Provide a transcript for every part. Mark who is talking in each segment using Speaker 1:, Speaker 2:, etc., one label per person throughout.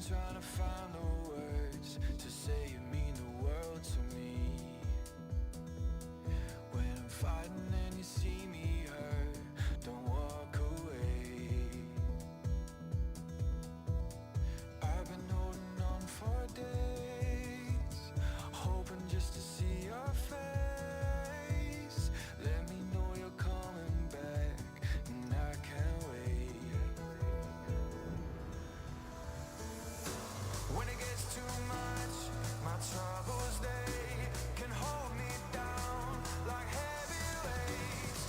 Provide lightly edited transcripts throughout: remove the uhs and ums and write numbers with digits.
Speaker 1: Trying to find the words to say you mean the world to me. When I'm fighting and you see me hurt, don't walk away. I've been holding on for days, hoping just to see your face. Let me know you're coming back, and I can't wait. When it gets too much, my troubles, they can hold me down like heavy weights.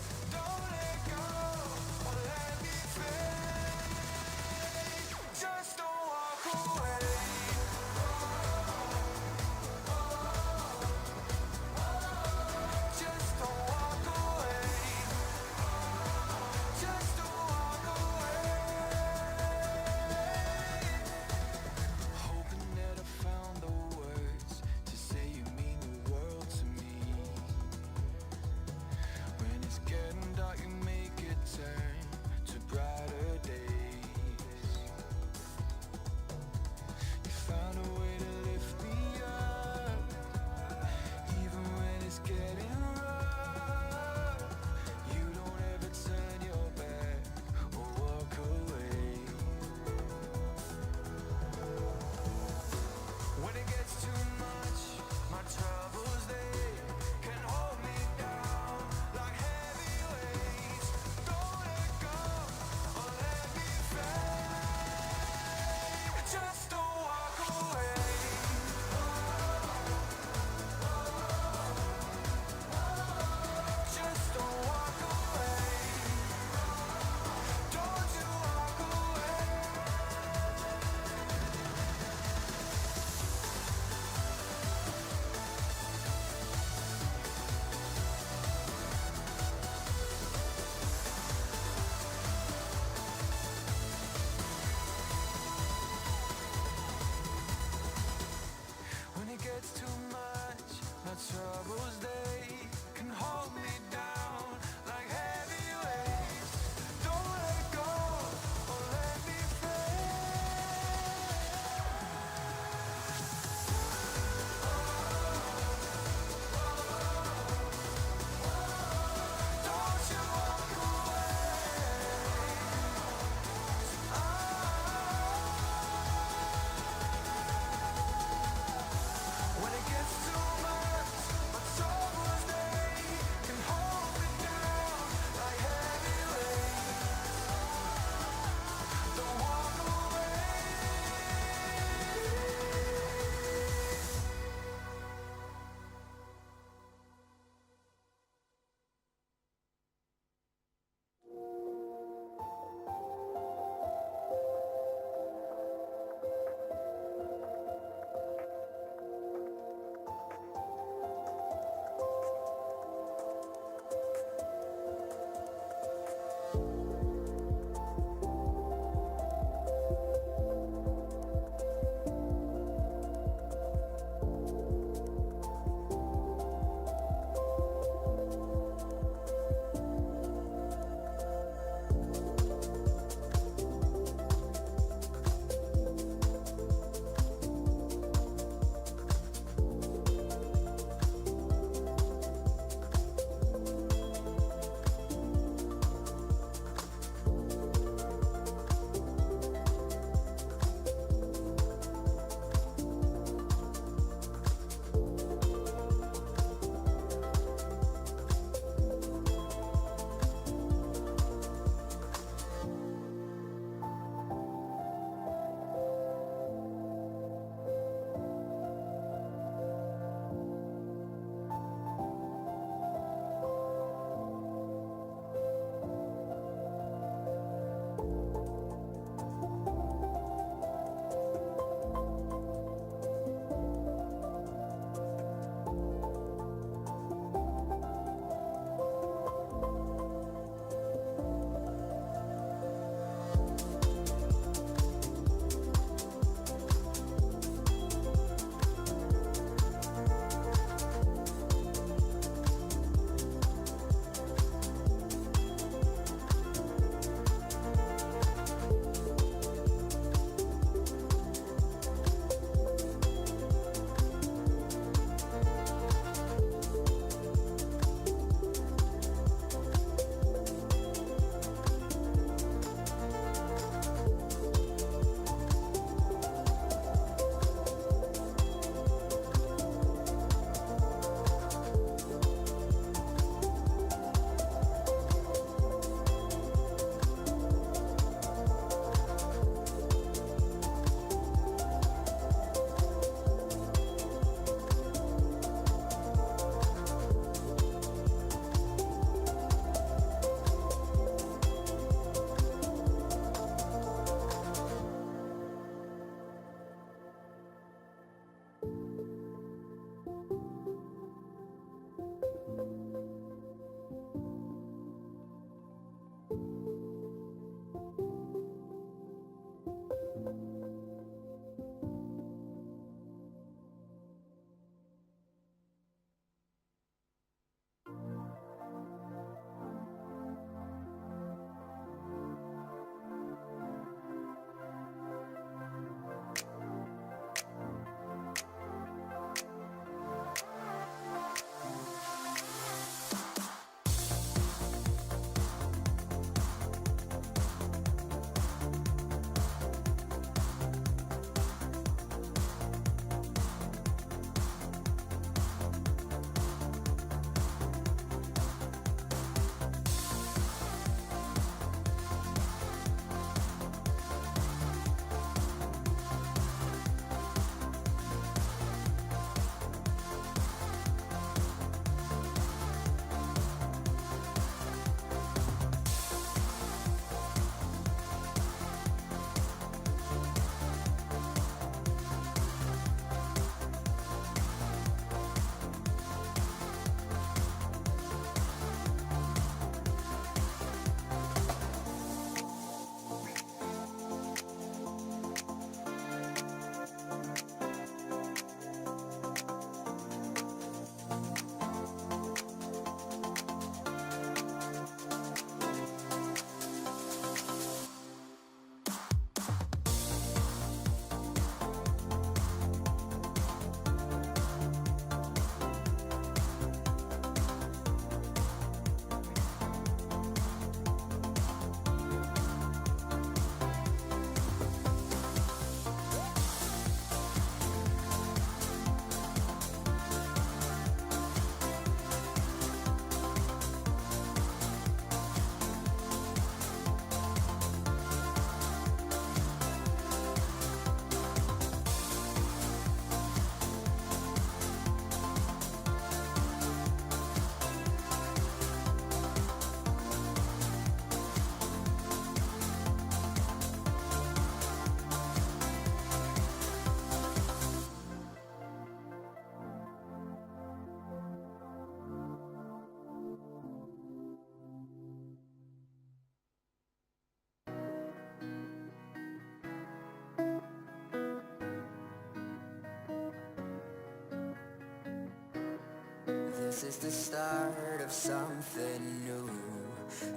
Speaker 1: this is the start of something new.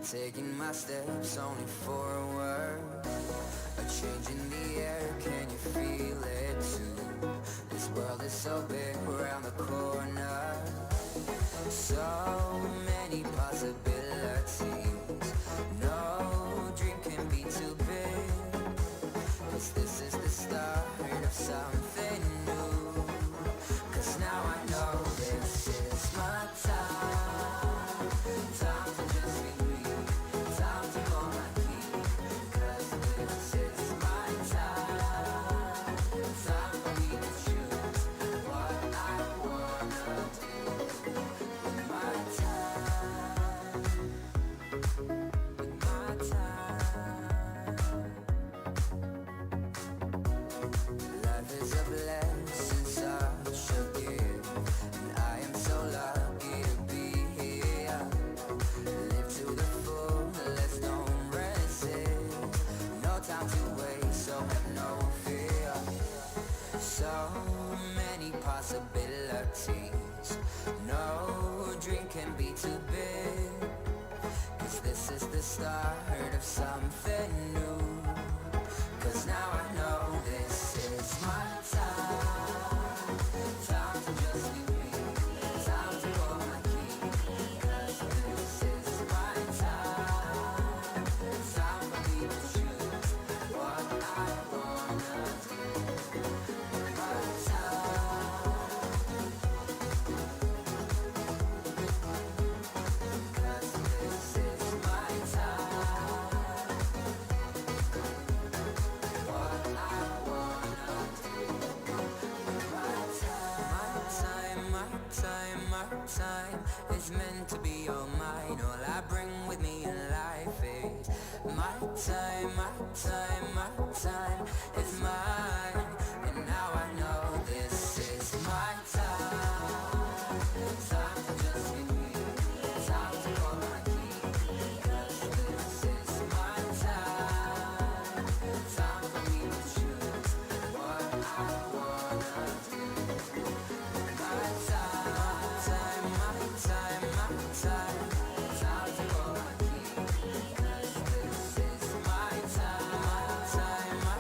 Speaker 1: Taking my steps only forward. A change in the air, can you feel it too? This world is so big around the corner. So many possibilities. No dream can be too big. 'Cause this is the start of something new. 'Cause now I know this is my time. Time to just be me. Time to go my key. 'Cause this is my time. Time for me to choose what I wanna do with my time. With my time. Life is a blessing, such a gift, and I am so lucky to be here. Live to the fullest, don't resist. No time to waste, so have no fear. So many possibilities. No dream can be too big. 'Cause this is the start of something new. 'Cause now I know this is my time. Time to just be me. Time to go my key. 'Cause this is my time. Time for me to choose what I wanna do with my time. 'Cause this is my time. What I wanna do with my time. My time, my time is meant to be all mine. All I bring with me in life is my time, my time, my time is mine. And now I know this is my time. Time to just be me. Time to go my key. 'Cause this is my time. Time for me to choose what I wanna do with my time. My time, my time, my time. Time to go my key. 'Cause this is my time. My time, my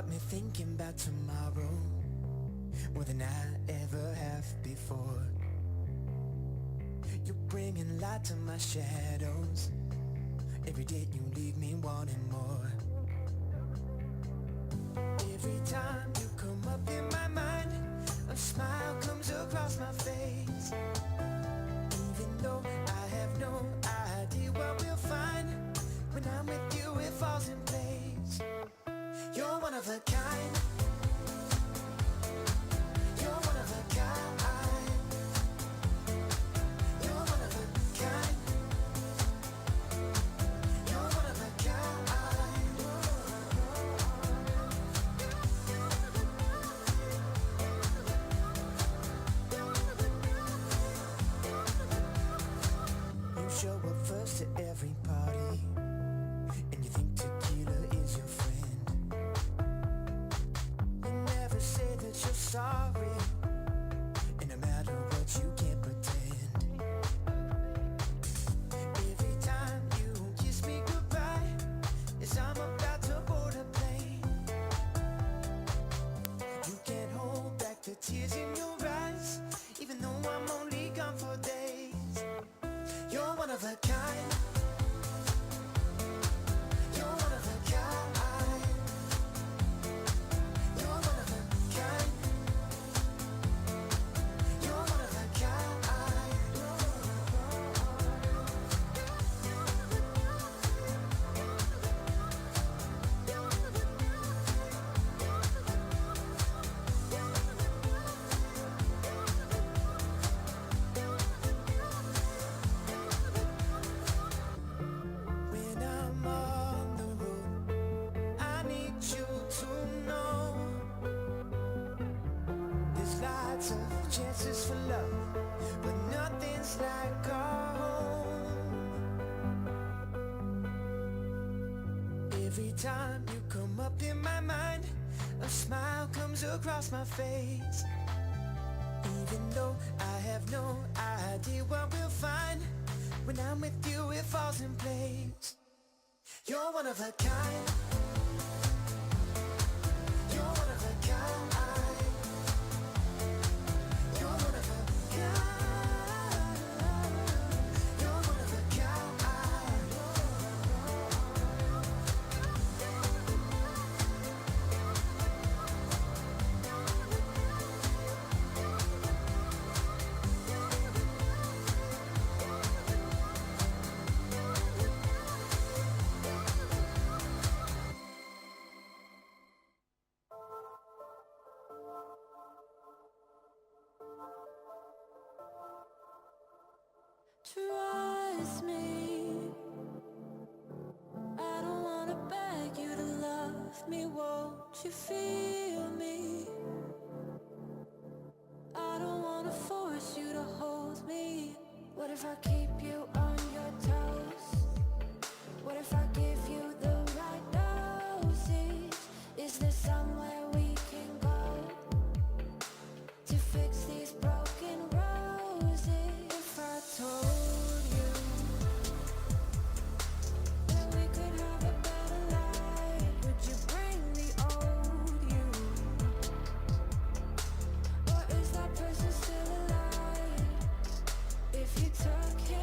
Speaker 1: got me thinking about tomorrow more than I ever have before. You're bringing light to my shadows. Every day you leave me wanting more. Every time you come up in my mind, a smile comes across my face. Even though I have no idea what we'll find, when I'm with you it falls in place. You're one of a kind. You're one of a kind. You're one of a kind. You're one of a kind. You show up first to every party, and you think tequila is your friend. You never say that you're sorry, and no matter what you can't pretend. Every time you kiss me goodbye, as I'm about to board a plane, you can't hold back the tears in your eyes, even though I'm only gone for days. You're one of a kind. You're one of a kind. You're one of a kind. You're one of a kind. When I'm on the road, I need you to know there's lots of chances for love, but nothing's like home. Every time you come up in my mind, a smile comes across my face. Even though I have no idea what we'll find, when I'm with you it falls in place. You're one of a kind. You're one of a kind. You're one of a kind. You're one of a kind.
Speaker 2: Trust me, I don't wanna beg you to love me, won't you feel me? I don't wanna force you to hold me. What if I keep you on your toes? What if I give you the right dosage? Is there somewhere we can go to fix these broken roses? If I told you that we could have a better life, would you bring the old you? Or is that person still alive? If you took him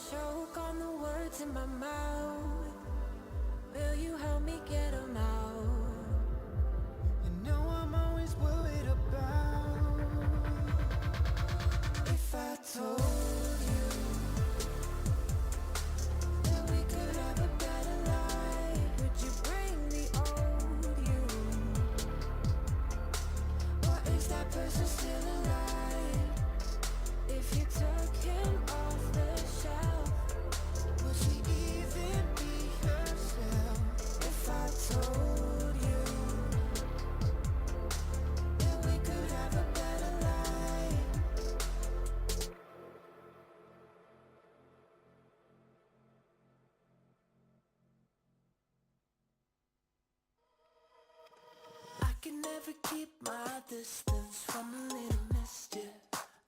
Speaker 2: choke on the words in my mouth. Will you help me get them out?
Speaker 1: You know I'm always worried about if I told you
Speaker 2: that we could have a better life. Would you bring the old you? Or is that person still alive? If you took him off the shelf,
Speaker 1: would she even be herself?
Speaker 2: if I told you that we could have a better life? I can never keep my distance from a little mischief,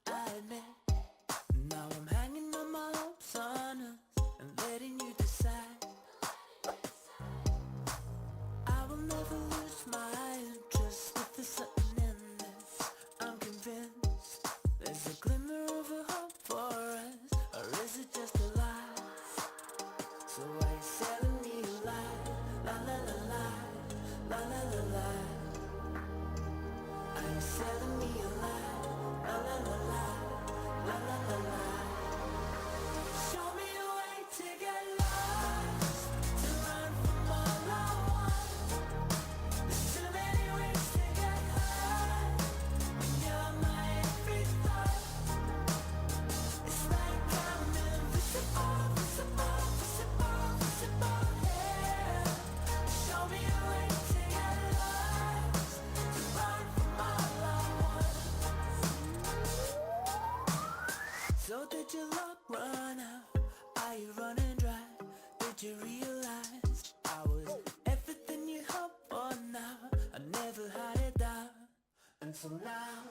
Speaker 2: I admit. Now I'm hanging on my hopes on us and letting you decide. I will never lose my interest if there's something in this. I'm convinced there's a glimmer of a hope for us, or is it just a lie? So why you selling me a lie? La la la la, la la la la. Are you selling me a lie? La la la la, la la la la. Show me a way to get lost, to run from all I want. There's too many ways to get high, when you're my every thought. It's like I'm invisible, visible, visible, visible, yeah. Show me a way to get lost, to run from all I want. So did your luck run out? Are you running dry? Did you realize I was everything you hoped for now? I never had a doubt until now.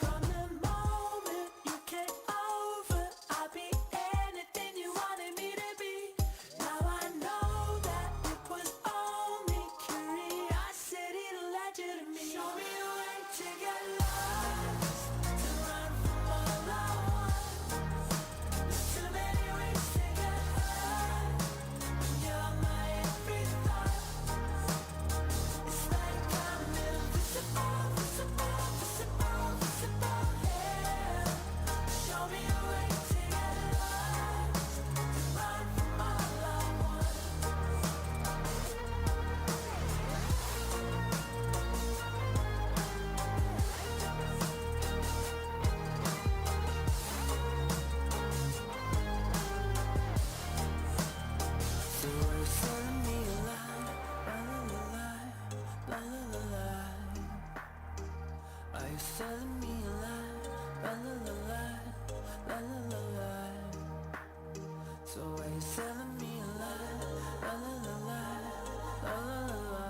Speaker 2: From the moment you came over, I'll be anything you wanted me to be. Now I know that it was only curiosity that led you to me. Show me a way to get lost, to run from all I want. There's too many ways to get high, when you're my every thought. It's like I'm invisible, visible, visible, visible, yeah. Show me a way to get lost, to run from all I want. So are you selling me a lie? La la la la, la la la la. Are you selling me a lie? La la la la, la la la la. So are you selling me a lie? La la la la, la la la la.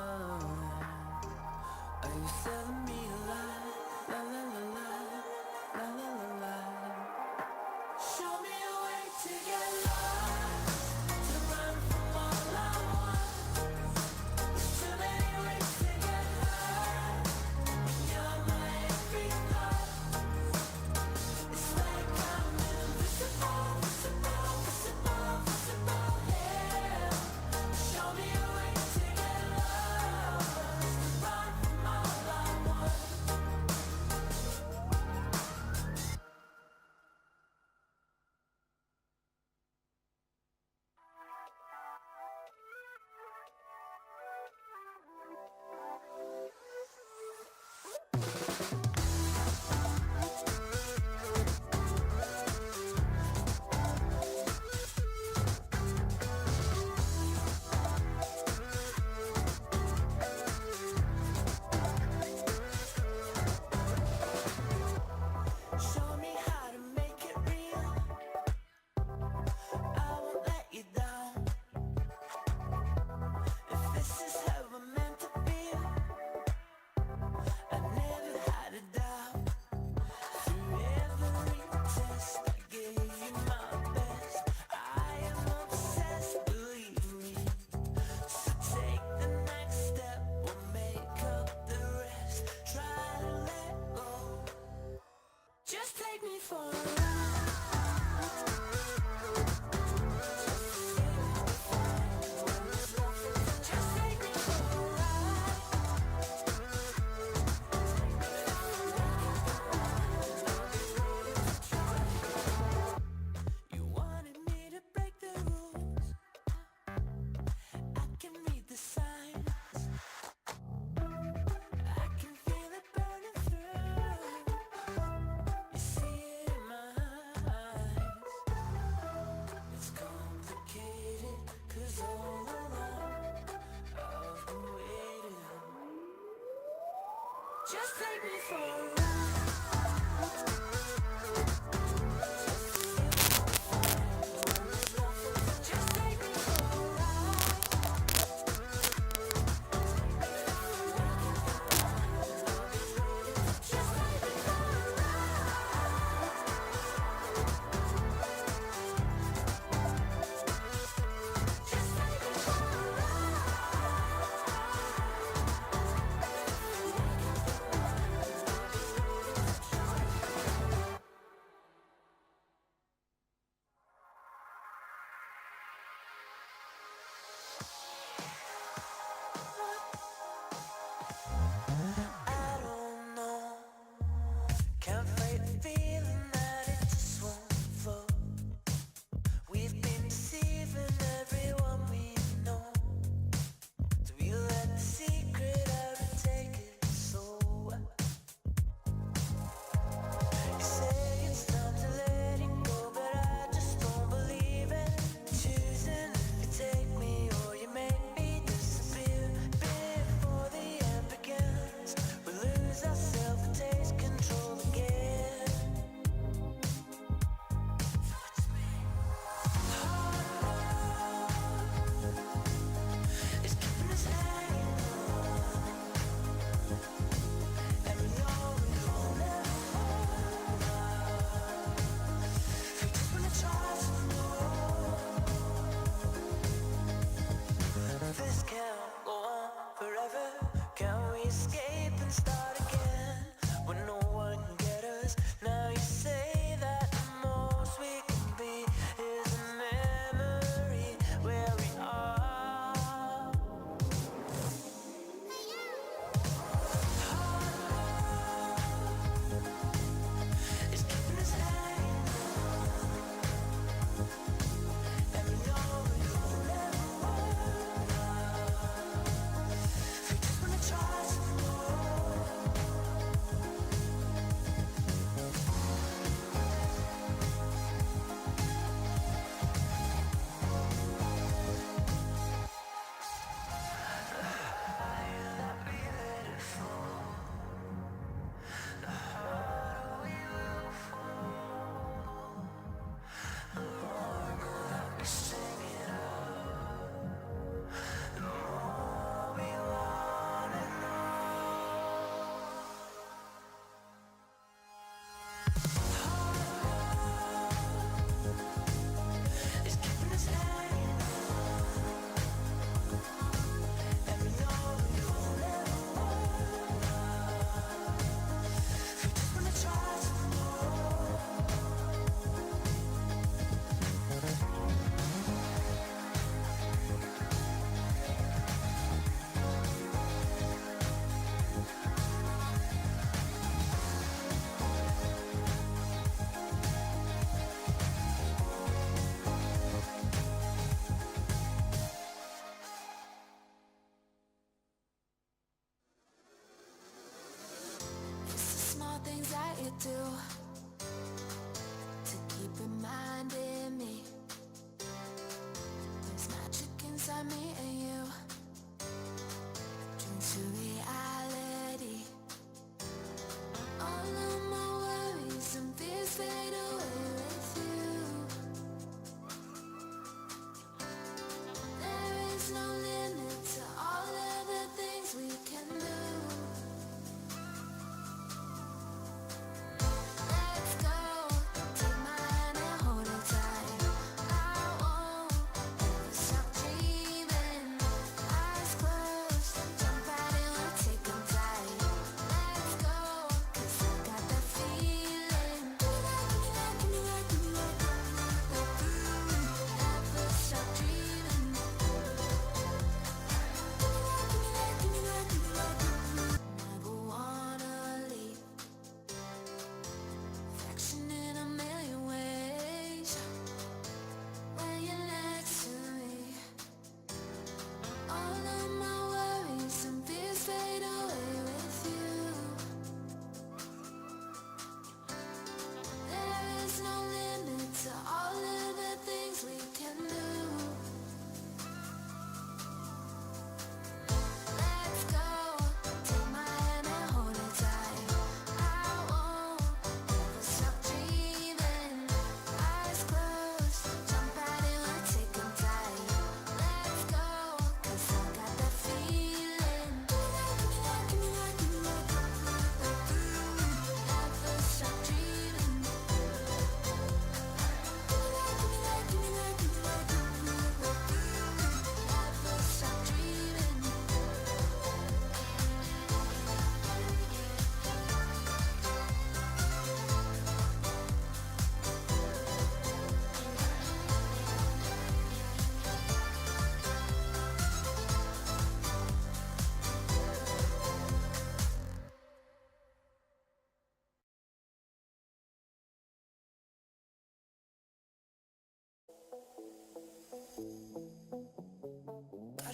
Speaker 2: Are you selling me a lie? La la la la, la la la la. Show me a way to get lost, to run from all I want. There's too many ways to get high, when you're my every thought. It's like I'm invisible, visible, visible, visible, take me for a ride. Just take me for a ride. Just take me for a I don't know. Can't fight the feeling that it just won't flow. We've been deceiving everyone we know. Do we let the secret out and take it slow? You say it's time to let it go, but I just don't believe it. Choosing if you take me or you make me disappear. Before the end begins, we lose ourselves and take control again. It's keeping us hanging on, and we know we will never fall out. We just wanna try some more. This can't go on forever. Can we escape and start again when no one can get us? Now you say that the most we can be is a memory where we are. It's keeping us hanging on, and we know we will never fall out. We just wanna try some more. It's keeping us hanging on, and we know we will never fall out. We just wanna try some more. It's the small things that you do to keep reminding me there's magic inside me and you. Dream to reality. All of my worries and fears fade away with you. There is no limit to all of the things we can do. Let's go, take my hand and hold it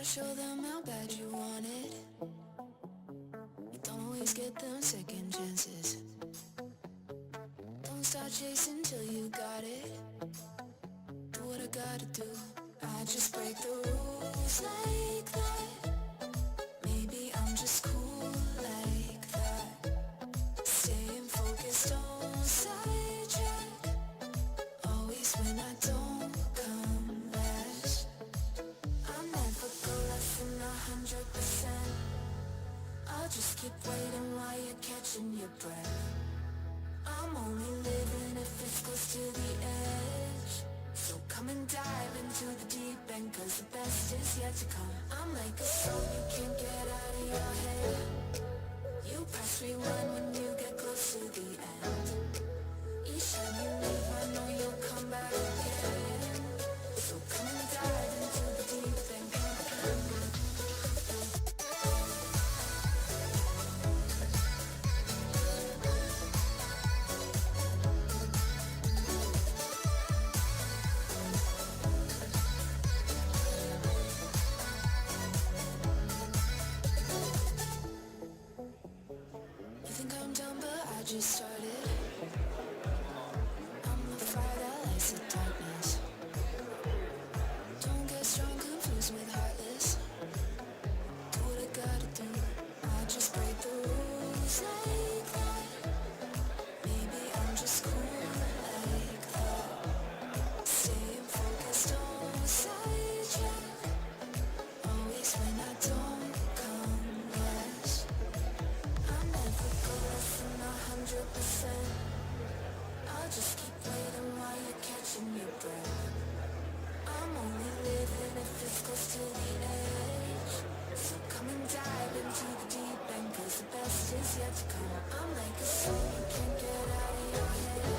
Speaker 2: show them how bad you want it. You don't always get them second chances. Don't start chasing till you got it. Do what I gotta do. I just break the rules like that. Maybe I'm just cool like that. Staying focused, don't sidetrack. Always when I don't come last. I'll never go less than 100%. I'll just keep waiting while you're catching your breath. I'm only living if it's close to the edge. So come and dive into the deep end, cause the best is yet to come. I'm like a song you can't get out of your head. You press rewind when you get close to the end. Each time you leave I know you'll come back again. So come and dive into the deep end. Just started. I'm the fire that lights the darkness. Don't get strong, confused with heartless. Do what I gotta do. I just break the rules like that. Maybe I'm just cool like that. Staying focused, don't sidetrack. Always when I don't come last. I'll never go less than 100%. I'll just keep waiting while you're catching your breath. I'm only living if it's close to the edge. So come and dive into the deep end, cause the best is yet to come. I'm like a song you can't get out of your head.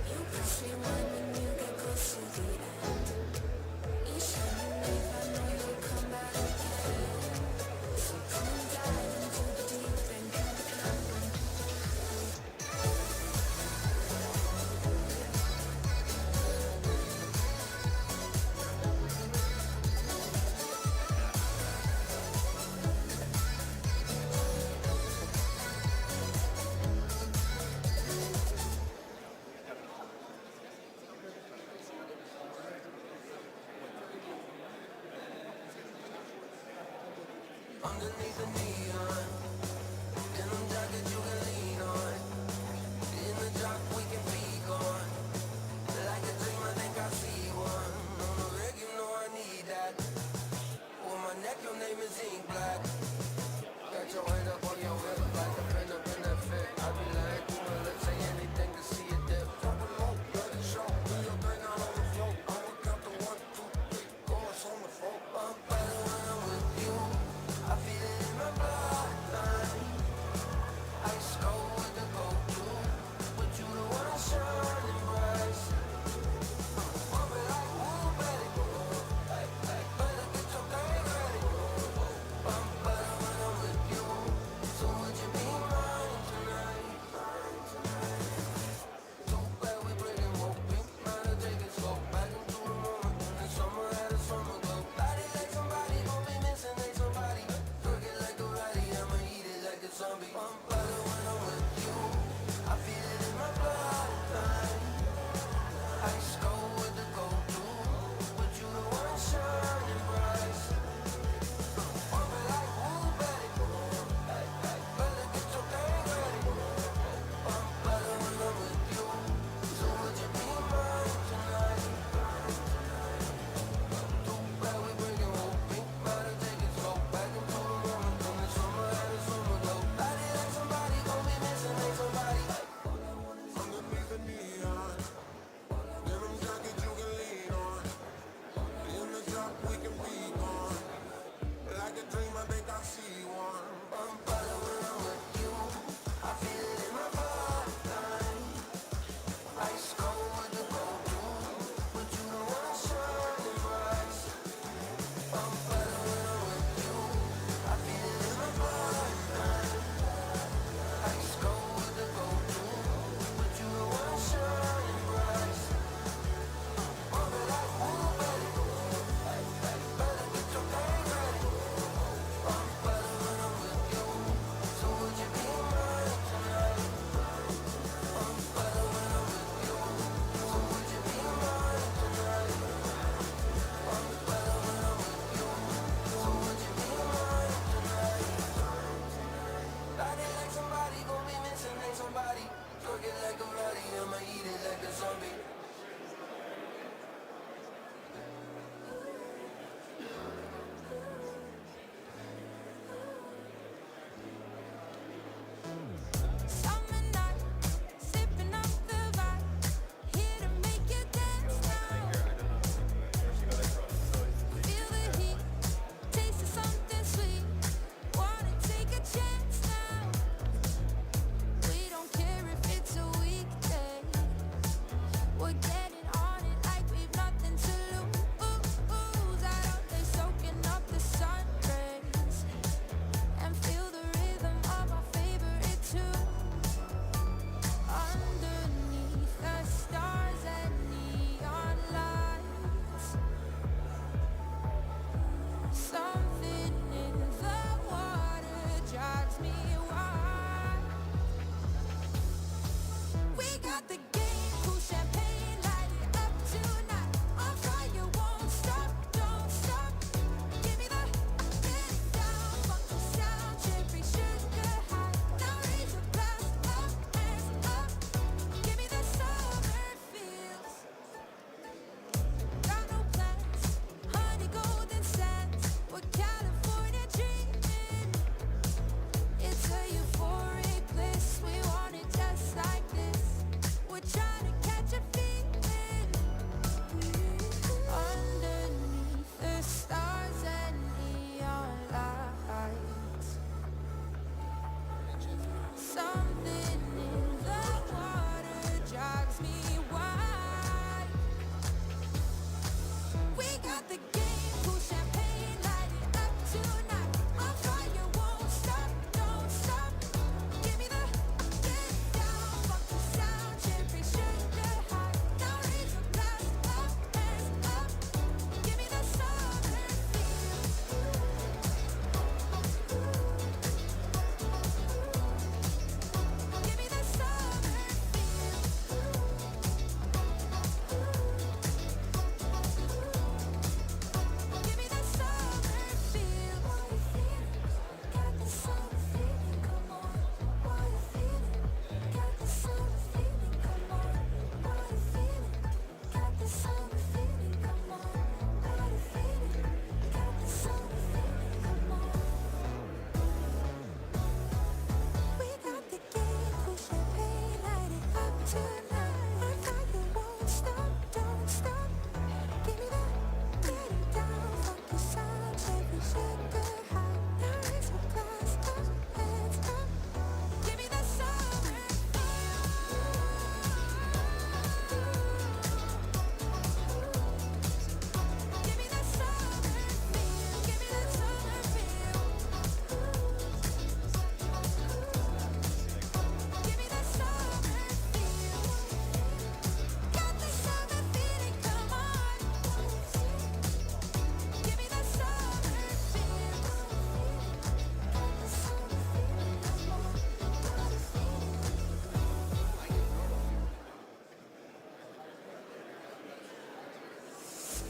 Speaker 2: You press rewind when you get close to the end. Each time you leave I know you'll come back again. So come and dive into the deep end.
Speaker 1: Underneath the neon, denim jacket you can lean on. In the dark we can be gone. Like a dream I think I see one. On the rig you know I need that. On my neck your name is ink black. Got your hand up on your hip like a pin up in that fit. I be lying through my lips, say anything to see it dip. Drop it low, let it show. Do your thing out on the floor. I'ma count the 1, 2, 3. Go us on the floor. I'm better when I'm with you. I feel it in my bloodline. Ice cold with the go-to. But you the one shining bright. Pump it like woo, baby. Better get your thing ready. I'm better when I'm with you. So would you be mine tonight? Too bad we breaking more. We might have taken slow. Back into the moment. The summer had a summer glow. Body like somebody gon' be missing, ain't somebody. Cook it like a ratty, I'ma eat it like a zombie. I'm better when I'm with you. I feel it in my bloodline. Ice cold with the go-to. But you the one shining bright. Pump it like woo, baby. Better get your thing ready. I'm better when I'm with you. So would you be mine tonight? Too bad we breaking hope. We might have taken slow. Back into the moment. When the summer had a summer glow. Body like somebody gon' be missing, ain't somebody. Underneath the neon, denim jacket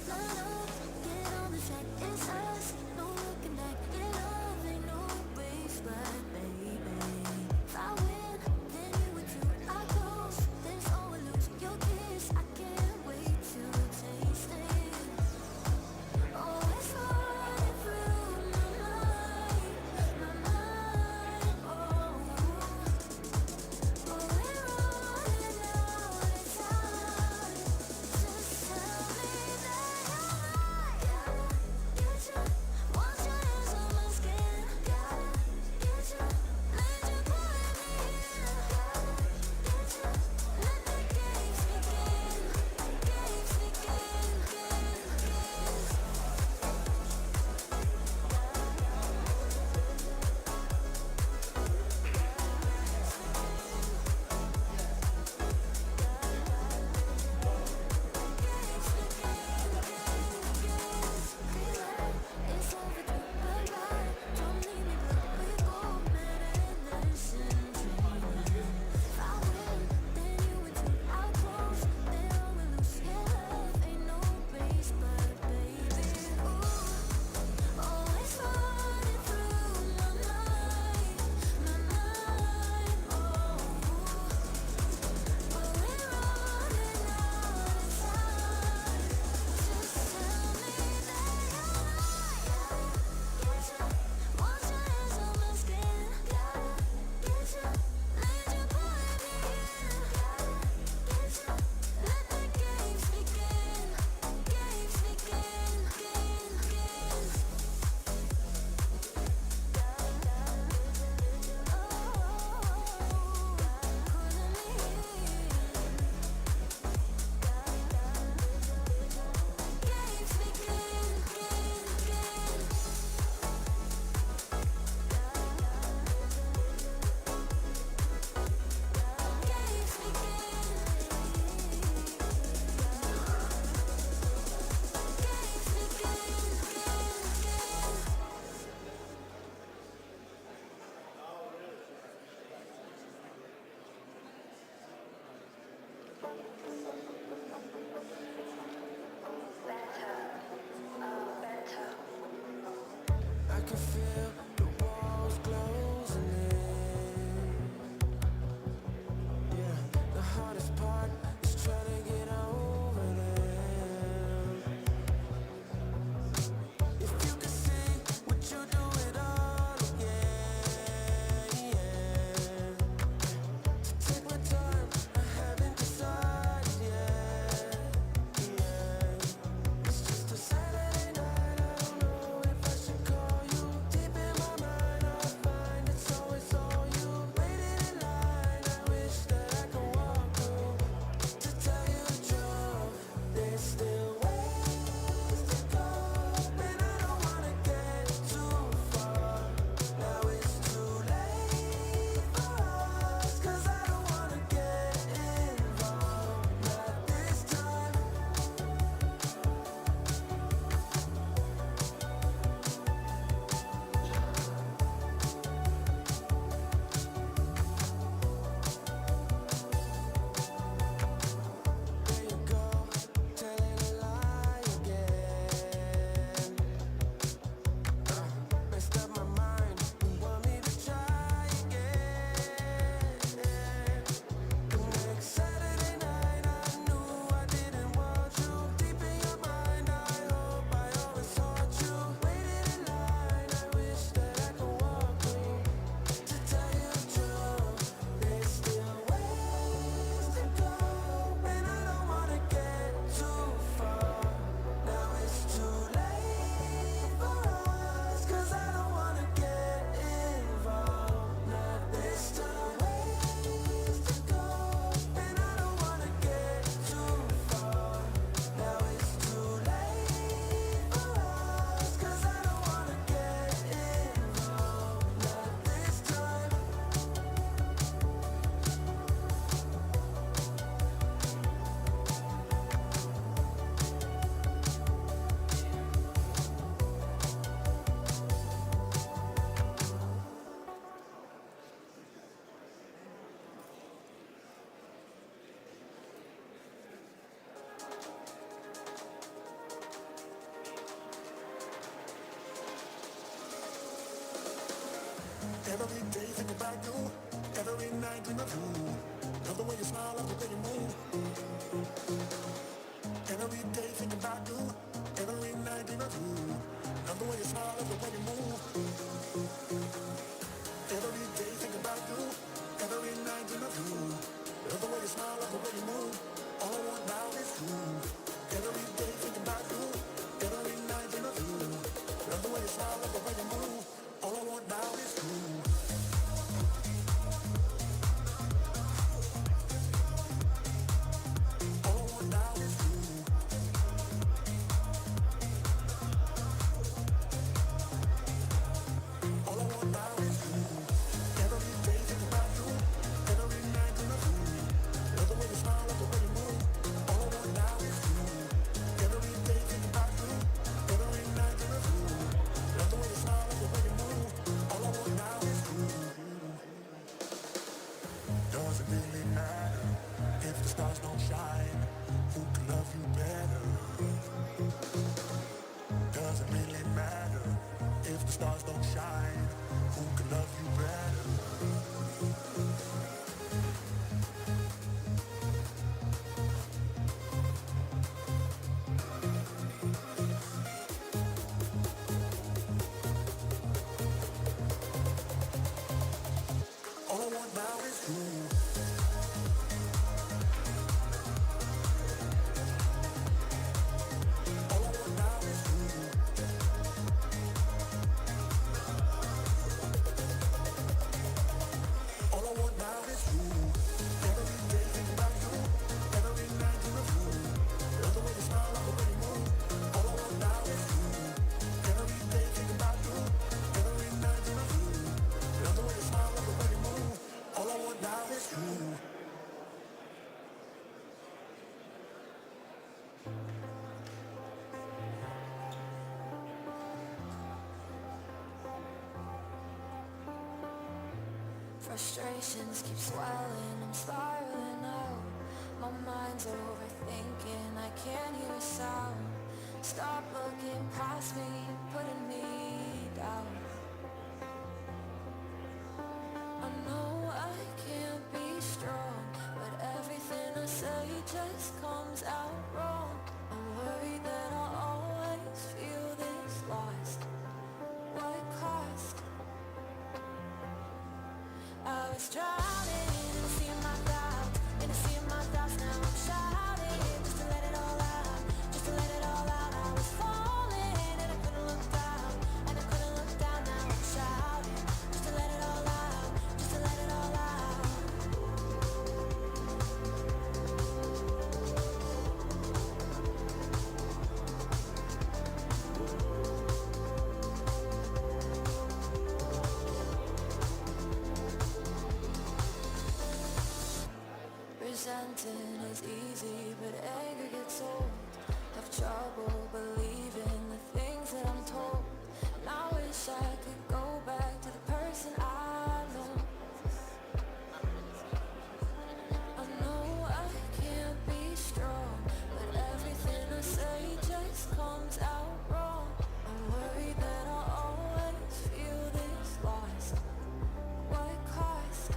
Speaker 2: line up, get on the track, it's us, no looking back, your love ain't no race, but baby, if I win, then you would too, I close, there's always lose, your kiss, I can't wait to taste it, oh, it's running through my mind, oh, oh, we're running out of time, just tell me that gotta get you, once your hands on my skin, gotta get you, let you put me in, gotta get you, let the games begin, games begin, games. It's overdue, bye-bye. Don't leave me blue. We both met in this dream. If I win, then you win too. I'll close, then I will lose. Your love ain't no race, but baby, ooh, oh, it's running through my mind, oh, oh, we're running out of time. Just tell me that gotta get you, once your hands on my skin, gotta get you, let you put me in, gotta get you, let the games begin, games begin, games.
Speaker 1: I can feel the walls closing in. Yeah, the hardest part is trying to get over them. If you could see, would you do it all again? Yeah. Take my time, I haven't decided yet. Yeah. It's just a Saturday night, I don't know if I should call you. Deep in my mind, I find it's always all you. Waiting in line, I wish that I could walk through. To tell you the truth, there's still ways to go, and I don't wanna get too far. Now it's too late for us, 'cause I don't wanna get involved, not this time. There you go, telling
Speaker 3: think about you. Every night dream of you. Love the way you smile, love the way you move. Every day think about you. Every night dream of you. Love the way you smile, love the way you move. Every day think about you. Every night dream of you. Love the way you smile, love the way you move. All I want now is you. Every day think about you. Every night dream of you. Love the way you smile, love the way you move. All I want now is you. Doesn't really matter if the stars don't shine. Who can love you better? Doesn't really matter if the stars don't shine. Who can love you better? All I want now is you.
Speaker 2: Frustrations keep swelling, I'm spiraling out. My mind's overthinking, I can't hear a sound. Stop looking past me, putting me down. I know I can't be strong, but everything I say just comes out wrong. I'm worried that I'll always feel this lost. What cost? I was drowning in a sea of my doubts, in a sea of my thoughts. Now I'm shouting just to let it all out, just to let it all out. I was falling and I couldn't look down, and I couldn't look down. Now I'm shouting just to let it all out, just to let it all out. Resenting is easy, but anger gets old. Have trouble believing the things that I'm told. And I wish I could go back to the person I know. I know I can't be strong, but everything I say just comes out wrong. I'm worried that I'll always feel this lost. What cost?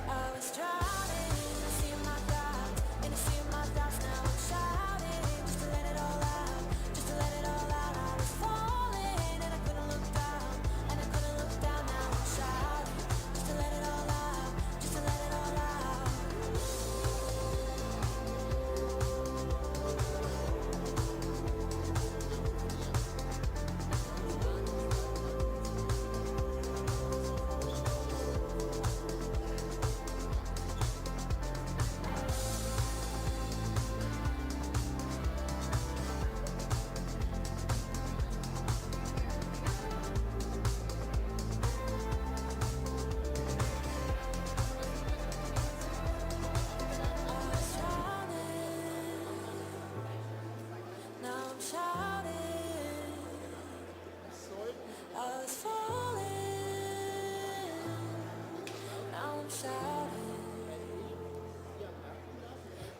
Speaker 2: I was drowning in a sea of my doubts, in a sea of my thoughts. Now I'm shouting just to let it all out, just to let it all out. I was falling and I couldn't look down, and I couldn't look down. Now I'm shouting just to let it all out, just to let it all out.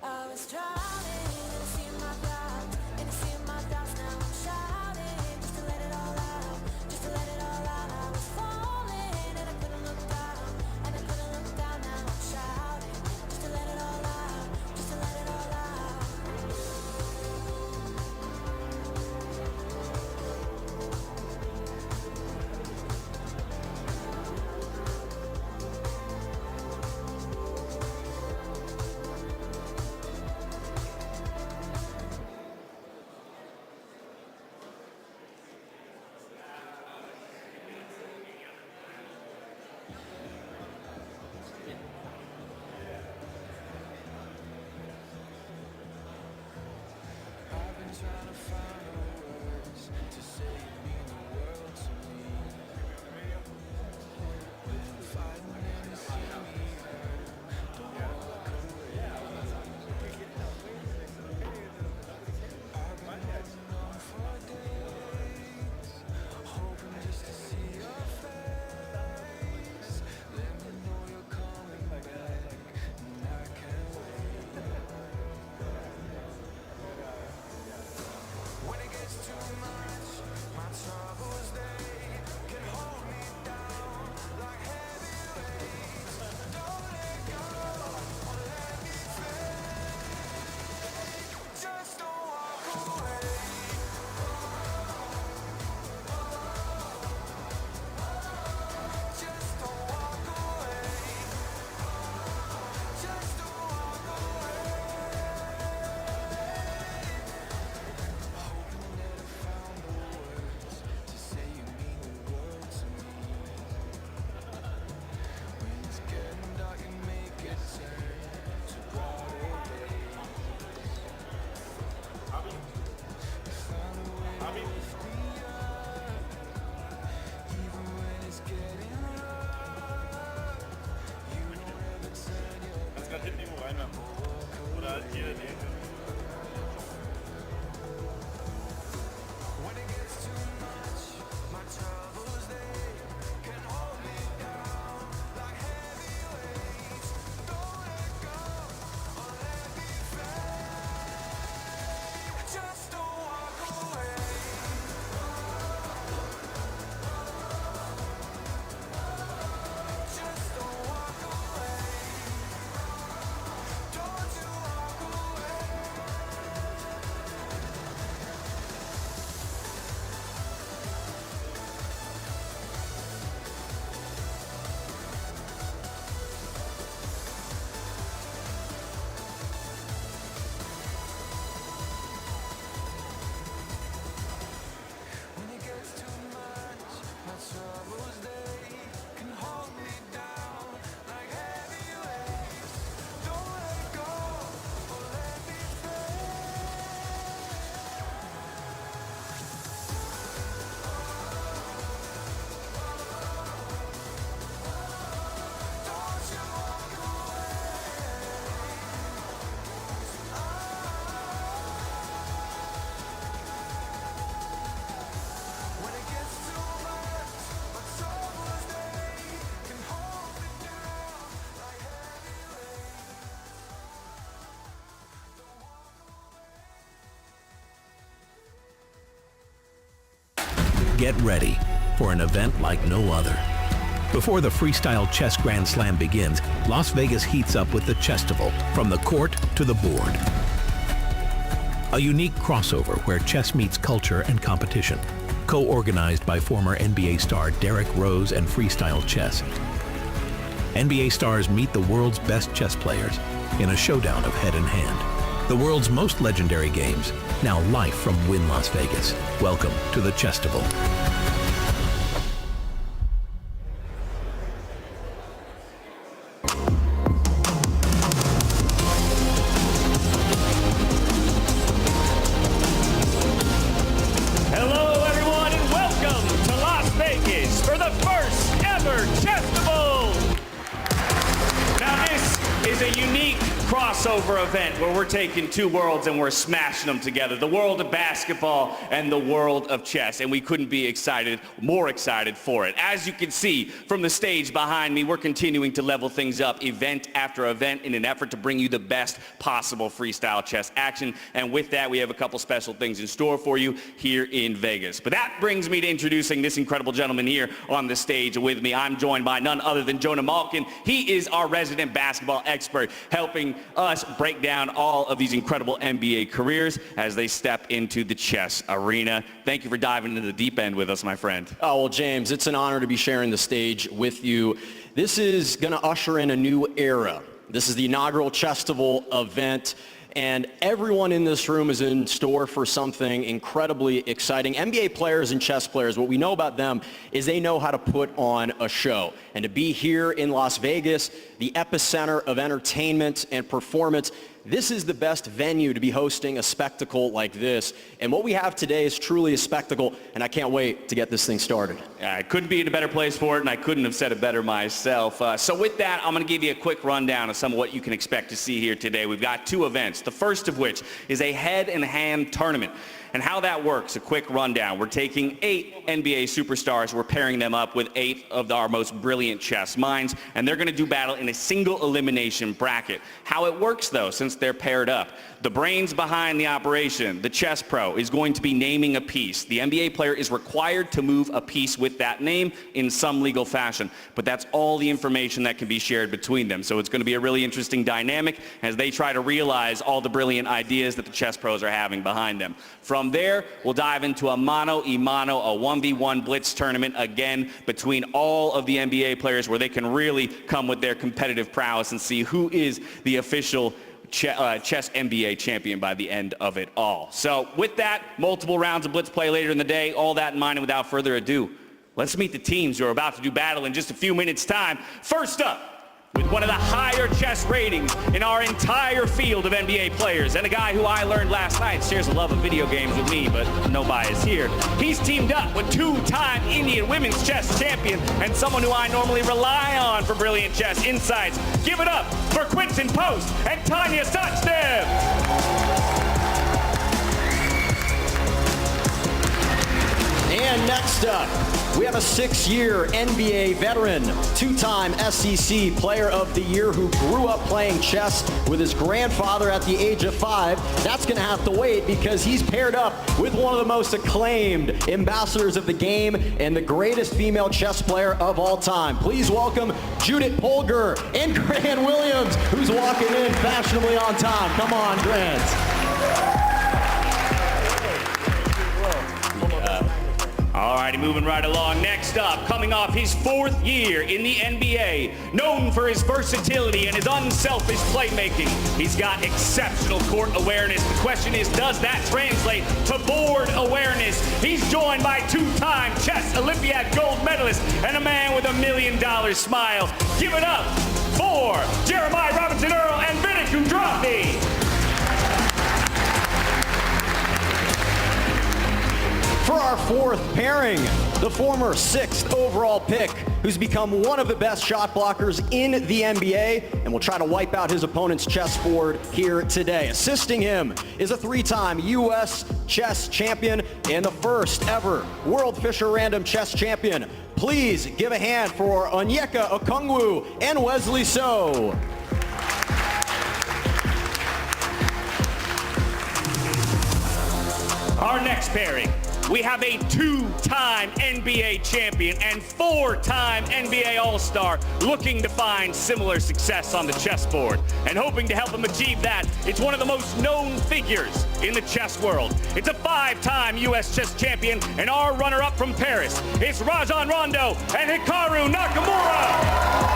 Speaker 2: I was drowning in a sea of my doubts, in a sea of my thoughts. Now I'm shouting just to let it all out, just to let it all out. I was falling.
Speaker 4: Get ready for an event like no other. Before the Freestyle Chess Grand Slam begins, Las Vegas heats up with the Chesstival, from the court to the board. A unique crossover where chess meets culture and competition. Co-organized by former NBA star Derrick Rose and Freestyle Chess. NBA stars meet the world's best chess players in a showdown of head and hand. The world's most legendary games, now live from Wynn Las Vegas. Welcome to the Chesstival.
Speaker 5: Hello, everyone, and welcome to Las Vegas for the first ever Chesstival. Now, this is a unique crossover event where we're taking two worlds and we're smashing them together. The world of basketball and the world of chess. And we couldn't be more excited for it. As you can see from the stage behind me, we're continuing to level things up event after event in an effort to bring you the best possible freestyle chess action. And with that, we have a couple special things in store for you here in Vegas. But that brings me to introducing this incredible gentleman here on the stage with me. I'm joined by none other than Jonah Malkin. He is our resident basketball expert, helping us break down all of these incredible NBA careers as they step into the chess arena. Thank you for diving into the deep end with us, my friend.
Speaker 6: Oh, well, James, it's an honor to be sharing the stage with you. This is going to usher in a new era. This is the inaugural Chesstival event, and everyone in this room is in store for something incredibly exciting. NBA players and chess players, what we know about them is they know how to put on a show. And to be here in Las Vegas, the epicenter of entertainment and performance, this is the best venue to be hosting a spectacle like this. And what we have today is truly a spectacle, and I can't wait to get this thing started.
Speaker 5: I couldn't be in a better place for it, and I couldn't have said it better myself. So with that, I'm going to give you a quick rundown of some of what you can expect to see here today. We've got two events, the first of which is a head-and-hand tournament. And how that works, a quick rundown. We're taking 8 NBA superstars, we're pairing them up with 8 of our most brilliant chess minds, and they're going to do battle in a single elimination bracket. How it works, though, since they're paired up, the brains behind the operation, the chess pro, is going to be naming a piece. The NBA player is required to move a piece with that name in some legal fashion, but that's all the information that can be shared between them. So it's going to be a really interesting dynamic as they try to realize all the brilliant ideas that the chess pros are having behind them. From there, we'll dive into a mano-a-mano, a 1v1 blitz tournament, again, between all of the NBA players where they can really come with their competitive prowess and see who is the official chess NBA champion by the end of it all. So with that, multiple rounds of blitz play later in the day, all that in mind, and without further ado, let's meet the teams who are about to do battle in just a few minutes' time. First up, with one of the higher chess ratings in our entire field of NBA players, and a guy who I learned last night shares a love of video games with me, but no bias here. He's teamed up with 2-time Indian women's chess champion and someone who I normally rely on for brilliant chess insights. Give it up for Quinton Post and Tanya Sachdev.
Speaker 6: And next up, we have a 6-year NBA veteran, 2-time SEC Player of the Year who grew up playing chess with his grandfather at the age of 5. That's going to have to wait because he's paired up with one of the most acclaimed ambassadors of the game and the greatest female chess player of all time. Please welcome Judith Polgar and Grant Williams, who's walking in fashionably on time. Come on, Grant.
Speaker 5: Alrighty, moving right along. Next up, coming off his 4th year in the NBA, known for his versatility and his unselfish playmaking, he's got exceptional court awareness. The question is, does that translate to board awareness? He's joined by 2-time chess Olympiad gold medalist and a man with $1 million smile. Give it up for Jeremiah Robinson Earl and Vinny Kudrafi.
Speaker 6: For our 4th pairing, the former 6th overall pick, who's become one of the best shot blockers in the NBA, and will try to wipe out his opponent's chessboard here today. Assisting him is a 3-time U.S. chess champion and the first ever World Fisher Random Chess Champion. Please give a hand for Onyeka Okongwu and Wesley So.
Speaker 5: Our next pairing, we have a 2-time NBA champion and 4-time NBA All-Star looking to find similar success on the chessboard. And hoping to help him achieve that, it's one of the most known figures in the chess world. It's a 5-time U.S. chess champion and our runner-up from Paris. It's Rajan Rondo and Hikaru Nakamura.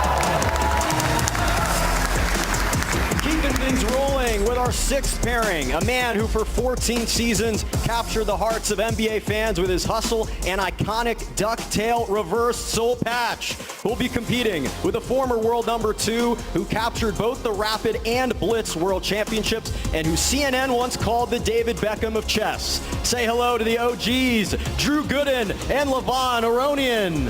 Speaker 6: Keeping things rolling with our 6th pairing, a man who for 14 seasons captured the hearts of NBA fans with his hustle and iconic ducktail reverse soul patch. Who'll be competing with a former world number 2 who captured both the Rapid and Blitz World Championships and who CNN once called the David Beckham of chess. Say hello to the OGs, Drew Gooden and Levon Aronian.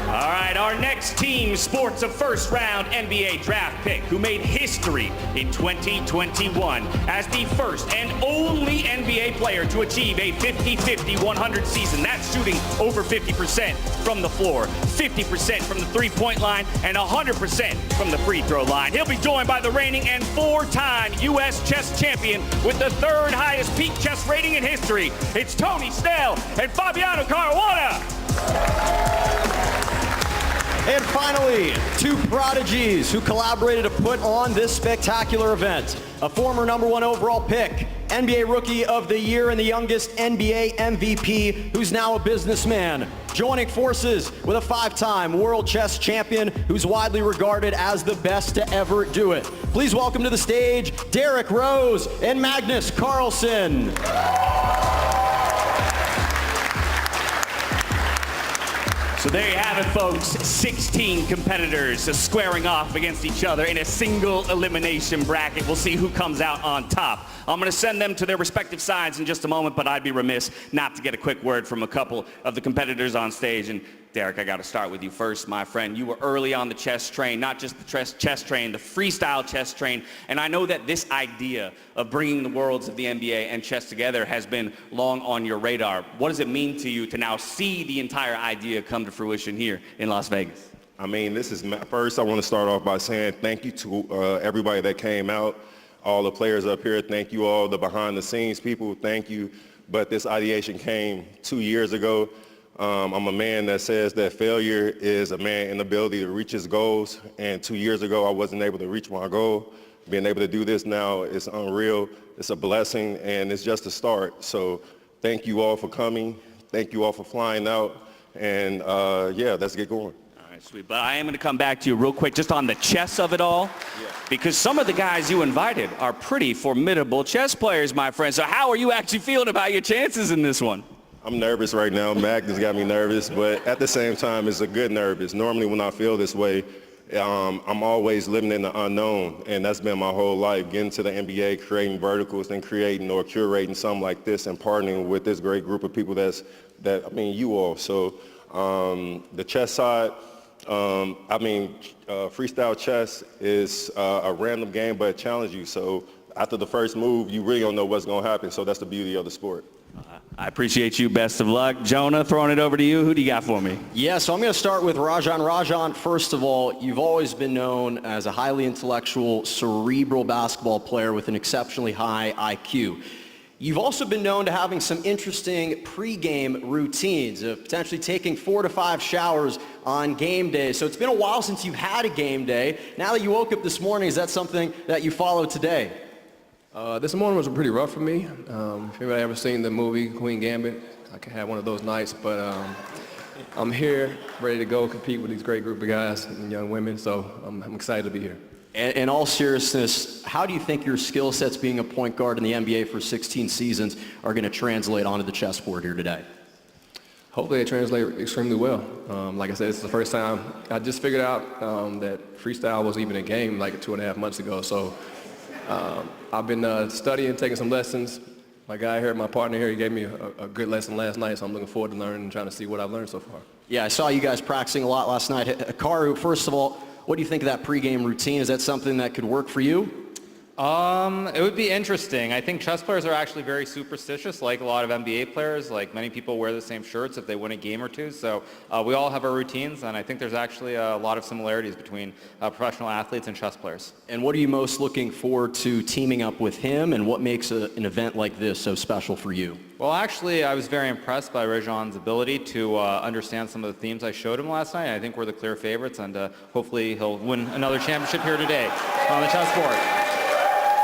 Speaker 5: All right, our next team sports a first-round NBA draft pick who made history in 2021 as the first and only NBA player to achieve a 50-50 100 season. That's shooting over 50% from the floor, 50% from the three-point line, and 100% from the free throw line. He'll be joined by the reigning and 4-time U.S. chess champion with the 3rd highest peak chess rating in history. It's Tony Snell and Fabiano Caruana.
Speaker 6: And finally, 2 prodigies who collaborated to put on this spectacular event. A former #1 overall pick, NBA Rookie of the Year, and the youngest NBA MVP, who's now a businessman. Joining forces with a 5-time World Chess Champion who's widely regarded as the best to ever do it. Please welcome to the stage, Derrick Rose and Magnus Carlsen.
Speaker 5: So there you have it, folks. 16 competitors squaring off against each other in a single elimination bracket. We'll see who comes out on top. I'm going to send them to their respective sides in just a moment, but I'd be remiss not to get a quick word from a couple of the competitors on stage. And Derrick, I got to start with you first, my friend. You were early on the chess train, not just the chess train, the freestyle chess train. And I know that this idea of bringing the worlds of the NBA and chess together has been long on your radar. What does it mean to you to now see the entire idea come to fruition here in Las Vegas?
Speaker 7: I mean, first I want to start off by saying thank you to everybody that came out, all the players up here. Thank you all, the behind the scenes people. Thank you. But this ideation came 2 years ago. I'm a man that says that failure is a man inability to reach his goals. And 2 years ago, I wasn't able to reach my goal. Being able to do this now is unreal. It's a blessing, and it's just a start. So thank you all for coming. Thank you all for flying out. And yeah, let's get going.
Speaker 5: All right, sweet. But I am going to come back to you real quick just on the chess of it all. Yeah. Because some of the guys you invited are pretty formidable chess players, my friend. So how are you actually feeling about your chances in this one?
Speaker 7: I'm nervous right now. Magnus got me nervous, but at the same time, it's a good nervous. Normally when I feel this way, I'm always living in the unknown, and that's been my whole life, getting to the NBA, creating verticals, and creating or curating something like this and partnering with this great group of people you all. So the chess side, freestyle chess is a random game, but it challenges you. So after the first move, you really don't know what's going to happen, so that's the beauty of the sport.
Speaker 5: I appreciate you. Best of luck. Jonah, throwing it over to you. Who do you got for me?
Speaker 6: Yeah, so I'm going to start with Rajan. Rajan, first of all, you've always been known as a highly intellectual, cerebral basketball player with an exceptionally high IQ. You've also been known to having some interesting pre-game routines, of potentially taking 4 to 5 showers on game day. So it's been a while since you've had a game day. Now that you woke up this morning, is that something that you follow today?
Speaker 8: This morning was pretty rough for me. If anybody ever seen the movie Queen Gambit, I could have one of those nights, but I'm here, ready to go compete with these great group of guys and young women, so I'm excited to be here.
Speaker 6: In all seriousness, how do you think your skill sets being a point guard in the NBA for 16 seasons are going to translate onto the chessboard here today?
Speaker 8: Hopefully they translate extremely well. Like I said, it's the first time I just figured out that freestyle was even a game like 2.5 months ago, so I've been studying, taking some lessons. My guy here, my partner here, he gave me a good lesson last night, so I'm looking forward to learning and trying to see what I've learned so far.
Speaker 6: Yeah, I saw you guys practicing a lot last night. Hikaru, first of all, what do you think of that pregame routine? Is that something that could work for you?
Speaker 9: It would be interesting. I think chess players are actually very superstitious, like a lot of NBA players. Like many people wear the same shirts if they win a game or two. So we all have our routines, and I think there's actually a lot of similarities between professional athletes and chess players.
Speaker 6: And what are you most looking forward to teaming up with him, and what makes an event like this so special for you?
Speaker 9: Well, actually, I was very impressed by Rajan's ability to understand some of the themes I showed him last night. I think we're the clear favorites, and hopefully he'll win another championship here today on the chessboard.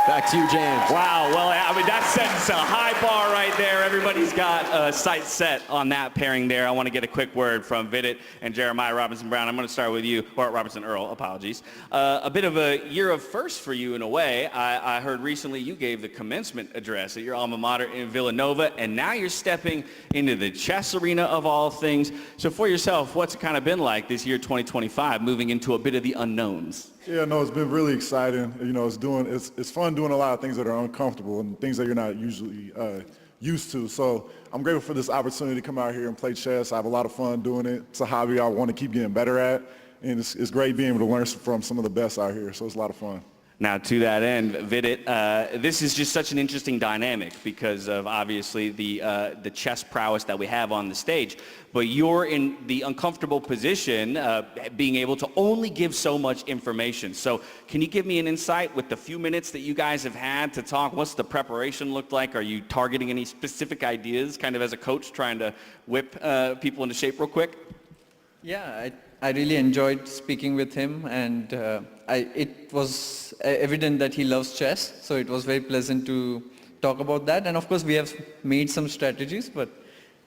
Speaker 6: Back to you, James.
Speaker 5: Wow, well, I mean, that sets a high bar right there. Everybody's got sights set on that pairing there. I want to get a quick word from Vidit and Jeremiah Robinson-Brown. I'm going to start with you, or Robinson-Earl, apologies. A bit of a year of firsts for you in a way. I heard recently you gave the commencement address at your alma mater in Villanova, and now you're stepping into the chess arena of all things. So for yourself, what's it kind of been like this year 2025, moving into a bit of the unknowns?
Speaker 10: Yeah, no, it's been really exciting. You know, it's fun doing a lot of things that are uncomfortable and things that you're not usually used to. So I'm grateful for this opportunity to come out here and play chess. I have a lot of fun doing it. It's a hobby I want to keep getting better at, and it's great being able to learn from some of the best out here. So it's a lot of fun.
Speaker 5: Now, to that end, Vidit, this is just such an interesting dynamic because of obviously the chess prowess that we have on the stage. But you're in the uncomfortable position being able to only give so much information. So can you give me an insight with the few minutes that you guys have had to talk? What's the preparation look like? Are you targeting any specific ideas kind of as a coach trying to whip people into shape real quick?
Speaker 11: Yeah, I really enjoyed speaking with him, and it was evident that he loves chess, so it was very pleasant to talk about that. And of course, we have made some strategies, but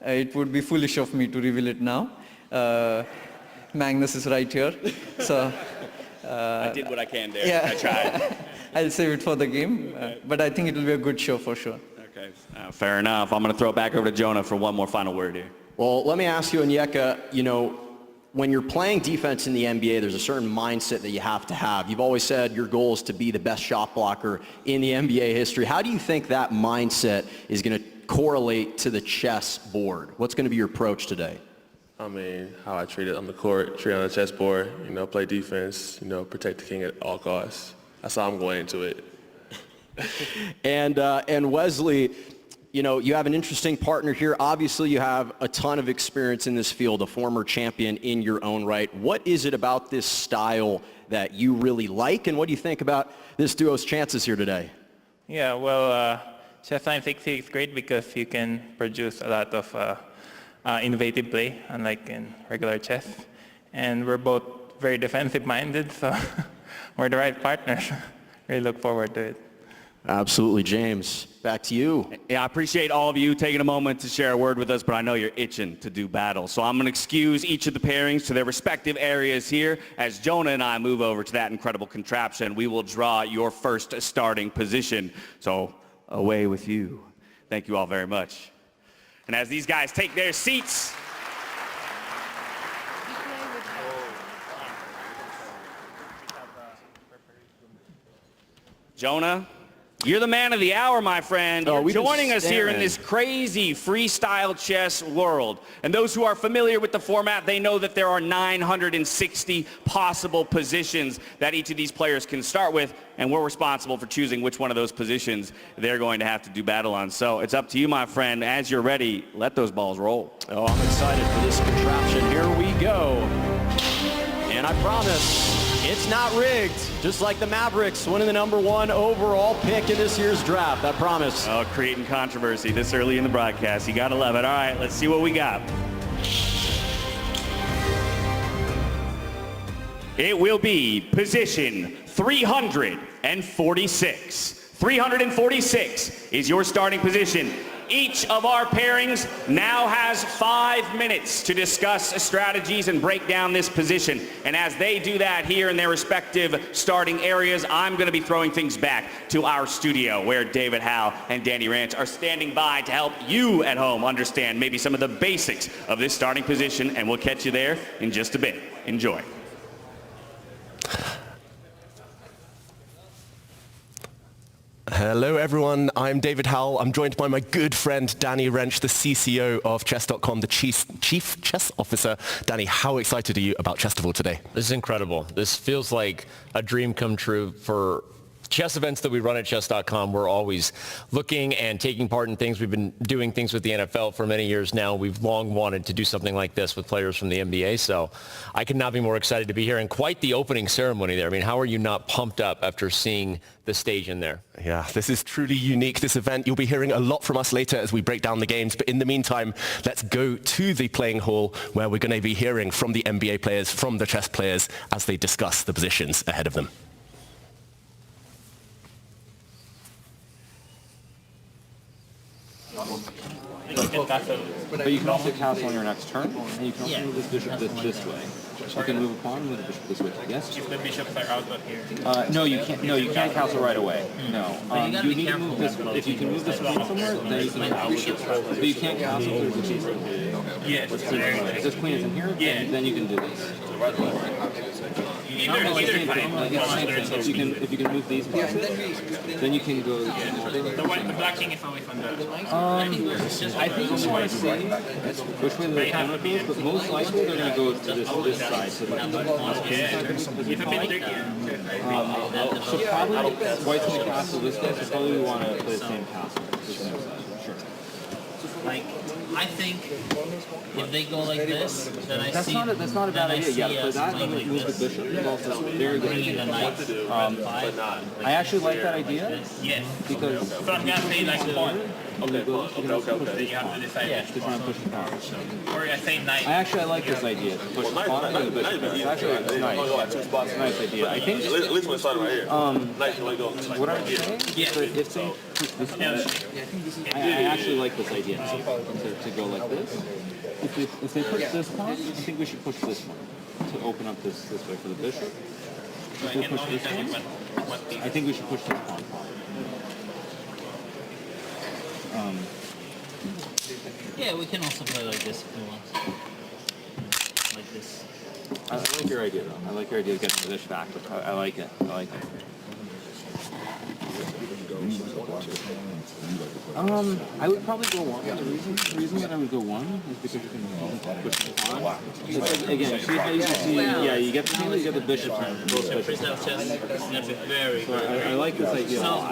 Speaker 11: it would be foolish of me to reveal it now. Magnus is right here, so...
Speaker 5: I did what I can there.
Speaker 11: Yeah.
Speaker 5: I tried.
Speaker 11: I'll save it for the game, but I think it will be a good show for sure.
Speaker 5: Okay, fair enough. I'm going to throw it back over to Jonah for one more final word here.
Speaker 6: Well, let me ask you, Onyeka, when you're playing defense in the NBA, there's a certain mindset that you have to have. You've always said your goal is to be the best shot blocker in the NBA history. How do you think that mindset is going to correlate to the chess board? What's going to be your approach today?
Speaker 12: I mean, how I treat it on the court, treat it on the chessboard, play defense, protect the king at all costs. That's how I'm going into it.
Speaker 6: And Wesley, you have an interesting partner here. Obviously, you have a ton of experience in this field, a former champion in your own right. What is it about this style that you really like, and what do you think about this duo's chances here today?
Speaker 13: Yeah, well, Chess Time 60 is great because you can produce a lot of innovative play, unlike in regular chess. And we're both very defensive-minded, so we're the right partners. Really look forward to it.
Speaker 6: Absolutely. James, back to you.
Speaker 5: Yeah, I appreciate all of you taking a moment to share a word with us, but I know you're itching to do battle. So I'm going to excuse each of the pairings to their respective areas here. As Jonah and I move over to that incredible contraption, we will draw your first starting position. So away with you. Thank you all very much. And as these guys take their seats, Jonah, you're the man of the hour, my friend. You're joining us here in this crazy freestyle chess world. And those who are familiar with the format, they know that there are 960 possible positions that each of these players can start with, and we're responsible for choosing which one of those positions they're going to have to do battle on. So it's up to you, my friend. As you're ready, let those balls roll.
Speaker 6: Oh, I'm excited for this contraption. Here we go. And I promise, it's not rigged, just like the Mavericks winning the #1 overall pick in this year's draft, I promise.
Speaker 5: Oh, creating controversy this early in the broadcast. You gotta love it. All right, let's see what we got. It will be position 346. 346 is your starting position. Each of our pairings now has 5 minutes to discuss strategies and break down this position. And as they do that here in their respective starting areas, I'm going to be throwing things back to our studio where David Howe and Danny Ranch are standing by to help you at home understand maybe some of the basics of this starting position, and we'll catch you there in just a bit. Enjoy.
Speaker 14: Hello everyone, I'm David Howell. I'm joined by my good friend Danny Wrench, the CCO of Chess.com, the Chief Chess Officer. Danny, how excited are you about Chesstival today?
Speaker 15: This is incredible. This feels like a dream come true for chess events that we run at Chess.com. We're always looking and taking part in things. We've been doing things with the NFL for many years now. We've long wanted to do something like this with players from the NBA, so I could not be more excited to be here. And quite the opening ceremony there. I mean, how are you not pumped up after seeing the stage in there?
Speaker 14: Yeah, this is truly unique, this event. You'll be hearing a lot from us later as we break down the games, but in the meantime, let's go to the playing hall where we're going to be hearing from the NBA players, from the chess players, as they discuss the positions ahead of them.
Speaker 16: But you can also castle on your next turn, and you can also move this bishop this way. You can move a pawn and move the bishop this way. Yes?
Speaker 13: If the bishops are out of here.
Speaker 16: No, you can't. No, you can't castle right away. No. You need to move this. If you can move this queen somewhere, then you can castle. But you can't castle if there's a queen.
Speaker 13: Yes.
Speaker 16: If this queen is in here, then you can do this.
Speaker 13: Either
Speaker 16: If you can move these pieces, then you can go.
Speaker 13: the black king is away from the.
Speaker 16: I think you want to see which way the opponent goes, but most likely they're going to go to this side. So
Speaker 13: It's a bit trickier.
Speaker 16: So probably white's going to castle this guy, so probably we want to play the same castle. Sure.
Speaker 17: Like, I think if they go like this, then I see.
Speaker 16: That's not a bad idea. Yeah, for that, I'm going to move the bishop. It's also very good. I actually like that idea.
Speaker 17: Yes.
Speaker 16: Because.
Speaker 17: So I'm gonna say like pawn.
Speaker 16: Okay.
Speaker 17: Then you have to decide.
Speaker 16: Yeah, to try and push the pawn.
Speaker 17: Or I say knight.
Speaker 16: I like this idea. To push the pawn and the bishop. It's actually it's nice. It's a nice idea. I think.
Speaker 12: At least when started right here.
Speaker 16: What I'm saying is that if they push this one, I actually like this idea to go like this. If they push this pawn, I think we should push this one to open up this way for the bishop. If they push this one, I think we should push this pawn.
Speaker 17: Yeah, we can also play like this if we want. Like this.
Speaker 16: I like your idea, though. I like your idea of getting the dish back. I like it. I like it. I would probably go one. The reason that I would go one is because you can push the pawn. Again, see how you see, yeah, you get the bishop turn.
Speaker 17: Freestyle chess, that's very
Speaker 16: So I like this idea.
Speaker 17: So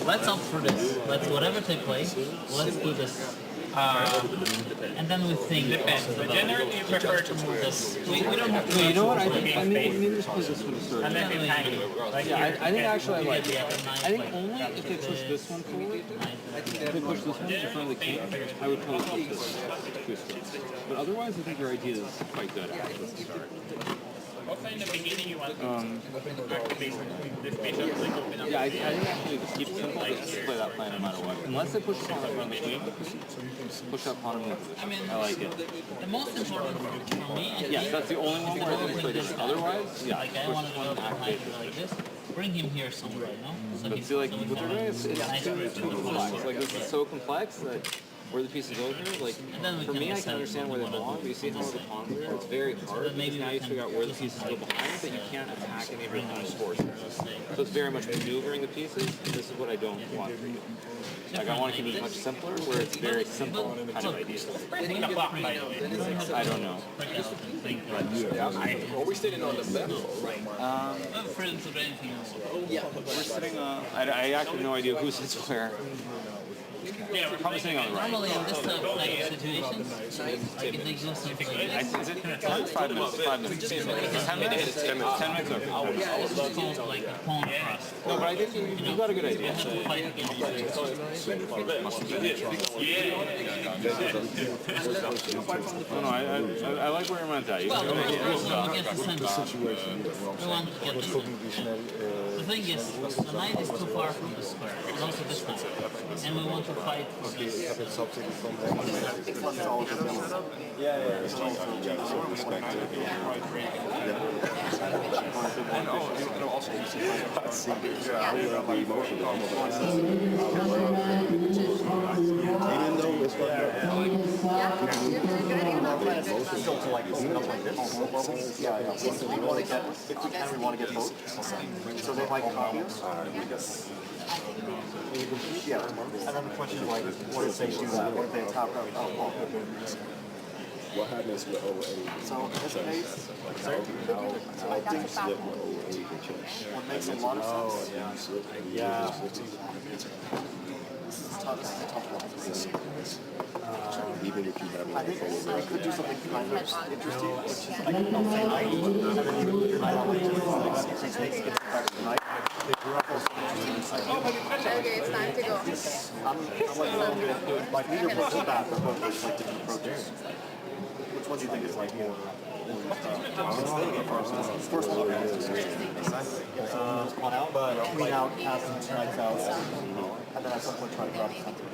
Speaker 17: let's opt for this. Let's whatever they play. Let's do this. And then we think. Depends. But generally, you prefer to move this. We don't have to.
Speaker 16: You know what? I think maybe just play this one to start.
Speaker 17: And then we hang.
Speaker 16: Yeah, I think actually I like it. I think only if they push this one forward. If they push this one in front of the king, I would probably push this. But otherwise, I think your idea is quite good.
Speaker 13: Also in the beginning you want to activate this bishop, like open up.
Speaker 16: Yeah, I think actually just keep it simple. Just play that plan no matter what. Unless they push the pawn in front of the queen, push that pawn in the position. I like it.
Speaker 17: The most important for me is
Speaker 16: Yes, that's the only one where I think play this. Otherwise, yeah,
Speaker 17: like I
Speaker 16: push
Speaker 17: want to
Speaker 16: this
Speaker 17: go
Speaker 16: one and activate this.
Speaker 17: like this. Bring him here somewhere, you know? So
Speaker 16: But
Speaker 17: he's
Speaker 16: see, like,
Speaker 17: so
Speaker 16: what they're doing is it's too complex. Like, this is so complex that where the pieces go here, like, for me, I can understand where they belong, but you see how the pawns are? It's very hard because now you figure out where the pieces go behind, but you can't attack any of your opponent's forces. So it's very much maneuvering the pieces, and this is what I don't want for you. Like, I want to keep it much simpler, where it's very simple kind of ideas. I don't know.
Speaker 8: Are we sitting on the left?
Speaker 17: friends of anything else.
Speaker 16: Yeah, we're sitting on... I actually have no idea who sits where.
Speaker 17: Yeah, we're
Speaker 16: probably sitting on the right.
Speaker 17: Normally in this type of situations, like if they do something like this.
Speaker 16: Is it 5 minutes? 5 minutes. 10 minutes? 10 minutes. 10 minutes, okay.
Speaker 17: Yeah, it's called like a pawn thrust.
Speaker 16: No, but I think you got a good idea.
Speaker 17: You have to fight against it.
Speaker 16: No, I like where your mind's at.
Speaker 17: Well, we get the sense. We want to get the sense. The thing is, the knight is too far from the square, and also this knight. And we want to fight for this.
Speaker 18: We want to get both. So they like copies. Yeah, and then the question is like, what if they do that? What if they top out? Oh,
Speaker 7: What happens with 08?
Speaker 18: so in this case, I think what makes a lot of sense. Yeah. This is tough.
Speaker 7: Even if you have
Speaker 18: I think I could do something kind of interesting, which is like, I'll say knight, and then you put your knight on the like, takes get back to the knight. They grew up also interesting inside.
Speaker 19: Okay, it's time to go.
Speaker 18: I'm like neither approach is bad, but both are like different approaches. Which one do you think is like more? First one, pawn out, but queen out, pass knights out, and then at some point try to grab something.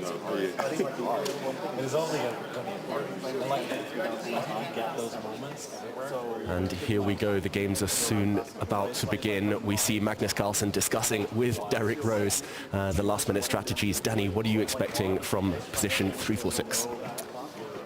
Speaker 18: I think like you are. It is only going to be important. I like that get those moments everywhere.
Speaker 14: And here we go, the games are soon about to begin. We see Magnus Carlsen discussing with Derrick Rose the last minute strategies. Danny, what are you expecting from position 346?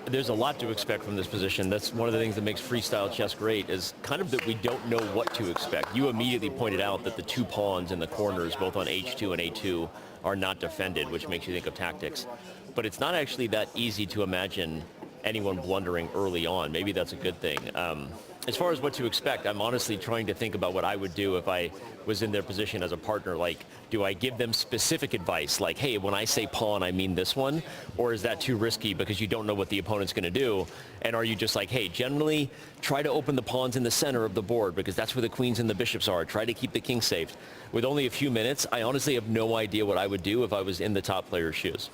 Speaker 15: There's a lot to expect from this position. That's one of the things that makes freestyle chess great, is kind of that we don't know what to expect. You immediately pointed out that the two pawns in the corners, both on H2 and A2, are not defended, which makes you think of tactics. But it's not actually that easy to imagine anyone blundering early on. Maybe that's a good thing. As far as what to expect, I'm honestly trying to think about what I would do if I was in their position as a partner. Like, do I give them specific advice? Like, hey, when I say pawn, I mean this one? Or is that too risky because you don't know what the opponent's going to do? And are you just like, hey, generally try to open the pawns in the center of the board because that's where the queens and the bishops are. Try to keep the king safe. With only a few minutes, I honestly have no idea what I would do if I was in the top player's shoes.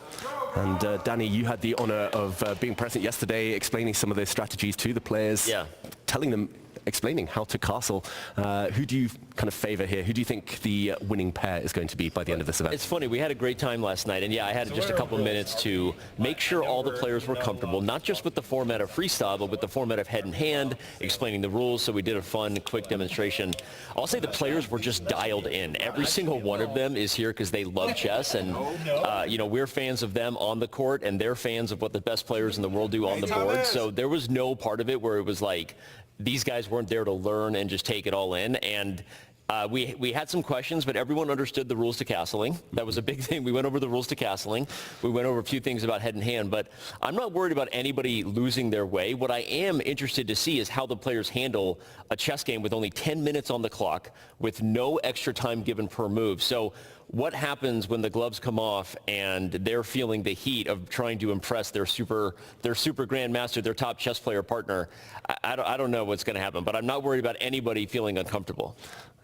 Speaker 14: And Danny, you had the honor of being present yesterday, explaining some of those strategies to the players.
Speaker 15: Yeah.
Speaker 14: Telling them, explaining how to castle. Who do you kind of favor here? Who do you think the winning pair is going to be by the end of this event?
Speaker 15: It's funny, we had a great time last night, and yeah, I had just a couple of minutes to make sure all the players were comfortable, not just with the format of freestyle, but with the format of head in hand, explaining the rules, so we did a fun, quick demonstration. I'll say the players were just dialed in. Every single one of them is here because they love chess, and you know, we're fans of them on the court, and they're fans of what the best players in the world do on the board, so there was no part of it where it was like, these guys weren't there to learn and just take it all in. And we had some questions, but everyone understood the rules to castling. That was a big thing. We went over the rules to castling. We went over a few things about head and hand, but I'm not worried about anybody losing their way. What I am interested to see is how the players handle a chess game with only 10 minutes on the clock, with no extra time given per move. So what happens when the gloves come off and they're feeling the heat of trying to impress their super grandmaster, their top chess player partner? I don't know what's going to happen, but I'm not worried about anybody feeling uncomfortable.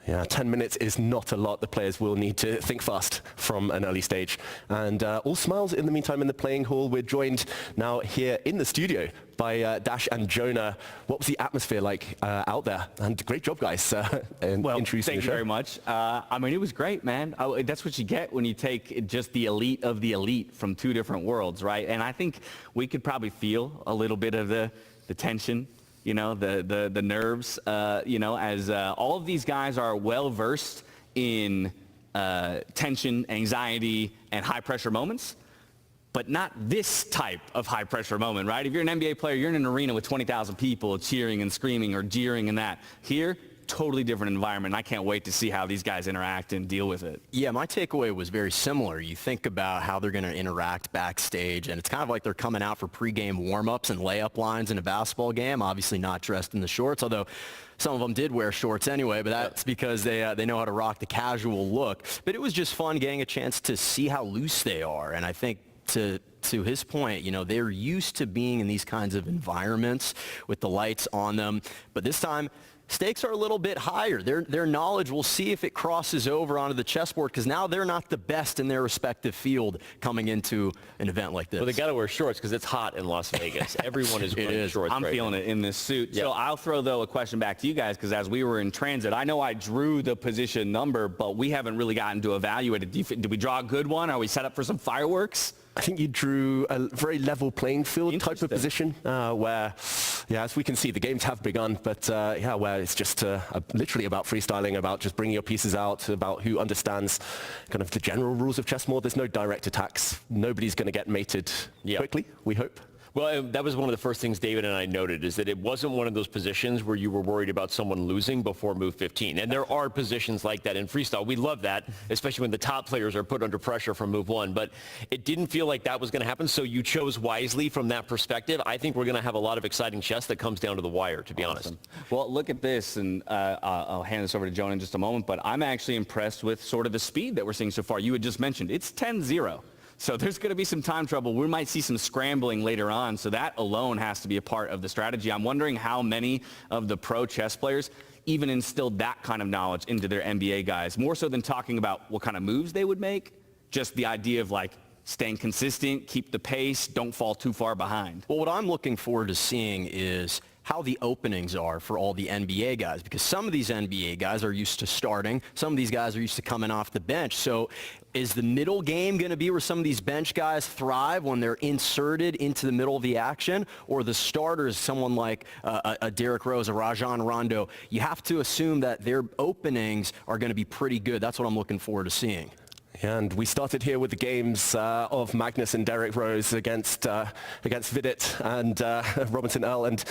Speaker 14: Yeah, 10 minutes is not a lot. The players will need to think fast from an early stage. And all smiles in the meantime in the playing hall. We're joined now here in the studio by Dash and Jonah. What was the atmosphere like out there? And great job, guys, in introducing
Speaker 20: Thank
Speaker 14: the
Speaker 20: you
Speaker 14: show.
Speaker 20: very much. I mean, it was great, man. That's what you get when you take just the elite of the elite from two different worlds, right? And I think we could probably feel a little bit of the tension, you know, the nerves, you know, as all of these guys are well versed in tension, anxiety, and high pressure moments, but not this type of high pressure moment, right? If you're an NBA player, you're in an arena with 20,000 people cheering and screaming or jeering and that. Here, totally different environment. I can't wait to see how these guys interact and deal with it.
Speaker 6: Yeah, my takeaway was very similar. You think about how they're going to interact backstage, and it's kind of like they're coming out for pregame warm-ups and layup lines in a basketball game, obviously not dressed in the shorts, although some of them did wear shorts anyway, but that's because they know how to rock the casual look. But it was just fun getting a chance to see how loose they are, and I think to his point, you know, they're used to being in these kinds of environments with the lights on them, but this time stakes are a little bit higher. Their knowledge, we'll see if it crosses over onto the chessboard, because now they're not the best in their respective field coming into an event like this.
Speaker 15: Well, they got to wear shorts because it's hot in Las Vegas. Everyone is wearing shorts.
Speaker 20: I'm feeling it in this suit.
Speaker 15: Yeah.
Speaker 20: So I'll throw, though, a question back to you guys, because as we were in transit, I know I drew the position number, but we haven't really gotten to evaluate it. Did we draw a good one? Are we set up for some fireworks?
Speaker 14: I think you drew a very level playing field type of position where, yeah, as we can see, the games have begun, but yeah, where it's just literally about freestyling, about just bringing your pieces out, about who understands kind of the general rules of chess more. There's no direct attacks. Nobody's going to get mated quickly, we hope.
Speaker 15: Well, that was one of the first things David and I noted, is that it wasn't one of those positions where you were worried about someone losing before move 15. And there are positions like that in freestyle. We love that, especially when the top players are put under pressure from move 1. But it didn't feel like that was going to happen, so you chose wisely from that perspective. I think we're going to have a lot of exciting chess that comes down to the wire, to be honest.
Speaker 20: Well, look at this, and I'll hand this over to Jonah in just a moment, but I'm actually impressed with sort of the speed that we're seeing so far. You had just mentioned it's 10-0. So there's going to be some time trouble. We might see some scrambling later on, so that alone has to be a part of the strategy. I'm wondering how many of the pro chess players even instilled that kind of knowledge into their NBA guys, more so than talking about what kind of moves they would make, just the idea of like staying consistent, keep the pace, don't fall too far behind.
Speaker 6: Well, what I'm looking forward to seeing is how the openings are for all the NBA guys, because some of these NBA guys are used to starting. Some of these guys are used to coming off the bench. So is the middle game going to be where some of these bench guys thrive when they're inserted into the middle of the action? Or the starters, someone like a Derrick Rose, a Rajon Rondo, you have to assume that their openings are going to be pretty good. That's what I'm looking forward to seeing.
Speaker 14: And we started here with the games of Magnus and Derrick Rose against Vidit and Robinson Earl. And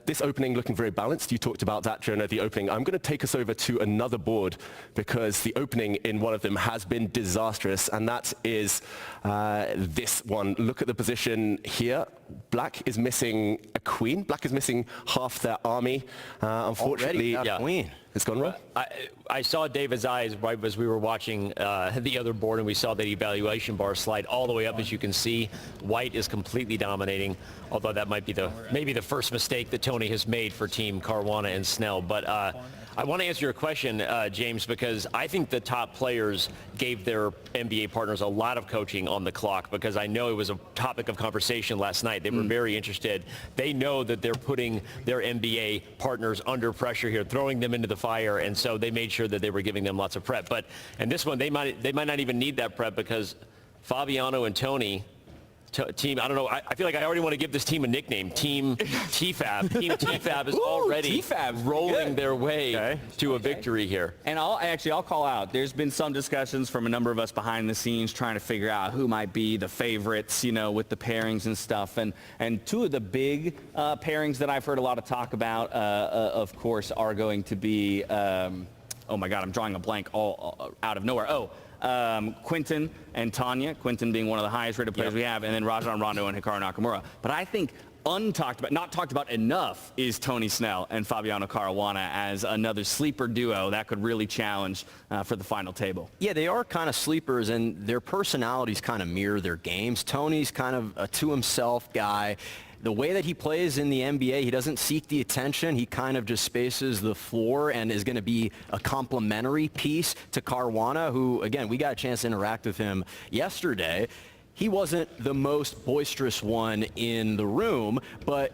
Speaker 14: this opening looking very balanced. You talked about that, Jonah, the opening. I'm going to take us over to another board because the opening in one of them has been disastrous, and that is this one. Look at the position here. Black is missing a queen. Black is missing half their army. Unfortunately,
Speaker 6: queen.
Speaker 14: It's gone wrong.
Speaker 15: I saw David's eyes right as we were watching the other board, and we saw that evaluation bar slide all the way up. As you can see, white is completely dominating, although that might be maybe the first mistake that Tony has made for Team Caruana and Snell. But I want to answer your question, James, because I think the top players gave their NBA partners a lot of coaching on the clock, because I know it was a topic of conversation last night. They were very interested. They know that they're putting their NBA partners under pressure here, throwing them into the fire, and so they made sure that they were giving them lots of prep. But in this one, they might not even need that prep, because Fabiano and Tony Team, I don't know. I feel like I already want to give this team a nickname. Team TFAB. Team TFAB is already rolling their way to a victory here.
Speaker 20: And I'll call out. There's been some discussions from a number of us behind the scenes trying to figure out who might be the favorites, with the pairings and stuff. And two of the big pairings that I've heard a lot of talk about, of course, are going to be, oh my God, I'm drawing a blank all out of nowhere. Quinton and Tanya, Quinton being one of the highest rated players we have, and then Rajon Rondo and Hikaru Nakamura. But I think not talked about enough is Tony Snell and Fabiano Caruana as another sleeper duo that could really challenge for the final table.
Speaker 6: Yeah, they are kind of sleepers, and their personalities kind of mirror their games. Tony's kind of a to-himself guy. The way that he plays in the NBA, he doesn't seek the attention. He kind of just spaces the floor and is going to be a complementary piece to Caruana, who, again, we got a chance to interact with him yesterday. He wasn't the most boisterous one in the room, but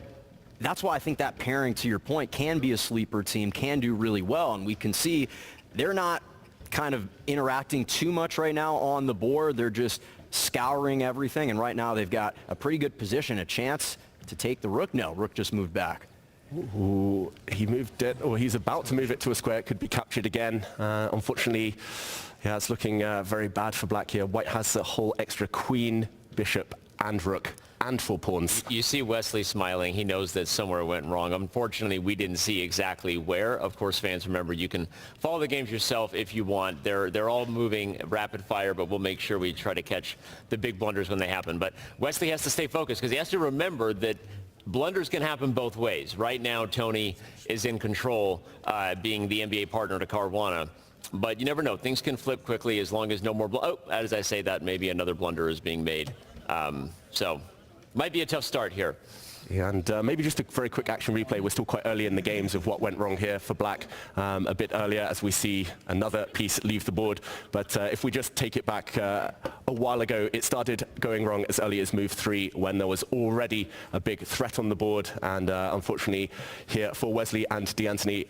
Speaker 6: that's why I think that pairing, to your point, can be a sleeper team, can do really well. And we can see they're not kind of interacting too much right now on the board. They're just scouring everything. And right now they've got a pretty good position, a chance to take the rook. No, rook just moved back.
Speaker 14: Ooh, he moved it, or he's about to move it to a square. It could be captured again. Unfortunately, yeah, it's looking very bad for black here. White has a whole extra queen, bishop, and rook, and 4 pawns.
Speaker 15: You see Wesley smiling. He knows that somewhere went wrong. Unfortunately, we didn't see exactly where. Of course, fans, remember, you can follow the games yourself if you want. They're all moving rapid fire, but we'll make sure we try to catch the big blunders when they happen. But Wesley has to stay focused because he has to remember that blunders can happen both ways. Right now, Tony is in control, being the NBA partner to Caruana. But you never know. Things can flip quickly as long as no more... as I say that, maybe another blunder is being made. So, might be a tough start here.
Speaker 14: Yeah, and maybe just a very quick action replay. We're still quite early in the games of what went wrong here for black a bit earlier as we see another piece leave the board. But if we just take it back a while ago, it started going wrong as early as move 3 when there was already a big threat on the board. And unfortunately here for Wesley and D'Antoni,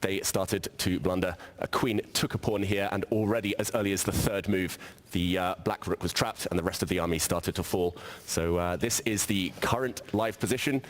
Speaker 14: they started to blunder. A queen took a pawn here, and already as early as the 3rd move, the black rook was trapped and the rest of the army started to fall. So this is the current live position.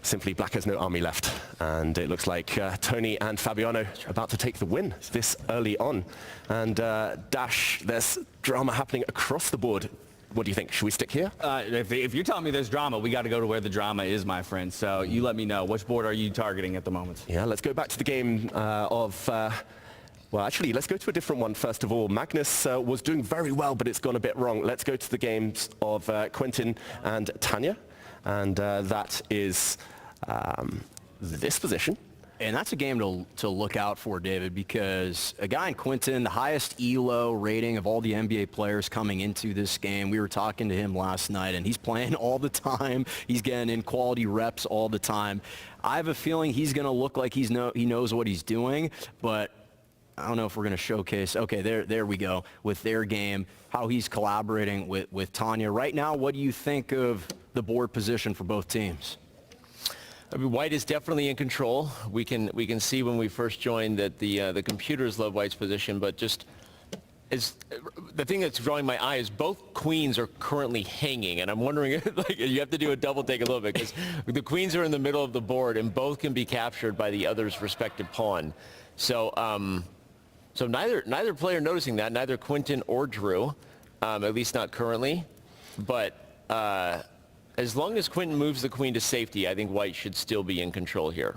Speaker 14: Simply black has no army left, and it looks like Tony and Fabiano about to take the win this early on. And Dash, there's drama happening across the board. What do you think? Should we stick here?
Speaker 20: If you're telling me there's drama, we got to go to where the drama is, my friend. So you let me know. Which board are you targeting at the moment?
Speaker 14: Yeah, let's go back to the game well, actually, let's go to a different one first of all. Magnus was doing very well, but it's gone a bit wrong. Let's go to the games of Quinton and Tanya. And that is this position.
Speaker 6: And that's a game to look out for, David, because a guy in Quinton, the highest ELO rating of all the NBA players coming into this game. We were talking to him last night, and he's playing all the time. He's getting in quality reps all the time. I have a feeling he's going to look like he knows what he's doing, but I don't know if we're going to showcase. Okay, there we go with their game, how he's collaborating with Tanya. Right now, what do you think of the board position for both teams?
Speaker 15: I mean, White is definitely in control. We can see when we first joined that the computers love White's position, but just the thing that's drawing my eye is both queens are currently hanging, and I'm wondering if, like, you have to do a double take a little bit because the queens are in the middle of the board and both can be captured by the other's respective pawn. So so neither player noticing that, neither Quinton or Drew, at least not currently, but. As long as Quinton moves the queen to safety, I think White should still be in control here.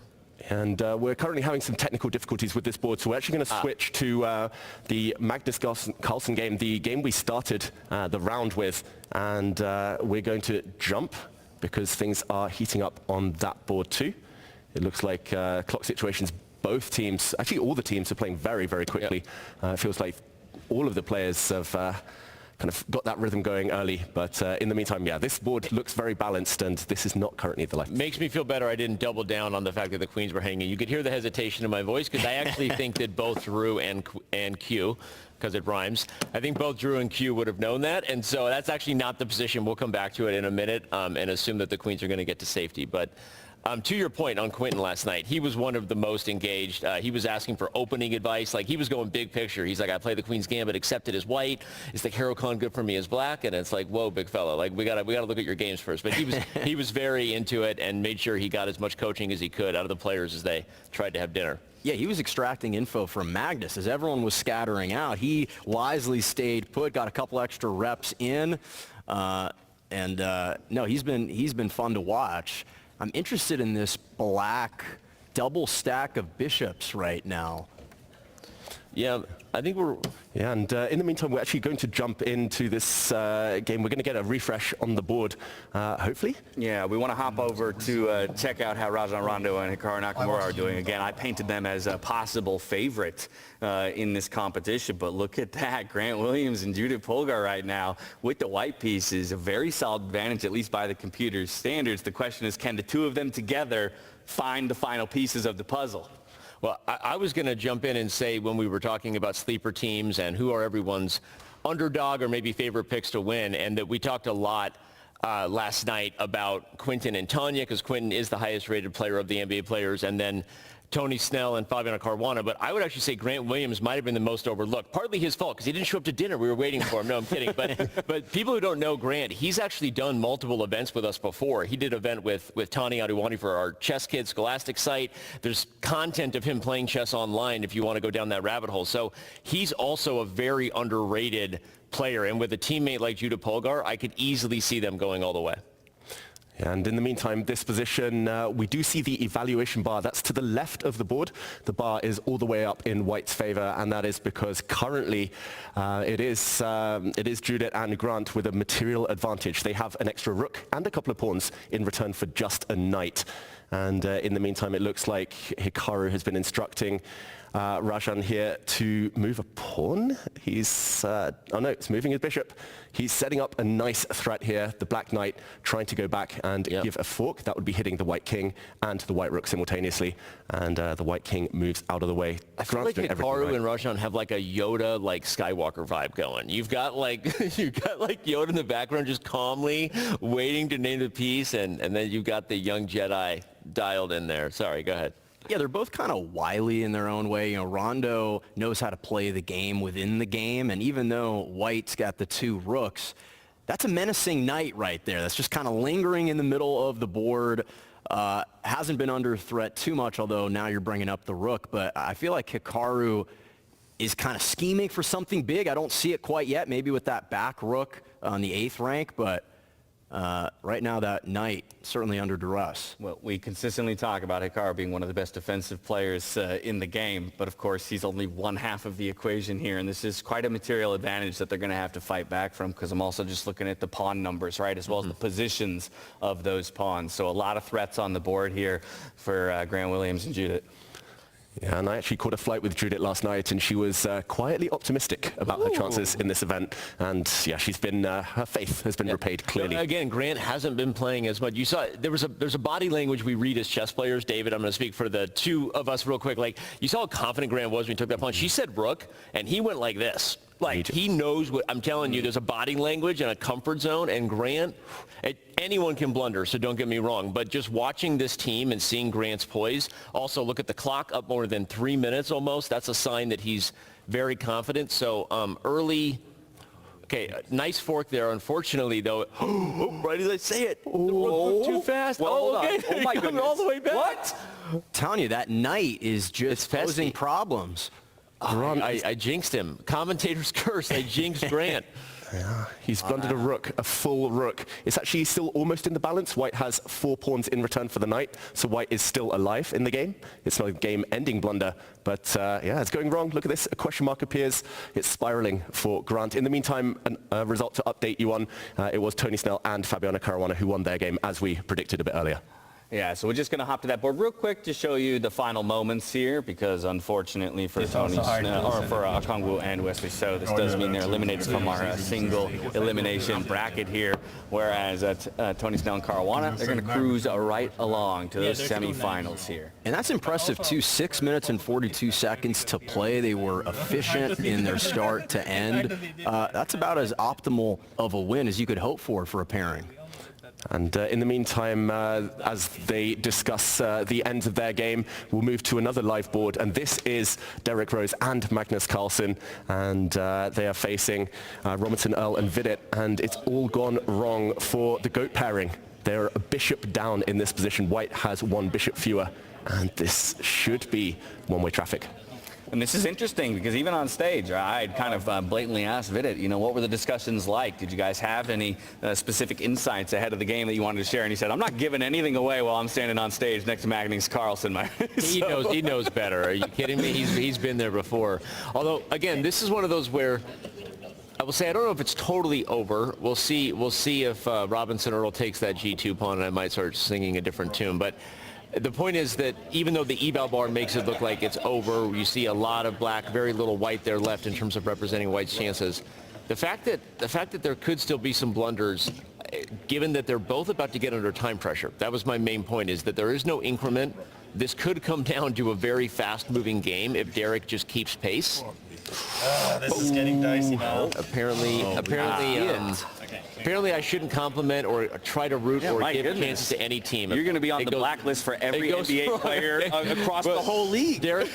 Speaker 14: And we're currently having some technical difficulties with this board, so we're actually going to switch to the Magnus Carlsen game, the game we started the round with, and we're going to jump because things are heating up on that board too. It looks like clock situations, both teams, actually all the teams are playing very, very quickly. Yep. It feels like all of the players have kind of got that rhythm going early, but in the meantime, yeah, this board looks very balanced, and this is not currently the life.
Speaker 15: Makes me feel better I didn't double down on the fact that the queens were hanging. You could hear the hesitation in my voice, because I actually think that both Drew and Q, because it rhymes, I think both Drew and Q would have known that, and so that's actually not the position. We'll come back to it in a minute and assume that the queens are going to get to safety, but To your point on Quinton last night, he was one of the most engaged. He was asking for opening advice. Like, he was going big picture. He's like, I play the Queen's Gambit, accepted as white. Is the Hero Con good for me as black? And it's like, whoa, big fella. Like, we gotta look at your games first. But he was very into it and made sure he got as much coaching as he could out of the players as they tried to have dinner.
Speaker 6: Yeah, he was extracting info from Magnus as everyone was scattering out. He wisely stayed put, got a couple extra reps in, no, he's been fun to watch. I'm interested in this black double stack of bishops right now.
Speaker 14: Yeah, I think we're... Yeah, and in the meantime, we're actually going to jump into this game. We're going to get a refresh on the board, hopefully.
Speaker 20: Yeah, we want to hop over to check out how Rajan Rondo and Hikaru Nakamura are doing. Again, I painted them as a possible favorite in this competition, but look at that. Grant Williams and Judith Polgar right now with the white pieces. A very solid advantage, at least by the computer's standards. The question is, can the two of them together find the final pieces of the puzzle?
Speaker 15: Well, I was going to jump in and say when we were talking about sleeper teams and who are everyone's underdog or maybe favorite picks to win, and that we talked a lot last night about Quinton and Tanya, because Quinton is the highest rated player of the NBA players, and then Tony Snell and Fabiano Caruana. But I would actually say Grant Williams might have been the most overlooked. Partly his fault, because he didn't show up to dinner. We were waiting for him. No, I'm kidding. But people who don't know Grant, he's actually done multiple events with us before. He did an event with Tani Adewani for our Chess Kids Scholastic site. There's content of him playing chess online if you want to go down that rabbit hole. So he's also a very underrated player. And with a teammate like Judith Polgar, I could easily see them going all the way.
Speaker 14: And in the meantime, this position, we do see the evaluation bar. That's to the left of the board. The bar is all the way up in White's favor, and that is because currently it is Judith and Grant with a material advantage. They have an extra rook and a couple of pawns in return for just a knight. And in the meantime, it looks like Hikaru has been instructing Rajan here to move a pawn. He's, oh no, it's moving his bishop. He's setting up a nice threat here. The black knight trying to go back and give a fork. That would be hitting the white king and the white rook simultaneously. And the white king moves out of the way.
Speaker 15: I feel like Hikaru and Rajan have like a Yoda, like Skywalker vibe going. You've got like Yoda in the background just calmly waiting to name the piece, and then you've got the young Jedi dialed in there. Sorry, go ahead.
Speaker 6: Yeah, they're both kind of wily in their own way. You know, Rondo knows how to play the game within the game, and even though White's got the two rooks, that's a menacing knight right there. That's just kind of lingering in the middle of the board. Hasn't been under threat too much, although now you're bringing up the rook. But I feel like Hikaru is kind of scheming for something big. I don't see it quite yet, maybe with that back rook on the 8th rank, but right now that knight certainly under duress.
Speaker 20: Well, we consistently talk about Hikaru being one of the best defensive players in the game, but of course he's only one half of the equation here, and this is quite a material advantage that they're going to have to fight back from, because I'm also just looking at the pawn numbers, right, as well as the positions of those pawns. So a lot of threats on the board here for Grant Williams and Judith.
Speaker 14: Yeah, and I actually caught a flight with Judith last night, and she was quietly optimistic about her chances in this event. And yeah, she's been, her faith has been repaid clearly.
Speaker 15: Again, Grant hasn't been playing as much. You saw, there's a body language we read as chess players. David, I'm going to speak for the two of us real quick. Like, you saw how confident Grant was when he took that punch. She said rook, and he went like this. Like, he knows what, I'm telling you, there's a body language and a comfort zone, and Grant, anyone can blunder, so don't get me wrong, but just watching this team and seeing Grant's poise, also look at the clock, up more than 3 minutes almost, that's a sign that he's very confident. So early, okay, nice fork there. Unfortunately, though, right as I say it, the rook too fast.
Speaker 20: Well,
Speaker 15: okay,
Speaker 20: oh my goodness.
Speaker 15: all the way back.
Speaker 20: What?
Speaker 6: I'm telling you, that knight is just posing problems.
Speaker 15: I jinxed him. Commentator's curse. I jinxed Grant.
Speaker 14: Yeah, he's blundered a rook, a full rook. It's actually still almost in the balance. White has 4 pawns in return for the knight, so White is still alive in the game. It's not a game-ending blunder, but yeah, it's going wrong. Look at this, a question mark appears. It's spiraling for Grant. In the meantime, a result to update you on, it was Tony Snell and Fabiano Caruana who won their game, as we predicted a bit earlier.
Speaker 20: Yeah, so we're just going to hop to that board real quick to show you the final moments here, because unfortunately for Tony Snell, or for Okongwu and Wesley So, this does mean they're eliminated from our single elimination bracket here, whereas Tony Snell and Caruana, they're going to cruise right along to those semifinals here.
Speaker 6: And that's impressive too. 6 minutes and 42 seconds to play. They were efficient in their start to end. That's about as optimal of a win as you could hope for a pairing.
Speaker 14: And in the meantime, as they discuss the ends of their game, we'll move to another live board. And this is Derrick Rose and Magnus Carlsen. And they are facing Robinson, Earl, and Vidit. And it's all gone wrong for the GOAT pairing. They're a bishop down in this position. White has one bishop fewer. And this should be one-way traffic.
Speaker 20: And this is interesting because even on stage, I had kind of blatantly asked Vidit, you know, what were the discussions like? Did you guys have any specific insights ahead of the game that you wanted to share? And he said, I'm not giving anything away while I'm standing on stage next to Magnus Carlsen.
Speaker 15: He knows better. Are you kidding me? He's been there before. Although, again, this is one of those where I will say I don't know if it's totally over. We'll see if Robinson Earl takes that G2 pawn, and I might start singing a different tune. But the point is that even though the eval bar makes it look like it's over, you see a lot of black, very little white there left in terms of representing white's chances. The fact that there could still be some blunders, given that they're both about to get under time pressure, that was my main point, is that there is no increment. This could come down to a very fast-moving game if Derrick just keeps pace.
Speaker 18: This is getting dicey now.
Speaker 15: Apparently I shouldn't compliment or try to root or give chances to any team.
Speaker 20: You're going to be on the blacklist for every NBA player across the whole league.
Speaker 15: Derrick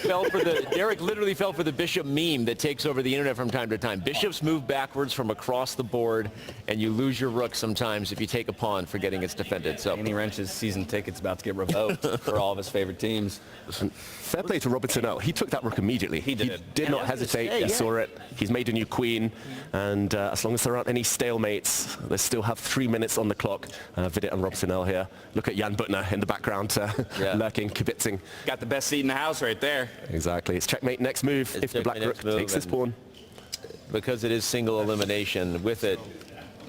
Speaker 15: literally fell for the bishop meme that takes over the internet from time to time. Bishops move backwards from across the board, and you lose your rook sometimes if you take a pawn forgetting it's defended. So
Speaker 20: Andy Wrench's season ticket's about to get revoked for all of his favorite teams.
Speaker 14: Listen, fair play to Robinson Earl. He took that rook immediately. He did not hesitate. He saw it. He's made a new queen. And as long as there aren't any stalemates, they still have 3 minutes on the clock. Vidit and Robinson Earl here. Look at Jan Butner in the background, lurking, kibitzing.
Speaker 20: Got the best seat in the house right there.
Speaker 14: Exactly. It's checkmate next move if the black rook takes this pawn.
Speaker 15: Because it is single elimination, with it,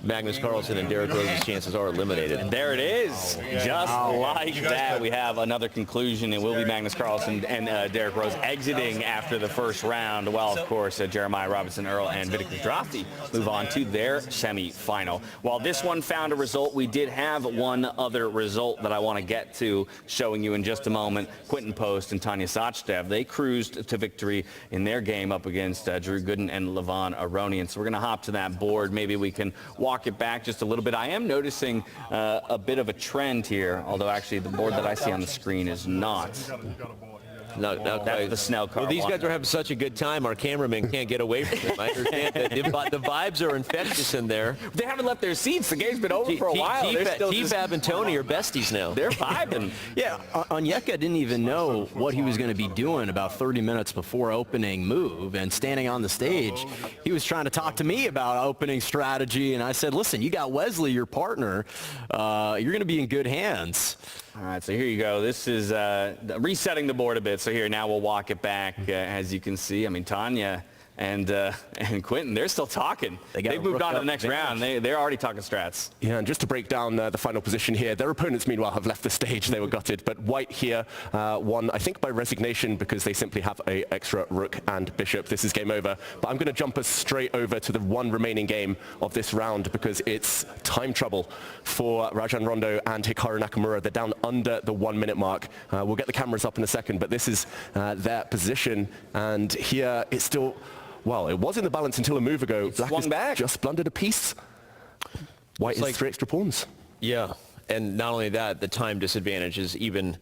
Speaker 15: Magnus Carlsen and Derrick Rose's chances are eliminated.
Speaker 20: And there it is. Just like that, we have another conclusion. It will be Magnus Carlsen and Derrick Rose exiting after the first round, while, of course, Jeremiah Robinson Earl and Vidit Krajdrafti move on to their semifinal. While this one found a result, we did have one other result that I want to get to, showing you in just a moment. Quentin Post and Tanya Sachdev, they cruised to victory in their game up against Drew Gooden and Levon Aronian. So we're going to hop to that board. Maybe we can walk it back just a little bit. I am noticing a bit of a trend here, although actually the board that I see on the screen is not.
Speaker 15: No,
Speaker 20: that's the Snell card.
Speaker 15: Well, these guys are having such a good time, our cameraman can't get away from them. I understand that the vibes are infectious in there.
Speaker 20: They haven't left their seats. The game's been over for a while.
Speaker 15: T-Fab and Tony are besties now.
Speaker 20: They're vibing.
Speaker 6: Yeah, Onyeka didn't even know what he was going to be doing about 30 minutes before opening move, and standing on the stage, he was trying to talk to me about opening strategy, and I said, listen, you got Wesley, your partner. You're going to be in good hands.
Speaker 20: All right, so here you go. This is resetting the board a bit. So here, now we'll walk it back. As you can see, I mean, Tanya and Quentin, they're still talking. They've moved on to the next round. They're already talking strats.
Speaker 14: Yeah, and just to break down the final position here, their opponents, meanwhile, have left the stage. They were gutted. But White here won, I think, by resignation because they simply have an extra rook and bishop. This is game over. But I'm going to jump us straight over to the one remaining game of this round because it's time trouble for Rajan Rondo and Hikaru Nakamura. They're down under the 1 minute mark. We'll get the cameras up in a second, but this is their position. And here it's still... Well, it was in the balance until a move ago. Black
Speaker 20: swung back.
Speaker 14: Just blundered a piece. White has 3 extra pawns.
Speaker 15: Yeah, and not only that, the time disadvantage is even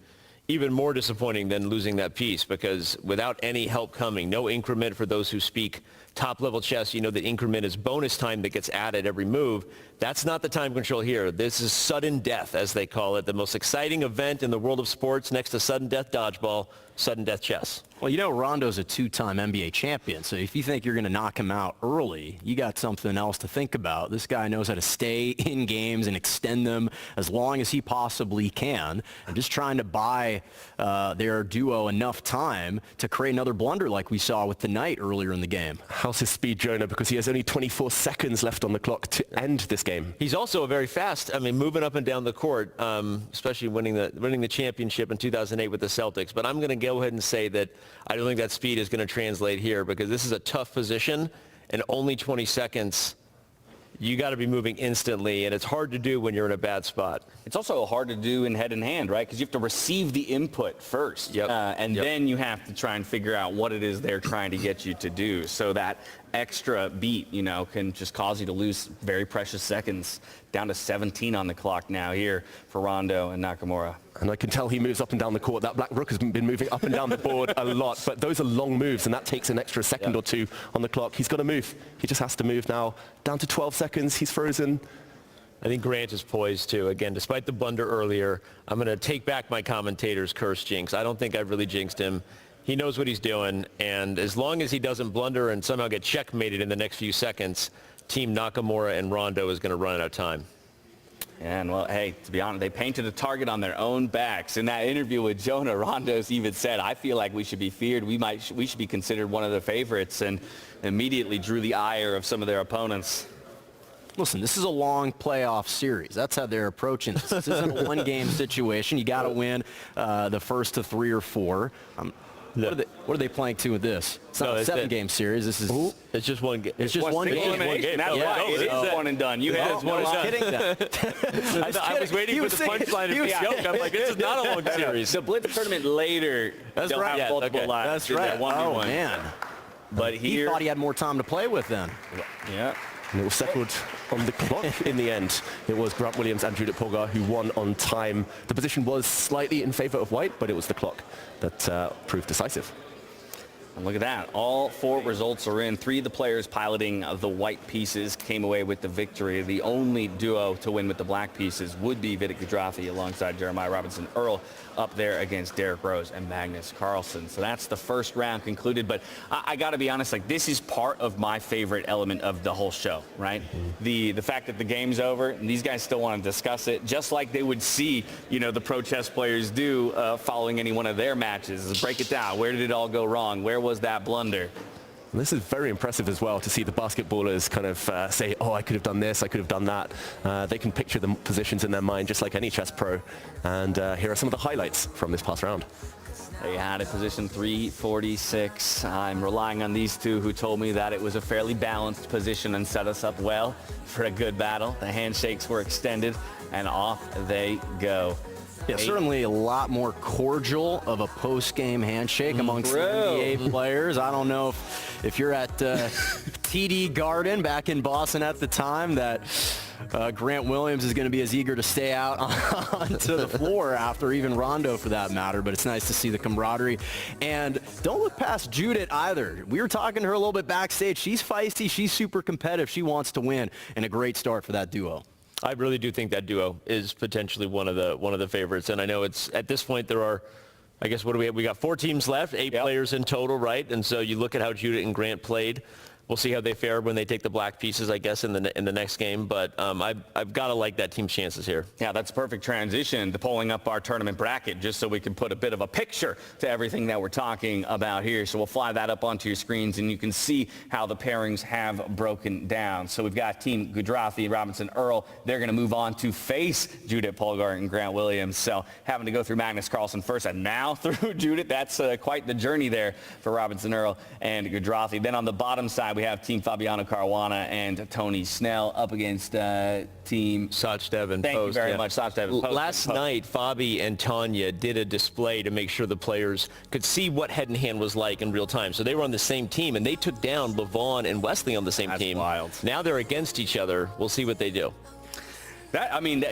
Speaker 15: more disappointing than losing that piece, because without any help coming, no increment for those who speak top-level chess. You know that increment is bonus time that gets added every move. That's not the time control here. This is sudden death, as they call it, the most exciting event in the world of sports next to sudden death dodgeball, sudden death chess.
Speaker 6: Well, you know, Rondo's a 2-time NBA champion, so if you think you're going to knock him out early, you got something else to think about. This guy knows how to stay in games and extend them as long as he possibly can, and just trying to buy their duo enough time to create another blunder like we saw with the Knight earlier in the game.
Speaker 14: How's his speed, Jonah? Because he has only 24 seconds left on the clock to end this game.
Speaker 15: He's also very fast. I mean, moving up and down the court, especially winning the championship in 2008 with the Celtics. But I'm going to go ahead and say that I don't think that speed is going to translate here, because this is a tough position, and only 20 seconds. You got to be moving instantly, and it's hard to do when you're in a bad spot.
Speaker 20: It's also hard to do in hand, right? Because you have to receive the input first, and then you have to try and figure out what it is they're trying to get you to do. So that extra beat, can just cause you to lose very precious seconds. Down to 17 on the clock now here for Rondo and Nakamura.
Speaker 14: And I can tell he moves up and down the court. That black rook has been moving up and down the board a lot, but those are long moves, and that takes an extra second or two on the clock. He's got to move. He just has to move now. Down to 12 seconds. He's frozen.
Speaker 15: I think Grant is poised to. Again, despite the blunder earlier, I'm going to take back my commentator's curse jinx. I don't think I've really jinxed him. He knows what he's doing, and as long as he doesn't blunder and somehow get checkmated in the next few seconds, Team Nakamura and Rondo is going to run out of time.
Speaker 20: And, well, hey, to be honest, they painted a target on their own backs. In that interview with Jonah, Rondo's even said, I feel like we should be feared. We should be considered one of the favorites, and immediately drew the ire of some of their opponents.
Speaker 6: Listen, this is a long playoff series. That's how they're approaching this. This isn't a one-game situation. You got to win the first of 3 or 4. What are they playing to with this? It's not a 7-game series. This is.
Speaker 15: It's just one game.
Speaker 6: It's just one game.
Speaker 20: That's right. It is one and done. You had one and done.
Speaker 15: Kidding. I was waiting for the punchline of the joke. I'm like, this is not a long series.
Speaker 20: The Blitz tournament later.
Speaker 6: That's right.
Speaker 20: Have multiple lives.
Speaker 6: That's right.
Speaker 20: Oh
Speaker 6: man.
Speaker 20: But
Speaker 6: he thought he had more time to play with then.
Speaker 20: Yeah.
Speaker 14: And it was settled on the clock in the end. It was Grant Williams and Judith Polgar who won on time. The position was slightly in favor of white, but it was the clock that proved decisive.
Speaker 20: And look at that. All 4 results are in. 3 of the players piloting the white pieces came away with the victory. The only duo to win with the black pieces would be Vidic Gudrafi alongside Jeremiah Robinson Earl up there against Derrick Rose and Magnus Carlsen. So that's the first round concluded. But I got to be honest, like, this is part of my favorite element of the whole show, right? The fact that the game's over and these guys still want to discuss it, just like they would see, the pro chess players do following any one of their matches. Break it down. Where did it all go wrong? Where was that blunder?
Speaker 14: And this is very impressive as well to see the basketballers kind of say, oh, I could have done this, I could have done that. They can picture the positions in their mind just like any chess pro. And here are some of the highlights from this past round.
Speaker 20: They had a position 346. I'm relying on these two who told me that it was a fairly balanced position and set us up well for a good battle. The handshakes were extended and off they go.
Speaker 6: Yeah, certainly a lot more cordial of a post-game handshake amongst the NBA players. I don't know if you're at TD Garden back in Boston at the time that Grant Williams is going to be as eager to stay out onto the floor after even Rondo for that matter, but it's nice to see the camaraderie. And don't look past Judith either. We were talking to her a little bit backstage. She's feisty. She's super competitive. She wants to win, and a great start for that duo.
Speaker 15: I really do think that duo is potentially one of the favorites, and I know it's at this point there are, I guess, what do we have? We got 4 teams left, 8 players in total, right? And so you look at how Judith and Grant played. We'll see how they fare when they take the black pieces, I guess, in the next game. But I've got to like that team's chances here.
Speaker 20: Yeah, that's a perfect transition to pulling up our tournament bracket just so we can put a bit of a picture to everything that we're talking about here. So we'll fly that up onto your screens, and you can see how the pairings have broken down. So we've got Team Gudrafi, Robinson Earl. They're going to move on to face Judith Polgar and Grant Williams. So having to go through Magnus Carlsen first and now through Judith, that's quite the journey there for Robinson Earl and Gudrafi. Then on the bottom side, we have Team Fabiano Caruana and Tony Snell up against Team
Speaker 15: Sachdev and
Speaker 20: Thank
Speaker 15: Post.
Speaker 20: you very much, Sachdev.
Speaker 15: Last night, Fabi and Tanya did a display to make sure the players could see what head and hand was like in real time. So they were on the same team, and they took down Levon and Wesley on the same team.
Speaker 20: Wild.
Speaker 15: Now they're against each other. We'll see what they do.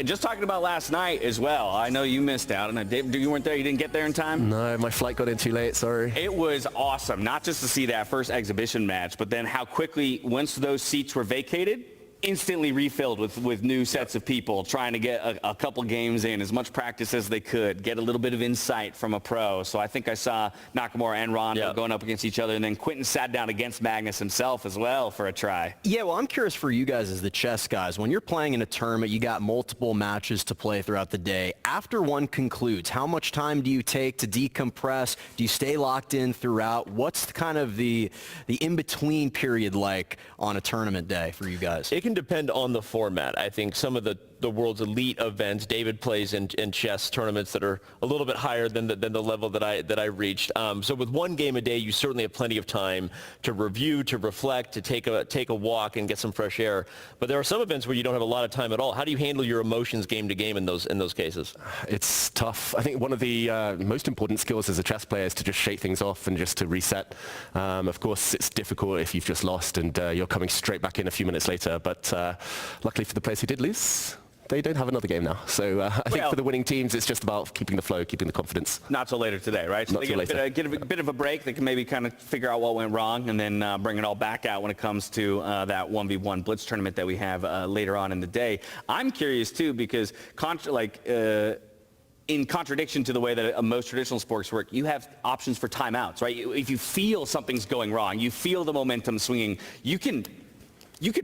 Speaker 20: Just talking about last night as well, I know you missed out, and you weren't there, you didn't get there in time?
Speaker 14: No, my flight got in too late, sorry.
Speaker 20: It was awesome, not just to see that first exhibition match, but then how quickly, once those seats were vacated, instantly refilled with new sets of people trying to get a couple games in, as much practice as they could, get a little bit of insight from a pro. So I think I saw Nakamura and Rondo going up against each other, and then Quentin sat down against Magnus himself as well for a try.
Speaker 6: Yeah, well, I'm curious for you guys as the chess guys. When you're playing in a tournament, you got multiple matches to play throughout the day. After one concludes, how much time do you take to decompress? Do you stay locked in throughout? What's kind of the in-between period like on a tournament day for you guys?
Speaker 15: It can depend on the format. I think some of the the world's elite events. David plays in chess tournaments that are a little bit higher than the level that I reached. So with one game a day, you certainly have plenty of time to review, to reflect, to take a walk and get some fresh air. But there are some events where you don't have a lot of time at all. How do you handle your emotions game to game in those cases?
Speaker 14: It's tough. I think one of the most important skills as a chess player is to just shake things off and just to reset. Of course, it's difficult if you've just lost and you're coming straight back in a few minutes later. But luckily for the players who did lose, they don't have another game now. So I think for the winning teams, it's just about keeping the flow, keeping the confidence.
Speaker 20: Not till later today, right? So
Speaker 14: Not
Speaker 20: they
Speaker 14: till later.
Speaker 20: get a bit of a break. They can maybe kind of figure out what went wrong and then bring it all back out when it comes to that 1v1 Blitz tournament that we have later on in the day. I'm curious, too, because in contradiction to the way that most traditional sports work, you have options for timeouts, right? If you feel something's going wrong, you feel the momentum swinging, you could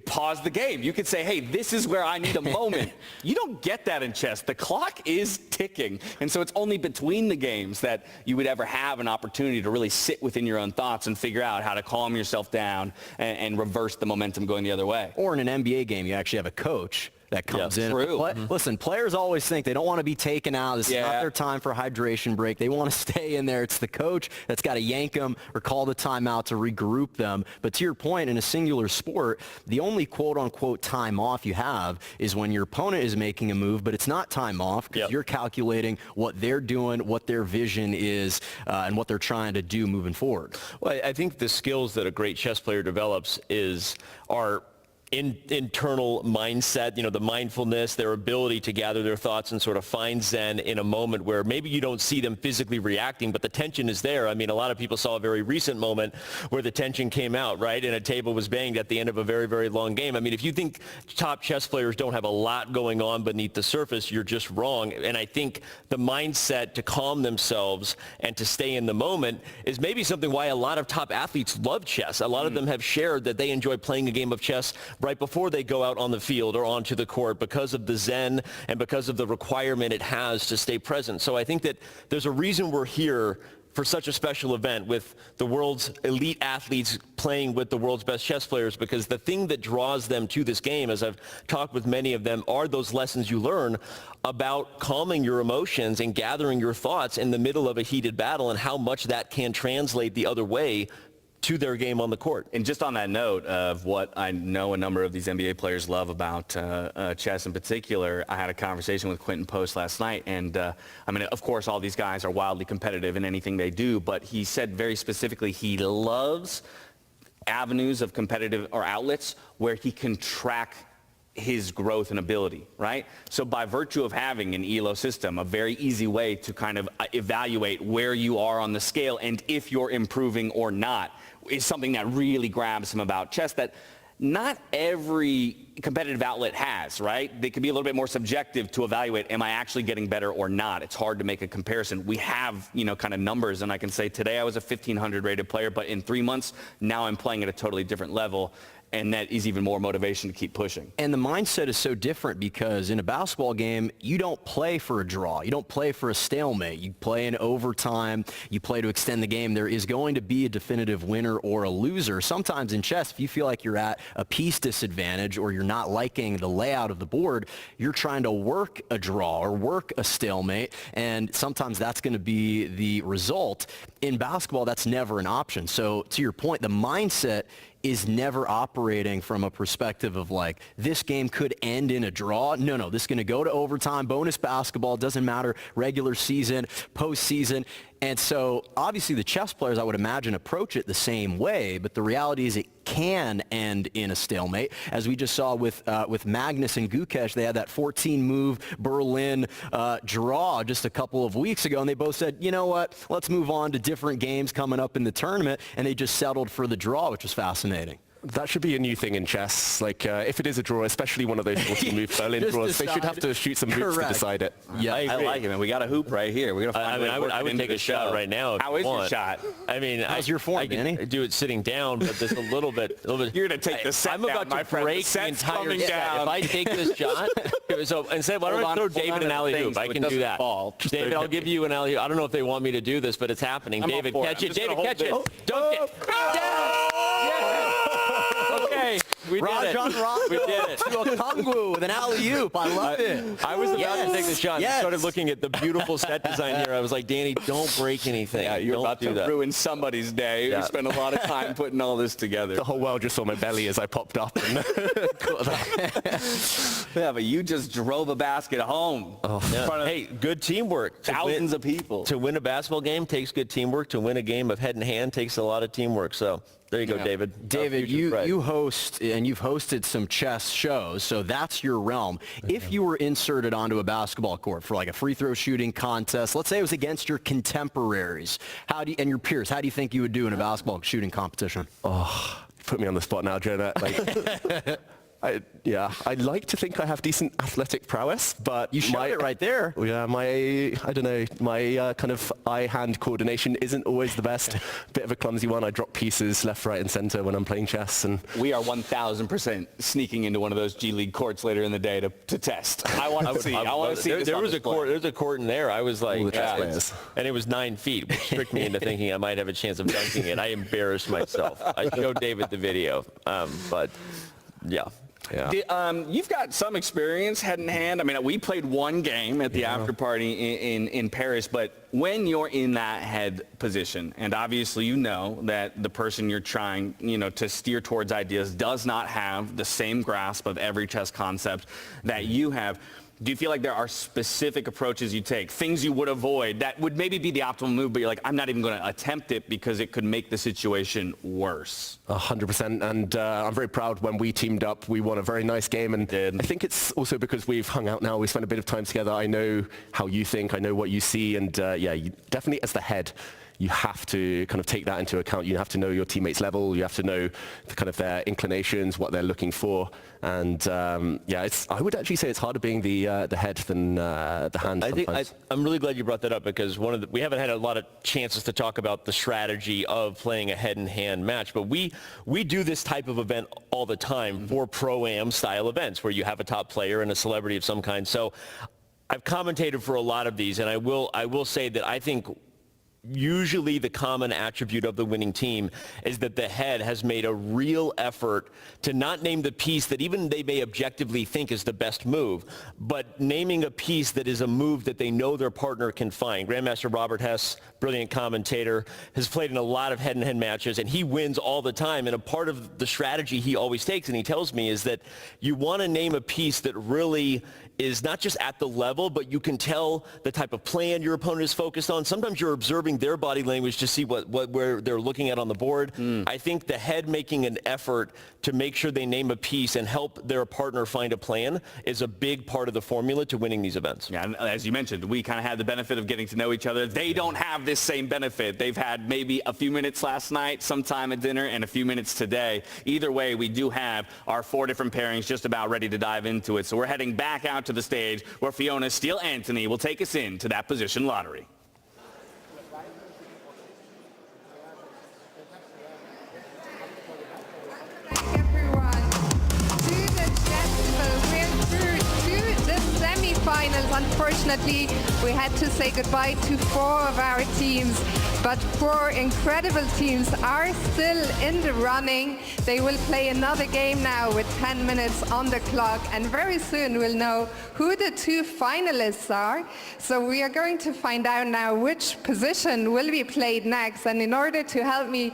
Speaker 20: pause the game. You could say, hey, this is where I need a moment. You don't get that in chess. The clock is ticking. And so it's only between the games that you would ever have an opportunity to really sit within your own thoughts and figure out how to calm yourself down and reverse the momentum going the other way.
Speaker 6: Or in an NBA game, you actually have a coach that comes in.
Speaker 20: True.
Speaker 6: Listen, players always think they don't want to be taken out. This is not their time for a hydration break. They want to stay in there. It's the coach that's got to yank them or call the timeout to regroup them. But to your point, in a singular sport, the only quote-unquote time off you have is when your opponent is making a move, but it's not time off because you're calculating what they're doing, what their vision is, and what they're trying to do moving forward.
Speaker 15: Well, I think the skills that a great chess player develops are internal mindset, the mindfulness, their ability to gather their thoughts and sort of find zen in a moment where maybe you don't see them physically reacting, but the tension is there. I mean, a lot of people saw a very recent moment where the tension came out, right? And a table was banged at the end of a very, very long game. I mean, if you think top chess players don't have a lot going on beneath the surface, you're just wrong. And I think the mindset to calm themselves and to stay in the moment is maybe something why a lot of top athletes love chess. A lot of them have shared that they enjoy playing a game of chess right before they go out on the field or onto the court because of the zen and because of the requirement it has to stay present. So I think that there's a reason we're here for such a special event with the world's elite athletes playing with the world's best chess players, because the thing that draws them to this game, as I've talked with many of them, are those lessons you learn about calming your emotions and gathering your thoughts in the middle of a heated battle and how much that can translate the other way to their game on the court.
Speaker 20: And just on that note of what I know a number of these NBA players love about chess in particular, I had a conversation with Quentin Post last night, and I mean, of course, all these guys are wildly competitive in anything they do, but he said very specifically he loves avenues of competitive or outlets where he can track his growth and ability, right? So by virtue of having an ELO system, a very easy way to kind of evaluate where you are on the scale and if you're improving or not is something that really grabs him about chess that not every competitive outlet has, right? They can be a little bit more subjective to evaluate, am I actually getting better or not? It's hard to make a comparison. We have, kind of numbers, and I can say today I was a 1,500 rated player, but in 3 months, now I'm playing at a totally different level. And that is even more motivation to keep pushing.
Speaker 6: And the mindset is so different because in a basketball game, you don't play for a draw. You don't play for a stalemate. You play in overtime. You play to extend the game. There is going to be a definitive winner or a loser. Sometimes in chess, if you feel like you're at a piece disadvantage or you're not liking the layout of the board, you're trying to work a draw or work a stalemate. And sometimes that's going to be the result. In basketball, that's never an option. So to your point, the mindset is never operating from a perspective of like, this game could end in a draw. No, this is going to go to overtime, bonus basketball, doesn't matter, regular season, postseason. And so obviously the chess players, I would imagine, approach it the same way, but the reality is it can end in a stalemate. As we just saw with Magnus and Gukesh, they had that 14-move Berlin draw just a couple of weeks ago, and they both said, you know what, let's move on to different games coming up in the tournament, and they just settled for the draw, which was fascinating.
Speaker 14: That should be a new thing in chess. Like, if it is a draw, especially one of those 14-move Berlin draws, they should have to shoot some hoops to decide it.
Speaker 20: Yeah, I like it, man. We got a hoop right here. We're gonna find
Speaker 15: I would take a shot right now.
Speaker 20: How is your shot?
Speaker 15: I mean,
Speaker 6: how's your form, Danny?
Speaker 15: I do it sitting down, but there's a little bit.
Speaker 20: You're gonna take the set
Speaker 15: I'm about
Speaker 20: down,
Speaker 15: to break the entire set. If I take this shot, so instead, why don't I throw David an alley-oop? I can do that. David, I'll give you an alley-oop. I don't know if they want me to do this, but it's happening. David, catch it. David, catch it. Don't get. Okay, we did it.
Speaker 6: Sean Rondo.
Speaker 15: We did it.
Speaker 6: To a Kangwoo with an alley-oop. I love it.
Speaker 15: I was about to take the shot.
Speaker 6: Yes.
Speaker 15: I started looking at the beautiful set design here. I was like, Danny, don't break anything.
Speaker 20: Yeah, you're
Speaker 15: don't
Speaker 20: about
Speaker 15: do
Speaker 20: to
Speaker 15: that.
Speaker 20: ruin somebody's day.
Speaker 14: Yeah.
Speaker 20: We spent a lot of time putting all this together.
Speaker 14: The whole world just saw my belly as I popped up. And caught that.
Speaker 20: Yeah, but you just drove a basket home.
Speaker 14: Oh.
Speaker 20: In
Speaker 15: Yeah.
Speaker 20: front of
Speaker 15: Hey, good teamwork.
Speaker 20: thousands of people.
Speaker 15: To win a basketball game takes good teamwork. To win a game of head and hand takes a lot of teamwork. So there you go,
Speaker 20: Yeah.
Speaker 15: David.
Speaker 6: David, you host, and you've hosted some chess shows, so that's your realm. If you were inserted onto a basketball court for like a free throw shooting contest, let's say it was against your contemporaries, and your peers, how do you think you would do in a basketball shooting competition?
Speaker 14: Oh, you put me on the spot now, Jonah. Like, I'd like to think I have decent athletic prowess, but
Speaker 6: You showed it right there.
Speaker 14: Yeah, my kind of eye-hand coordination isn't always the best. Bit of a clumsy one. I drop pieces left, right, and center when I'm playing chess. And
Speaker 20: We are 1,000% sneaking into one of those G League courts later in the day to test. I want to see. I want to see this
Speaker 15: There
Speaker 20: on
Speaker 15: was a
Speaker 20: display.
Speaker 15: court. There's a court in there. I was like,
Speaker 14: All the chess players.
Speaker 15: and it was 9 feet, which tricked me into thinking I might have a chance of dunking it. I embarrassed myself. I showed David the video, but yeah.
Speaker 14: yeah.
Speaker 20: You've got some experience head in hand. I mean, we played one game at the after party in Paris, but when you're in that head position, and obviously you know that the person you're trying, to steer towards ideas does not have the same grasp of every chess concept that you have. Do you feel like there are specific approaches you take, things you would avoid that would maybe be the optimal move, but you're like, I'm not even going to attempt it because it could make the situation worse?
Speaker 14: 100%, and I'm very proud when we teamed up. We won a very nice game, and I think it's also because we've hung out now. We spent a bit of time together. I know how you think. I know what you see, and you definitely as the head, you have to kind of take that into account. You have to know your teammates' level. You have to know the kind of their inclinations, what they're looking for. And I would actually say it's harder being the head than the hand.
Speaker 15: I'm really glad you brought that up because we haven't had a lot of chances to talk about the strategy of playing a head-and-hand match, but we do this type of event all the time for pro-am style events where you have a top player and a celebrity of some kind. So I've commentated for a lot of these, and I will say that I think usually the common attribute of the winning team is that the head has made a real effort to not name the piece that even they may objectively think is the best move, but naming a piece that is a move that they know their partner can find. Grandmaster Robert Hess, brilliant commentator, has played in a lot of head-and-head matches, and he wins all the time. And a part of the strategy he always takes, and he tells me, is that you want to name a piece that really is not just at the level, but you can tell the type of plan your opponent is focused on. Sometimes you're observing their body language to see where they're looking at on the board. I think the head making an effort to make sure they name a piece and help their partner find a plan is a big part of the formula to winning these events.
Speaker 20: Yeah, and as you mentioned, we kind of had the benefit of getting to know each other. They don't have this same benefit. They've had maybe a few minutes last night, sometime at dinner, and a few minutes today. Either way, we do have our 4 different pairings just about ready to dive into it. So we're heading back out to the stage where Fiona Steele-Antony will take us into that position lottery.
Speaker 21: Everyone, to the Chesstival, we're through to the semi-finals. Unfortunately, we had to say goodbye to 4 of our teams, but 4 incredible teams are still in the running. They will play another game now with 10 minutes on the clock, and very soon we'll know who the 2 finalists are. So we are going to find out now which position will be played next, and in order to help me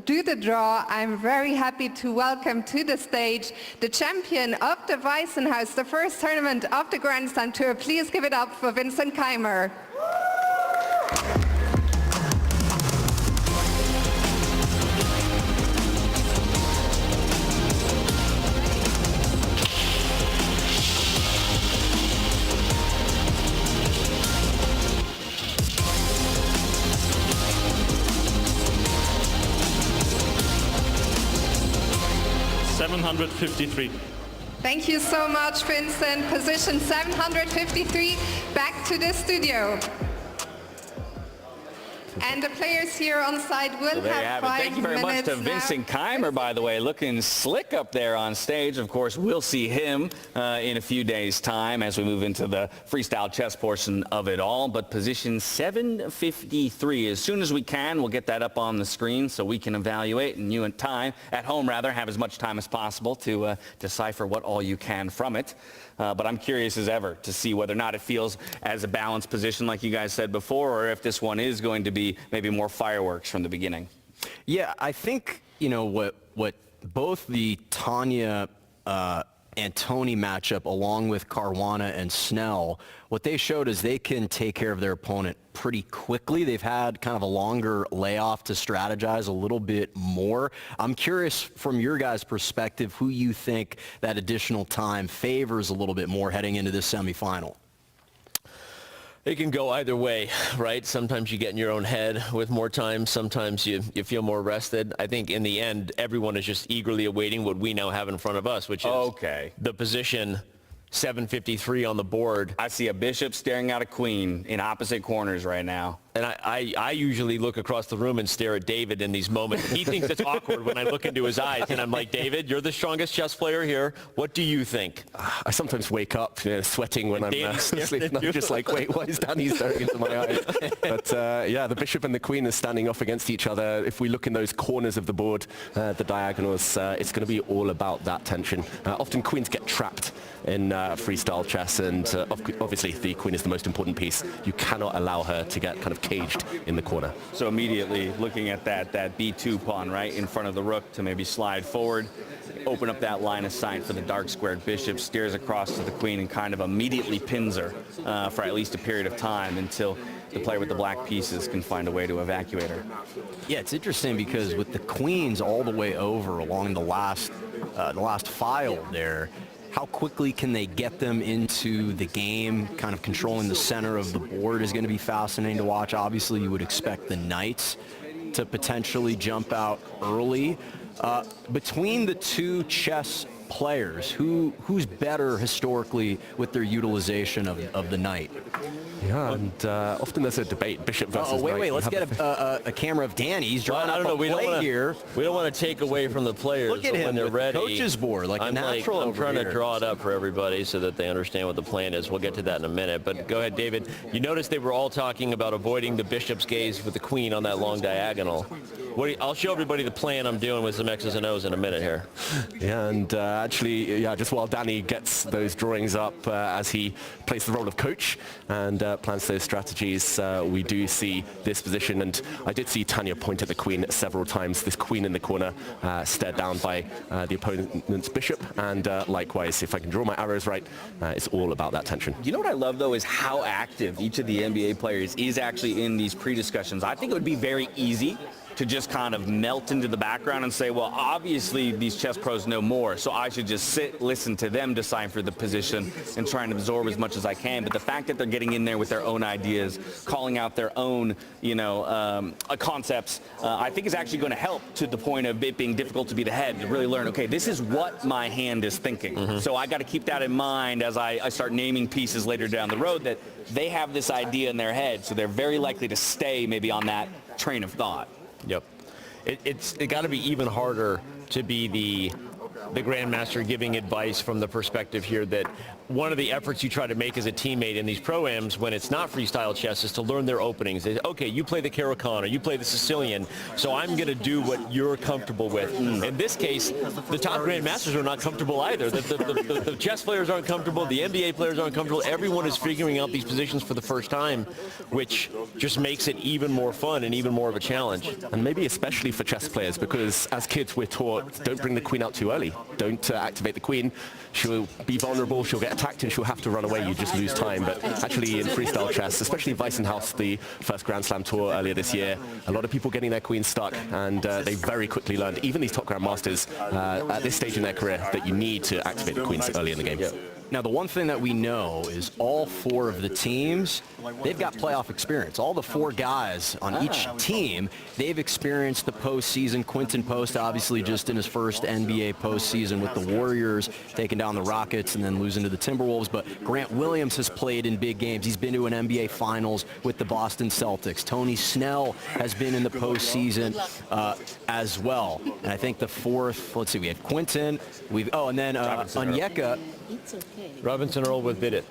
Speaker 21: do the draw, I'm very happy to welcome to the stage the champion of the Weissenhaus, the first tournament of the Grand Slam Tour. Please give it up for Vincent Keimer.
Speaker 22: 753.
Speaker 21: Thank you so much, Vincent. Position 753, back to the studio. And the players here on site will
Speaker 20: So there you
Speaker 21: have
Speaker 20: have it.
Speaker 21: 5
Speaker 20: Thank you very much
Speaker 21: minutes
Speaker 20: to
Speaker 21: now.
Speaker 20: Vincent Keimer, by the way, looking slick up there on stage. Of course, we'll see him in a few days' time as we move into the freestyle chess portion of it all. But position 753, as soon as we can, we'll get that up on the screen so we can evaluate, and you and at home have as much time as possible to decipher what all you can from it. But I'm curious as ever to see whether or not it feels as a balanced position like you guys said before, or if this one is going to be maybe more fireworks from the beginning.
Speaker 6: Yeah, I think, what both the Tanya and Tony matchup along with Caruana and Snell, what they showed is they can take care of their opponent pretty quickly. They've had kind of a longer layoff to strategize a little bit more. I'm curious from your guys' perspective who you think that additional time favors a little bit more heading into this semifinal.
Speaker 15: It can go either way, right? Sometimes you get in your own head with more time. Sometimes you feel more rested. I think in the end, everyone is just eagerly awaiting what we now have in front of us, which is the position 753 on the board.
Speaker 20: I see a bishop staring at a queen in opposite corners right now.
Speaker 15: And I usually look across the room and stare at David in these moments. He thinks it's awkward when I look into his eyes, and I'm like, David, you're the strongest chess player here. What do you think?
Speaker 14: I sometimes wake up sweating when I'm asleep, and I'm just like, wait, why is Danny staring into my eyes? But yeah, the bishop and the queen are standing off against each other. If we look in those corners of the board, the diagonals, it's going to be all about that tension. Often queens get trapped in freestyle chess, and obviously the queen is the most important piece. You cannot allow her to get kind of caged in the corner.
Speaker 20: So immediately looking at that b2 pawn right in front of the rook to maybe slide forward, open up that line of sight for the dark squared bishop, steers across to the queen and kind of immediately pins her for at least a period of time until the player with the black pieces can find a way to evacuate her.
Speaker 6: Yeah, it's interesting because with the queens all the way over along the last file there, how quickly can they get them into the game? Kind of controlling the center of the board is going to be fascinating to watch. Obviously, you would expect the knights to potentially jump out early. Between the two chess players, who's better historically with their utilization of the knight?
Speaker 14: Yeah, and often there's a debate, bishop versus knight.
Speaker 6: Wait, let's get a camera of Danny. He's drawing up a play here.
Speaker 15: We don't want to take away from the players.
Speaker 6: Look at him
Speaker 15: when they're
Speaker 6: with
Speaker 15: ready.
Speaker 6: the coach's board, like a natural
Speaker 15: I'm
Speaker 6: over
Speaker 15: trying
Speaker 6: here.
Speaker 15: to draw it up for everybody so that they understand what the plan is. We'll get to that in a minute. But go ahead, David. You notice they were all talking about avoiding the bishop's gaze with the queen on that long diagonal. I'll show everybody the plan I'm doing with some X's and O's in a minute here.
Speaker 14: Yeah, and actually, just while Danny gets those drawings up as he plays the role of coach and plans those strategies, we do see this position, and I did see Tanya point at the queen several times. This queen in the corner stared down by the opponent's bishop, and likewise, if I can draw my arrows right, it's all about that tension.
Speaker 20: You know what I love, though, is how active each of the NBA players is actually in these pre-discussions. I think it would be very easy to just kind of melt into the background and say, well, obviously these chess pros know more, so I should just sit, listen to them decipher the position and try and absorb as much as I can. But the fact that they're getting in there with their own ideas, calling out their own, concepts, I think is actually going to help to the point of it being difficult to be the head, to really learn, okay, this is what my hand is thinking. So I got to keep that in mind as I start naming pieces later down the road, that they have this idea in their head, so they're very likely to stay maybe on that train of thought.
Speaker 15: Yep. It got to be even harder to be the grandmaster giving advice from the perspective here that one of the efforts you try to make as a teammate in these pro-ams when it's not freestyle chess is to learn their openings. Okay, you play the Caro-Kann or you play the Sicilian, so I'm going to do what you're comfortable with. In this case, the top grandmasters are not comfortable either. The chess players aren't comfortable, the NBA players aren't comfortable. Everyone is figuring out these positions for the first time, which just makes it even more fun and even more of a challenge.
Speaker 14: And maybe especially for chess players, because as kids we're taught, don't bring the queen out too early. Don't activate the queen. She'll be vulnerable, she'll get attacked, and she'll have to run away. You just lose time. But actually in freestyle chess, especially Weissenhaus, the first Grand Slam tour earlier this year, a lot of people getting their queens stuck, and they very quickly learned, even these top grandmasters at this stage in their career, that you need to activate the queens early in the game.
Speaker 6: Now, the one thing that we know is all 4 of the teams, they've got playoff experience. All the 4 guys on each team, they've experienced the postseason. Quinton Post, obviously, just in his first NBA postseason with the Warriors, taking down the Rockets and then losing to the Timberwolves. But Grant Williams has played in big games. He's been to an NBA Finals with the Boston Celtics. Tony Snell has been in the postseason as well. And I think the 4th, let's see, we have Quinton, and then Onyeka.
Speaker 15: Robinson Earl with Vidit.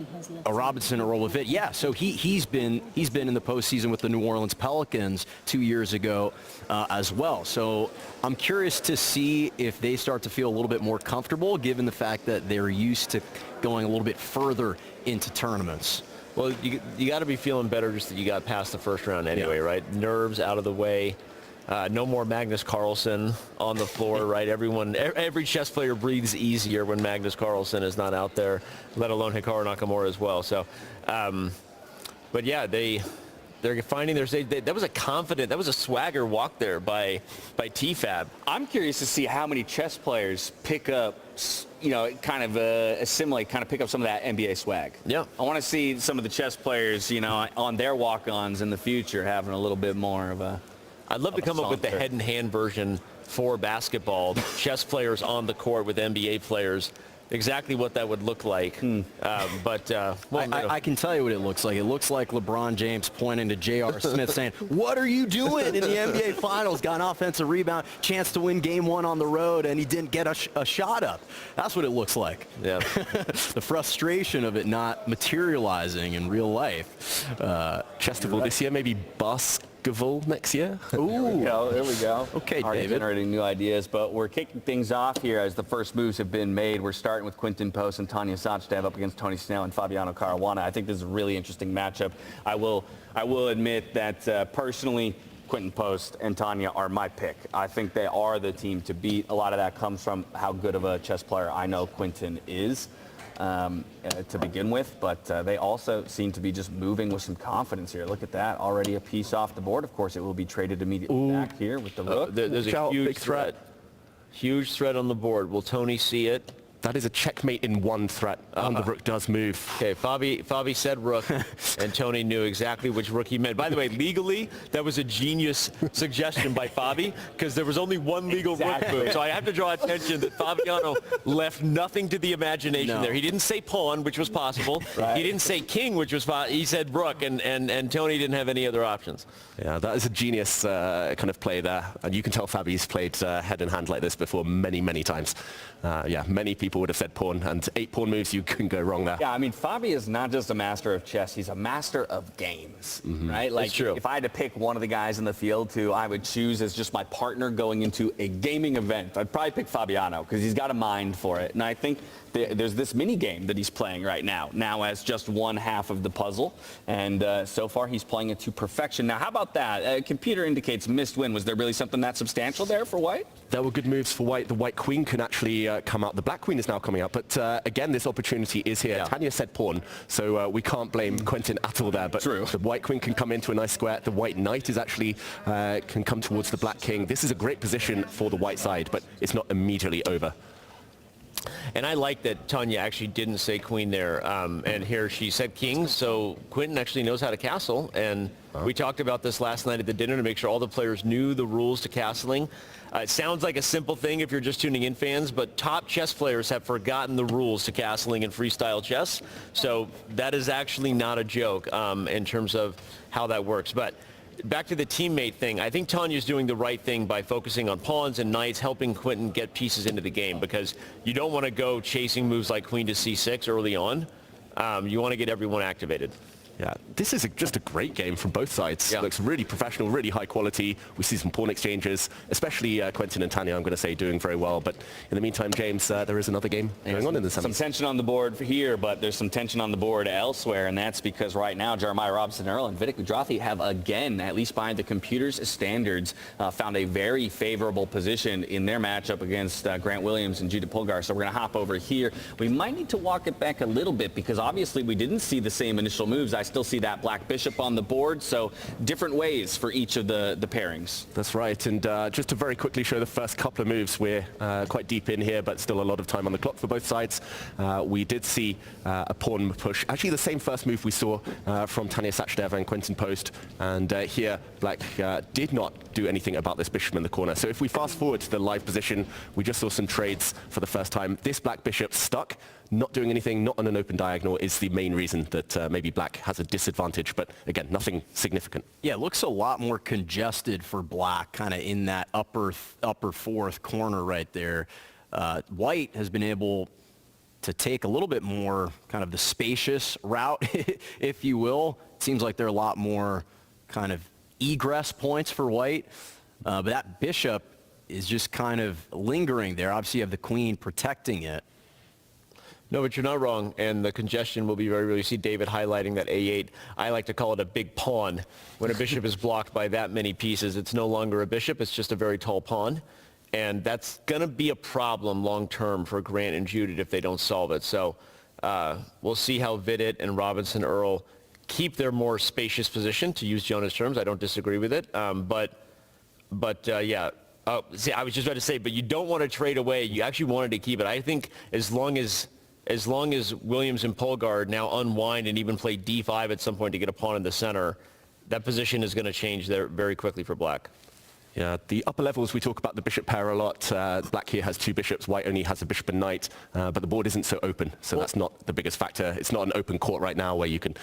Speaker 6: Robinson Earl with Vidit. Yeah, so he's been in the postseason with the New Orleans Pelicans 2 years ago as well. So I'm curious to see if they start to feel a little bit more comfortable, given the fact that they're used to going a little bit further into tournaments.
Speaker 15: Well, you got to be feeling better just that you got past the first round anyway, right? Nerves out of the way. No more Magnus Carlsen on the floor, right? Every chess player breathes easier when Magnus Carlsen is not out there, let alone Hikaru Nakamura as well. So, but yeah, they're finding their stage. That was a swagger walk there by TFAB.
Speaker 20: I'm curious to see how many chess players pick up, kind of assimilate, kind of pick up some of that NBA swag.
Speaker 15: Yeah.
Speaker 20: I want to see some of the chess players, on their walk-ons in the future having a little bit more of a...
Speaker 15: I'd love to come up with the head-and-hand version for basketball. Chess players on the court with NBA players. Exactly what that would look like.
Speaker 6: I can tell you what it looks like. It looks like LeBron James pointing to J.R. Smith saying, "What are you doing in the NBA Finals? Got an offensive rebound, chance to win Game 1 on the road, and he didn't get a shot up." That's what it looks like.
Speaker 15: Yeah.
Speaker 6: The frustration of it not materializing in real life.
Speaker 14: Chesstival this year, maybe Basketball next year.
Speaker 20: Ooh, there we go.
Speaker 6: Okay,
Speaker 20: Already
Speaker 6: David.
Speaker 20: generating new ideas, but we're kicking things off here as the first moves have been made. We're starting with Quinton Post and Tanya Sachdev up against Tony Snell and Fabiano Caruana. I think this is a really interesting matchup. I will admit that personally, Quinton Post and Tanya are my pick. I think they are the team to beat. A lot of that comes from how good of a chess player I know Quinton is. To begin with, but they also seem to be just moving with some confidence here. Look at that, already a piece off the board. Of course, it will be traded immediately back here with the rook.
Speaker 15: There's a huge threat. Huge threat on the board. Will Tony see it?
Speaker 14: That is a checkmate in one threat, and the rook does move.
Speaker 15: Okay, Fabi said rook, and Tony knew exactly which rook he meant. By the way, legally, that was a genius suggestion by Fabi, because there was only one legal rook move. So I have to draw attention that Fabiano left nothing to the imagination there. He didn't say pawn, which was possible. Right. He didn't say king, which was possible. He said rook, and Tony didn't have any other options.
Speaker 14: Yeah, that is a genius kind of play there. And you can tell Fabi's played head in hand like this before many, many times. Many people would have said pawn, and 8 pawn moves, you couldn't go wrong there.
Speaker 20: Yeah, I mean, Fabi is not just a master of chess, he's a master of games, right? Like,
Speaker 15: That's true.
Speaker 20: If I had to pick one of the guys in the field who I would choose as just my partner going into a gaming event, I'd probably pick Fabiano, because he's got a mind for it. And I think there's this mini game that he's playing right now as just one half of the puzzle, and so far he's playing it to perfection. Now, how about that? Computer indicates missed win. Was there really something that substantial there for White?
Speaker 14: There were good moves for White. The White Queen can actually come out. The Black Queen is now coming out, but again, this opportunity is here. Yeah. Tanya said pawn, so we can't blame Quentin at all there, but
Speaker 20: True.
Speaker 14: The White Queen can come into a nice square. The White Knight is actually can come towards the Black King. This is a great position for the White side, but it's not immediately over.
Speaker 15: And I like that Tanya actually didn't say queen there, and here she said king, so Quinton actually knows how to castle, and we talked about this last night at the dinner to make sure all the players knew the rules to castling. It sounds like a simple thing if you're just tuning in, fans, but top chess players have forgotten the rules to castling in freestyle chess, so that is actually not a joke in terms of how that works. But back to the teammate thing, I think Tanya's doing the right thing by focusing on pawns and knights, helping Quinton get pieces into the game, because you don't want to go chasing moves like queen to c6 early on. You want to get everyone activated.
Speaker 14: Yeah, this is just a great game from both sides.
Speaker 15: Yeah.
Speaker 14: Looks really professional, really high quality. We see some pawn exchanges, especially Quentin and Tanya, I'm going to say, doing very well. But in the meantime, James, there is another game going on in the semis.
Speaker 20: Some tension on the board here, but there's some tension on the board elsewhere, and that's because right now Jeremiah Robinson-Earl and Vidit Gujarathy have again, at least by the computer's standards, found a very favorable position in their matchup against Grant Williams and Judith Polgar. So we're going to hop over here. We might need to walk it back a little bit because obviously we didn't see the same initial moves. I still see that black bishop on the board, so different ways for each of the pairings.
Speaker 14: That's right, and just to very quickly show the first couple of moves, we're quite deep in here, but still a lot of time on the clock for both sides. We did see a pawn push, actually the same first move we saw from Tanya Sachdev and Quentin Post, and here black did not do anything about this bishop in the corner. So if we fast forward to the live position, we just saw some trades for the first time. This black bishop stuck, not doing anything, not on an open diagonal, is the main reason that maybe black has a disadvantage, but again, nothing significant.
Speaker 6: Yeah, it looks a lot more congested for black, kind of in that upper fourth corner right there. White has been able to take a little bit more kind of the spacious route, if you will. It seems like there are a lot more kind of egress points for white, but that bishop is just kind of lingering there. Obviously, you have the queen protecting it.
Speaker 15: No, but you're not wrong, and the congestion will be very real. You see David highlighting that A8. I like to call it a big pawn. When a bishop is blocked by that many pieces, it's no longer a bishop, it's just a very tall pawn. And that's going to be a problem long-term for Grant and Judith if they don't solve it. So we'll see how Vidit and Robinson Earl keep their more spacious position, to use Jonah's terms. I don't disagree with it. Yeah. See, I was just about to say, but you don't want to trade away. You actually wanted to keep it. I think as long as Williams and Polgar now unwind and even play d5 at some point to get a pawn in the center, that position is going to change there very quickly for black.
Speaker 14: Yeah, the upper levels, we talk about the bishop pair a lot. Black here has two bishops, white only has a bishop and knight, but the board isn't so open, so that's not the biggest factor. It's not an open court right now where you can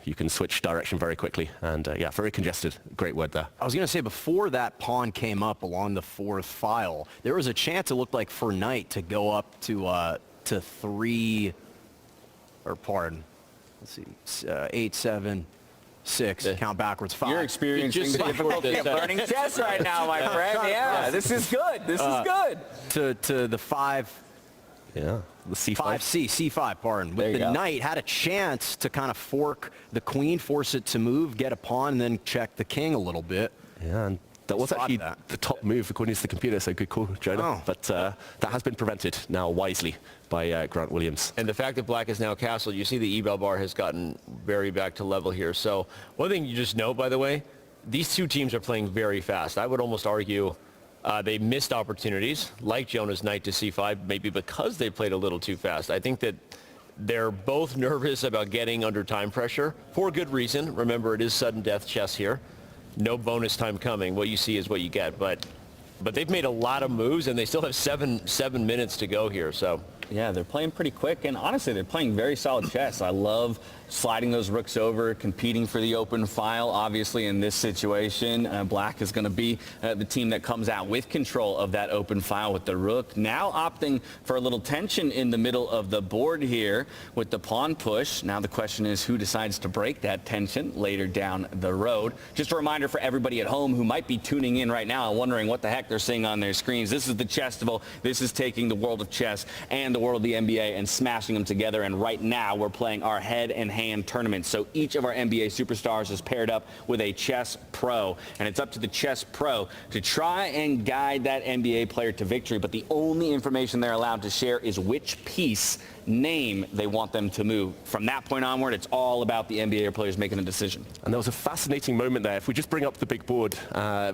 Speaker 14: you can switch direction very quickly, and yeah, very congested. Great word there.
Speaker 6: I was going to say, before that pawn came up along the fourth file, there was a chance, it looked like, for knight to go up to 3, or pardon, let's see, 8, 7, 6, count backwards, 5.
Speaker 20: You're experiencing the difficulty of learning chess right now, my friend. Yeah, this is good. This is good.
Speaker 6: To the 5.
Speaker 14: Yeah, the C5.
Speaker 6: 5C, C5, pardon. With the knight, had a chance to kind of fork the queen, force it to move, get a pawn, and then check the king a little bit.
Speaker 14: Yeah, and that was actually the top move according to the computer, so good call, Jonah.
Speaker 6: Oh.
Speaker 14: But that has been prevented now wisely by Grant Williams.
Speaker 15: And the fact that black is now castled, you see the eval bar has gotten very back to level here. So one thing you just know, by the way, these two teams are playing very fast. I would almost argue they missed opportunities, like Jonah's knight to c5, maybe because they played a little too fast. I think that they're both nervous about getting under time pressure for good reason. Remember, it is sudden death chess here. No bonus time coming. What you see is what you get. But they've made a lot of moves, and they still have seven minutes to go here. So
Speaker 20: yeah, they're playing pretty quick, and honestly, they're playing very solid chess. I love sliding those rooks over, competing for the open file. Obviously, in this situation, black is going to be the team that comes out with control of that open file with the rook. Now opting for a little tension in the middle of the board here with the pawn push. Now the question is who decides to break that tension later down the road. Just a reminder for everybody at home who might be tuning in right now and wondering what the heck they're seeing on their screens. This is the Chesstival. This is taking the world of chess and the world of the NBA and smashing them together. And right now we're playing our head-and-hand tournament. So each of our NBA superstars is paired up with a chess pro, and it's up to the chess pro to try and guide that NBA player to victory. But the only information they're allowed to share is which piece name they want them to move. From that point onward, it's all about the NBA players making a decision.
Speaker 14: And there was a fascinating moment there. If we just bring up the big board,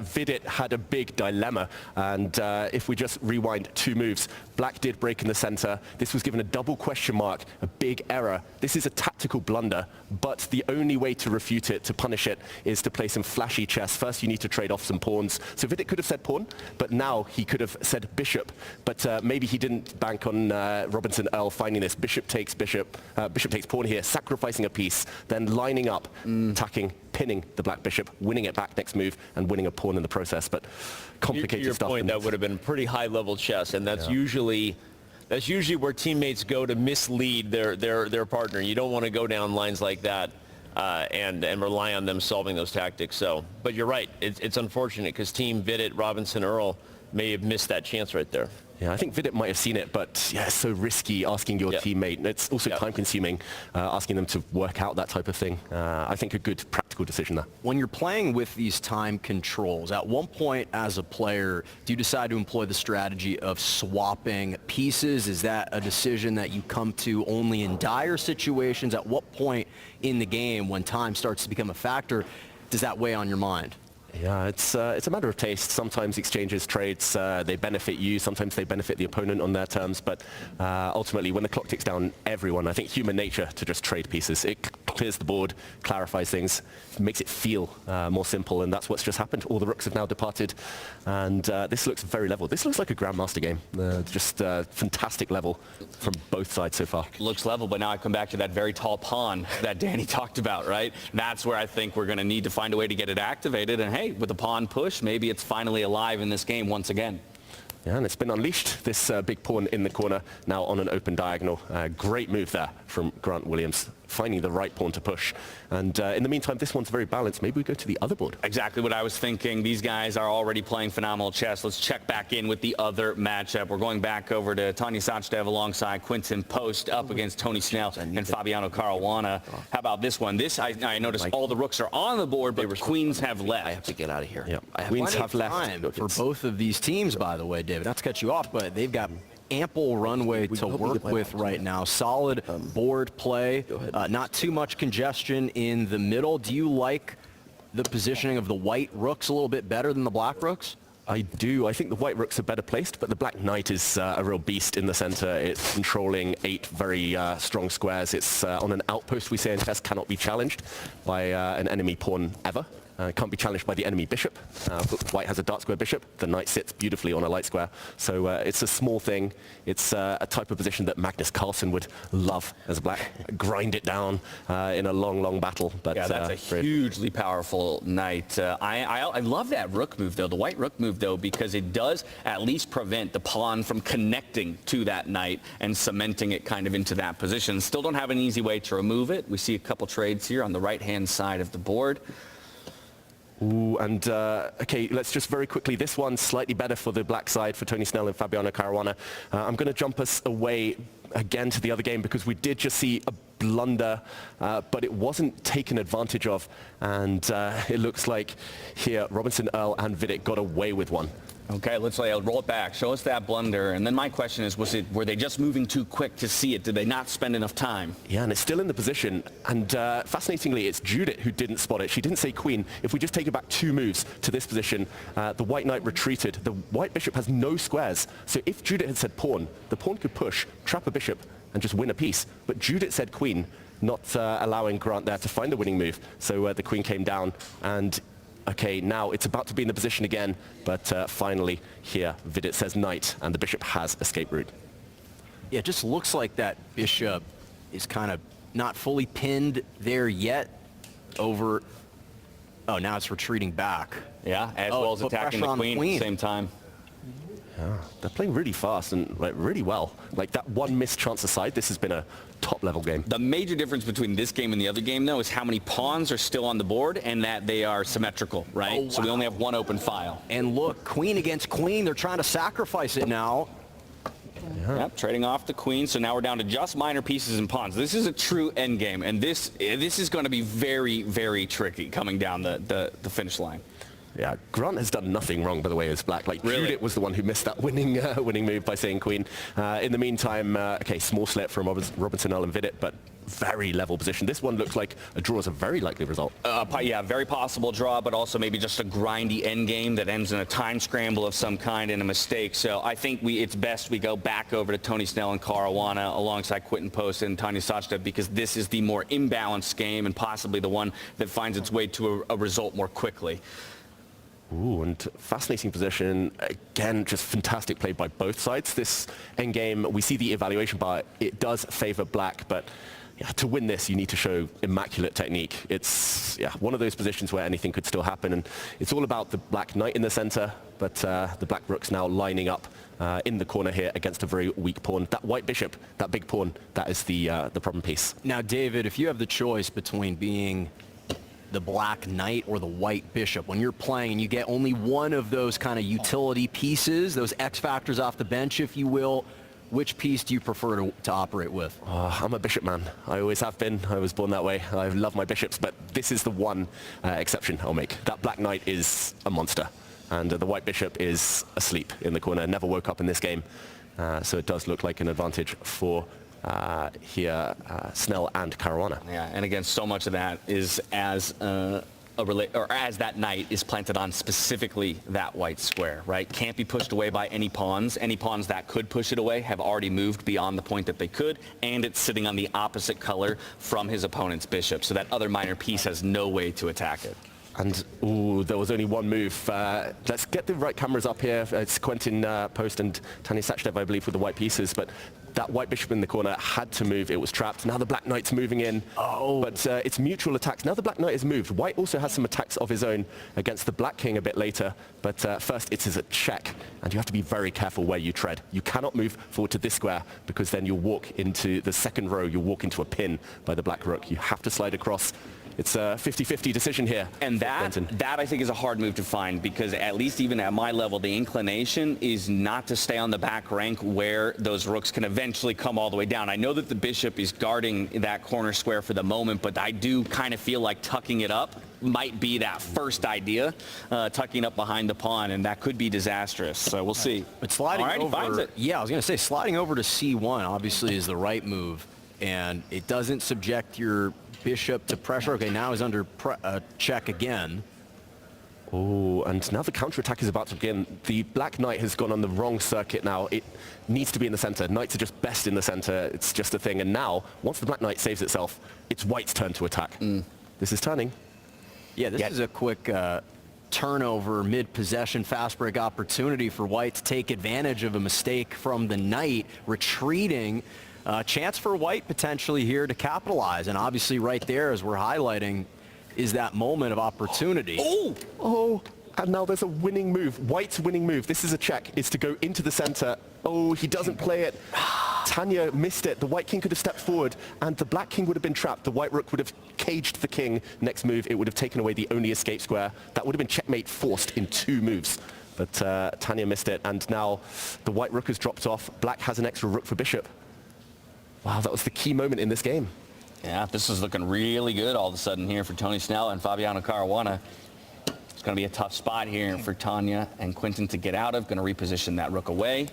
Speaker 14: Vidit had a big dilemma, and if we just rewind 2 moves, black did break in the center. This was given a double question mark, a big error. This is a tactical blunder, but the only way to refute it, to punish it, is to play some flashy chess. First, you need to trade off some pawns. So Vidit could have said pawn, but now he could have said bishop. But maybe he didn't bank on Robinson Earl finding this. Bishop takes pawn here, sacrificing a piece, then lining up, attacking, pinning the black bishop, winning it back next move, and winning a pawn in the process. But complicated stuff.
Speaker 15: To your point, that would have been pretty high-level chess, and that's usually where teammates go to mislead their partner. You don't want to go down lines like that and rely on them solving those tactics. So, but you're right. It's unfortunate because Team Vidit, Robinson Earl may have missed that chance right there.
Speaker 14: Yeah, I think Vidit might have seen it, but yeah, it's so risky asking your teammate. It's also time-consuming asking them to work out that type of thing. I think a good practical decision there.
Speaker 6: When you're playing with these time controls, at one point as a player, do you decide to employ the strategy of swapping pieces? Is that a decision that you come to only in dire situations? At what point in the game, when time starts to become a factor, does that weigh on your mind?
Speaker 14: Yeah, it's a matter of taste. Sometimes exchanges, trades, they benefit you. Sometimes they benefit the opponent on their terms. But ultimately, when the clock ticks down, everyone, I think human nature to just trade pieces. It clears the board, clarifies things, makes it feel more simple. And that's what's just happened. All the rooks have now departed. And this looks very level. This looks like a Grandmaster game. Just fantastic level from both sides so far.
Speaker 20: Looks level, but now I come back to that very tall pawn that Danny talked about, right? That's where I think we're going to need to find a way to get it activated. And hey, with the pawn push, maybe it's finally alive in this game once again.
Speaker 14: Yeah, and it's been unleashed, this big pawn in the corner, now on an open diagonal. Great move there from Grant Williams, finding the right pawn to push. And in the meantime, this one's very balanced. Maybe we go to the other board.
Speaker 20: Exactly what I was thinking. These guys are already playing phenomenal chess. Let's check back in with the other matchup. We're going back over to Tanya Sachdev alongside Quinton Post up against Tony Snell and Fabiano Caruana. How about this one? This, I noticed all the rooks are on the board, but queens have left.
Speaker 6: I have to get out of here.
Speaker 14: Yep.
Speaker 6: Queens have left for both of these teams, by the way, David. Not to cut you off, but they've got ample runway to work with right now. Solid board play, not too much congestion in the middle. Do you like the positioning of the white rooks a little bit better than the black rooks?
Speaker 14: I do. I think the white rooks are better placed, but the black knight is a real beast in the center. It's controlling 8 very strong squares. It's on an outpost, we say in chess, cannot be challenged by an enemy pawn ever. Can't be challenged by the enemy bishop. White has a dark square bishop. The knight sits beautifully on a light square. So it's a small thing. It's a type of position that Magnus Carlsen would love as a black. Grind it down in a long, long battle. But
Speaker 20: yeah, that's a hugely powerful knight. I love that rook move, though, the white rook move, though, because it does at least prevent the pawn from connecting to that knight and cementing it kind of into that position. Still don't have an easy way to remove it. We see a couple trades here on the right-hand side of the board.
Speaker 14: Ooh, and okay, let's just very quickly, this one's slightly better for the black side, for Tony Snell and Fabiano Caruana. I'm going to jump us away again to the other game because we did just see a blunder, but it wasn't taken advantage of, and it looks like here Robinson, Earl and Vidit got away with one.
Speaker 20: Okay, let's roll it back. Show us that blunder. And then my question is, were they just moving too quick to see it? Did they not spend enough time?
Speaker 14: Yeah, and it's still in the position. And fascinatingly, it's Judith who didn't spot it. She didn't say queen. If we just take it back 2 moves to this position, the white knight retreated. The white bishop has no squares. So if Judith had said pawn, the pawn could push, trap a bishop, and just win a piece. But Judith said queen, not allowing Grant there to find the winning move. So the queen came down, and okay, now it's about to be in the position again, but finally here, Vidit says knight, and the bishop has escape route.
Speaker 6: Yeah, it just looks like that bishop is kind of not fully pinned there yet over... Oh, now it's retreating back.
Speaker 20: Yeah, as well as attacking the queen at the same time.
Speaker 14: Yeah, they're playing really fast and really well. Like that one missed chance aside, this has been a top-level game.
Speaker 20: The major difference between this game and the other game, though, is how many pawns are still on the board and that they are symmetrical, right? Oh, wow. So we only have one open file.
Speaker 6: And look, queen against queen. They're trying to sacrifice it now.
Speaker 20: Yeah. Yep, trading off the queen. So now we're down to just minor pieces and pawns. This is a true endgame, and this is going to be very, very tricky coming down the finish line.
Speaker 14: Yeah, Grant has done nothing wrong, by the way, as black. Like, really? Judith was the one who missed that winning move by saying queen. In the meantime, okay, small slip from Robinson, Earl and Vidit, but very level position. This one looks like a draw is a very likely result.
Speaker 20: Yeah, very possible draw, but also maybe just a grindy endgame that ends in a time scramble of some kind and a mistake. So I think it's best we go back over to Tony Snell and Caruana alongside Quinton Post and Tanya Sachdev, because this is the more imbalanced game and possibly the one that finds its way to a result more quickly.
Speaker 14: Ooh, and fascinating position. Again, just fantastic play by both sides. This endgame, we see the evaluation bar. It does favor black, but yeah, to win this, you need to show immaculate technique. It's one of those positions where anything could still happen, and it's all about the black knight in the center, but the black rook's now lining up in the corner here against a very weak pawn. That white bishop, that big pawn, that is the problem piece.
Speaker 6: Now, David, if you have the choice between being the black knight or the white bishop? When you're playing and you get only one of those kind of utility pieces, those X factors off the bench, if you will, which piece do you prefer to operate with?
Speaker 14: I'm a bishop man. I always have been. I was born that way. I love my bishops, but this is the one exception I'll make. That black knight is a monster, and the white bishop is asleep in the corner. Never woke up in this game, so it does look like an advantage for here, Snell and Caruana.
Speaker 20: Yeah, and again, so much of that is as as that knight is planted on specifically that white square, right? Can't be pushed away by any pawns. Any pawns that could push it away have already moved beyond the point that they could, and it's sitting on the opposite color from his opponent's bishop, so that other minor piece has no way to attack it.
Speaker 14: And, ooh, there was only one move. Let's get the right cameras up here. It's Quentin Post and Tanya Sachdev, I believe, with the white pieces, but that white bishop in the corner had to move. It was trapped. Now the black knight's moving in. Oh. But it's mutual attacks. Now the black knight is moved. White also has some attacks of his own against the black king a bit later. But first, it is a check. And you have to be very careful where you tread. You cannot move forward to this square, because then you'll walk into the second row. You'll walk into a pin by the black rook. You have to slide across. It's a 50-50 decision here.
Speaker 20: And that I think is a hard move to find, because at least even at my level, the inclination is not to stay on the back rank where those rooks can eventually come all the way down. I know that the bishop is guarding that corner square for the moment, but I do kind of feel like tucking it up might be that first idea, tucking up behind the pawn, and that could be disastrous. So we'll see.
Speaker 6: But sliding over,
Speaker 20: he finds it.
Speaker 6: Yeah, I was going to say, sliding over to C1 obviously is the right move, and it doesn't subject your bishop to pressure. Okay, now he's under check again.
Speaker 14: Oh, and now the counterattack is about to begin. The black knight has gone on the wrong circuit now. It needs to be in the center. Knights are just best in the center. It's just a thing. And now, once the black knight saves itself, it's white's turn to attack. This is turning.
Speaker 6: Yeah, this is a quick turnover, mid-possession, fast break opportunity for white to take advantage of a mistake from the knight, retreating. Chance for white potentially here to capitalize. And obviously right there, as we're highlighting, is that moment of opportunity.
Speaker 14: Oh, and now there's a winning move. White's winning move. This is a check. Is to go into the center. Oh, he doesn't play it. Tanya missed it. The white king could have stepped forward, and the black king would have been trapped. The white rook would have caged the king. Next move, it would have taken away the only escape square. That would have been checkmate forced in 2 moves. But Tanya missed it, and now the white rook has dropped off. Black has an extra rook for bishop. Wow, that was the key moment in this game.
Speaker 20: Yeah, this is looking really good all of a sudden here for Tony Snell and Fabiano Caruana. It's going to be a tough spot here for Tanya and Quentin to get out of. Going to reposition that rook away.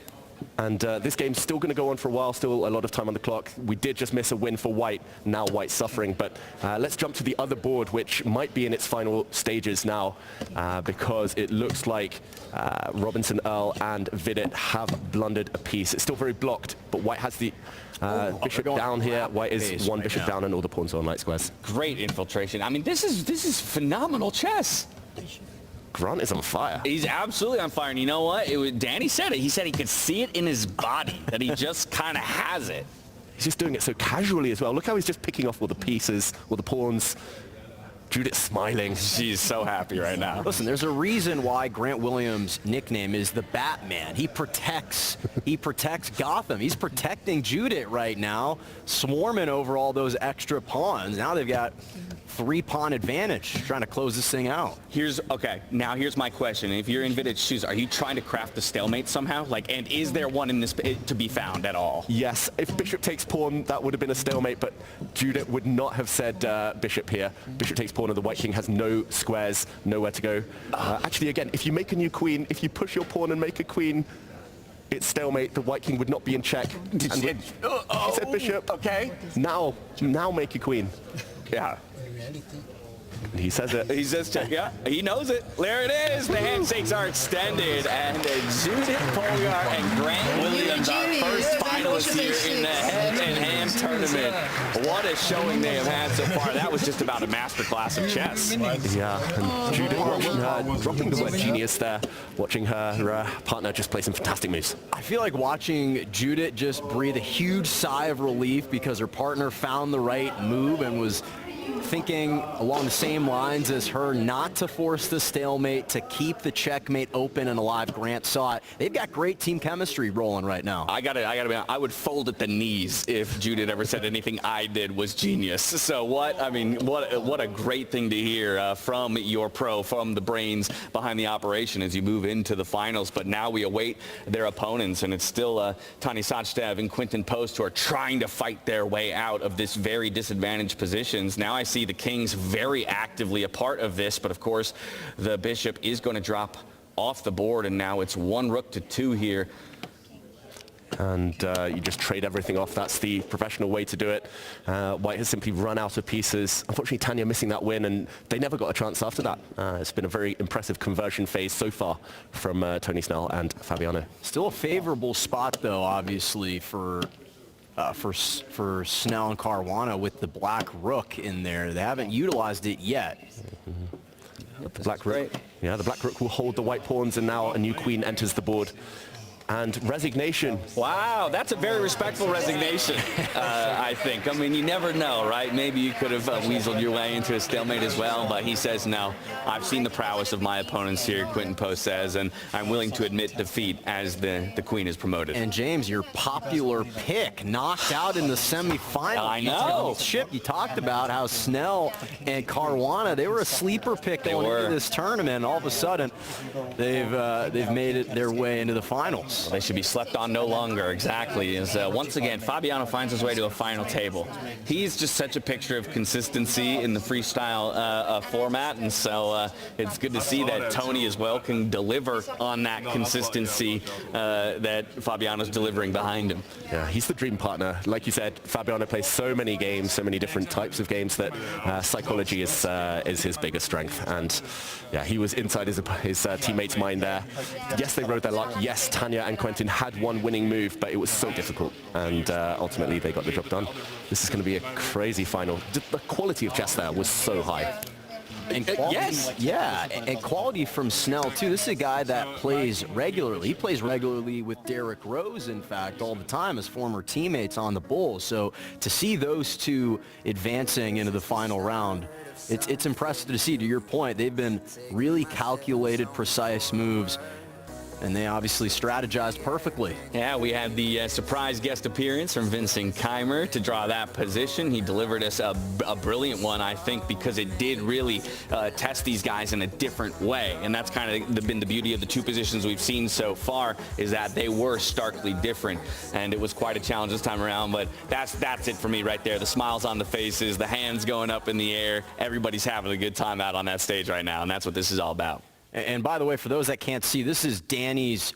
Speaker 14: And this game's still going to go on for a while, still a lot of time on the clock. We did just miss a win for white, now white's suffering. But let's jump to the other board, which might be in its final stages now, because it looks like Robinson, Earl and Vidit have blundered a piece. It's still very blocked, but white has the bishop down here. White is one bishop down and all the pawns are on light squares.
Speaker 20: Great infiltration. I mean, this is phenomenal chess.
Speaker 14: Grant is on fire.
Speaker 20: He's absolutely on fire. And you know what? Danny said it. He said he could see it in his body, that he just kind of has it.
Speaker 14: He's just doing it so casually as well. Look how he's just picking off all the pieces, all the pawns. Judith's smiling.
Speaker 20: She's so happy right now.
Speaker 6: Listen, there's a reason why Grant Williams' nickname is the Batman. He protects Gotham. He's protecting Judith right now, swarming over all those extra pawns. Now they've got 3-pawn advantage, trying to close this thing out.
Speaker 20: Now here's my question. If you're in Vidit's shoes, are you trying to craft a stalemate somehow? And is there one in this to be found at all?
Speaker 14: Yes, if bishop takes pawn, that would have been a stalemate, but Judith would not have said bishop here. Bishop takes pawn and the white king has no squares, nowhere to go. Actually, again, if you make a new queen, if you push your pawn and make a queen, it's stalemate. The white king would not be in check. He said bishop.
Speaker 20: Okay.
Speaker 14: Now make a queen.
Speaker 20: Yeah.
Speaker 14: He says it.
Speaker 20: He says check. Yeah, he knows it. There it is. The handshakes are extended, and Judith Polgar and Grant Williams are first finalists here in the head-and-hand tournament. What a showing they have had so far. That was just about a masterclass of chess.
Speaker 14: Yeah, and Judith watching her, dropping the word genius there, watching her partner just play some fantastic moves.
Speaker 6: I feel like watching Judith just breathe a huge sigh of relief because her partner found the right move and was thinking along the same lines as her, not to force the stalemate, to keep the checkmate open and alive. Grant saw it. They've got great team chemistry rolling right now.
Speaker 20: I gotta be honest, I would fold at the knees if Judith ever said anything I did was genius. So what a great thing to hear from your pro, from the brains behind the operation as you move into the finals. But now we await their opponents, and it's still Tanya Sachdev and Quentin Post who are trying to fight their way out of this very disadvantaged positions. Now I see the Kings very actively a part of this, but of course the Bishop is going to drop off the board, and now it's 1 rook to 2 here.
Speaker 14: And you just trade everything off. That's the professional way to do it. White has simply run out of pieces. Unfortunately, Tanya missing that win, and they never got a chance after that. It's been a very impressive conversion phase so far from Tony Snell and Fabiano.
Speaker 6: Still a favorable spot, though, obviously, for Snell and Caruana with the black rook in there. They haven't utilized it yet.
Speaker 14: The black rook. Yeah, the black rook will hold the white pawns, and now a new queen enters the board. And resignation.
Speaker 20: Wow, that's a very respectful resignation, I think. I mean, you never know, right? Maybe you could have weaseled your way into a stalemate as well, but he says, no, I've seen the prowess of my opponents here, Quentin Post says, and I'm willing to admit defeat as the queen is promoted.
Speaker 6: And James, your popular pick, knocked out in the semifinal.
Speaker 20: I know.
Speaker 6: You talked about how Snell and Caruana, they were a sleeper pick going into this tournament. All of a sudden, they've made it their way into the finals.
Speaker 20: Well, they should be slept on no longer, exactly. As once again, Fabiano finds his way to a final table. He's just such a picture of consistency in the freestyle format, and so it's good to see that Tony as well can deliver on that consistency that Fabiano's delivering behind him.
Speaker 14: Yeah, he's the dream partner. Like you said, Fabiano plays so many games, so many different types of games that psychology is his biggest strength. And yeah, he was inside his teammates' mind there. Yes, they rode their luck. Yes, Tanya and Quentin had one winning move, but it was so difficult, and ultimately they got the job done. This is going to be a crazy final. The quality of chess there was so high.
Speaker 6: And quality, yes, yeah, and quality from Snell too. This is a guy that plays regularly. He plays regularly with Derrick Rose, in fact, all the time as former teammates on the Bulls. So to see those two advancing into the final round, it's impressive to see. To your point, they've been really calculated, precise moves, and they obviously strategized perfectly.
Speaker 20: Yeah, we had the surprise guest appearance from Vincent Keimer to draw that position. He delivered us a brilliant one, I think, because it did really test these guys in a different way. And that's kind of been the beauty of the 2 positions we've seen so far, is that they were starkly different. And it was quite a challenge this time around, but that's it for me right there. The smiles on the faces, the hands going up in the air. Everybody's having a good time out on that stage right now, and that's what this is all about.
Speaker 6: And by the way, for those that can't see, this is Danny's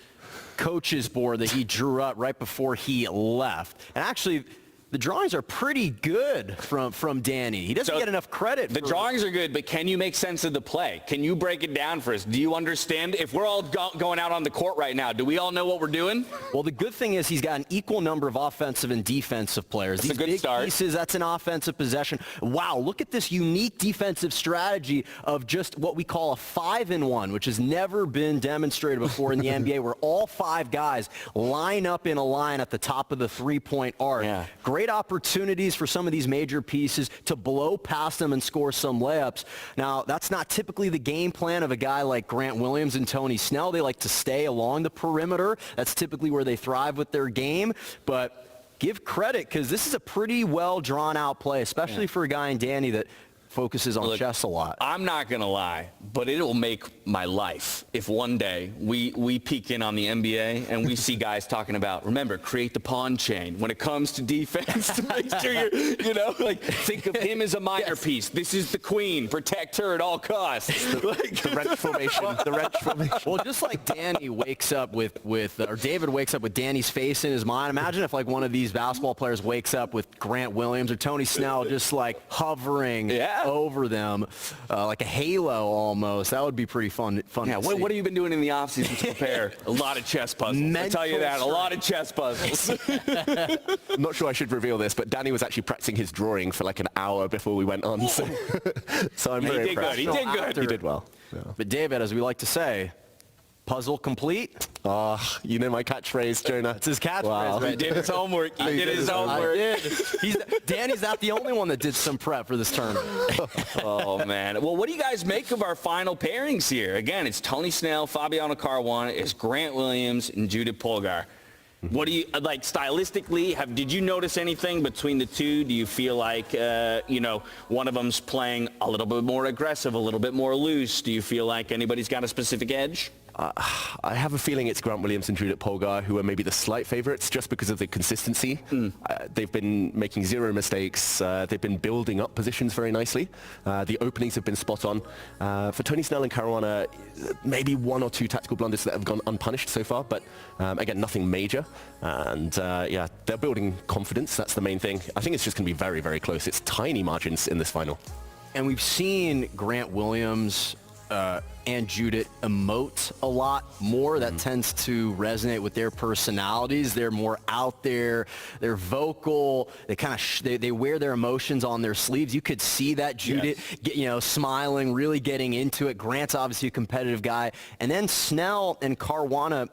Speaker 6: coach's board that he drew up right before he left. And actually, the drawings are pretty good from Danny. He doesn't get enough credit.
Speaker 20: The drawings are good, but can you make sense of the play? Can you break it down for us? Do you understand? If we're all going out on the court right now, do we all know what we're doing?
Speaker 6: Well, the good thing is he's got an equal number of offensive and defensive players.
Speaker 20: That's a good start.
Speaker 6: Pieces, that's an offensive possession. Wow, look at this unique defensive strategy of just what we call a 5-in-1, which has never been demonstrated before in the NBA, where all 5 guys line up in a line at the top of the three-point arc.
Speaker 20: Yeah.
Speaker 6: Great opportunities for some of these major pieces to blow past them and score some layups. Now, that's not typically the game plan of a guy like Grant Williams and Tony Snell. They like to stay along the perimeter. That's typically where they thrive with their game. But give credit, because this is a pretty well drawn out play, especially for a guy in Danny that focuses on chess a lot.
Speaker 20: I'm not going to lie, but it'll make my life if one day we peek in on the NBA and we see guys talking about, remember, create the pawn chain when it comes to defense to make sure you're, think of him as a minor piece. This is the queen. Protect her at all costs.
Speaker 14: The wrench formation. The wrench formation.
Speaker 6: Well, just like Danny wakes up or David wakes up with Danny's face in his mind, imagine if one of these basketball players wakes up with Grant Williams or Tony Snell just hovering over them like a halo almost. That would be pretty fun
Speaker 20: Yeah, what have you been doing in the offseason to prepare? A lot of chess puzzles. I tell you that, a lot of chess puzzles.
Speaker 14: I'm not sure I should reveal this, but Danny was actually practicing his drawing for an hour before we went on. So I'm very impressed.
Speaker 20: He did good.
Speaker 14: He did well. Yeah.
Speaker 6: But David, as we like to say,
Speaker 20: Puzzle complete?
Speaker 14: You know my catchphrase, Jonah.
Speaker 20: It's his catchphrase,
Speaker 14: Wow.
Speaker 20: right?
Speaker 14: He did his homework.
Speaker 20: He did his homework. Danny's not the only one that did some prep for this tournament.
Speaker 1: Oh, man. Well, what do you guys make of our final pairings here? Again, it's Tony Snell, Fabiano Caruana, it's Grant Williams, and Judith Polgar. What do you, like, stylistically, did you notice anything between the two? Do you feel like, one of them's playing a little bit more aggressive, a little bit more loose? Do you feel like anybody's got a specific edge?
Speaker 14: I have a feeling it's Grant Williams and Judith Polgar who are maybe the slight favorites just because of the consistency. They've been making zero mistakes. They've been building up positions very nicely. The openings have been spot on. For Tony Snell and Caruana, maybe one or two tactical blunders that have gone unpunished so far, but again, nothing major. And they're building confidence. That's the main thing. I think it's just going to be very, very close. It's tiny margins in this final.
Speaker 20: And we've seen Grant Williams and Judith emote a lot more. That tends to resonate with their personalities. They're more out there. They're vocal. They kind of they wear their emotions on their sleeves. You could see that Judith, smiling, really getting into it. Grant's obviously a competitive guy. And then Snell and Caruana,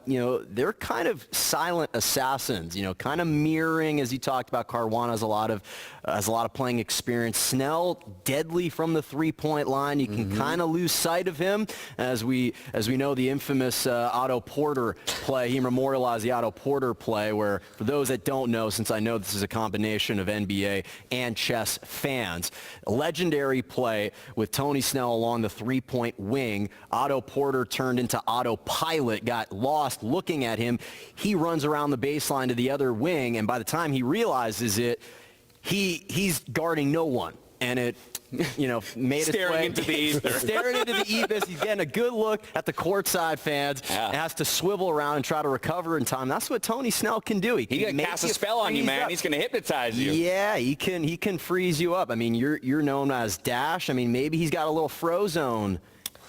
Speaker 20: they're kind of silent assassins. Kind of mirroring, as you talked about. Caruana has a lot of playing experience. Snell, deadly from the three-point line. You can kind of lose sight of him. As we know, the infamous Otto Porter play, he memorialized the Otto Porter play, where, for those that don't know, since I know this is a combination of NBA and chess fans, a legendary play with Tony Snell along the three-point wing. Otto Porter turned into autopilot, got lost looking at him. He runs around the baseline to the other wing, and by the time he realizes it, he's guarding no one. And it, made its way.
Speaker 1: Staring into the ether.
Speaker 20: Staring into the ether. He's getting a good look at the courtside fans. Yeah. And has to swivel around and try to recover in time. That's what Tony Snell can do. He
Speaker 1: can cast a spell on you, man. He's going to hypnotize you.
Speaker 20: Yeah, he can freeze you up. I mean, you're known as Dash. I mean, maybe he's got a little Frozone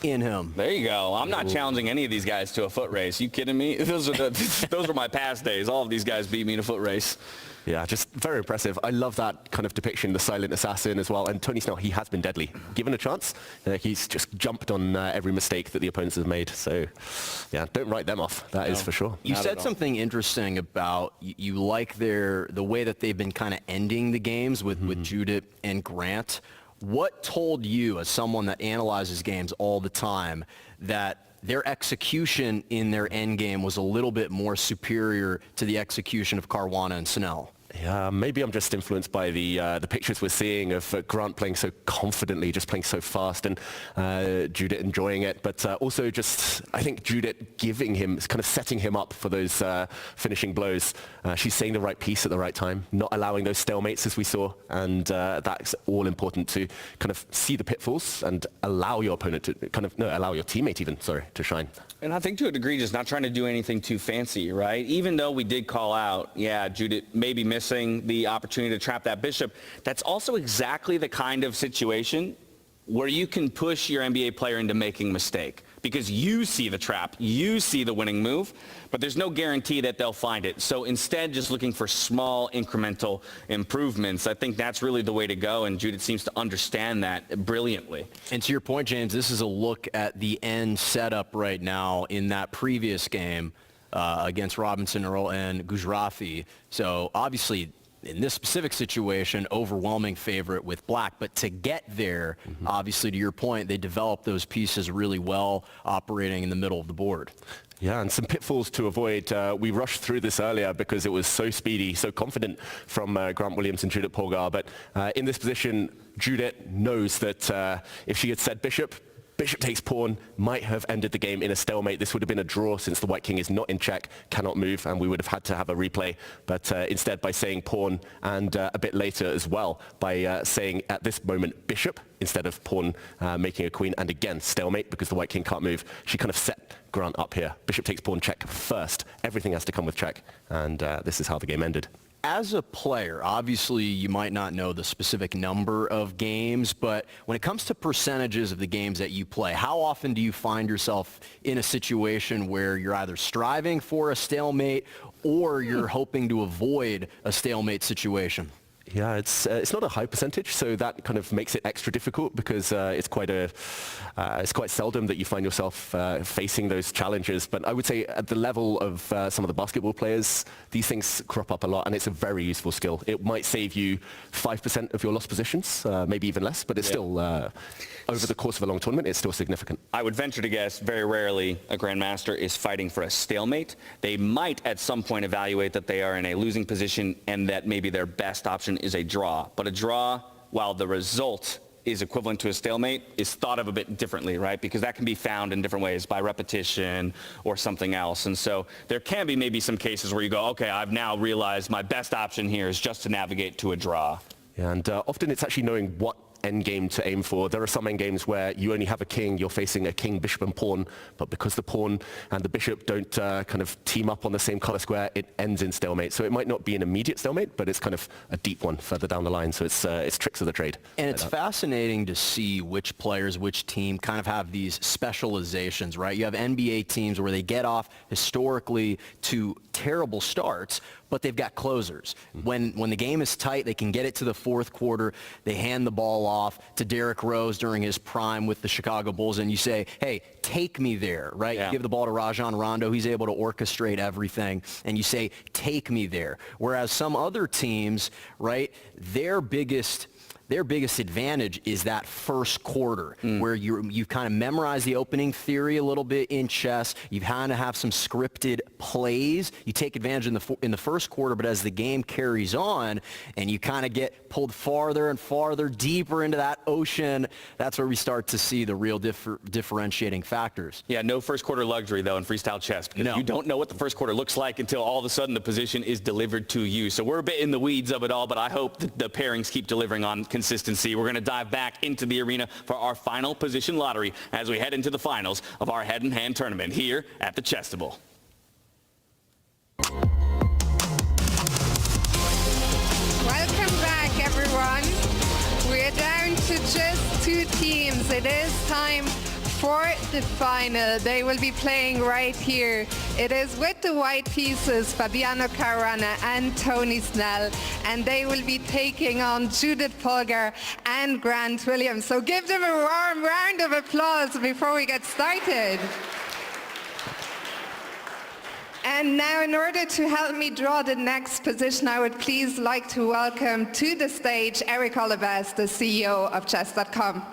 Speaker 20: in him.
Speaker 1: There you go. I'm not challenging any of these guys to a foot race. You kidding me? Those were my past days. All of these guys beat me in a foot race.
Speaker 14: Yeah, just very impressive. I love that kind of depiction, the silent assassin as well. And Tony Snell, he has been deadly. Given a chance, he's just jumped on every mistake that the opponents have made. So, yeah, don't write them off. That is for sure.
Speaker 20: You said something interesting about you like the way that they've been kind of ending the games with Judith and Grant. What told you, as someone that analyzes games all the time, that their execution in their end game was a little bit more superior to the execution of Caruana and Snell?
Speaker 14: Yeah, maybe I'm just influenced by the pictures we're seeing of Grant playing so confidently, just playing so fast, and Judith enjoying it. But also just, I think Judith giving him, kind of setting him up for those finishing blows. She's saying the right piece at the right time, not allowing those stalemates as we saw. And that's all important to kind of see the pitfalls and allow your opponent to allow your teammate even, to shine.
Speaker 1: And I think to a degree, just not trying to do anything too fancy, right? Even though we did call out, Judith maybe missing the opportunity to trap that bishop, that's also exactly the kind of situation where you can push your NBA player into making a mistake because you see the trap, you see the winning move, but there's no guarantee that they'll find it. So instead, just looking for small incremental improvements. I think that's really the way to go, and Judith seems to understand that brilliantly.
Speaker 20: And to your point, James, this is a look at the end setup right now in that previous game against Robinson, Earl, and Gujrafi. So obviously, in this specific situation, overwhelming favorite with Black. But to get there, obviously, to your point, they developed those pieces really well, operating in the middle of the board.
Speaker 14: Yeah, and some pitfalls to avoid. We rushed through this earlier because it was so speedy, so confident from Grant Williams and Judith Polgar. But in this position, Judith knows that if she had said Bishop takes pawn, might have ended the game in a stalemate. This would have been a draw since the white king is not in check, cannot move, and we would have had to have a replay. But instead, by saying pawn, and a bit later as well, by saying at this moment bishop instead of pawn making a queen, and again stalemate because the white king can't move, she kind of set Grant up here. Bishop takes pawn check first. Everything has to come with check, and this is how the game ended.
Speaker 20: As a player, obviously you might not know the specific number of games, but when it comes to percentages of the games that you play, how often do you find yourself in a situation where you're either striving for a stalemate or you're hoping to avoid a stalemate situation?
Speaker 14: Yeah, it's not a high percentage, so that kind of makes it extra difficult because it's quite seldom that you find yourself facing those challenges. But I would say at the level of some of the basketball players, these things crop up a lot, and it's a very useful skill. It might save you 5% of your lost positions, maybe even less, but it's still, over the course of a long tournament, it's still significant.
Speaker 1: I would venture to guess very rarely a Grandmaster is fighting for a stalemate. They might at some point evaluate that they are in a losing position and that maybe their best option is a draw. But a draw, while the result is equivalent to a stalemate, is thought of a bit differently, right? Because that can be found in different ways, by repetition or something else. And so there can be maybe some cases where you go, okay, I've now realized my best option here is just to navigate to a draw.
Speaker 14: Yeah, and often it's actually knowing what endgame to aim for. There are some endgames where you only have a king, you're facing a king, bishop, and pawn, but because the pawn and the bishop don't kind of team up on the same color square, it ends in stalemate. So it might not be an immediate stalemate, but it's kind of a deep one further down the line. So it's tricks of the trade.
Speaker 6: And it's fascinating to see which players, which team kind of have these specializations, right? You have NBA teams where they get off historically to terrible starts, but they've got closers. When the game is tight, they can get it to the fourth quarter. They hand the ball off to Derrick Rose during his prime with the Chicago Bulls, and you say, hey, take me there, right?
Speaker 1: Yeah.
Speaker 6: You give the ball to Rondo. He's able to orchestrate everything, and you say, take me there. Whereas some other teams, right, their biggest advantage is that first quarter where you kind of memorize the opening theory a little bit in chess. You kind of have some scripted plays. You take advantage in the first quarter, but as the game carries on and you kind of get pulled farther and farther deeper into that ocean, that's where we start to see the real differentiating factors.
Speaker 1: Yeah, no first quarter luxury, though, in freestyle chess, because you don't know what the first quarter looks like until all of a sudden the position is delivered to you. So we're a bit in the weeds of it all, but I hope that the pairings keep delivering on consistency. We're going to dive back into the arena for our final position lottery as we head into the finals of our head-in-hand tournament here at the Chesstival.
Speaker 21: Welcome back, everyone. We're down to just 2 teams. It is time for the final. They will be playing right here. It is with the white pieces, Fabiano Caruana and Tony Snell, and they will be taking on Judith Polgar and Grant Williams. So give them a warm round of applause before we get started. And now, in order to help me draw the next position, I would please like to welcome to the stage Eric Olivas, the CEO of Chess.com.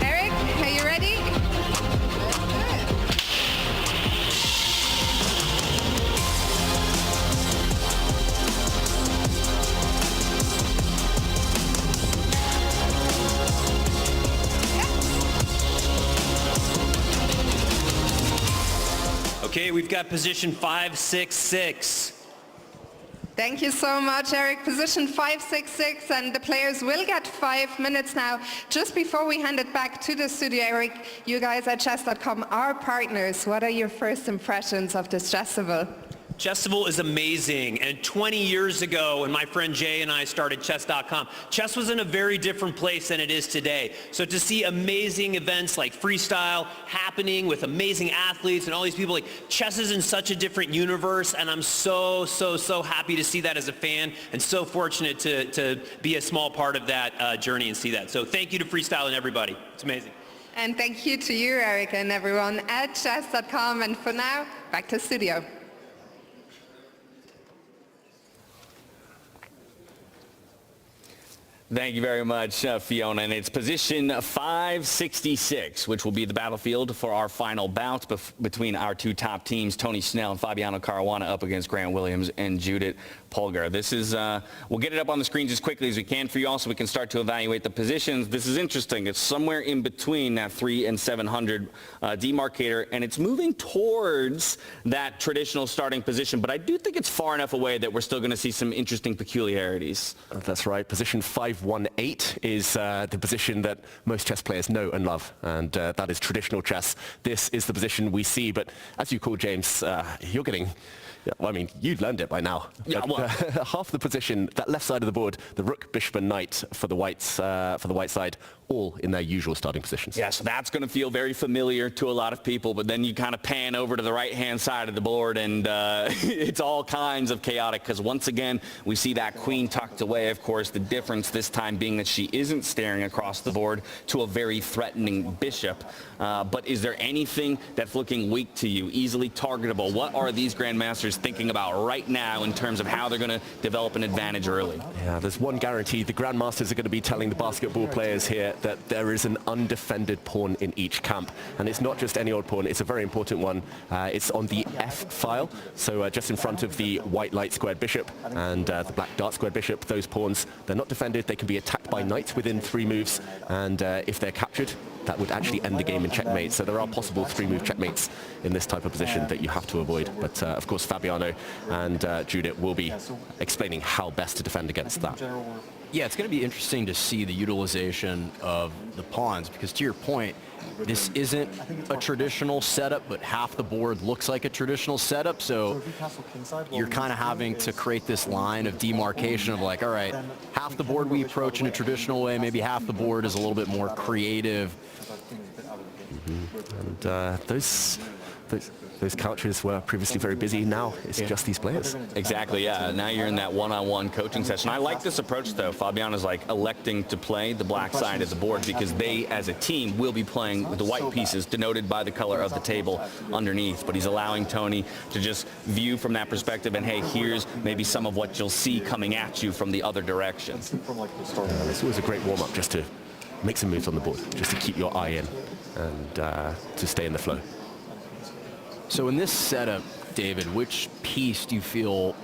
Speaker 21: Eric, are you ready?
Speaker 5: Okay, we've got position 566.
Speaker 21: Thank you so much, Eric. Position 566, and the players will get 5 minutes now. Just before we hand it back to the studio, Eric, you guys at Chess.com are partners. What are your first impressions of this Chesstival?
Speaker 5: Chesstival is amazing, and 20 years ago when my friend Jay and I started Chess.com, chess was in a very different place than it is today. So to see amazing events like freestyle happening with amazing athletes and all these people, like chess is in such a different universe, and I'm so happy to see that as a fan, and so fortunate to be a small part of that journey and see that. So thank you to Freestyle and everybody. It's amazing.
Speaker 21: And thank you to you, Eric, and everyone at Chess.com. And for now, back to studio.
Speaker 1: Thank you very much, Fiona. And it's position 566, which will be the battlefield for our final bout between our 2 top teams, Tony Snell and Fabiano Caruana, up against Grant Williams and Judith Polgar. This is, we'll get it up on the screens as quickly as we can for you all so we can start to evaluate the positions. This is interesting. It's somewhere in between that 3 and 700 demarcator, and it's moving towards that traditional starting position. But I do think it's far enough away that we're still going to see some interesting peculiarities.
Speaker 14: That's right. Position 518 is the position that most chess players know and love, and that is traditional chess. This is the position we see, but as you call, James, you're getting Yeah, well, I mean, you'd learned it by now.
Speaker 1: Yeah, well,
Speaker 14: half the position, that left side of the board, the rook, bishop, and knight for the white side, all in their usual starting positions.
Speaker 1: yeah, so that's going to feel very familiar to a lot of people, but then you kind of pan over to the right-hand side of the board, and it's all kinds of chaotic, because once again, we see that queen tucked away. Of course, the difference this time being that she isn't staring across the board to a very threatening bishop. But is there anything that's looking weak to you, easily targetable? What are these grandmasters thinking about right now in terms of how they're going to develop an advantage early?
Speaker 14: Yeah, there's one guarantee. The grandmasters are going to be telling the basketball players here that there is an undefended pawn in each camp. And it's not just any old pawn, it's a very important one. It's on the F file, so just in front of the white light squared bishop and the black dark squared bishop. Those pawns, they're not defended. They can be attacked by knight within 3 moves, and if they're captured, that would actually end the game in checkmate. So there are possible 3-move checkmates in this type of position that you have to avoid. But of course, Fabiano and Judith will be explaining how best to defend against that.
Speaker 6: Yeah, it's going to be interesting to see the utilization of the pawns, because to your point, this isn't a traditional setup, but half the board looks like a traditional setup. So you're kind of having to create this line of demarcation of like, all right, half the board we approach in a traditional way, maybe half the board is a little bit more creative.
Speaker 14: And those couches were previously very busy. Now it's just these players.
Speaker 1: Exactly, yeah. Now you're in that one-on-one coaching session. I like this approach, though. Fabiano's like electing to play the black side of the board because they, as a team, will be playing with the white pieces denoted by the color of the table underneath. But he's allowing Tony to just view from that perspective and, hey, here's maybe some of what you'll see coming at you from the other direction.
Speaker 14: This was a great warm-up just to make some moves on the board, just to keep your eye in and to stay in the flow.
Speaker 6: So in this setup, David, which piece do you feel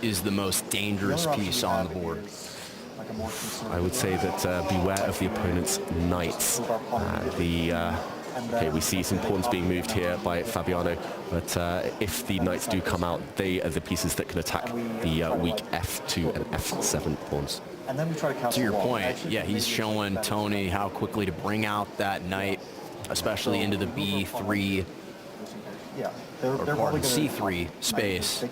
Speaker 6: is the most dangerous piece on the board?
Speaker 14: I would say that beware of the opponent's knights. Okay, we see some pawns being moved here by Fabiano, but if the knights do come out, they are the pieces that can attack the weak F2 and F7 pawns.
Speaker 6: To your point, yeah, he's showing Tony how quickly to bring out that knight, especially into the B3 or pardon, C3 space.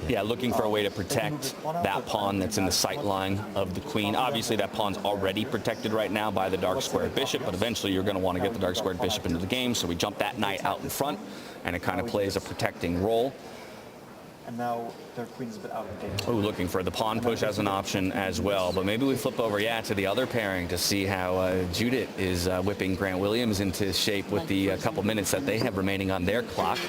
Speaker 1: Yeah, looking for a way to protect that pawn that's in the sight line of the queen. Obviously, that pawn's already protected right now by the dark squared bishop, but eventually you're going to want to get the dark squared bishop into the game, so we jump that knight out in front, and it kind of plays a protecting role.
Speaker 18: And now their queen's a bit out of the game.
Speaker 1: Oh, looking for the pawn push as an option as well. But maybe we flip over, to the other pairing to see how Judith is whipping Grant Williams into shape with the couple minutes that they have remaining on their clock.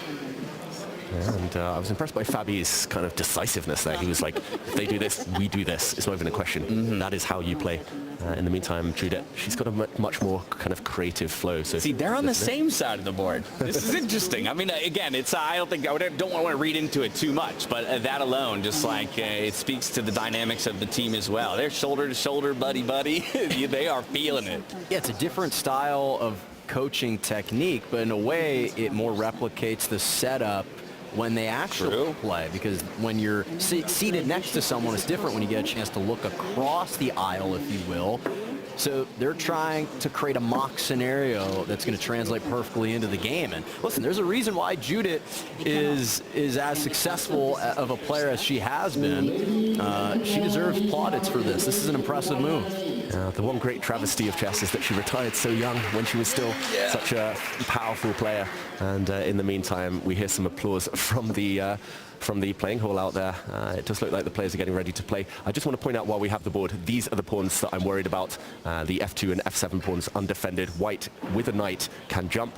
Speaker 14: Yeah, and I was impressed by Fabi's kind of decisiveness there. He was like, if they do this, we do this. It's not even a question. That is how you play. In the meantime, Judith, she's got a much more kind of creative flow. So
Speaker 1: see, they're on the same side of the board. This is interesting. I mean, again, it's I don't want to read into it too much, but that alone, just like it speaks to the dynamics of the team as well. They're shoulder to shoulder, buddy. They are feeling it.
Speaker 6: Yeah, it's a different style of coaching technique, but in a way, it more replicates the setup when they actually play, because when you're seated next to someone, it's different when you get a chance to look across the aisle, if you will. So they're trying to create a mock scenario that's going to translate perfectly into the game. And listen, there's a reason why Judith is as successful of a player as she has been. She deserves plaudits for this. This is an impressive move.
Speaker 14: The one great travesty of chess is that she retired so young when she was still such a powerful player. And in the meantime, we hear some applause from the playing hall out there. It does look like the players are getting ready to play. I just want to point out while we have the board, these are the pawns that I'm worried about. The F2 and F7 pawns undefended. White with a knight can jump,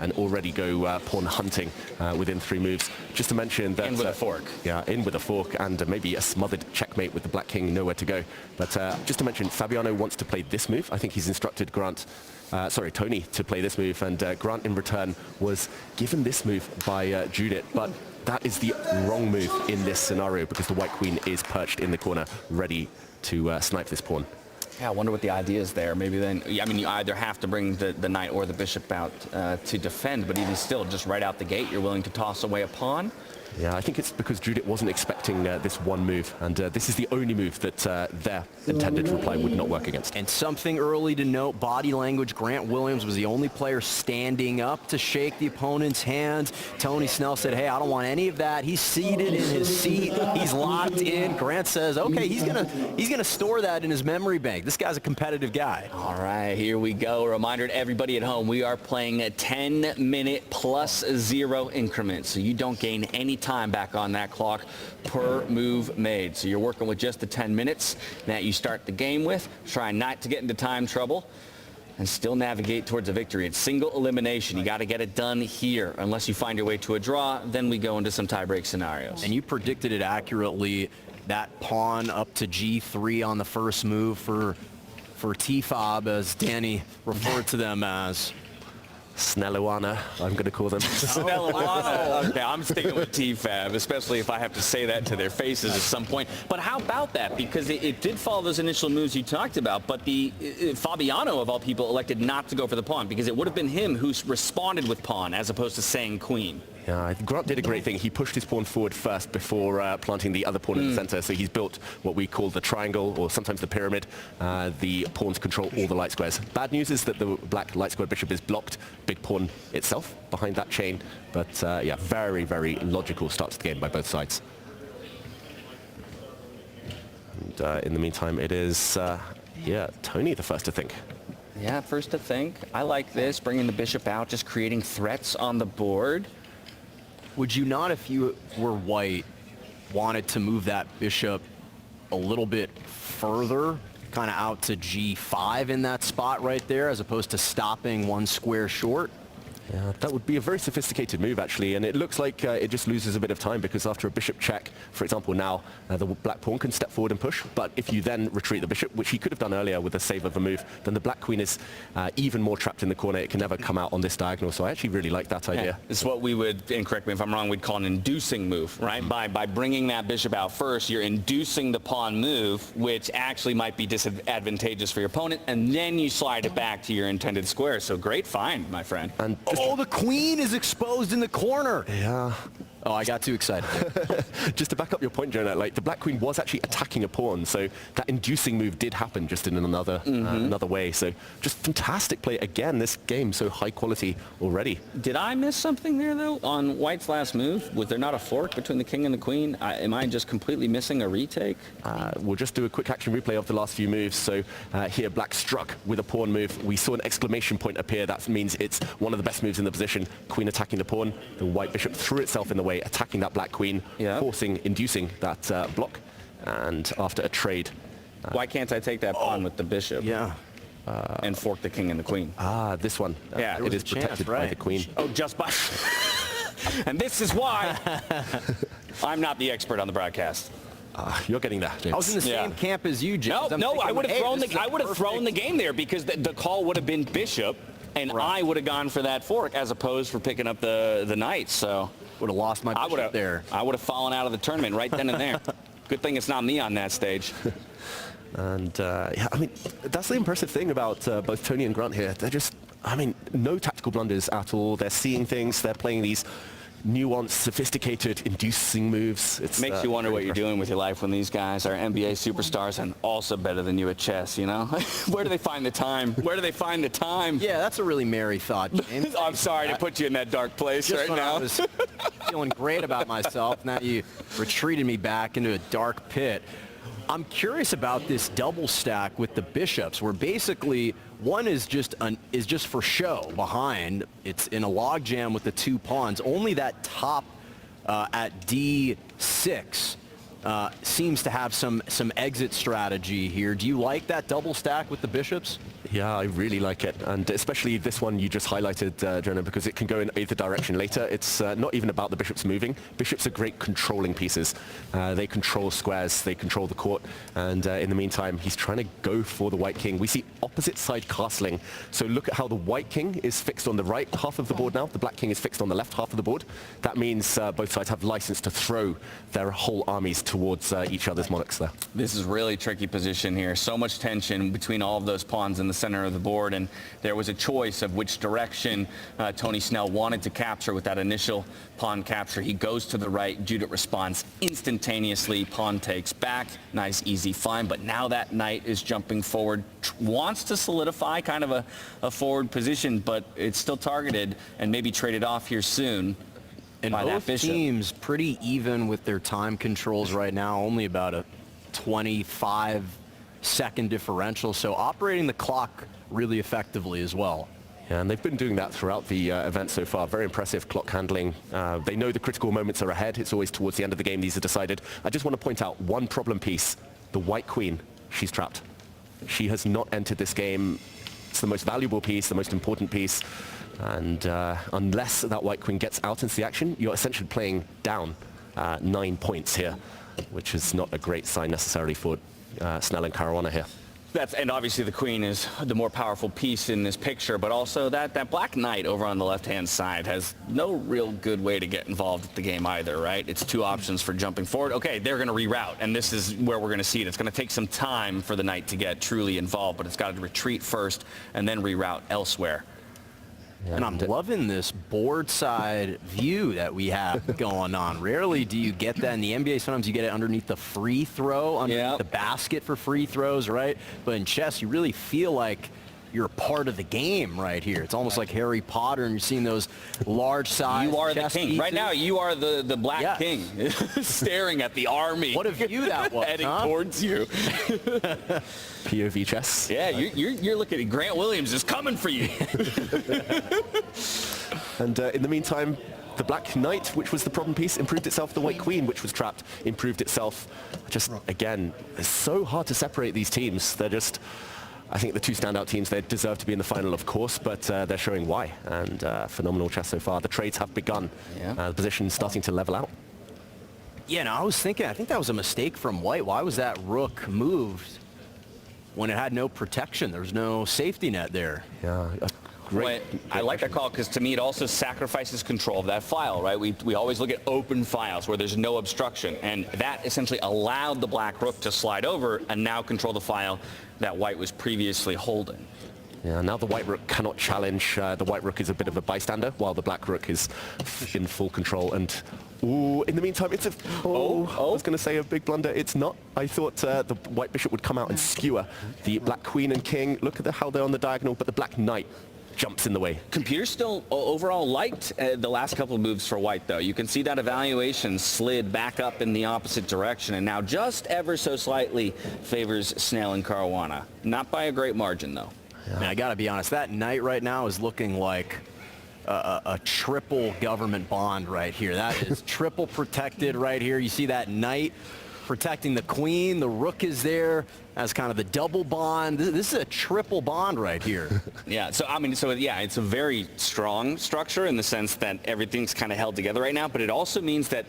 Speaker 14: and already go pawn hunting within 3 moves. Just to mention that...
Speaker 1: In with a fork.
Speaker 14: Yeah, in with a fork, and maybe a smothered checkmate with the black king, nowhere to go. But just to mention, Fabiano wants to play this move. I think he's instructed Tony to play this move, and Grant in return was given this move by Judith, but that is the wrong move in this scenario because the white queen is perched in the corner ready to snipe this pawn.
Speaker 1: Yeah, I wonder what the idea is there. Maybe then, I mean, you either have to bring the knight or the bishop out to defend, but even still, just right out the gate, you're willing to toss away a pawn?
Speaker 14: Yeah, I think it's because Judith wasn't expecting this one move, and this is the only move that their intended reply would not work against.
Speaker 6: And something early to note, body language, Grant Williams was the only player standing up to shake the opponent's hand. Tony Snell said, hey, I don't want any of that. He's seated in his seat. He's locked in. Grant says, okay, he's gonna store that in his memory bank. This guy's a competitive guy.
Speaker 1: All right, here we go. A reminder to everybody at home, we are playing a 10-minute plus 0 increments, so you don't gain any time back on that clock per move made. So you're working with just the 10 minutes that you start the game with. Try not to get into time trouble and still navigate towards a victory. It's single elimination. You got to get it done here. Unless you find your way to a draw, then we go into some tie-break scenarios.
Speaker 6: And you predicted it accurately, that pawn up to G3 on the first move for T-Fob, as Danny referred to them as.
Speaker 14: Snelluana, I'm going to call them.
Speaker 1: Snelluana. Okay, I'm sticking with T-Fab, especially if I have to say that to their faces at some point. But how about that? Because it did follow those initial moves you talked about, but the Fabiano, of all people, elected not to go for the pawn, because it would have been him who responded with pawn as opposed to saying queen.
Speaker 14: Yeah, Grant did a great thing. He pushed his pawn forward first before planting the other pawn in the center. So he's built what we call the triangle, or sometimes the pyramid. The pawns control all the light squares. Bad news is that the black light square bishop is blocked. Big pawn itself behind that chain. But yeah, very, very logical start to the game by both sides. And in the meantime, it is, yeah, Tony the first to think.
Speaker 1: Yeah, first to think. I like this, bringing the bishop out, just creating threats on the board.
Speaker 6: Would you not, if you were white, wanted to move that bishop a little bit further, kind of out to G5 in that spot right there, as opposed to stopping one square short?
Speaker 14: Yeah, that would be a very sophisticated move, actually, and it looks like it just loses a bit of time, because after a bishop check, for example, now the black pawn can step forward and push, but if you then retreat the bishop, which he could have done earlier with a save of a move, then the black queen is even more trapped in the corner. It can never come out on this diagonal, so I actually really like that idea.
Speaker 1: Yeah, it's what we would, and correct me if I'm wrong, we'd call an inducing move, right? By bringing that bishop out first, you're inducing the pawn move, which actually might be disadvantageous for your opponent, and then you slide it back to your intended square. So great find, my friend.
Speaker 14: And
Speaker 6: oh, the queen is exposed in the corner.
Speaker 14: Yeah.
Speaker 6: Oh, I got too excited.
Speaker 14: Just to back up your point, Jonah, like the black queen was actually attacking a pawn, so that inducing move did happen, just in another another way. So just fantastic play again. This game so high quality already.
Speaker 1: Did I miss something there though on White's last move? Was there not a fork between the king and the queen? Am I just completely missing a retake?
Speaker 14: We'll just do a quick action replay of the last few moves. So here, black struck with a pawn move. We saw an exclamation point appear. That means it's one of the best moves in the position. Queen attacking the pawn. The white bishop threw itself in the way, attacking that black queen, inducing that block. And after a trade...
Speaker 1: Why can't I take that pawn with the bishop?
Speaker 14: Yeah.
Speaker 1: And fork the king and the queen?
Speaker 14: This one.
Speaker 1: Yeah,
Speaker 14: it is protected by the queen.
Speaker 1: Oh, just by... And this is why I'm not the expert on the broadcast.
Speaker 14: You're getting there, James.
Speaker 6: I was in the same camp as you, James.
Speaker 1: No, I would have thrown the game there, because the call would have been bishop, and I would have gone for that fork as opposed for picking up the knight. So
Speaker 6: would have lost my bishop there.
Speaker 1: I would have fallen out of the tournament right then and there. Good thing it's not me on that stage.
Speaker 14: And yeah, I mean, that's the impressive thing about both Tony and Grant here. They're just, I mean, no tactical blunders at all. They're seeing things. They're playing these nuanced, sophisticated, inducing moves. It
Speaker 1: makes you wonder what you're doing with your life when these guys are NBA superstars and also better than you at chess, you know? Where do they find the time? Where do they find the time?
Speaker 6: Yeah, that's a really merry thought, James.
Speaker 1: I'm sorry to put you in that dark place
Speaker 6: just
Speaker 1: right
Speaker 6: when
Speaker 1: now.
Speaker 6: I was feeling great about myself. Now you retreated me back into a dark pit. I'm curious about this double stack with the bishops, where basically one is just for show behind. It's in a logjam with the two pawns. Only that top at D6 seems to have some exit strategy here. Do you like that double stack with the bishops?
Speaker 14: Yeah, I really like it, and especially this one you just highlighted, Jonah, because it can go in either direction later. It's not even about the bishops moving. Bishops are great controlling pieces. They control squares, they control the court, and in the meantime, he's trying to go for the white king. We see opposite side castling, so look at how the white king is fixed on the right half of the board now. The black king is fixed on the left half of the board. That means both sides have license to throw their whole armies towards each other's monarchs there.
Speaker 1: This is really tricky position here. So much tension between all of those pawns in the center of the board, and there was a choice of which direction Tony Snell wanted to capture with that initial pawn capture. He goes to the right. Judith responds instantaneously. Pawn takes back. Nice, easy find. But now that knight is jumping forward, wants to solidify kind of a forward position, but it's still targeted and maybe traded off here soon.
Speaker 6: And both teams pretty even with their time controls right now, only about a 25-second differential, so operating the clock really effectively as well.
Speaker 14: Yeah, and they've been doing that throughout the event so far. Very impressive clock handling. They know the critical moments are ahead. It's always towards the end of the game these are decided. I just want to point out one problem piece. The white queen, she's trapped. She has not entered this game. It's the most valuable piece, the most important piece. And unless that white queen gets out into the action, you're essentially playing down 9 points here, which is not a great sign necessarily for Snell and Caruana here.
Speaker 1: And obviously the queen is the more powerful piece in this picture, but also that black knight over on the left-hand side has no real good way to get involved with the game either, right? It's two options for jumping forward. Okay, they're going to reroute, and this is where we're going to see it. It's going to take some time for the knight to get truly involved, but it's got to retreat first and then reroute elsewhere.
Speaker 6: Yeah, and I'm loving this board side view that we have going on. Rarely do you get that in the NBA. Sometimes you get it underneath the free throw, underneath the basket for free throws, right? But in chess, you really feel like you're a part of the game right here. It's almost like Harry Potter, and you're seeing those large size
Speaker 1: You are the
Speaker 6: chess
Speaker 1: king.
Speaker 6: pieces.
Speaker 1: Right now, you are the black king, staring at the army.
Speaker 6: What a view that was,
Speaker 1: heading towards you.
Speaker 14: POV chess.
Speaker 1: Yeah, you're looking at Grant Williams is coming for you.
Speaker 14: And in the meantime, the black knight, which was the problem piece, improved itself. The white queen, which was trapped, improved itself. Just, again, it's so hard to separate these teams. They're just... I think the two standout teams, they deserve to be in the final, of course, but they're showing why. And phenomenal chess so far. The trades have begun. The position's starting to level out.
Speaker 6: Yeah, no, I was thinking, I think that was a mistake from white. Why was that rook moved when it had no protection? There was no safety net there.
Speaker 14: Yeah.
Speaker 1: Great I like that call because to me it also sacrifices control of that file, right? We always look at open files where there's no obstruction, and that essentially allowed the black rook to slide over and now control the file that white was previously holding.
Speaker 14: Yeah, now the white rook cannot challenge. The white rook is a bit of a bystander, while the black rook is in full control. And ooh, in the meantime, it's a... I was going to say a big blunder. It's not. I thought the white bishop would come out and skewer the black queen and king. Look at how they're on the diagonal, but the black knight jumps in the way.
Speaker 1: Computer still overall liked the last couple of moves for white, though. You can see that evaluation slid back up in the opposite direction, and now just ever so slightly favors Snell and Caruana. Not by a great margin, though.
Speaker 6: Yeah. Man, I got to be honest, that knight right now is looking like a triple government bond right here. That is triple protected right here. You see that knight protecting the queen. The rook is there as kind of the double bond. This is a triple bond right here.
Speaker 1: Yeah, so I mean, yeah, it's a very strong structure in the sense that everything's kind of held together right now, but it also means that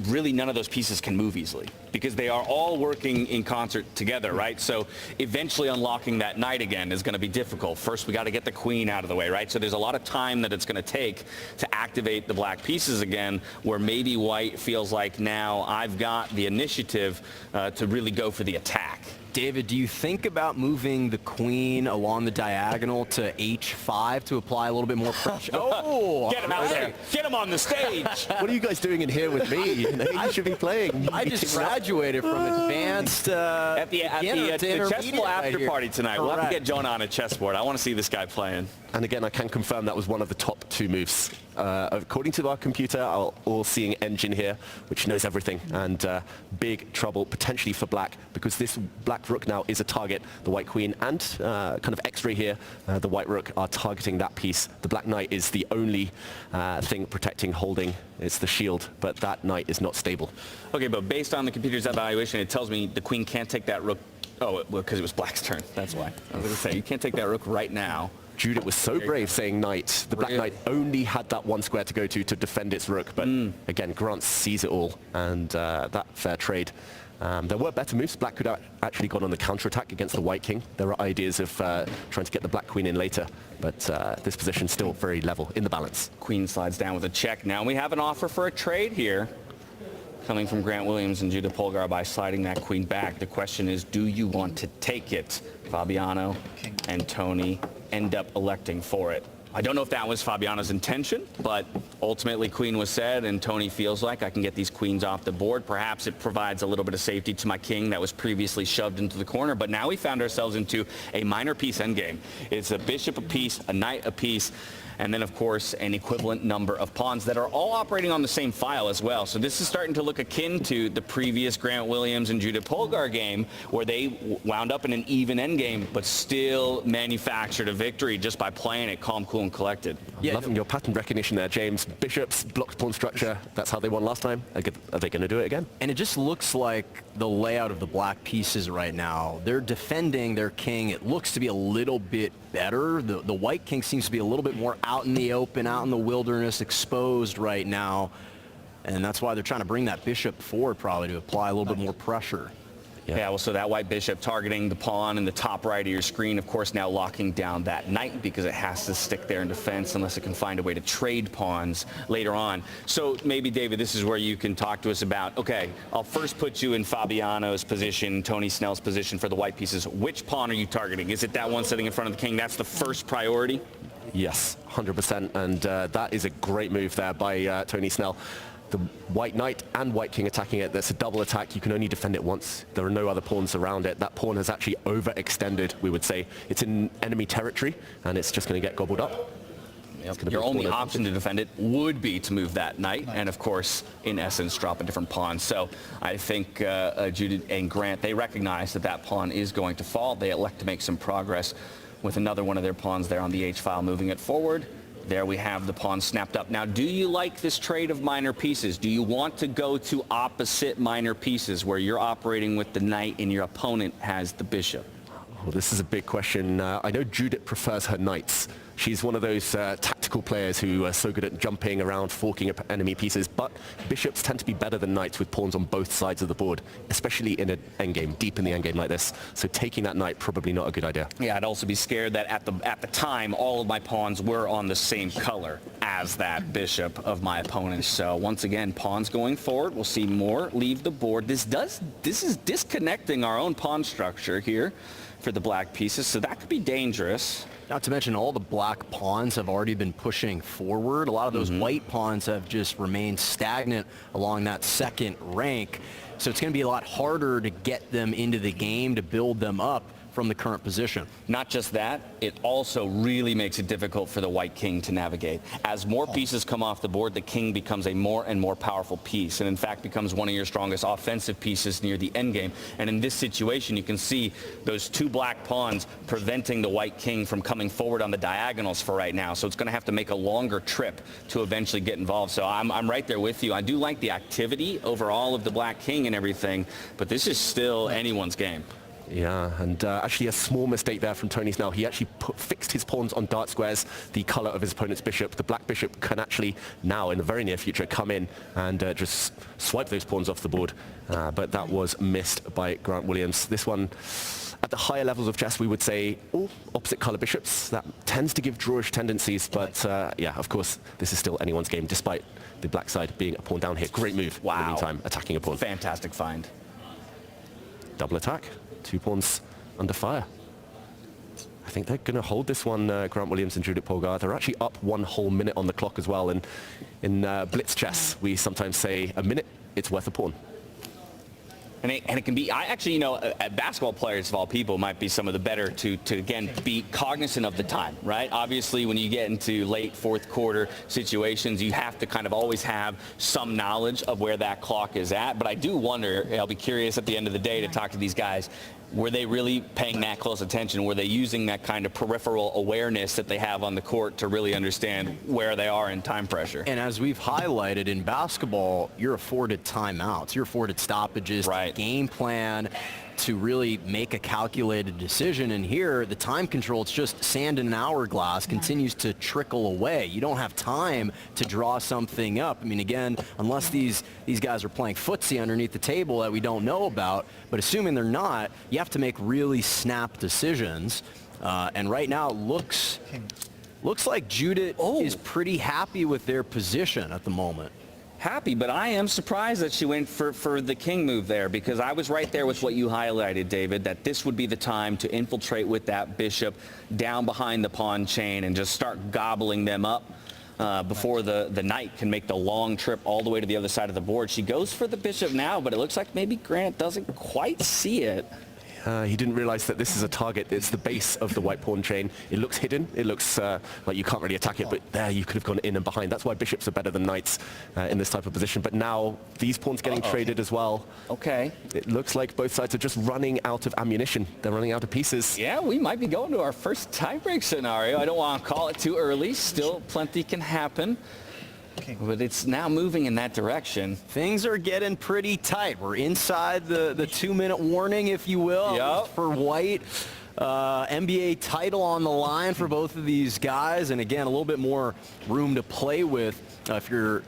Speaker 1: really none of those pieces can move easily because they are all working in concert together, right? So eventually unlocking that knight again is going to be difficult. First, we got to get the queen out of the way, right? So there's a lot of time that it's going to take to activate the black pieces again, where maybe white feels like now I've got the initiative to really go for the attack.
Speaker 6: David, do you think about moving the queen along the diagonal to h5 to apply a little bit more pressure?
Speaker 1: Oh! Get him out there. Get him on the stage.
Speaker 14: What are you guys doing in here with me? You should be playing.
Speaker 6: I just graduated from advanced
Speaker 1: at the Chesstival after party tonight. We'll have to get Jonah on a chessboard. I want to see this guy playing.
Speaker 14: And again, I can confirm that was one of the top two moves. According to our computer, our all-seeing engine here, which knows everything, and big trouble potentially for black, because this black rook now is a target. The white queen and kind of X-ray here, the white rook are targeting that piece. The black knight is the only thing protecting, holding. It's the shield, but that knight is not stable.
Speaker 1: Okay, but based on the computer's evaluation, it tells me the queen can't take that rook. Oh, well, because it was black's turn. That's why. I was going to say, you can't take that rook right now.
Speaker 14: Judith was so brave saying knight. The black knight only had that one square to go to defend its rook. But again, Grant sees it all, and that fair trade. There were better moves. Black could have actually gone on the counterattack against the white king. There are ideas of trying to get the black queen in later, but this position still very level in the balance.
Speaker 1: Queen slides down with a check. Now we have an offer for a trade here. coming from Grant Williams and Judah Polgar by sliding that queen back. The question is, do you want to take it? Fabiano and Tony end up electing for it. I don't know if that was Fabiano's intention, but ultimately queen was said, and Tony feels like I can get these queens off the board. Perhaps it provides a little bit of safety to my king that was previously shoved into the corner, but now we found ourselves into a minor piece endgame. It's a bishop apiece, a knight apiece, and then, of course, an equivalent number of pawns that are all operating on the same file as well. So this is starting to look akin to the previous Grant Williams and Judah Polgar game, where they wound up in an even endgame, but still manufactured a victory just by playing it calm, cool, and collected.
Speaker 14: Yeah, loving your pattern recognition there, James. Bishops, blocked pawn structure. That's how they won last time. Are they going to do it again?
Speaker 6: And it just looks like the layout of the black pieces right now. They're defending their king. It looks to be a little bit better. The white king seems to be a little bit more out in the open, out in the wilderness, exposed right now. And that's why they're trying to bring that bishop forward, probably, to apply a little bit more pressure.
Speaker 1: Yeah, well, so that white bishop targeting the pawn in the top right of your screen, of course, now locking down that knight because it has to stick there in defense unless it can find a way to trade pawns later on. So maybe, David, this is where you can talk to us about, okay, I'll first put you in Fabiano's position, Tony Snell's position for the white pieces. Which pawn are you targeting? Is it that one sitting in front of the king? That's the first priority?
Speaker 14: Yes, 100%, and that is a great move there by Tony Snell. The white knight and white king attacking it. That's a double attack. You can only defend it once. There are no other pawns around it. That pawn has actually overextended, we would say. It's in enemy territory, and it's just going to get gobbled up.
Speaker 1: Your only option to defend it would be to move that knight, and of course, in essence, drop a different pawn. So I think Judith and Grant, they recognize that that pawn is going to fall. They elect to make some progress with another one of their pawns there on the H-file, moving it forward. There we have the pawn snapped up. Now, do you like this trade of minor pieces? Do you want to go to opposite minor pieces where you're operating with the knight and your opponent has the bishop?
Speaker 14: Well, this is a big question. I know Judith prefers her knights. She's one of those tactical players who are so good at jumping around, forking up enemy pieces, but bishops tend to be better than knights with pawns on both sides of the board, especially in an endgame, deep in the endgame like this. So taking that knight, probably not a good idea.
Speaker 1: Yeah, I'd also be scared that at the time, all of my pawns were on the same color as that bishop of my opponent. So once again, pawns going forward. We'll see more leave the board. This is disconnecting our own pawn structure here for the black pieces, so that could be dangerous.
Speaker 6: Not to mention all the black pawns have already been pushing forward. A lot of those white pawns have just remained stagnant along that second rank. So it's going to be a lot harder to get them into the game, to build them up from the current position.
Speaker 1: Not just that, it also really makes it difficult for the white king to navigate. As more pieces come off the board, the king becomes a more and more powerful piece, and in fact becomes one of your strongest offensive pieces near the endgame. And in this situation, you can see those two black pawns preventing the white king from coming forward on the diagonals for right now. So it's going to have to make a longer trip to eventually get involved. So I'm right there with you. I do like the activity overall of the black king and everything, but this is still anyone's game.
Speaker 14: Yeah, and actually a small mistake there from Tony Snell. He actually fixed his pawns on dart squares, the color of his opponent's bishop. The black bishop can actually now, in the very near future, come in and just swipe those pawns off the board. But that was missed by Grant Williams. This one, at the higher levels of chess, we would say opposite color bishops. That tends to give drawish tendencies, but yeah, of course, this is still anyone's game, despite the black side being a pawn down here. Great move.
Speaker 1: Wow.
Speaker 14: In the meantime, attacking a pawn.
Speaker 1: Fantastic find.
Speaker 14: Double attack. 2 pawns under fire. I think they're going to hold this one, Grant Williams and Judith Polgar. They're actually up 1 whole minute on the clock as well. And in blitz chess, we sometimes say a minute, it's worth a pawn.
Speaker 1: And it can be, I actually, you know, basketball players of all people might be some of the better to again, be cognizant of the time, right? Obviously, when you get into late fourth quarter situations, you have to kind of always have some knowledge of where that clock is at. But I do wonder, I'll be curious at the end of the day to talk to these guys, were they really paying that close attention? Were they using that kind of peripheral awareness that they have on the court to really understand where they are in time pressure?
Speaker 6: And as we've highlighted in basketball, you're afforded timeouts. You're afforded stoppages,
Speaker 1: right.
Speaker 6: Game plan to really make a calculated decision. And here, the time control, it's just sand in an hourglass, continues to trickle away. You don't have time to draw something up. I mean, again, unless these guys are playing footsie underneath the table that we don't know about, but assuming they're not, you have to make really snap decisions. And right now, it looks like Judith is pretty happy with their position at the moment.
Speaker 1: happy, but I am surprised that she went for the king move there, because I was right there with what you highlighted, David, that this would be the time to infiltrate with that bishop down behind the pawn chain and just start gobbling them up before the knight can make the long trip all the way to the other side of the board. She goes for the bishop now, but it looks like maybe Grant doesn't quite see it.
Speaker 14: He didn't realize that this is a target. It's the base of the white pawn chain. It looks hidden. It looks like you can't really attack it, but there you could have gone in and behind. That's why bishops are better than knights in this type of position. But now these pawns getting traded as well.
Speaker 1: Okay.
Speaker 14: It looks like both sides are just running out of ammunition. They're running out of pieces.
Speaker 1: Yeah, we might be going to our first tiebreak scenario. I don't want to call it too early. Still plenty can happen. But it's now moving in that direction.
Speaker 3: Things are getting pretty tight. We're inside the 2-minute warning, if you will, for white. NBA title on the line for both of these guys. And again, a little bit more room to play with if you're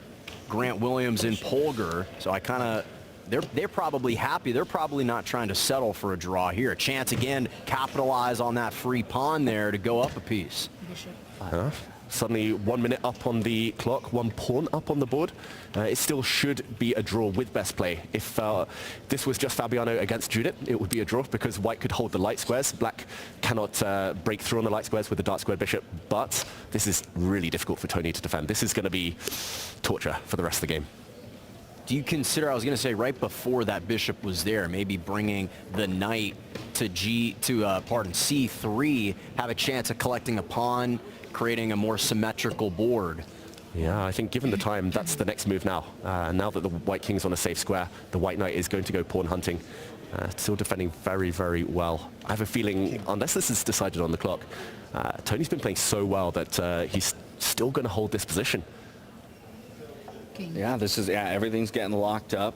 Speaker 3: Grant Williams and Polgar. So I kind of, they're probably happy. They're probably not trying to settle for a draw here. A chance again, capitalize on that free pawn there to go up a piece.
Speaker 14: Suddenly 1 minute up on the clock, 1 pawn up on the board. It still should be a draw with best play. If this was just Fabiano against Judith, it would be a draw because white could hold the light squares. Black cannot break through on the light squares with the dark squared bishop, but this is really difficult for Tony to defend. This is going to be torture for the rest of the game.
Speaker 3: Do you consider, I was going to say right before that bishop was there, maybe bringing the knight to C3, have a chance of collecting a pawn, creating a more symmetrical board?
Speaker 14: Yeah, I think given the time, that's the next move now. Now that the white king's on a safe square, the white knight is going to go pawn hunting. Still defending very, very well. I have a feeling, unless this is decided on the clock, Tony's been playing so well that he's still going to hold this position.
Speaker 1: Yeah, everything's getting locked up.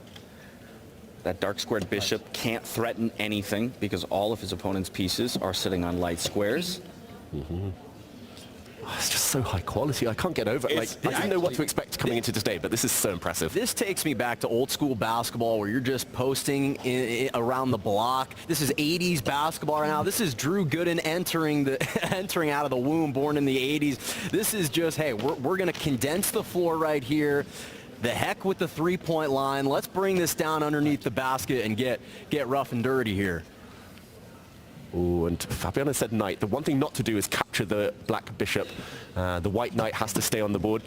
Speaker 1: That dark squared bishop can't threaten anything because all of his opponent's pieces are sitting on light squares.
Speaker 14: It's just so high quality. I can't get over it. Like, I didn't know what to expect coming into today, but this is so impressive.
Speaker 3: This takes me back to old school basketball where you're just posting around the block. This is 80s basketball right now. This is Drew Gooden entering out of the womb, born in the 80s. This is just, hey, we're going to condense the floor right here. The heck with the three-point line. Let's bring this down underneath the basket and get rough and dirty here.
Speaker 14: Ooh, and Fabiano said knight. The one thing not to do is capture the black bishop. The white knight has to stay on the board.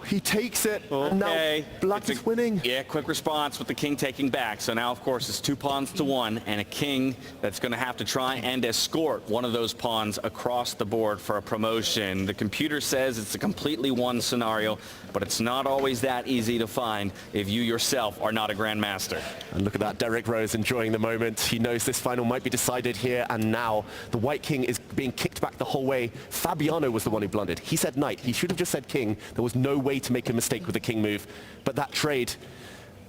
Speaker 14: He takes it.
Speaker 1: Okay.
Speaker 14: And now black is winning.
Speaker 1: Yeah, quick response with the king taking back. So now, of course, it's 2 pawns to 1 and a king that's going to have to try and escort one of those pawns across the board for a promotion. The computer says it's a completely won scenario, but it's not always that easy to find if you yourself are not a grandmaster.
Speaker 14: And look at that, Derrick Rose enjoying the moment. He knows this final might be decided here and now. The white king is being kicked back the whole way. Fabiano was the one who blundered. He said knight. He should have just said king. There was no way to make a mistake with the king move, but that trade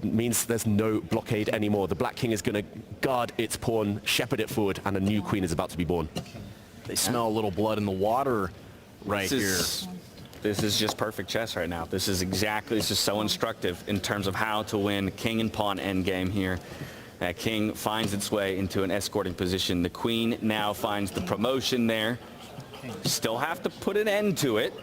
Speaker 14: means there's no blockade anymore. The black king is going to guard its pawn, shepherd it forward, and a new queen is about to be born.
Speaker 3: They smell a little blood in the water right here.
Speaker 1: This is just perfect chess right now. This is so instructive in terms of how to win king and pawn endgame here. That king finds its way into an escorting position. The queen now finds the promotion there. Still have to put an end to it.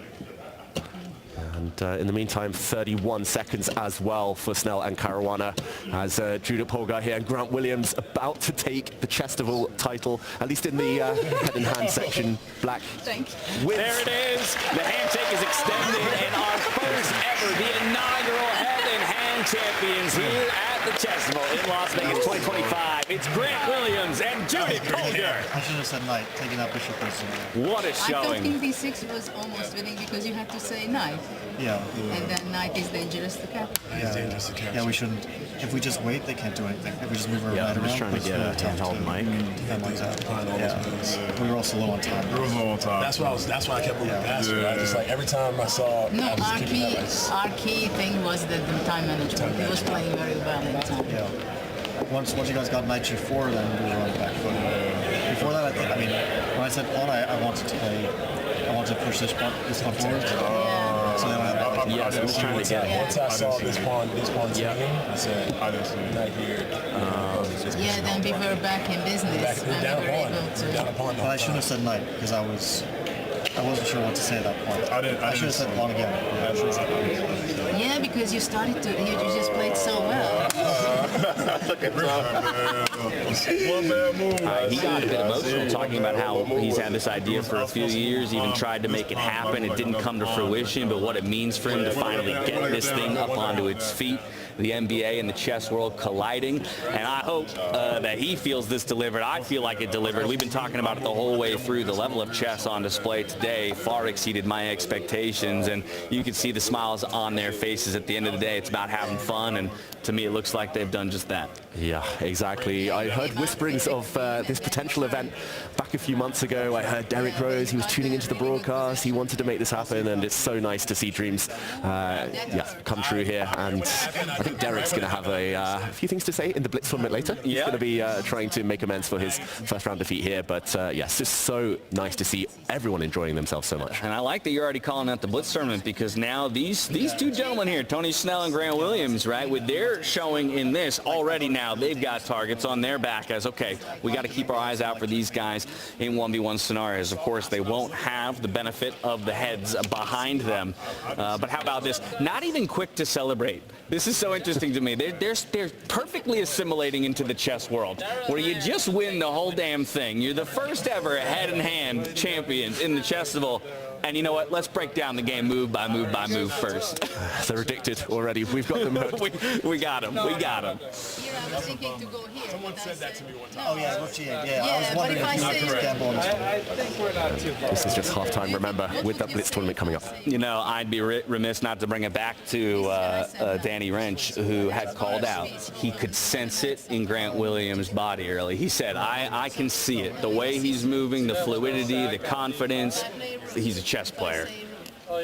Speaker 14: And in the meantime, 31 seconds as well for Snell and Caruana as Judith Polgar here and Grant Williams about to take the Chesstival title, at least in the head and hand section. Black wins.
Speaker 1: There it is. The handshake is extended, and our first ever, the inaugural head and hand champions here at the Chesstival in Las Vegas 2025. It's Grant Williams and Judith Polgar.
Speaker 18: I should have said knight, taking out bishop person.
Speaker 1: What a
Speaker 22: I thought
Speaker 1: showing.
Speaker 22: king d6 was almost winning because you had to say knight.
Speaker 18: Yeah.
Speaker 22: And then knight is dangerous to capture.
Speaker 18: Yeah, we shouldn't. If we just wait, they can't do anything. If we just move our knight
Speaker 3: I'm
Speaker 18: around,
Speaker 3: just trying to
Speaker 18: it's
Speaker 3: get
Speaker 18: really
Speaker 3: a
Speaker 18: tough
Speaker 3: handheld
Speaker 18: to
Speaker 3: mic.
Speaker 18: defend like that. We were also low on time.
Speaker 12: It was low on time. That's why I kept moving past it. I just like every time I saw.
Speaker 22: No,
Speaker 12: I was
Speaker 22: our
Speaker 12: keeping
Speaker 22: key,
Speaker 12: that, like,
Speaker 22: our key thing was the time management. He was playing very well in time.
Speaker 18: Yeah. Once you guys got knight g4, then we were on the back foot. Before that, I mean, when I said pawn, I wanted to push this pawn forward. So then I
Speaker 3: Yes, I'm just trying to get it.
Speaker 12: Once I saw this pawn teaming, I said, I didn't see knight here.
Speaker 22: Yeah, then we were back in business when we were able to.
Speaker 18: But I shouldn't have said knight because I wasn't sure what to say at that point. I should have said pawn again.
Speaker 22: Yeah, crying because you started to, you just played so well.
Speaker 7: Look at one bad move.
Speaker 1: He got a bit emotional talking about how he's had this idea for a few years, even tried to make it happen. It didn't come to fruition, but what it means for him to finally get this thing up onto its feet. The NBA and the chess world colliding, and I hope that he feels this delivered. I feel like it delivered. We've been talking about it the whole way through. The level of chess on display today far exceeded my expectations, and you can see the smiles on their faces. At the end of the day, it's about having fun, and to me it looks like they've done just that.
Speaker 14: Yeah, exactly. I heard whisperings of this potential event back a few months ago. I heard Derrick Rose, he was tuning into the broadcast, he wanted to make this happen, and it's so nice to see dreams come true here. And I think Derrick's going to have a few things to say in the Blitz tournament later. He's going to be trying to make amends for his first round defeat here, but yes, just so nice to see everyone enjoying themselves so much.
Speaker 1: And I like that you're already calling out the Blitz tournament, because now these two gentlemen here, Tony Snell and Grant Williams, right, with their showing in this already now, they've got targets on their back as, okay, we got to keep our eyes out for these guys in 1v1 scenarios. Of course, they won't have the benefit of the heads behind them. But how about this? Not even quick to celebrate. This is so interesting to me. They're perfectly assimilating into the chess world, where you just win the whole damn thing. You're the first ever head-in-hand champions in the Chesstival. And you know what? Let's break down the game move by move by move first.
Speaker 14: They're addicted already. We've got them hooked.
Speaker 1: we got them. We got them.
Speaker 22: Here I was thinking to go here.
Speaker 18: Someone said that to me one time. Oh, yeah, Vachier. Yeah,
Speaker 22: Yeah,
Speaker 18: I was wondering
Speaker 22: but if I
Speaker 18: if you
Speaker 22: say-
Speaker 18: could gamble on this one.
Speaker 8: I think we're not too far.
Speaker 14: This is just halftime, remember, with that Blitz tournament coming up.
Speaker 1: You know, I'd be remiss not to bring it back to Danny Wrench, who had called out. He could sense it in Grant Williams' body early. He said, I can see it. The way he's moving, the fluidity, the confidence. He's a chess player.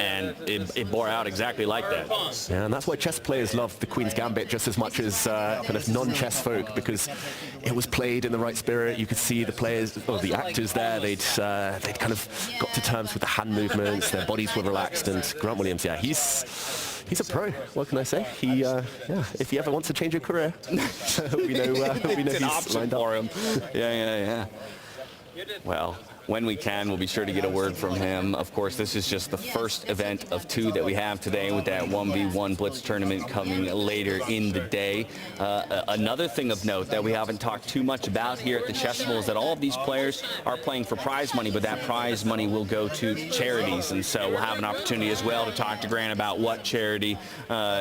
Speaker 1: And it bore out exactly like that.
Speaker 14: Yeah, and that's why chess players love the Queen's Gambit just as much as kind of non-chess folk, because it was played in the right spirit. You could see the players, or the actors there, they'd kind of got to terms with the hand movements, their bodies were relaxed, and Grant Williams, yeah, he's a pro. What can I say? He, if he ever wants to change a career, we know
Speaker 1: It's an
Speaker 14: he's
Speaker 1: option
Speaker 14: lined up.
Speaker 1: for him. Yeah. Well, when we can, we'll be sure to get a word from him. Of course, this is just the first event of two that we have today, with that 1v1 Blitz tournament coming later in the day. Another thing of note that we haven't talked too much about here at the Chesstival is that all of these players are playing for prize money, but that prize money will go to charities. And so we'll have an opportunity as well to talk to Grant about what charity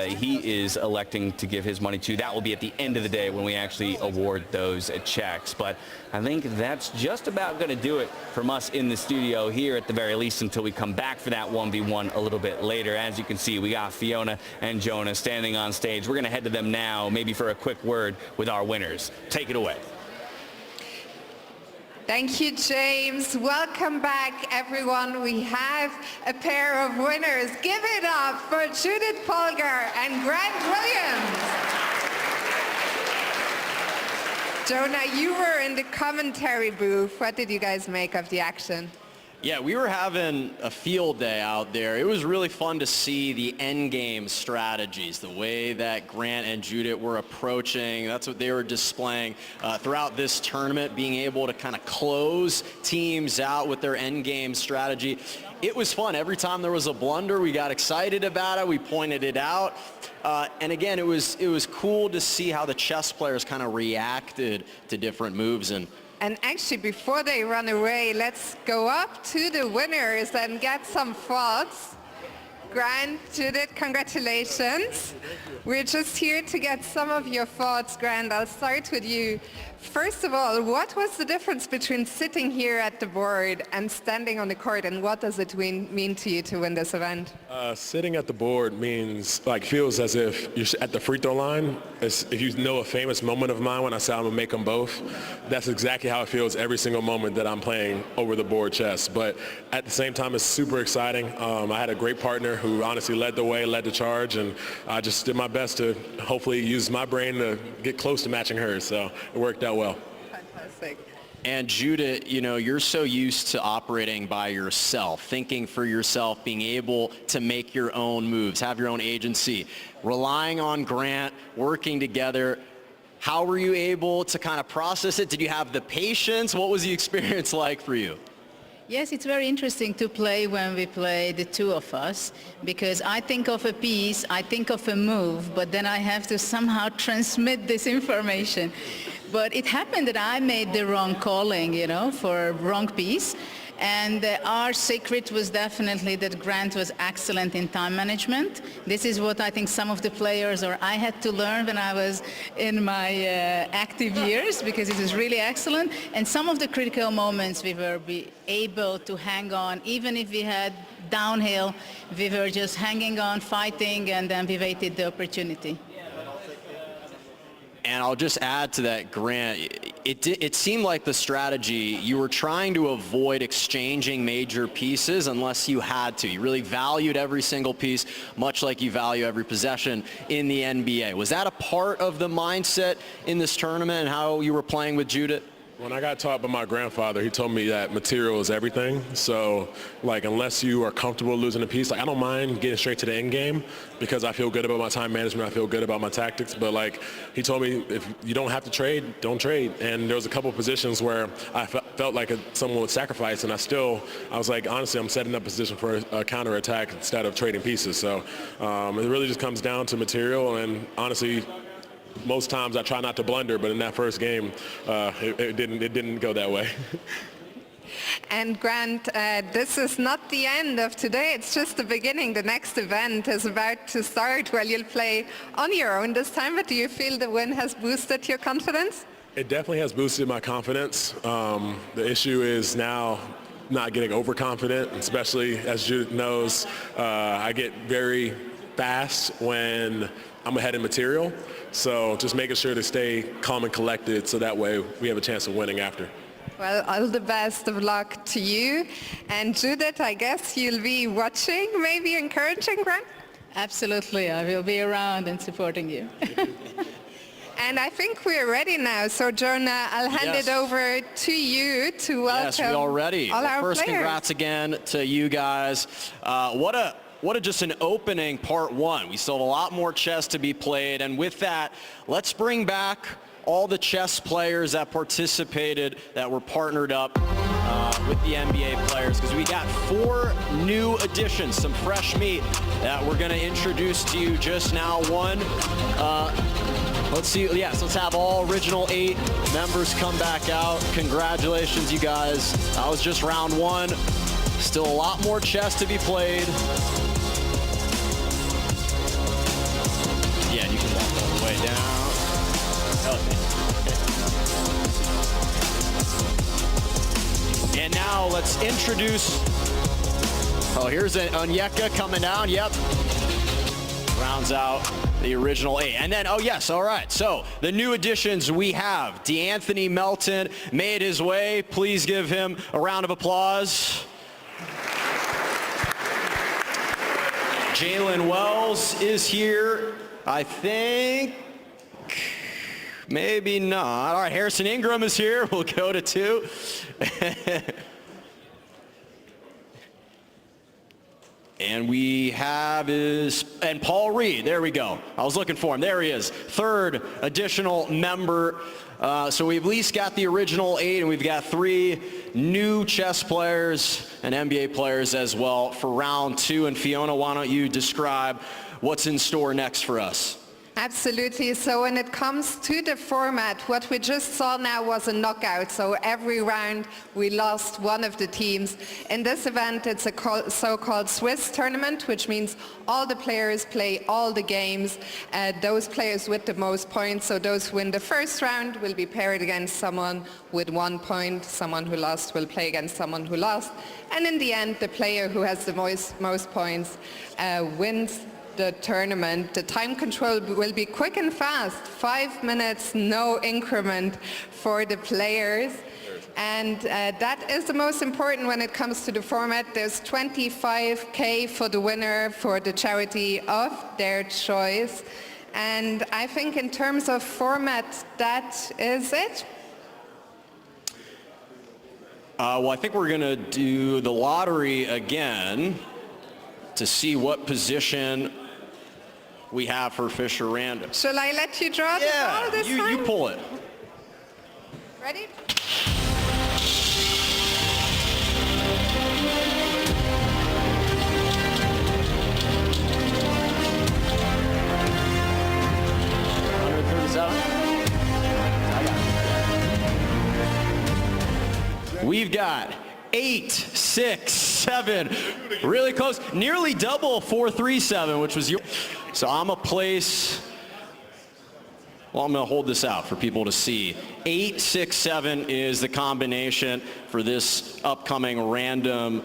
Speaker 1: he is electing to give his money to. That will be at the end of the day when we actually award those checks. But I think that's just about going to do it from us in the studio here, at the very least, until we come back for that 1v1 a little bit later. As you can see, we got Fiona and Jonah standing on stage. We're going to head to them now, maybe for a quick word with our winners. Take it away.
Speaker 21: Thank you, James. Welcome back, everyone. We have a pair of winners. Give it up for Judith Polgar and Grant Williams. Jonah, you were in the commentary booth. What did you guys make of the action?
Speaker 6: Yeah, we were having a field day out there. It was really fun to see the end game strategies, the way that Grant and Judith were approaching. That's what they were displaying throughout this tournament, being able to kind of close teams out with their end game strategy. It was fun. Every time there was a blunder, we got excited about it. We pointed it out. And again, it was cool to see how the chess players kind of reacted to different moves.
Speaker 21: And actually, before they run away, let's go up to the winners and get some thoughts. Grant, Judith, congratulations. We're just here to get some of your thoughts. Grant, I'll start with you. First of all, what was the difference between sitting here at the board and standing on the court, and what does it mean to you to win this event?
Speaker 12: Sitting at the board feels as if you're at the free throw line. If you know a famous moment of mine when I say I'm gonna make them both, that's exactly how it feels every single moment that I'm playing over the board chess. But at the same time, it's super exciting. I had a great partner who honestly led the way, led the charge, and I just did my best to hopefully use my brain to get close to matching hers. So it worked out well.
Speaker 21: Fantastic.
Speaker 6: And Judith, you're so used to operating by yourself, thinking for yourself, being able to make your own moves, have your own agency, relying on Grant, working together. How were you able to kind of process it? Did you have the patience? What was the experience like for you?
Speaker 22: Yes, it's very interesting to play when we play the two of us, because I think of a piece, I think of a move, but then I have to somehow transmit this information. But it happened that I made the wrong calling, you know, for wrong piece. And our secret was definitely that Grant was excellent in time management. This is what I think some of the players, or I had to learn when I was in my active years, because it was really excellent. And some of the critical moments we were able to hang on, even if we had downhill, we were just hanging on, fighting, and then we waited the opportunity.
Speaker 6: And I'll just add to that, Grant, it seemed like the strategy, you were trying to avoid exchanging major pieces unless you had to. You really valued every single piece, much like you value every possession in the NBA. Was that a part of the mindset in this tournament and how you were playing with Judith?
Speaker 12: When I got taught by my grandfather, he told me that material is everything. So, like, unless you are comfortable losing a piece, like, I don't mind getting straight to the end game because I feel good about my time management. I feel good about my tactics. But, like, he told me if you don't have to trade, don't trade. And there was a couple of positions where I felt like someone would sacrifice, and I was like, honestly, I'm setting up a position for a counterattack instead of trading pieces. So it really just comes down to material, and honestly, most times I try not to blunder, but in that first game, it didn't go that way.
Speaker 21: And Grant, this is not the end of today, it's just the beginning. The next event is about to start where you'll play on your own this time, but do you feel the win has boosted your confidence?
Speaker 12: It definitely has boosted my confidence. The issue is now not getting overconfident, especially as Judith knows, I get very fast when I'm ahead in material. So just making sure to stay calm and collected so that way we have a chance of winning after.
Speaker 21: Well, all the best of luck to you. And Judith, I guess you'll be watching, maybe encouraging Grant?
Speaker 22: Absolutely, I will be around and supporting you.
Speaker 21: And I think we're ready now. So, Jonah, I'll hand it over to you to welcome
Speaker 6: yes, we all ready.
Speaker 21: all our
Speaker 6: First,
Speaker 21: players.
Speaker 6: congrats again to you guys. What a just an opening part one. We still have a lot more chess to be played. And with that, let's bring back all the chess players that participated, that were partnered up with the NBA players, because we got 4 new additions, some fresh meat that we're going to introduce to you just now. One, let's see, yes, let's have all original 8 members come back out. Congratulations, you guys. That was just round 1. Still a lot more chess to be played. Yeah, you can walk all the way down. And now let's introduce, here's an Onyeka coming down, yep. Rounds out the original 8. And then, all right. So the new additions we have, DeAnthony Melton made his way. Please give him a round of applause. Jalen Wells is here. I think, maybe not. All right, Harrison Ingram is here. We'll go to 2. And we have and Paul Reed, there we go. I was looking for him, there he is. 3rd additional member. So we've at least got the original 8, and we've got 3 new chess players and NBA players as well for round 2. And Fiona, why don't you describe what's in store next for us?
Speaker 21: Absolutely. So when it comes to the format, what we just saw now was a knockout. So every round we lost one of the teams. In this event, it's a so-called Swiss tournament, which means all the players play all the games. Those players with the most points, so those who win the first round will be paired against someone with 1 point. Someone who lost will play against someone who lost. And in the end, the player who has the most points wins the tournament. The time control will be quick and fast, 5 minutes, no increment for the players. And that is the most important when it comes to the format. There's $25K for the winner for the charity of their choice. And I think in terms of format, that is it.
Speaker 6: Well, I think we're going to do the lottery again to see what position we have for Fisher Random.
Speaker 21: Shall I let you draw the ball this time?
Speaker 6: You pull it.
Speaker 21: Ready?
Speaker 6: We've got 8, 6, 7, really close, nearly double 4-3-7, which was your. So I'm going to place, well, I'm going to hold this out for people to see. 8, 6, 7 is the combination for this upcoming random.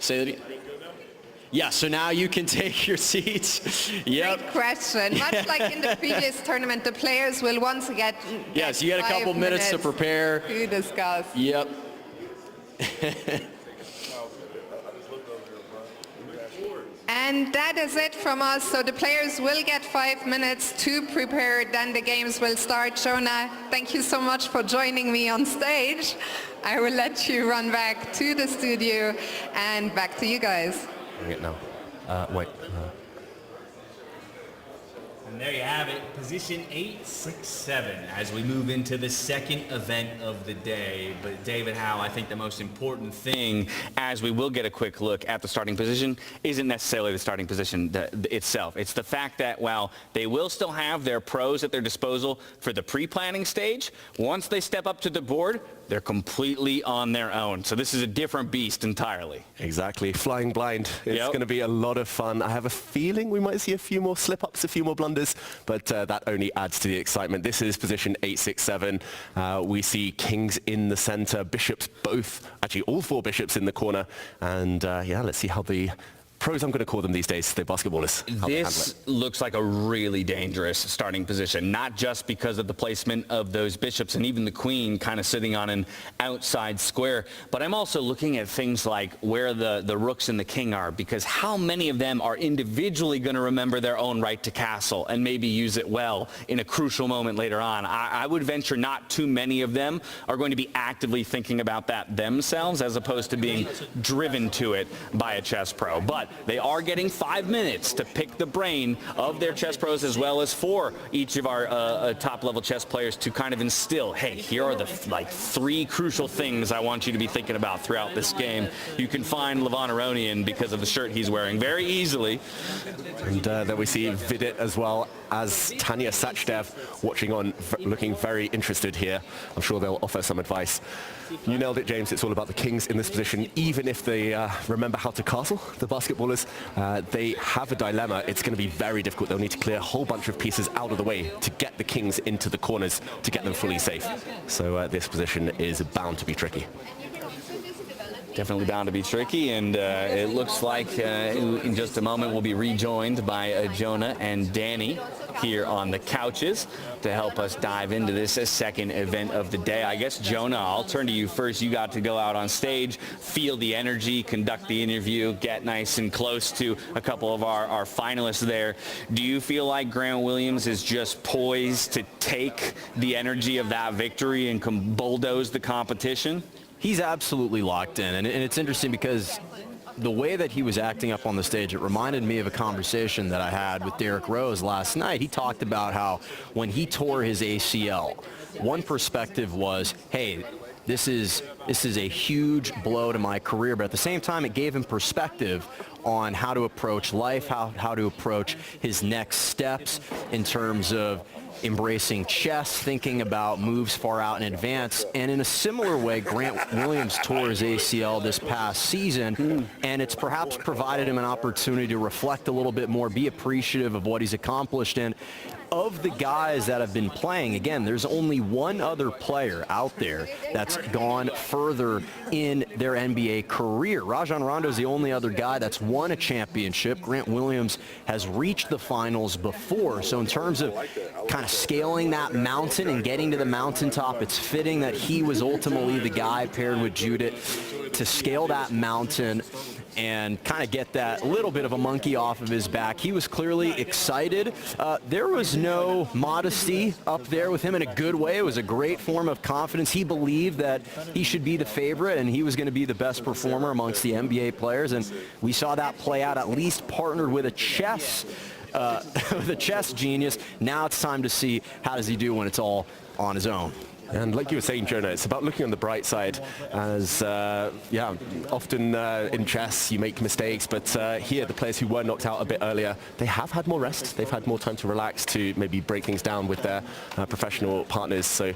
Speaker 6: Say that again. Yeah, so now you can take your seats. Yep.
Speaker 21: Great question. Much like in the previous tournament, the players will once again
Speaker 6: Yes, you get a couple minutes to prepare.
Speaker 21: To discuss.
Speaker 6: Yep.
Speaker 21: And that is it from us. So the players will get 5 minutes to prepare, then the games will start. Jonah, thank you so much for joining me on stage. I will let you run back to the studio and back to you guys.
Speaker 14: Bring it now. Wait.
Speaker 1: And there you have it, position 8, 6, 7, as we move into the second event of the day. But David Howe, I think the most important thing, as we will get a quick look at the starting position, isn't necessarily the starting position itself. It's the fact that while they will still have their pros at their disposal for the pre-planning stage, once they step up to the board, they're completely on their own. So this is a different beast entirely.
Speaker 14: Exactly. Flying blind. It's going to be a lot of fun. I have a feeling we might see a few more slip-ups, a few more blunders, but that only adds to the excitement. This is position 8, 6, 7. We see kings in the center, bishops both, actually all 4 bishops in the corner. And yeah, let's see how the pros, I'm going to call them these days, the basketballers.
Speaker 1: This looks like a really dangerous starting position, not just because of the placement of those bishops and even the queen kind of sitting on an outside square, but I'm also looking at things like where the rooks and the king are, because how many of them are individually going to remember their own right to castle and maybe use it well in a crucial moment later on. I would venture not too many of them are going to be actively thinking about that themselves as opposed to being driven to it by a chess pro. But they are getting 5 minutes to pick the brain of their chess pros as well as for each of our top-level chess players to kind of instill, hey, here are the 3 crucial things I want you to be thinking about throughout this game. You can find Levon Aronian because of the shirt he's wearing very easily.
Speaker 14: And then we see Vidit as well as Tanya Sachdev watching on, looking very interested here. I'm sure they'll offer some advice. You nailed it, James. It's all about the kings in this position. Even if they remember how to castle, the basketballers, they have a dilemma. It's going to be very difficult. They'll need to clear a whole bunch of pieces out of the way to get the kings into the corners to get them fully safe. So this position is bound to be tricky.
Speaker 1: Definitely bound to be tricky, and it looks like in just a moment we'll be rejoined by Jonah and Danny here on the couches to help us dive into this second event of the day. I guess, Jonah, I'll turn to you first. You got to go out on stage, feel the energy, conduct the interview, get nice and close to a couple of our finalists there. Do you feel like Grant Williams is just poised to take the energy of that victory and bulldoze the competition?
Speaker 3: He's absolutely locked in, and it's interesting because the way that he was acting up on the stage, it reminded me of a conversation that I had with Derrick Rose last night. He talked about how when he tore his ACL, one perspective was, hey, this is a huge blow to my career, but at the same time, it gave him perspective on how to approach life, how to approach his next steps in terms of embracing chess, thinking about moves far out in advance. And in a similar way, Grant Williams tore his ACL this past season, and it's perhaps provided him an opportunity to reflect a little bit more, be appreciative of what he's accomplished. And of the guys that have been playing, again, there's only one other player out there that's gone further in their NBA career. Rajon Rondo is the only other guy that's won a championship. Grant Williams has reached the finals before. So in terms of kind of scaling that mountain and getting to the mountaintop, it's fitting that he was ultimately the guy paired with Judith to scale that mountain and kind of get that little bit of a monkey off of his back. He was clearly excited. There was no modesty up there with him in a good way. It was a great form of confidence. He believed that he should be the favorite and he was going to be the best performer amongst the NBA players, and we saw that play out, at least partnered with a chess genius. Now it's time to see how does he do when it's all on his own.
Speaker 14: And like you were saying, Jonah, it's about looking on the bright side as, often in chess you make mistakes, but here the players who were knocked out a bit earlier, they have had more rest. They've had more time to relax, to maybe break things down with their professional partners. So,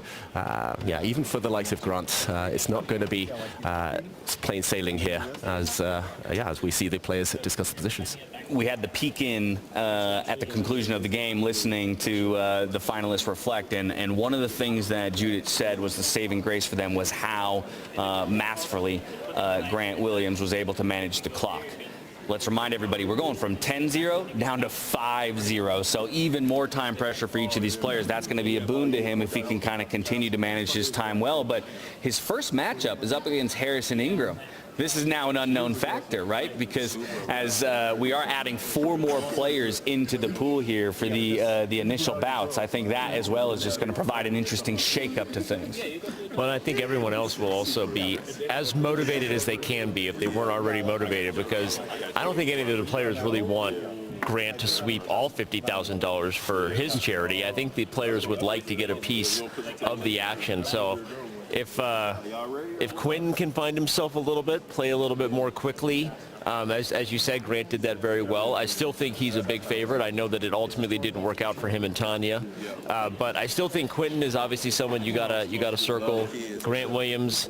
Speaker 14: even for the likes of Grant, it's not going to be plain sailing here as we see the players discuss the positions.
Speaker 1: We had the peek in at the conclusion of the game, listening to the finalists reflect, and one of the things that Judith said was the saving grace for them was how masterfully Grant Williams was able to manage the clock. Let's remind everybody, we're going from 10-0 down to 5-0, so even more time pressure for each of these players. That's going to be a boon to him if he can kind of continue to manage his time well. But his first matchup is up against Harrison Ingram. This is now an unknown factor, right? Because as we are adding 4 more players into the pool here for the initial bouts, I think that as well is just going to provide an interesting shake-up to things.
Speaker 15: Well, I think everyone else will also be as motivated as they can be if they weren't already motivated, because I don't think any of the players really want Grant to sweep all $50,000 for his charity. I think the players would like to get a piece of the action. So if Quinn can find himself a little bit, play a little bit more quickly, as you said, Grant did that very well. I still think he's a big favorite. I know that it ultimately didn't work out for him and Tanya, but I still think Quinton is obviously someone you gotta circle. Grant Williams,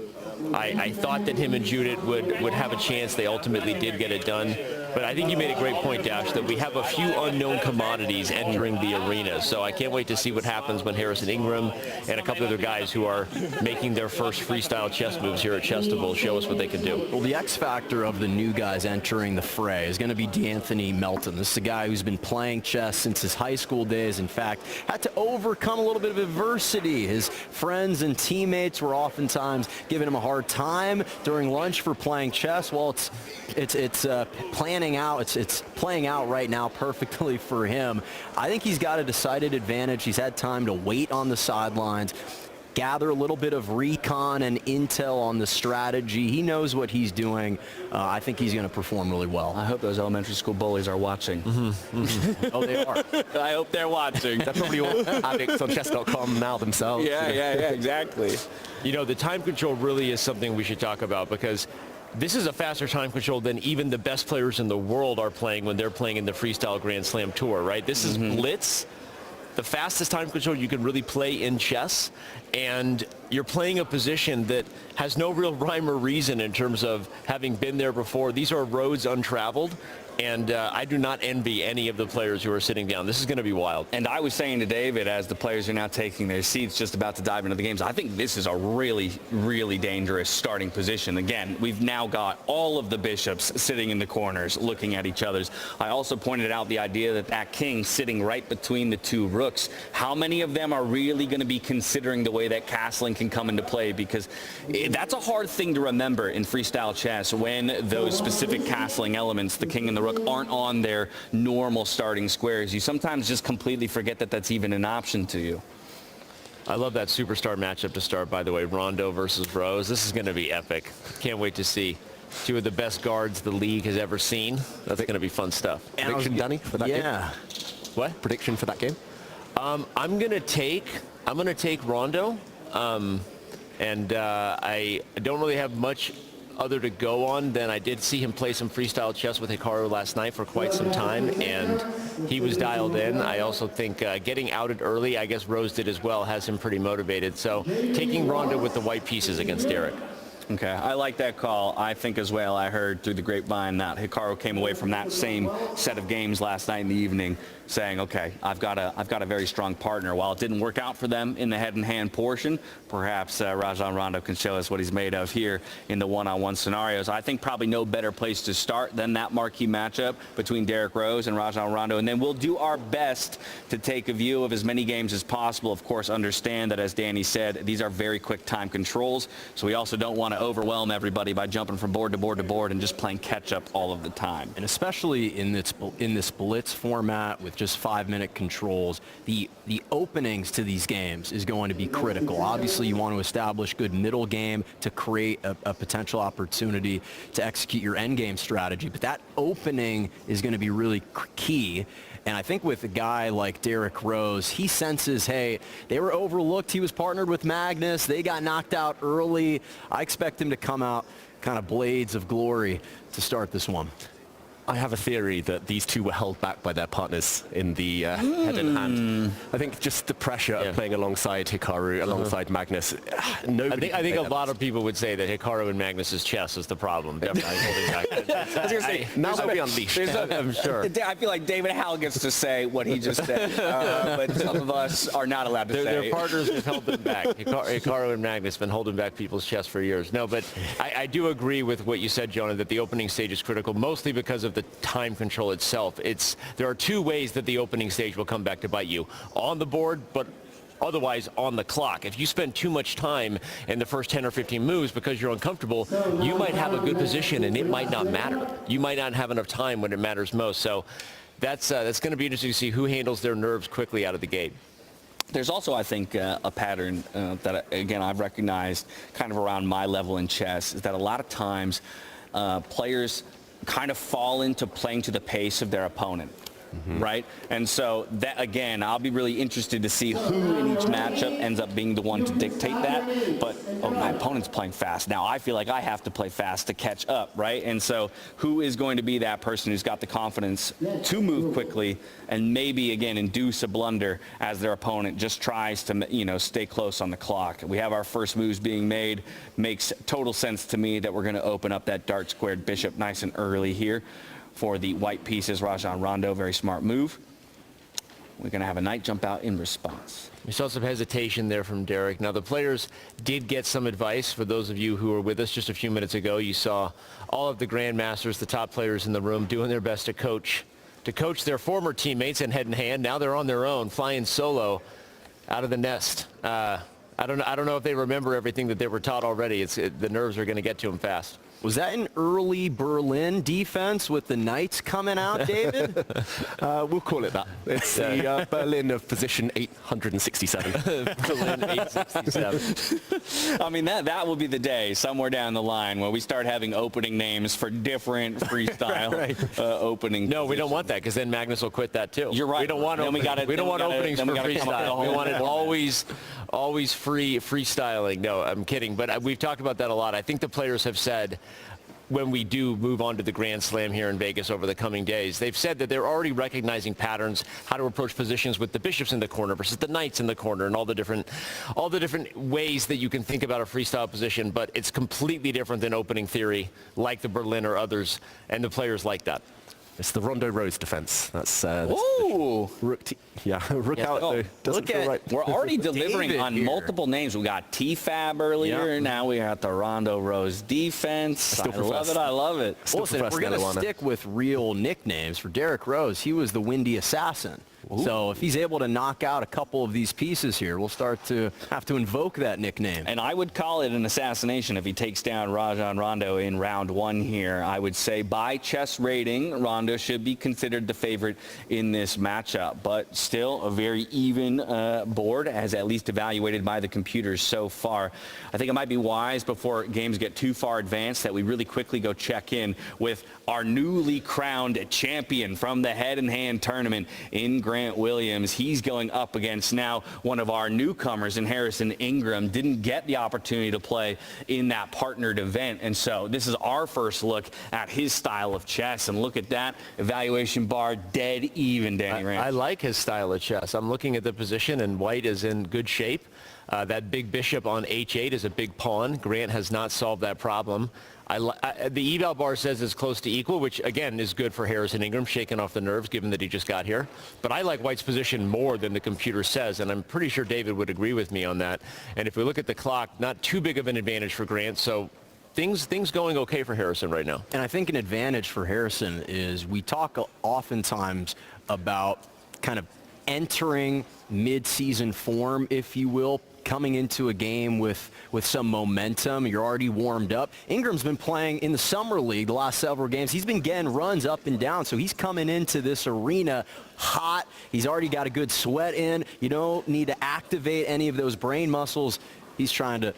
Speaker 15: I thought that him and Judith would have a chance. They ultimately did get it done. But I think you made a great point, Dash, that we have a few unknown commodities entering the arena. So I can't wait to see what happens when Harrison Ingram and a couple other guys who are making their first freestyle chess moves here at Chesstival show us what they can do.
Speaker 3: Well, the X factor of the new guys entering the fray is going to be D'Anthony Melton. This is a guy who's been playing chess since his high school days. In fact, had to overcome a little bit of adversity. His friends and teammates were oftentimes giving him a hard time during lunch for playing chess. Well, it's playing out right now perfectly for him. I think he's got a decided advantage. He's had time to wait on the sidelines, gather a little bit of recon and intel on the strategy. He knows what he's doing. I think he's going to perform really well.
Speaker 1: I hope those elementary school bullies are watching.
Speaker 3: Oh, they are.
Speaker 1: I hope they're watching.
Speaker 14: They're probably all addicts on chess.com now themselves.
Speaker 1: Yeah, exactly.
Speaker 15: You know, the time control really is something we should talk about, because this is a faster time control than even the best players in the world are playing when they're playing in the Freestyle Grand Slam Tour, right? This is blitz, the fastest time control you can really play in chess, and you're playing a position that has no real rhyme or reason in terms of having been there before. These are roads untraveled, and I do not envy any of the players who are sitting down. This is going to be wild.
Speaker 1: And I was saying to David, as the players are now taking their seats, just about to dive into the games, I think this is a really, really dangerous starting position. Again, we've now got all of the bishops sitting in the corners looking at each other's. I also pointed out the idea that king sitting right between the 2 rooks, how many of them are really going to be considering the way that castling can come into play? Because that's a hard thing to remember in freestyle chess, when those specific castling elements, the king and the rook, aren't on their normal starting squares. You sometimes just completely forget that that's even an option to you.
Speaker 15: I love that superstar matchup to start, by the way, Rondo versus Rose. This is going to be epic. Can't wait to see 2 of the best guards the league has ever seen. That's going to be fun stuff.
Speaker 14: Prediction, Danny, for that game?
Speaker 15: What?
Speaker 14: Prediction for that game?
Speaker 15: I'm going to take Rondo. I don't really have much other to go on than I did see him play some freestyle chess with Hikaru last night for quite some time, and he was dialed in. I also think getting outed early, I guess Rose did as well, has him pretty motivated. So taking Rondo with the white pieces against Derrick.
Speaker 1: Okay, I like that call. I think as well, I heard through the grapevine that Hikaru came away from that same set of games last night in the evening saying, okay, I've got a very strong partner. While it didn't work out for them in the head-in-hand portion, perhaps Rajon Rondo can show us what he's made of here in the one-on-one scenarios. I think probably no better place to start than that marquee matchup between Derrick Rose and Rajon Rondo, and then we'll do our best to take a view of as many games as possible. Of course, understand that, as Danny said, these are very quick time controls, so we also don't want to overwhelm everybody by jumping from board to board to board and just playing catch-up all of the time.
Speaker 3: And especially in this blitz format with with just 5-minute controls. The openings to these games is going to be critical. Obviously, you want to establish good middle game to create a potential opportunity to execute your end game strategy. But that opening is going to be really key. And I think with a guy like Derrick Rose, he senses, hey, they were overlooked. He was partnered with Magnus. They got knocked out early. I expect him to come out kind of blades of glory to start this one.
Speaker 14: I have a theory that these two were held back by their partners in the head-in-hand. I think just the pressure of playing alongside Hikaru, alongside Magnus. Nobody
Speaker 15: I think a lot of people would say that Hikaru and Magnus's chess is the problem. Definitely holding back.
Speaker 1: I was going to say,
Speaker 14: now they'll be unleashed.
Speaker 15: I'm sure.
Speaker 1: I feel like David Howell gets to say what he just said, but some of us are not allowed to say.
Speaker 15: Their partners have held them back. Hikaru and Magnus have been holding back people's chess for years. No, but I do agree with what you said, Jonah, that the opening stage is critical, mostly because of the time control itself. There are two ways that the opening stage will come back to bite you. On the board, but otherwise on the clock. If you spend too much time in the first 10 or 15 moves because you're uncomfortable, you might have a good position and it might not matter. You might not have enough time when it matters most. So that's going to be interesting to see who handles their nerves quickly out of the gate.
Speaker 1: There's also, I think, a pattern that, again, I've recognized kind of around my level in chess, is that a lot of times players kind of fall into playing to the pace of their opponent. Right? And so that, again, I'll be really interested to see who in each matchup ends up being the one to dictate that. But my opponent's playing fast. Now I feel like I have to play fast to catch up, right? And so who is going to be that person who's got the confidence to move quickly and maybe, again, induce a blunder as their opponent just tries to, stay close on the clock. We have our first moves being made. Makes total sense to me that we're going to open up that dart squared bishop nice and early here. For the white pieces, Rondo, very smart move. We're going to have a knight jump out in response.
Speaker 15: We saw some hesitation there from Derrick. Now, the players did get some advice. For those of you who were with us just a few minutes ago, you saw all of the grandmasters, the top players in the room, doing their best to coach their former teammates and head in hand. Now they're on their own, flying solo out of the nest. I don't know if they remember everything that they were taught already. The nerves are going to get to them fast.
Speaker 3: Was that an early Berlin defense with the knights coming out, David?
Speaker 14: We'll call it that. It's the Berlin of position 867.
Speaker 15: Berlin 867.
Speaker 1: I mean, that will be the day somewhere down the line where we start having opening names for different freestyle opening.
Speaker 15: No, we don't want that, because then Magnus will quit that too.
Speaker 1: You're right.
Speaker 15: We don't want openings for freestyle. We want it always freestyling. No, I'm kidding. But we've talked about that a lot. I think the players have said, when we do move on to the Grand Slam here in Vegas over the coming days, they've said that they're already recognizing patterns, how to approach positions with the bishops in the corner versus the knights in the corner, and all the different ways that you can think about a freestyle position. But it's completely different than opening theory, like the Berlin or others, and the players like that.
Speaker 14: It's the Rondo Rose defense. That's
Speaker 1: Ooh.
Speaker 14: Rook out though. Doesn't feel right.
Speaker 1: We're already delivering on multiple names. We got T-Fab earlier. Now we got the Rondo Rose defense. I love it.
Speaker 3: Listen, if we're going to stick with real nicknames for Derrick Rose, he was the Windy Assassin. Ooh. So if he's able to knock out a couple of these pieces here, we'll start to have to invoke that nickname.
Speaker 1: And I would call it an assassination if he takes down Rondo in round one here. I would say by chess rating, Rondo should be considered the favorite in this matchup. But still a very even board, as at least evaluated by the computers so far. I think it might be wise before games get too far advanced that we really quickly go check in with our newly crowned champion from the head-in-hand tournament in Grant Williams. He's going up against now one of our newcomers in Harrison Ingram. Didn't get the opportunity to play in that partnered event. And so this is our first look at his style of chess. And look at that evaluation bar, dead even, Danny Rand.
Speaker 15: I like his style of chess. I'm looking at the position, and white is in good shape. That big bishop on h8 is a big pawn. Grant has not solved that problem. The eval bar says it's close to equal, which again is good for Harrison Ingram, shaking off the nerves given that he just got here. But I like white's position more than the computer says, and I'm pretty sure David would agree with me on that. And if we look at the clock, not too big of an advantage for Grant, so things going okay for Harrison right now.
Speaker 3: And I think an advantage for Harrison is we talk oftentimes about kind of entering mid-season form, if you will, coming into a game with some momentum. You're already warmed up. Ingram's been playing in the Summer League the last several games. He's been getting runs up and down, so he's coming into this arena hot. He's already got a good sweat in. You don't need to activate any of those brain muscles. He's trying to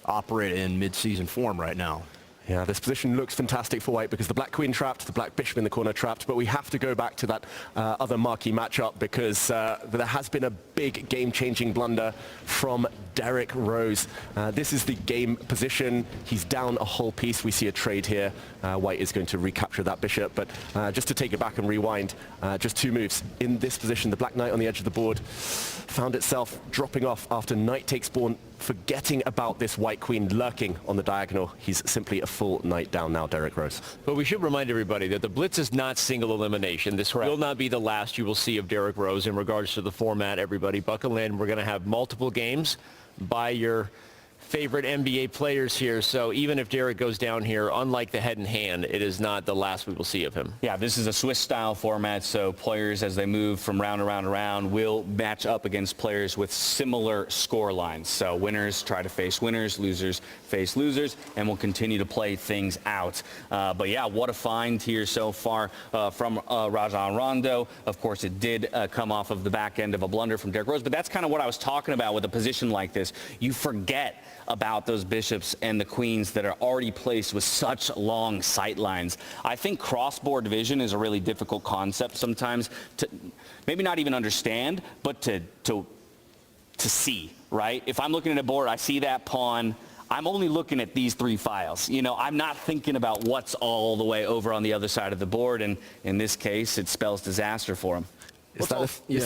Speaker 3: operate in mid-season form right now.
Speaker 14: Yeah, this position looks fantastic for white because the black queen trapped, the black bishop in the corner trapped, but we have to go back to that other marquee matchup because there has been a big game-changing blunder from Derrick Rose. This is the game position. He's down a whole piece. We see a trade here. White is going to recapture that bishop, but just to take it back and rewind, just 2 moves. In this position, the black knight on the edge of the board found itself dropping off after knight takes pawn, forgetting about this white queen lurking on the diagonal. He's simply a full knight down now, Derrick Rose.
Speaker 15: But we should remind everybody that the blitz is not single elimination. This will not be the last you will see of Derrick Rose in regards to the format, everybody. Buckle in. We're going to have multiple games by your favorite NBA players here. So even if Derrick goes down here, unlike the head and hand, it is not the last we will see of him.
Speaker 1: Yeah, this is a Swiss-style format, so players, as they move from round to round to round, will match up against players with similar score lines. So winners try to face winners, losers face losers, and we'll continue to play things out. But yeah, what a find here so far from Rajon Rondo. Of course, it did come off of the back end of a blunder from Derrick Rose, but that's kind of what I was talking about with a position like this. You forget about those bishops and the queens that are already placed with such long sight lines. I think cross-board vision is a really difficult concept sometimes to maybe not even understand, but to see, right? If I'm looking at a board, I see that pawn, I'm only looking at these 3 files. You know, I'm not thinking about what's all the way over on the other side of the board, and in this case, it spells disaster for him.
Speaker 14: Is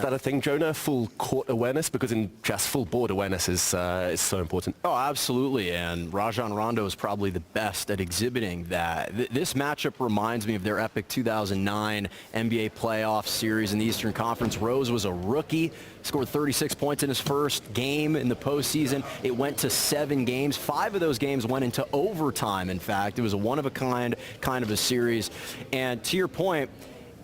Speaker 14: that a thing, Jonah? Full court awareness? Because in chess, full board awareness is so important.
Speaker 3: Oh, absolutely. And Rajon Rondo is probably the best at exhibiting that. This matchup reminds me of their epic 2009 NBA playoff series in the Eastern Conference. Rose was a rookie, scored 36 points in his first game in the postseason. It went to 7 games. 5 of those games went into overtime, in fact. It was a one-of-a-kind kind of a series. And to your point,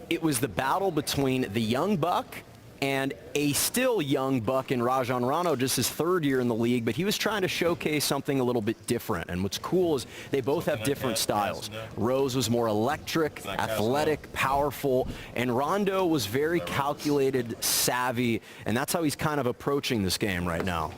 Speaker 3: it was the battle between the young buck and a still young buck in Rajon Rondo, just his 3rd year in the league, but he was trying to showcase something a little bit different. And what's cool is they both have different styles. Rose was more electric, athletic, powerful, and Rondo was very calculated, savvy, and that's how he's kind of approaching this game right now.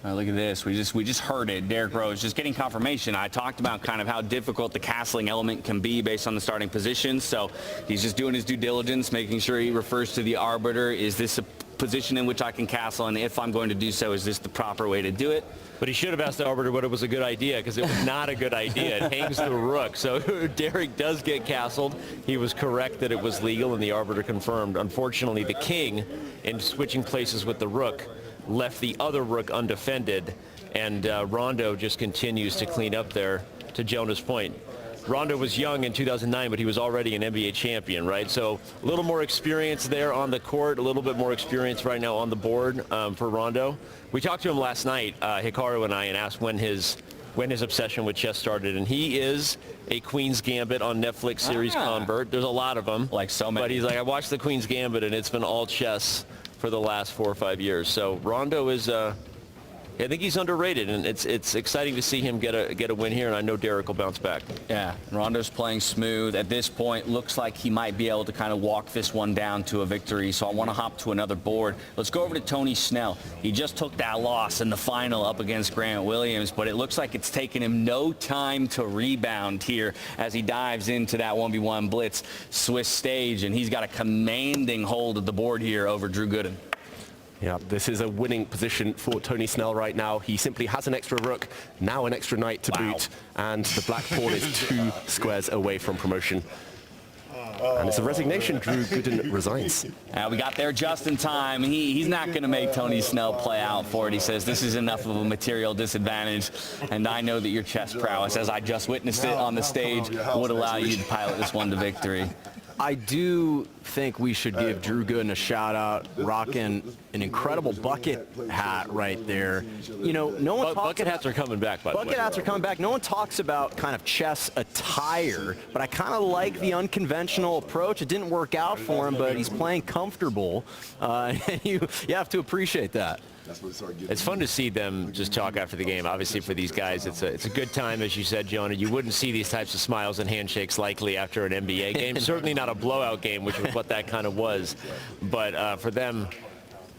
Speaker 1: Look at this. We just heard it. Derrick Rose just getting confirmation. I talked about kind of how difficult the castling element can be based on the starting position. So he's just doing his due diligence, making sure he refers to the arbiter. Is this a position in which I can castle? And if I'm going to do so, is this the proper way to do it?
Speaker 15: But he should have asked the arbiter what it was a good idea, because it was not a good idea. It hangs the rook. So Derrick does get castled. He was correct that it was legal, and the arbiter confirmed. Unfortunately, the king, in switching places with the rook, left the other rook undefended, and Rondo just continues to clean up there, to Jonah's point. Rondo was young in 2009, but he was already an NBA champion, right? So a little more experience there on the court, a little bit more experience right now on the board for Rondo. We talked to him last night, Hikaru and I, and asked when his obsession with chess started, and he is a Queen's Gambit on Netflix series convert. There's a lot of them.
Speaker 1: Like so many.
Speaker 15: But he's like, I watched the Queen's Gambit, and it's been all chess for the last 4 or 5 years. So Rondo is, I think he's underrated, and it's exciting to see him get a win here, and I know Derrick will bounce back.
Speaker 1: Yeah, Rondo's playing smooth. At this point, looks like he might be able to kind of walk this one down to a victory, so I want to hop to another board. Let's go over to Tony Snell. He just took that loss in the final up against Grant Williams, but it looks like it's taken him no time to rebound here as he dives into that 1v1 blitz Swiss stage, and he's got a commanding hold of the board here over Drew Gooden.
Speaker 14: Yeah, this is a winning position for Tony Snell right now. He simply has an extra rook, now an extra knight to boot, and the black pawn is 2 squares away from promotion. And it's a resignation. Drew Gooden resigns.
Speaker 1: We got there just in time. He's not going to make Tony Snell play out for it. He says, this is enough of a material disadvantage, and I know that your chess prowess, as I just witnessed it on the stage, would allow you to pilot this one to victory.
Speaker 3: I do think we should give Drew Gooden a shout-out, rocking an incredible bucket hat right there. You know, no one talks
Speaker 15: bucket hats are coming back, by the way.
Speaker 3: Bucket hats are coming back. No one talks about kind of chess attire, but I kind of like the unconventional approach. It didn't work out for him, but he's playing comfortable. And you have to appreciate that.
Speaker 15: It's fun to see them just talk after the game. Obviously, for these guys, it's a good time, as you said, Jonah. You wouldn't see these types of smiles and handshakes likely after an NBA game. Certainly not a blowout game, which was what that kind of was. But for them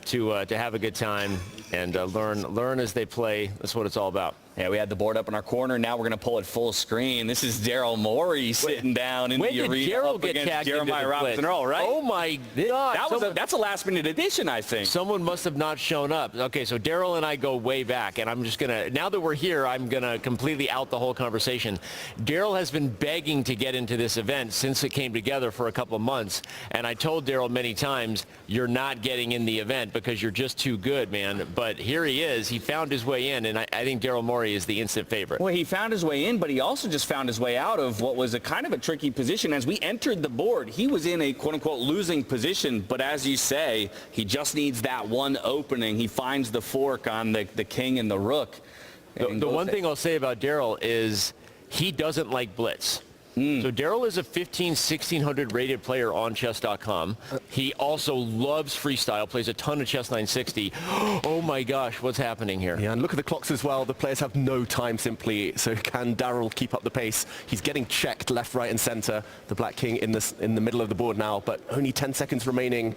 Speaker 15: to have a good time and learn as they play, that's what it's all about.
Speaker 1: Yeah, we had the board up in our corner. Now we're going to pull it full screen. This is Daryl Morey sitting down in the arena.
Speaker 15: When did Daryl get
Speaker 1: against
Speaker 15: tagged
Speaker 1: Jeremiah
Speaker 15: into the
Speaker 1: Robinson
Speaker 15: blitz?
Speaker 1: Earl, right?
Speaker 15: Oh, my God.
Speaker 1: That's a last-minute addition, I think.
Speaker 15: Someone must have not shown up. Okay, so Daryl and I go way back, and I'm just going to, now that we're here, I'm going to completely out the whole conversation. Daryl has been begging to get into this event since it came together for a couple of months, and I told Daryl many times, you're not getting in the event because you're just too good, man. But here he is. He found his way in, and I think Daryl Morey is the instant favorite.
Speaker 1: Well, he found his way in, but he also just found his way out of what was a kind of a tricky position. As we entered the board, he was in a quote-unquote losing position, but as you say, he just needs that one opening. He finds the fork on the king and the rook.
Speaker 15: The one thing I'll say about Daryl is he doesn't like blitz. So Daryl is a 1600 rated player on chess.com. He also loves freestyle, plays a ton of chess 960. Oh my gosh, what's happening here?
Speaker 14: Yeah, and look at the clocks as well. The players have no time simply. So can Daryl keep up the pace? He's getting checked left, right, and center. The Black King in the middle of the board now, but only 10 seconds remaining.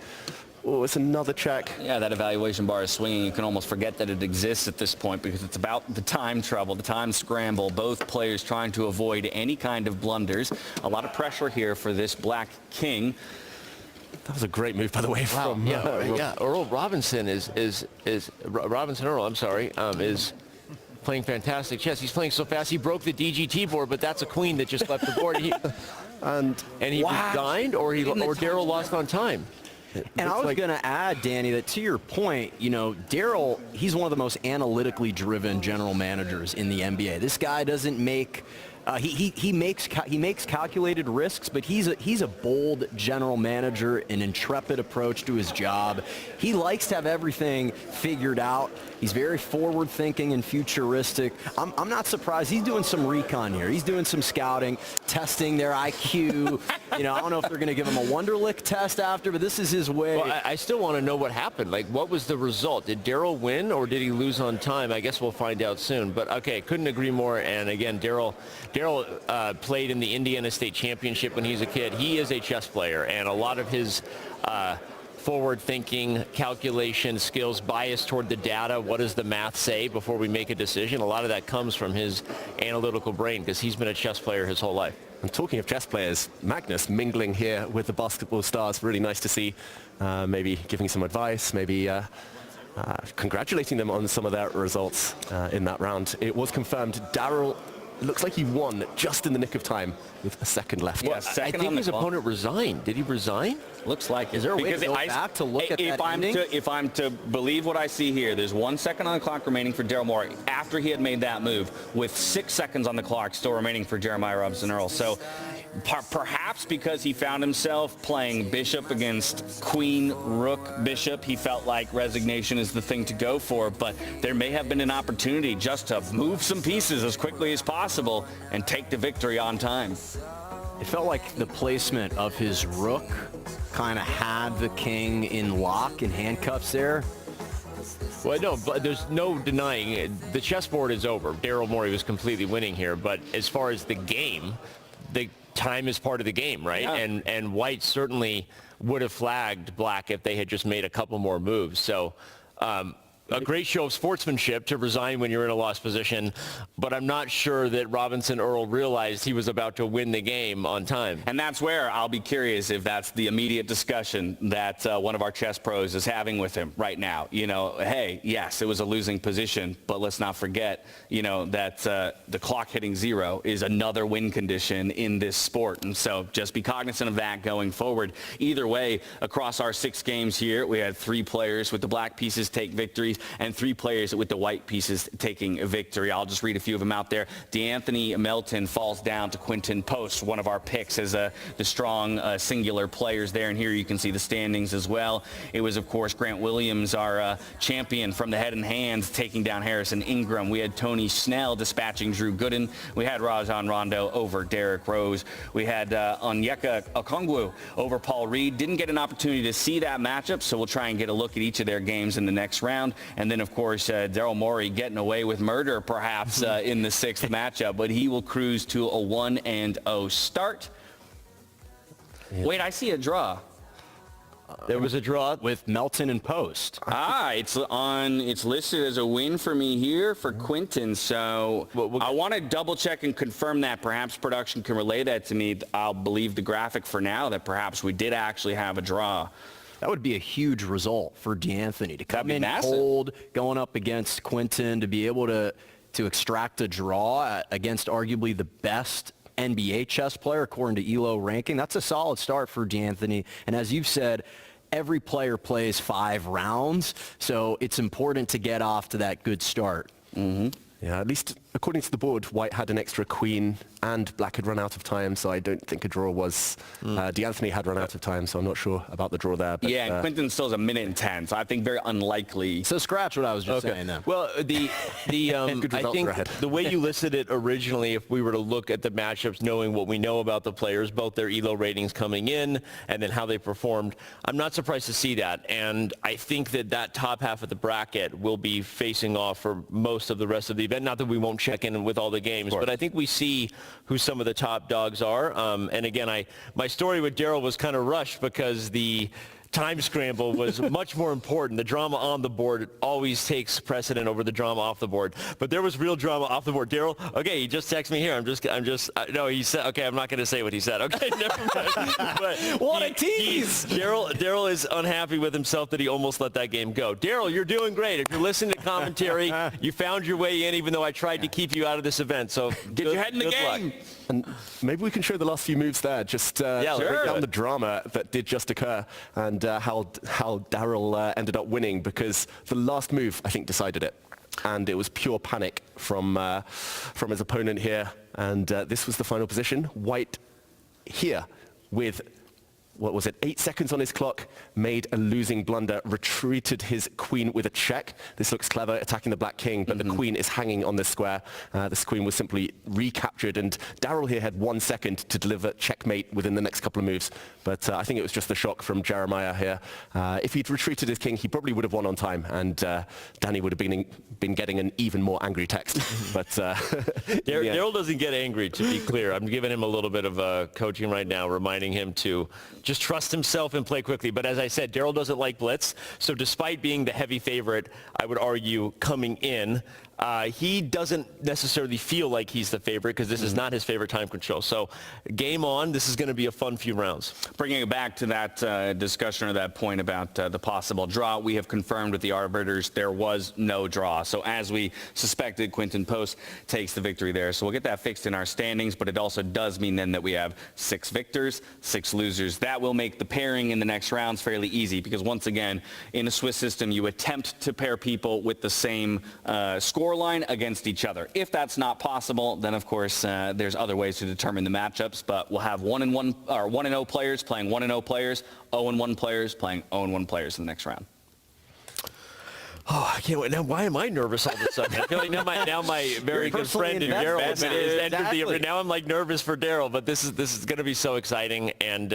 Speaker 14: Oh, it's another check.
Speaker 1: Yeah, that evaluation bar is swinging. You can almost forget that it exists at this point because it's about the time trouble, the time scramble. Both players trying to avoid any kind of blunders. A lot of pressure here for this Black King.
Speaker 14: That was a great move, by the way, from
Speaker 15: Earl Robinson Robinson Earl, I'm sorry, is playing fantastic chess. He's playing so fast he broke the DGT board, but that's a queen that just left the board. And he resigned, or Daryl lost on time.
Speaker 3: And I was going to add, Danny, that to your point, you know, Daryl, he's one of the most analytically driven general managers in the NBA. This guy doesn't make he makes calculated risks, but he's a bold general manager, an intrepid approach to his job. He likes to have everything figured out. He's very forward-thinking and futuristic. I'm not surprised. He's doing some recon here. He's doing some scouting, testing their IQ. You know, I don't know if they're going to give him a Wonderlic test after, but this is his way.
Speaker 15: Well, I still want to know what happened. Like, what was the result? Did Daryl win, or did he lose on time? I guess we'll find out soon. But, okay, couldn't agree more. And, again, Daryl played in the Indiana State Championship when he was a kid. He is a chess player, and a lot of his forward-thinking, calculation skills, bias toward the data, what does the math say before we make a decision, a lot of that comes from his analytical brain because he's been a chess player his whole life.
Speaker 14: And talking of chess players, Magnus mingling here with the basketball stars, really nice to see. Maybe giving some advice, maybe congratulating them on some of their results in that round. It was confirmed Daryl looks like he won just in the nick of time with a second left.
Speaker 1: Yeah,
Speaker 15: I think his opponent resigned. Did he resign?
Speaker 1: Looks like it.
Speaker 3: Is there a way to go back to look at that ending?
Speaker 1: If I'm to believe what I see here, there's 1 second on the clock remaining for Daryl Morey after he had made that move, with 6 seconds on the clock still remaining for Jeremiah Robinson Earl. So perhaps because he found himself playing bishop against queen, rook, bishop, he felt like resignation is the thing to go for, but there may have been an opportunity just to move some pieces as quickly as possible and take the victory on time.
Speaker 3: It felt like the placement of his rook kind of had the king in lock and handcuffs there.
Speaker 15: Well, no, but there's no denying it. The chessboard is over. Daryl Morey was completely winning here, but as far as the game, the time is part of the game, right? Yeah. And White certainly would have flagged Black if they had just made a couple more moves. So a great show of sportsmanship to resign when you're in a lost position, but I'm not sure that Robinson Earl realized he was about to win the game on time.
Speaker 1: And that's where I'll be curious if that's the immediate discussion that one of our chess pros is having with him right now. You know, hey, yes, it was a losing position, but let's not forget, you know, that the clock hitting 0 is another win condition in this sport. And so just be cognizant of that going forward. Either way, across our 6 games here, we had 3 players with the black pieces take victories and 3 players with the white pieces taking a victory. I'll just read a few of them out there. DeAnthony Melton falls down to Quinton Post, one of our picks as the strong singular players there. And here you can see the standings as well. It was, of course, Grant Williams, our champion from the head and hands, taking down Harrison Ingram. We had Tony Snell dispatching Drew Gooden. We had Rajon Rondo over Derrick Rose. We had Onyeka Okongwu over Paul Reed. Didn't get an opportunity to see that matchup, so we'll try and get a look at each of their games in the next round. And then, of course, Daryl Morey getting away with murder, perhaps, in the 6th matchup. But he will cruise to a 1-0 start. Yeah. Wait, I see a draw.
Speaker 3: There was a draw with Melton and Post.
Speaker 1: It's listed as a win for me here for Quinton. So I want to double check and confirm that. Perhaps production can relay that to me. I'll believe the graphic for now that perhaps we did actually have a draw.
Speaker 3: That would be a huge result for D'Anthony to come in cold, going up against Quinton, to be able to extract a draw against arguably the best NBA chess player according to ELO ranking. That's a solid start for D'Anthony. And as you've said, every player plays 5 rounds, so it's important to get off to that good start.
Speaker 14: Mm-hmm. Yeah, at least according to the board, White had an extra queen and Black had run out of time, so I don't think a draw was. D'Anthony had run out of time, so I'm not sure about the draw there. But,
Speaker 1: yeah, and Quinton still has a minute and 10, so I think very unlikely.
Speaker 3: So scratch what I was just saying then.
Speaker 15: Well, I think the way you listed it originally, if we were to look at the matchups, knowing what we know about the players, both their ELO ratings coming in and then how they performed, I'm not surprised to see that. And I think that top half of the bracket will be facing off for most of the rest of the event. Not that we won't check in with all the games, but I think we see who some of the top dogs are. And again, my story with Daryl was kind of rushed because the time scramble was much more important. The drama on the board always takes precedent over the drama off the board. But there was real drama off the board. Daryl, okay, he just texted me here. No, he said, okay, I'm not going to say what he said. Okay, never mind. But
Speaker 3: what a tease!
Speaker 15: Daryl is unhappy with himself that he almost let that game go. Daryl, you're doing great. If you're listening to commentary, you found your way in, even though I tried to keep you out of this event. So
Speaker 1: get your head in the game.
Speaker 15: Luck.
Speaker 14: And maybe we can show the last few moves there, just break down the drama that did just occur and how Daryl ended up winning, because the last move, I think, decided it. And it was pure panic from his opponent here. And this was the final position. White here with, 8 seconds on his clock, made a losing blunder, retreated his queen with a check. This looks clever, attacking the black king, but the queen is hanging on this square. This queen was simply recaptured, and Daryl here had 1 second to deliver checkmate within the next couple of moves. But I think it was just the shock from Jeremiah here. If he'd retreated his king, he probably would have won on time, and Danny would have been getting an even more angry text. But
Speaker 15: Daryl doesn't get angry, to be clear. I'm giving him a little bit of coaching right now, reminding him to just trust himself and play quickly. But as I said, Daryl doesn't like blitz. So despite being the heavy favorite, I would argue coming in, he doesn't necessarily feel like he's the favorite because this is not his favorite time control. So game on. This is going to be a fun few rounds.
Speaker 1: Bringing it back to that discussion or that point about the possible draw, we have confirmed with the arbiters there was no draw. So as we suspected, Quinton Post takes the victory there. So we'll get that fixed in our standings, but it also does mean then that we have 6 victors, 6 losers. That will make the pairing in the next rounds fairly easy because once again, in a Swiss system, you attempt to pair people with the same score line against each other. If that's not possible, then of course there's other ways to determine the matchups, but we'll have 1-0 players playing 1-0 players, 0-1 players playing 0-1 players in the next round.
Speaker 15: Oh, I can't wait. Now, why am I nervous all of a sudden? I feel like now my very good friend Daryl has entered the arena. Now I'm like nervous for Daryl, but this is going to be so exciting. And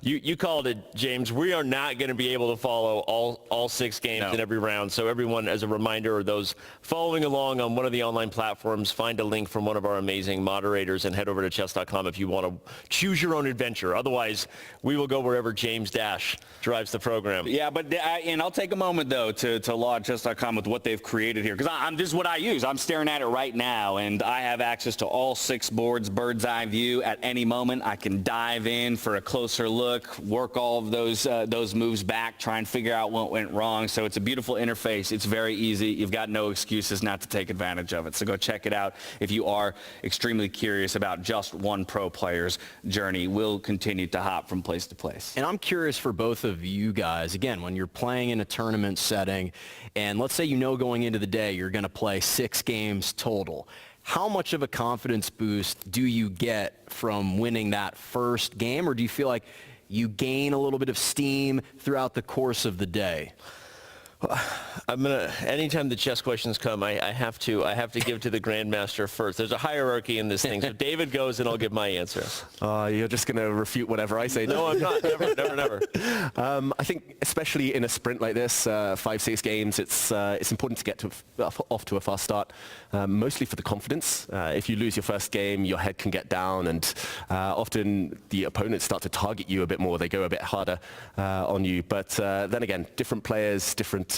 Speaker 15: you called it, James. We are not going to be able to follow all 6 games in every round. So everyone, as a reminder, or those following along on one of the online platforms, find a link from one of our amazing moderators and head over to chess.com if you want to choose your own adventure. Otherwise, we will go wherever James Dash drives the program.
Speaker 1: Yeah, but I'll take a moment though to laud chess.com with what they've created here, because this is what I use. I'm staring at it right now, and I have access to all 6 boards, bird's eye view. At any moment, I can dive in for a closer look, work all of those moves back, try and figure out what went wrong. So it's a beautiful interface. It's very easy. You've got no excuses not to take advantage of it. So go check it out if you are extremely curious about just one pro player's journey. We'll continue to hop from place to place.
Speaker 3: And I'm curious for both of you guys, again, when you're playing in a tournament setting, and let's say going into the day you're going to play 6 games total, how much of a confidence boost do you get from winning that first game, or do you feel like you gain a little bit of steam throughout the course of the day?
Speaker 15: Anytime the chess questions come, I have to give to the Grandmaster first. There's a hierarchy in this thing. So David goes and I'll give my answer.
Speaker 14: You're just going to refute whatever I say.
Speaker 15: No, I'm not. Never.
Speaker 14: I think especially in a sprint like this, 5-6 games, it's important to get off to a fast start, mostly for the confidence. If you lose your first game, your head can get down, and often the opponents start to target you a bit more. They go a bit harder on you. But then again, different players, different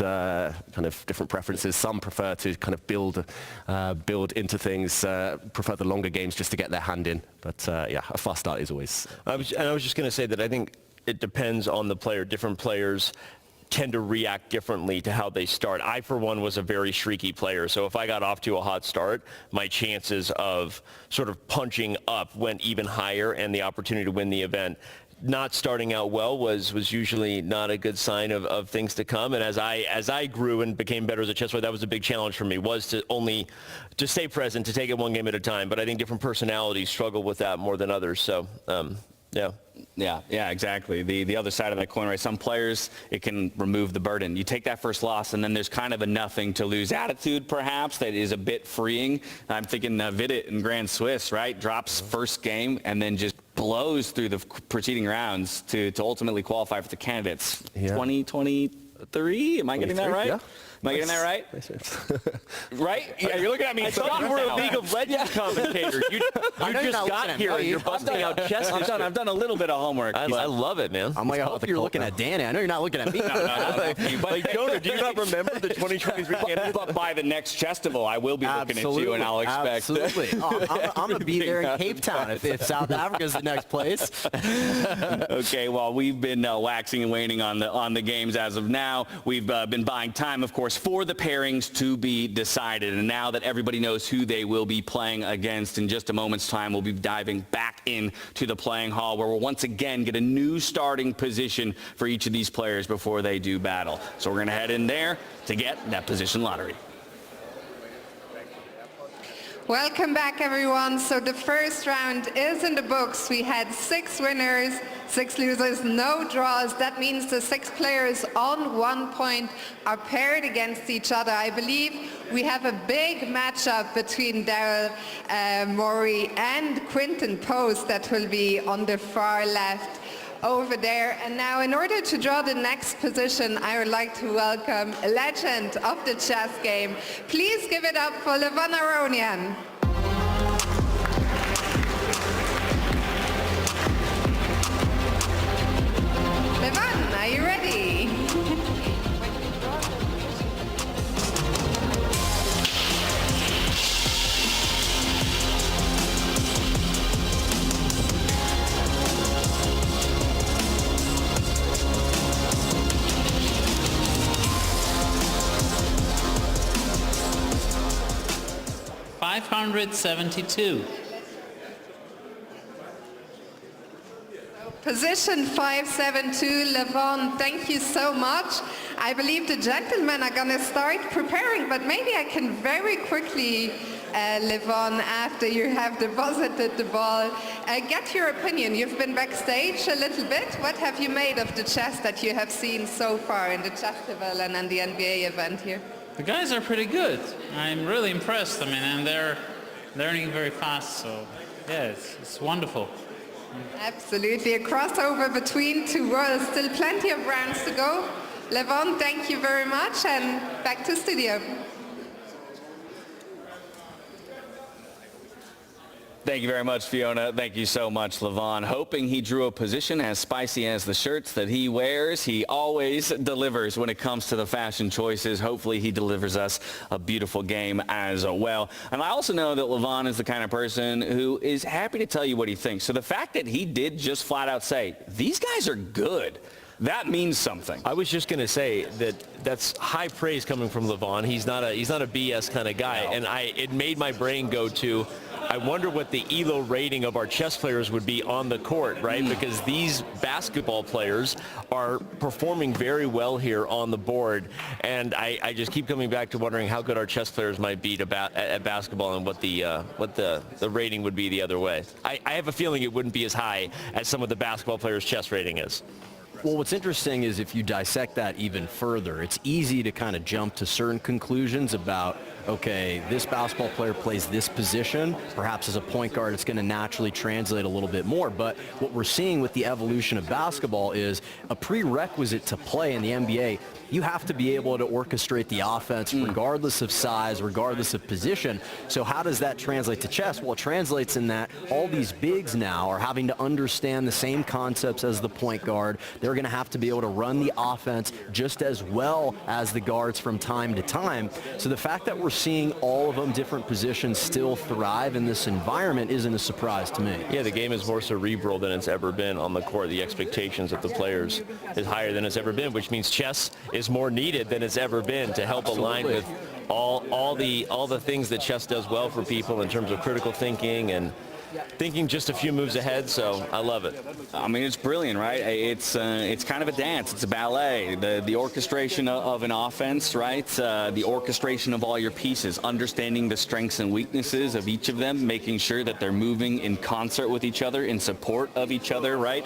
Speaker 14: preferences. Some prefer to kind of build into things, prefer the longer games just to get their hand in. But yeah, a fast start is always.
Speaker 15: I was just going to say that I think it depends on the player. Different players tend to react differently to how they start. I, for one, was a very streaky player, so if I got off to a hot start, my chances of sort of punching up went even higher, and the opportunity to win the event not starting out well was usually not a good sign of things to come. And as I grew and became better as a chess player, that was a big challenge for me, was to stay present, to take it one game at a time. But I think different personalities struggle with that more than others. So, yeah.
Speaker 1: Yeah, exactly. The other side of that coin, right? Some players, it can remove the burden. You take that first loss, and then there's kind of a nothing to lose attitude, perhaps, that is a bit freeing. I'm thinking Vidit in Grand Swiss, right? Drops first game and then just blows through the preceding rounds to ultimately qualify for the candidates. Yeah. 2023? Am I getting that right?
Speaker 14: Yeah.
Speaker 1: Am I getting that right? Right? Yeah, you're looking at me.
Speaker 15: I thought you were a League of Legends commentator. You just got here and you're busting out chess.
Speaker 1: I've done a little bit of homework.
Speaker 15: I love it, man.
Speaker 3: I'm like, I hope you're looking at Danny. I know you're not looking at me.
Speaker 1: But
Speaker 15: Jonah, do you not remember the 2023 candidates?
Speaker 1: But by the next Chesstival, I will be looking at you, and I'll expect.
Speaker 3: Absolutely. I'm going to be there in Cape Town if South Africa's the next place.
Speaker 1: Okay, well, we've been waxing and waning on the games as of now. We've been buying time, of course, for the pairings to be decided. And now that everybody knows who they will be playing against, in just a moment's time, we'll be diving back into the playing hall, where we'll once again get a new starting position for each of these players before they do battle. So we're going to head in there to get that position lottery.
Speaker 21: Welcome back, everyone. So the first round is in the books. We had 6 winners, 6 losers, no draws. That means the 6 players on 1 point are paired against each other. I believe we have a big matchup between Daryl Morey and Quinton Post that will be on the far left over there. And now, in order to draw the next position, I would like to welcome a legend of the chess game. Please give it up for Levon Aronian. Levon, are you ready?
Speaker 17: 572.
Speaker 21: Position 572, Levon, thank you so much. I believe the gentlemen are going to start preparing, but maybe I can very quickly, Levon, after you have deposited the ball, get your opinion. You've been backstage a little bit. What have you made of the chess that you have seen so far in the Chesstival and in the NBA event here?
Speaker 17: The guys are pretty good. I'm really impressed. I mean, and they're learning very fast, so yeah, it's wonderful.
Speaker 21: Absolutely, a crossover between 2 worlds. Still plenty of rounds to go. Levon, thank you very much, and back to studio.
Speaker 1: Thank you very much, Fiona. Thank you so much, Levon. Hoping he drew a position as spicy as the shirts that he wears. He always delivers when it comes to the fashion choices. Hopefully he delivers us a beautiful game as well. And I also know that Levon is the kind of person who is happy to tell you what he thinks. So the fact that he did just flat out say, these guys are good, that means something.
Speaker 15: I was just going to say that's high praise coming from Levon. He's not a BS kind of guy. No. And it made my brain go to, I wonder what the ELO rating of our chess players would be on the court, right? Because these basketball players are performing very well here on the board. And I just keep coming back to wondering how good our chess players might be at basketball, and what the rating would be the other way. I have a feeling it wouldn't be as high as some of the basketball players' chess rating is.
Speaker 3: Well, what's interesting is if you dissect that even further, it's easy to kind of jump to certain conclusions about, okay, this basketball player plays this position. Perhaps as a point guard, it's going to naturally translate a little bit more. But what we're seeing with the evolution of basketball is a prerequisite to play in the NBA. You have to be able to orchestrate the offense regardless of size, regardless of position. So how does that translate to chess? Well, it translates in that all these bigs now are having to understand the same concepts as the point guard. They're going to have to be able to run the offense just as well as the guards from time to time. So the fact that we're seeing all of them different positions still thrive in this environment isn't a surprise to me.
Speaker 15: Yeah, the game is more cerebral than it's ever been on the court. The expectations of the players is higher than it's ever been, which means chess is more needed than it's ever been to help align with all the things that chess does well for people in terms of critical thinking and thinking just a few moves ahead. So I love it.
Speaker 1: I mean, it's brilliant, right? It's kind of a dance. It's a ballet. The orchestration of an offense, right? The orchestration of all your pieces, understanding the strengths and weaknesses of each of them, making sure that they're moving in concert with each other, in support of each other, right?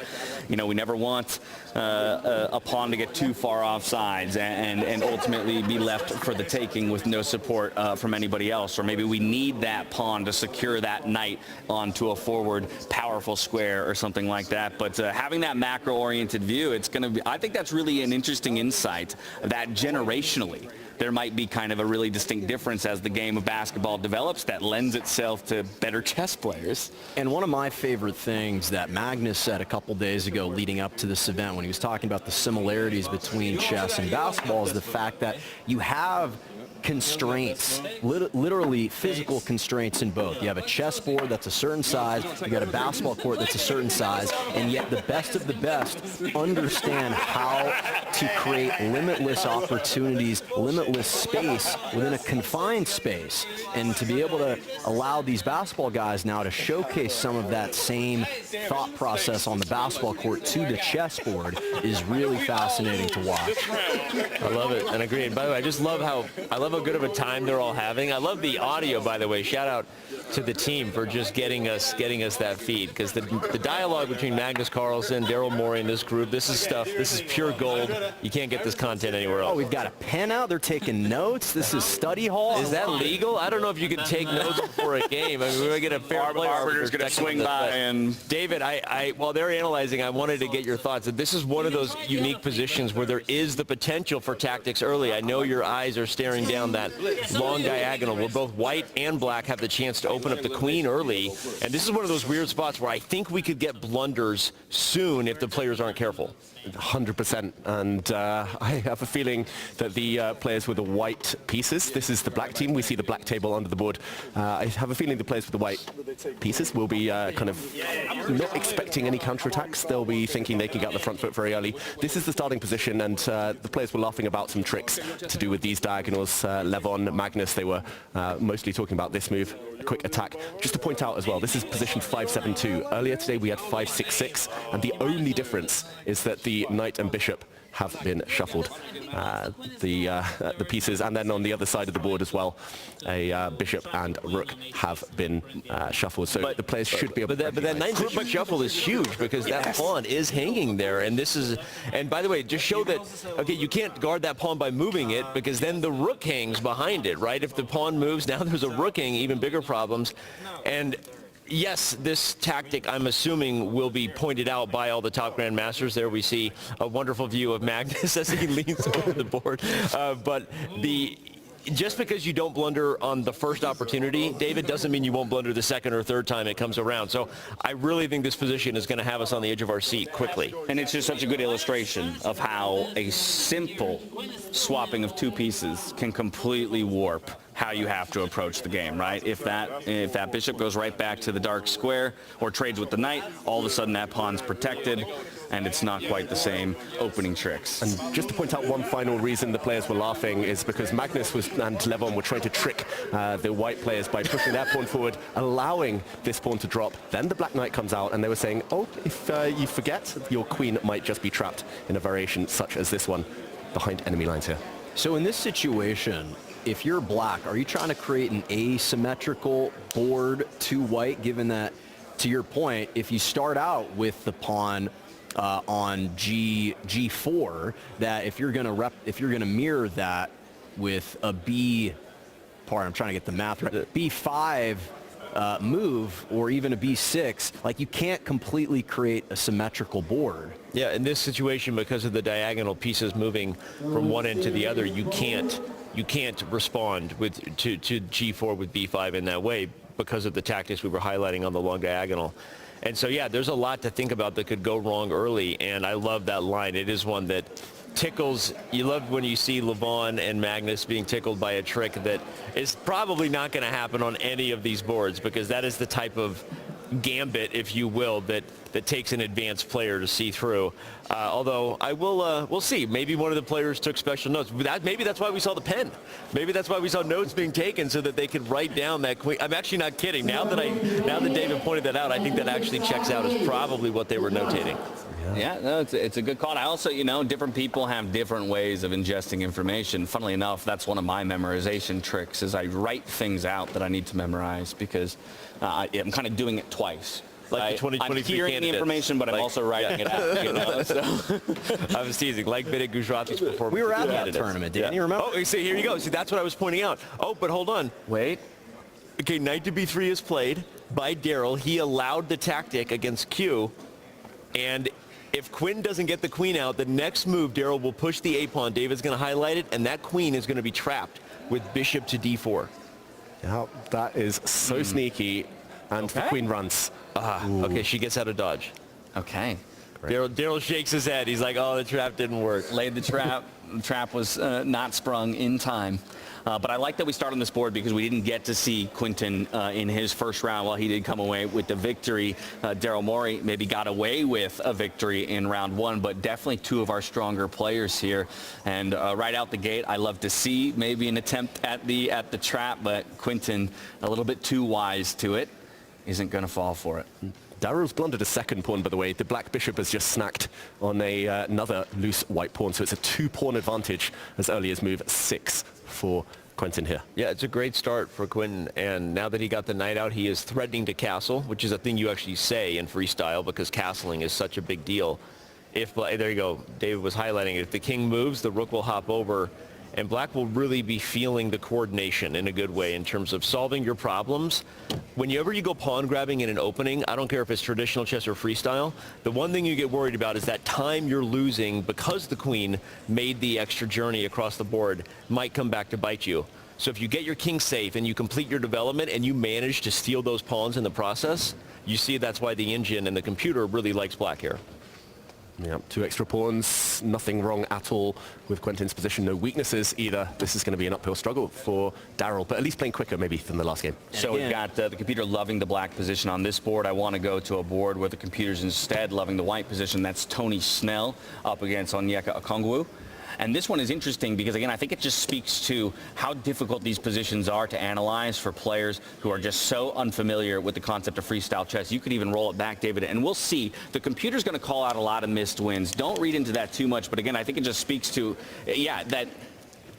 Speaker 1: You know, we never want a pawn to get too far off sides and ultimately be left for the taking with no support from anybody else. Or maybe we need that pawn to secure that knight onto a forward powerful square or something like that. But having that macro-oriented view, it's going to be, I think that's really an interesting insight that generationally there might be kind of a really distinct difference as the game of basketball develops that lends itself to better chess players.
Speaker 3: And one of my favorite things that Magnus said a couple days ago leading up to this event when he was talking about the similarities between chess and basketball is the fact that you have constraints, literally physical constraints in both. You have a chessboard that's a certain size, you got a basketball court that's a certain size, and yet the best of the best understand how to create limitless opportunities, limitless space within a confined space. And to be able to allow these basketball guys now to showcase some of that same thought process on the basketball court to the chessboard is really fascinating to watch.
Speaker 15: I love it and agree. And by the way, I love how good of a time they're all having. I love the audio, by the way. Shout out to the team for just getting us that feed, because the dialogue between Magnus Carlsen, Daryl Morey, and this group, this is pure gold. You can't get this content anywhere else.
Speaker 3: Oh, we've got a pen out. They're taking notes. This is study hall.
Speaker 15: Is that legal? I don't know if you can take notes before a game. I mean, we're going to get a fair play.
Speaker 1: Arbiter's going to swing by. And
Speaker 15: David, while they're analyzing, I wanted to get your thoughts. This is one of those unique positions where there is the potential for tactics early. I know your eyes are staring down that long diagonal where both white and black have the chance to open up the queen early. And this is one of those weird spots where I think we could get blunders soon if the players aren't careful.
Speaker 14: 100%, and I have a feeling that the players with the white pieces, this is the black team, we see the black table under the board. I have a feeling the players with the white pieces will be kind of not expecting any counterattacks. They'll be thinking they can get the front foot very early. This is the starting position, and the players were laughing about some tricks to do with these diagonals. Levon, Magnus, they were mostly talking about this move, a quick attack. Just to point out as well, this is position 5-7-2. Earlier today we had 5-6-6, and the only difference is that the knight and bishop have been shuffled, the pieces, and then on the other side of the board as well, a bishop and rook have been shuffled. So the players should be able to.
Speaker 15: But that knight bishop shuffle is huge because that pawn is hanging there, and this is. And by the way, just show that. Okay, you can't guard that pawn by moving it because then the rook hangs behind it, right? If the pawn moves, now there's a rook hanging, even bigger problems, and. Yes, this tactic, I'm assuming, will be pointed out by all the top grandmasters. There we see a wonderful view of Magnus as he leans over the board. But just because you don't blunder on the first opportunity, David, doesn't mean you won't blunder the second or third time it comes around. So I really think this position is going to have us on the edge of our seat quickly.
Speaker 1: And it's just such a good illustration of how a simple swapping of two pieces can completely warp how you have to approach the game, right? If that bishop goes right back to the dark square or trades with the knight, all of a sudden that pawn's protected, and it's not quite the same opening tricks.
Speaker 14: And just to point out one final reason the players were laughing is because Magnus and Levon were trying to trick the white players by pushing their pawn forward, allowing this pawn to drop. Then the black knight comes out, and they were saying, oh, if you forget, your queen might just be trapped in a variation such as this one behind enemy lines here.
Speaker 3: So in this situation, if you're black, are you trying to create an asymmetrical board to white, given that, to your point, if you start out with the pawn on G4, that if you're going to mirror that with a I'm trying to get the math right, B5 move, or even a B6, like, you can't completely create a symmetrical board.
Speaker 15: Yeah, in this situation, because of the diagonal pieces moving from one end to the other, you can't respond to G4 with B5 in that way because of the tactics we were highlighting on the long diagonal. And so, yeah, there's a lot to think about that could go wrong early, and I love that line. It is one that tickles. You love when you see Levon and Magnus being tickled by a trick that is probably not going to happen on any of these boards, because that is the type of gambit, if you will, that takes an advanced player to see through. Although we'll see. Maybe one of the players took special notes. Maybe that's why we saw the pen. Maybe that's why we saw notes being taken, so that they could write down that queen. I'm actually not kidding. Now that David pointed that out, I think that actually checks out as probably what they were notating.
Speaker 1: Yeah, no, it's a good call. I also, different people have different ways of ingesting information. Funnily enough, that's one of my memorization tricks, is I write things out that I need to memorize, because I'm kind of doing it twice.
Speaker 15: Like the 2023
Speaker 1: I'm hearing the information, but I'm also writing it out. So.
Speaker 15: I was teasing, like Vidit Gujrati's performance.
Speaker 3: We were at that tournament, didn't you remember?
Speaker 15: Oh, see, here you go. See, that's what I was pointing out. Oh, but hold on.
Speaker 1: Wait.
Speaker 15: Okay, knight to B3 is played by Daryl. He allowed the tactic against Q, and if Quinn doesn't get the queen out, the next move, Daryl will push the A-pawn. David's going to highlight it, and that queen is going to be trapped with bishop to D4.
Speaker 14: Yeah, that is so sneaky, and the queen runs.
Speaker 15: Okay, she gets out of dodge.
Speaker 1: Okay.
Speaker 15: Daryl shakes his head. He's like, oh, the trap didn't work.
Speaker 1: Laid the trap. The trap was not sprung in time. But I like that we start on this board, because we didn't get to see Quinton in his first round. While he did come away with the victory, Daryl Morey maybe got away with a victory in round one, but definitely two of our stronger players here. And right out the gate, I love to see maybe an attempt at the trap, but Quinton, a little bit too wise to it, isn't going to fall for it.
Speaker 14: Daryl's blundered a second pawn, by the way. The black bishop has just snacked on another loose white pawn, so it's a 2-pawn advantage as early as move 6 for Quinton here.
Speaker 15: Yeah, it's a great start for Quinton, and now that he got the knight out, he is threatening to castle, which is a thing you actually say in freestyle, because castling is such a big deal. There you go, David was highlighting it. If the king moves, the rook will hop over, and black will really be feeling the coordination in a good way in terms of solving your problems. Whenever you go pawn grabbing in an opening, I don't care if it's traditional chess or freestyle, the one thing you get worried about is that time you're losing because the queen made the extra journey across the board might come back to bite you. So if you get your king safe and you complete your development and you manage to steal those pawns in the process, you see that's why the engine and the computer really likes black here.
Speaker 14: Yeah, 2 extra pawns, nothing wrong at all with Quinton's position, no weaknesses either. This is going to be an uphill struggle for Daryl, but at least playing quicker maybe than the last game.
Speaker 1: So we've got the computer loving the black position on this board. I want to go to a board where the computer's instead loving the white position. That's Tony Snell up against Onyeka Okongwu. And this one is interesting because, again, I think it just speaks to how difficult these positions are to analyze for players who are just so unfamiliar with the concept of freestyle chess. You could even roll it back, David, and we'll see. The computer's going to call out a lot of missed wins. Don't read into that too much, but again, I think it just speaks to, that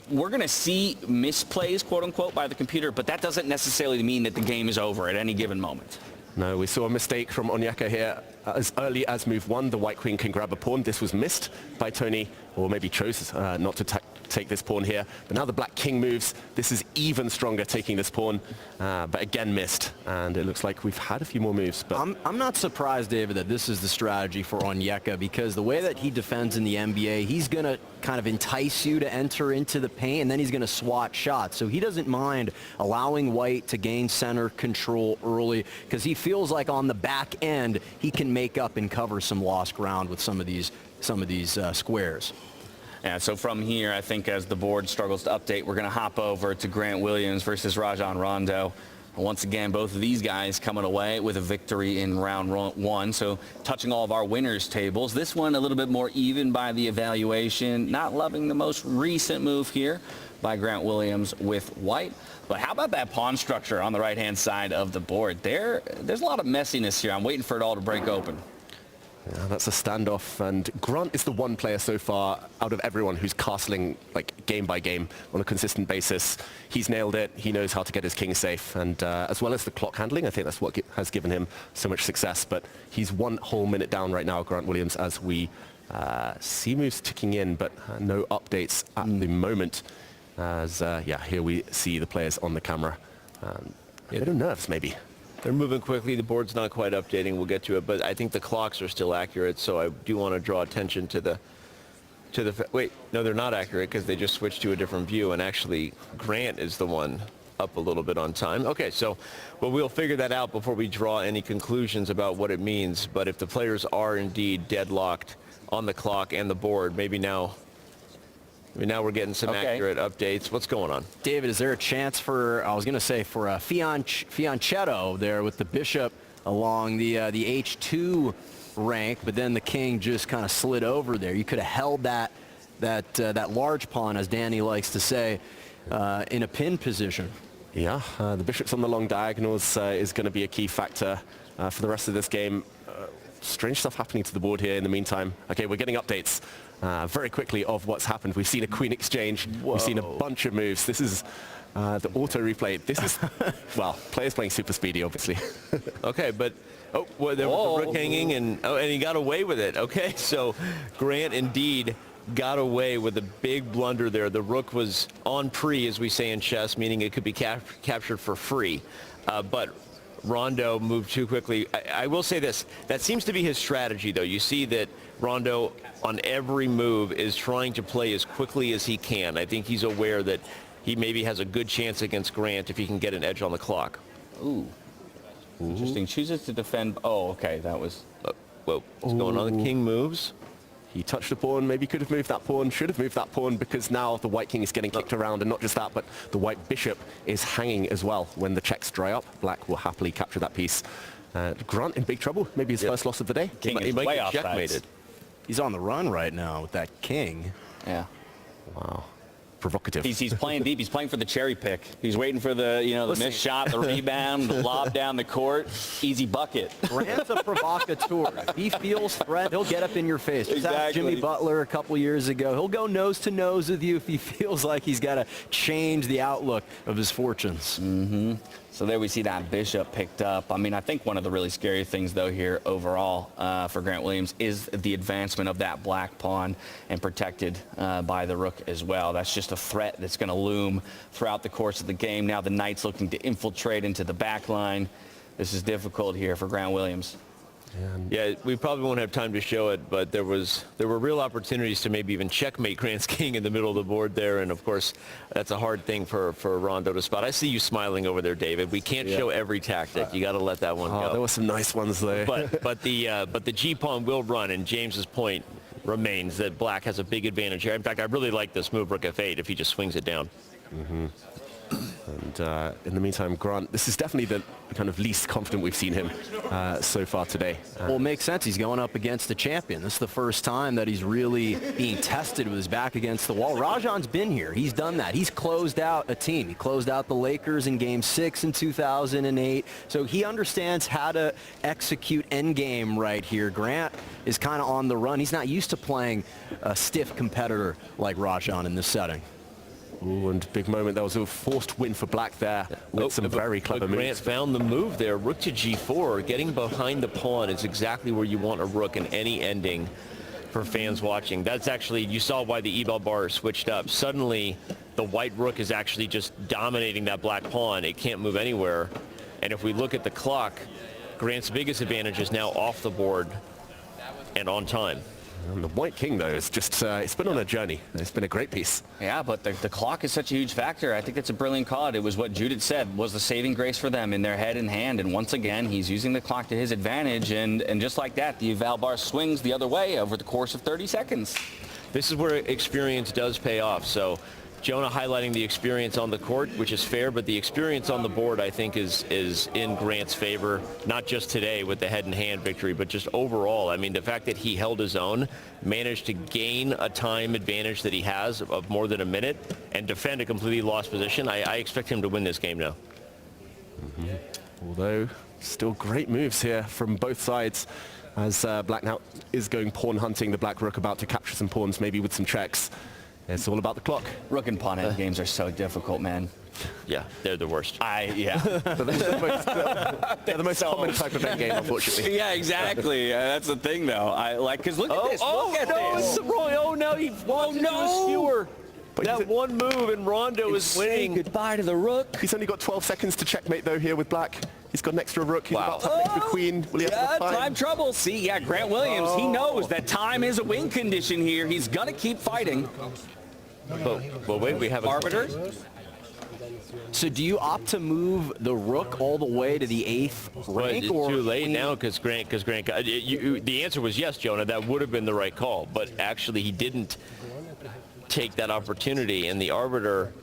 Speaker 1: we're going to see misplays, quote-unquote, by the computer, but that doesn't necessarily mean that the game is over at any given moment.
Speaker 14: No, we saw a mistake from Onyeka here. As early as move 1, the white queen can grab a pawn. This was missed by Tony, or maybe chose not to take this pawn here. But now the black king moves. This is even stronger, taking this pawn, but again missed. And it looks like we've had a few more moves. But
Speaker 3: I'm not surprised, David, that this is the strategy for Onyeka, because the way that he defends in the NBA, he's going to kind of entice you to enter into the paint, and then he's going to swat shots. So he doesn't mind allowing white to gain center control early, because he feels like on the back end he can make up and cover some lost ground with some of these squares.
Speaker 1: Yeah, so from here, I think as the board struggles to update, we're going to hop over to Grant Williams versus Rajon Rondo. Once again, both of these guys coming away with a victory in round 1. So touching all of our winners tables. This one a little bit more even by the evaluation. Not loving the most recent move here by Grant Williams with white. But how about that pawn structure on the right-hand side of the board? There's a lot of messiness here. I'm waiting for it all to break open.
Speaker 14: Yeah, that's a standoff, and Grant is the one player so far out of everyone who's castling like game by game on a consistent basis. He's nailed it. He knows how to get his king safe, and as well as the clock handling, I think that's what has given him so much success. But he's 1 whole minute down right now, Grant Williams, as we see moves ticking in, but no updates at the moment. As yeah, here we see the players on the camera. A bit of nerves, maybe.
Speaker 15: They're moving quickly. The board's not quite updating. We'll get to it, but I think the clocks are still accurate. So I do want to draw attention to the wait, no, they're not accurate because they just switched to a different view. And actually, Grant is the one up a little bit on time. Okay, so well, we'll figure that out before we draw any conclusions about what it means. But if the players are indeed deadlocked on the clock and the board, maybe now we're getting some accurate updates. What's going on?
Speaker 3: David, is there a chance for, I was going to say, for Fianchetto there with the bishop along the H2 rank, but then the king just kind of slid over there? You could have held that large pawn, as Danny likes to say, in a pin position.
Speaker 14: Yeah, the bishop's on the long diagonals is going to be a key factor for the rest of this game. Strange stuff happening to the board here in the meantime. Okay, we're getting updates very quickly of what's happened. We've seen a queen exchange.
Speaker 3: Whoa.
Speaker 14: We've seen a bunch of moves. This is the auto replay. This is, well, players playing super speedy, obviously.
Speaker 15: Okay, but, well, there was a rook hanging, and he got away with it. Okay, so Grant indeed got away with a big blunder there. The rook was on pre, as we say in chess, meaning it could be captured for free. But Rondo moved too quickly. I will say this. That seems to be his strategy, though. You see that Rondo, on every move, is trying to play as quickly as he can. I think he's aware that he maybe has a good chance against Grant if he can get an edge on the clock.
Speaker 1: Ooh. Interesting. Chooses to defend. Oh, okay. That was...
Speaker 15: whoa. What's going on? The king moves.
Speaker 14: He touched the pawn, maybe could have moved that pawn, should have moved that pawn, because now the white king is getting kicked around, and not just that, but the white bishop is hanging as well. When the checks dry up, black will happily capture that piece. Grant in big trouble, maybe his first loss of the day.
Speaker 1: King
Speaker 14: He
Speaker 1: is
Speaker 14: might
Speaker 1: way
Speaker 14: get
Speaker 1: off
Speaker 14: checkmated.
Speaker 1: sides.
Speaker 3: He's on the run right now with that king.
Speaker 1: Yeah.
Speaker 14: Wow. Provocative.
Speaker 1: He's playing deep. He's playing for the cherry pick. He's waiting for the, the missed shot, the rebound, the lob down the court. Easy bucket.
Speaker 3: Grant's a provocateur. If he feels threat, he'll get up in your face. Just ask
Speaker 1: Exactly.
Speaker 3: Jimmy Butler a couple years ago. He'll go nose to nose with you if he feels like he's got to change the outlook of his fortunes.
Speaker 1: Mm-hmm. So there we see that bishop picked up. I mean, I think one of the really scary things, though, here overall for Grant Williams is the advancement of that black pawn and protected by the rook as well. That's just a threat that's going to loom throughout the course of the game. Now the knight's looking to infiltrate into the back line. This is difficult here for Grant Williams.
Speaker 15: Yeah, we probably won't have time to show it, but there were real opportunities to maybe even checkmate Grant's king in the middle of the board there, and of course that's a hard thing for Rondo to spot. I see you smiling over there, David. We can't show every tactic. You got to let that one go.
Speaker 14: There were some nice ones there.
Speaker 15: But the G pawn will run, and James's point remains that black has a big advantage here. In fact, I really like this move, rook f8, if he just swings it down.
Speaker 14: Mm-hmm. And in the meantime, Grant, this is definitely the kind of least confident we've seen him so far today.
Speaker 3: Well, it makes sense. He's going up against the champion. This is the first time that he's really being tested with his back against the wall. Rajan's been here. He's done that. He's closed out a team. He closed out the Lakers in Game 6 in 2008. So he understands how to execute endgame right here. Grant is kind of on the run. He's not used to playing a stiff competitor like Rajan in this setting.
Speaker 14: Ooh, and big moment. That was a forced win for black there with some very clever moves.
Speaker 15: Grant found the move there. Rook to g4. Getting behind the pawn is exactly where you want a rook in any ending for fans watching. That's actually, you saw why the eval bar switched up. Suddenly, the white rook is actually just dominating that black pawn. It can't move anywhere. And if we look at the clock, Grant's biggest advantage is now off the board and on time.
Speaker 14: And the white king, though, is just, it's been on a journey. It's been a great piece.
Speaker 1: Yeah, but the clock is such a huge factor. I think it's a brilliant call. It was what Judith said was the saving grace for them in their head and hand. And once again, he's using the clock to his advantage. And just like that, the eval bar swings the other way over the course of 30 seconds.
Speaker 15: This is where experience does pay off. So Jonah highlighting the experience on the court, which is fair, but the experience on the board, I think, is in Grant's favor, not just today with the head-and-hand victory, but just overall. I mean, the fact that he held his own, managed to gain a time advantage that he has of more than a minute, and defend a completely lost position, I expect him to win this game now.
Speaker 14: Mm-hmm. Although, still great moves here from both sides. as Black now is going pawn hunting. The Black Rook about to capture some pawns, maybe with some checks. It's all about the clock.
Speaker 20: Rook and pawn games are so difficult, man.
Speaker 15: Yeah, they're the worst.
Speaker 20: Yeah.
Speaker 14: They're the most common type of end game, unfortunately.
Speaker 20: Yeah, exactly. That's the thing, though. Because look at this. Look at this.
Speaker 15: Oh, no, he wants to do a skewer. That one move and Rondo is winning.
Speaker 20: Goodbye to the Rook.
Speaker 14: He's only got 12 seconds to checkmate, though, here with Black. He's got an extra Rook. He's about to have an extra Queen. Will he have enough time?
Speaker 20: Time trouble. See, yeah, Grant Williams, he knows that time is a win condition here. He's going to keep fighting.
Speaker 15: But wait, we have a
Speaker 20: arbiter.
Speaker 3: So do you opt to move the Rook all the way to the 8th rank?
Speaker 15: It's too late now because Grant the answer was yes, Jonah. That would have been the right call. But actually, he didn't take that opportunity. And the arbiter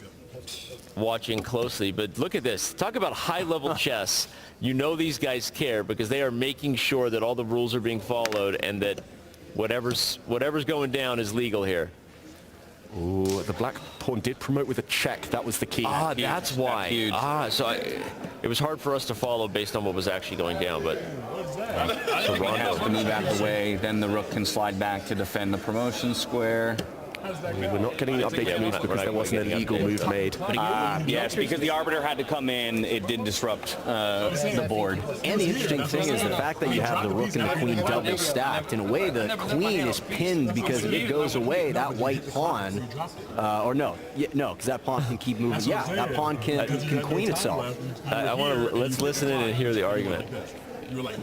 Speaker 15: watching closely. But look at this. Talk about high-level chess. You know these guys care because they are making sure that all the rules are being followed and that whatever's going down is legal here.
Speaker 14: Ooh, the Black pawn did promote with a check. That was the key.
Speaker 15: That's why. It was hard for us to follow based on what was actually going down, but
Speaker 20: So Rondo can move out of the way, then the Rook can slide back to defend the promotion square.
Speaker 14: We're not getting the updated moves because there wasn't an illegal move made.
Speaker 20: Yes, because the arbiter had to come in, it did disrupt the board.
Speaker 3: And the interesting thing is the fact that you have the Rook and the Queen double stacked. In a way, the Queen is pinned because if it goes away, that white pawn, because that pawn can keep moving. Yeah, that pawn can queen itself.
Speaker 15: Let's listen in and hear the argument.
Speaker 12: You were like,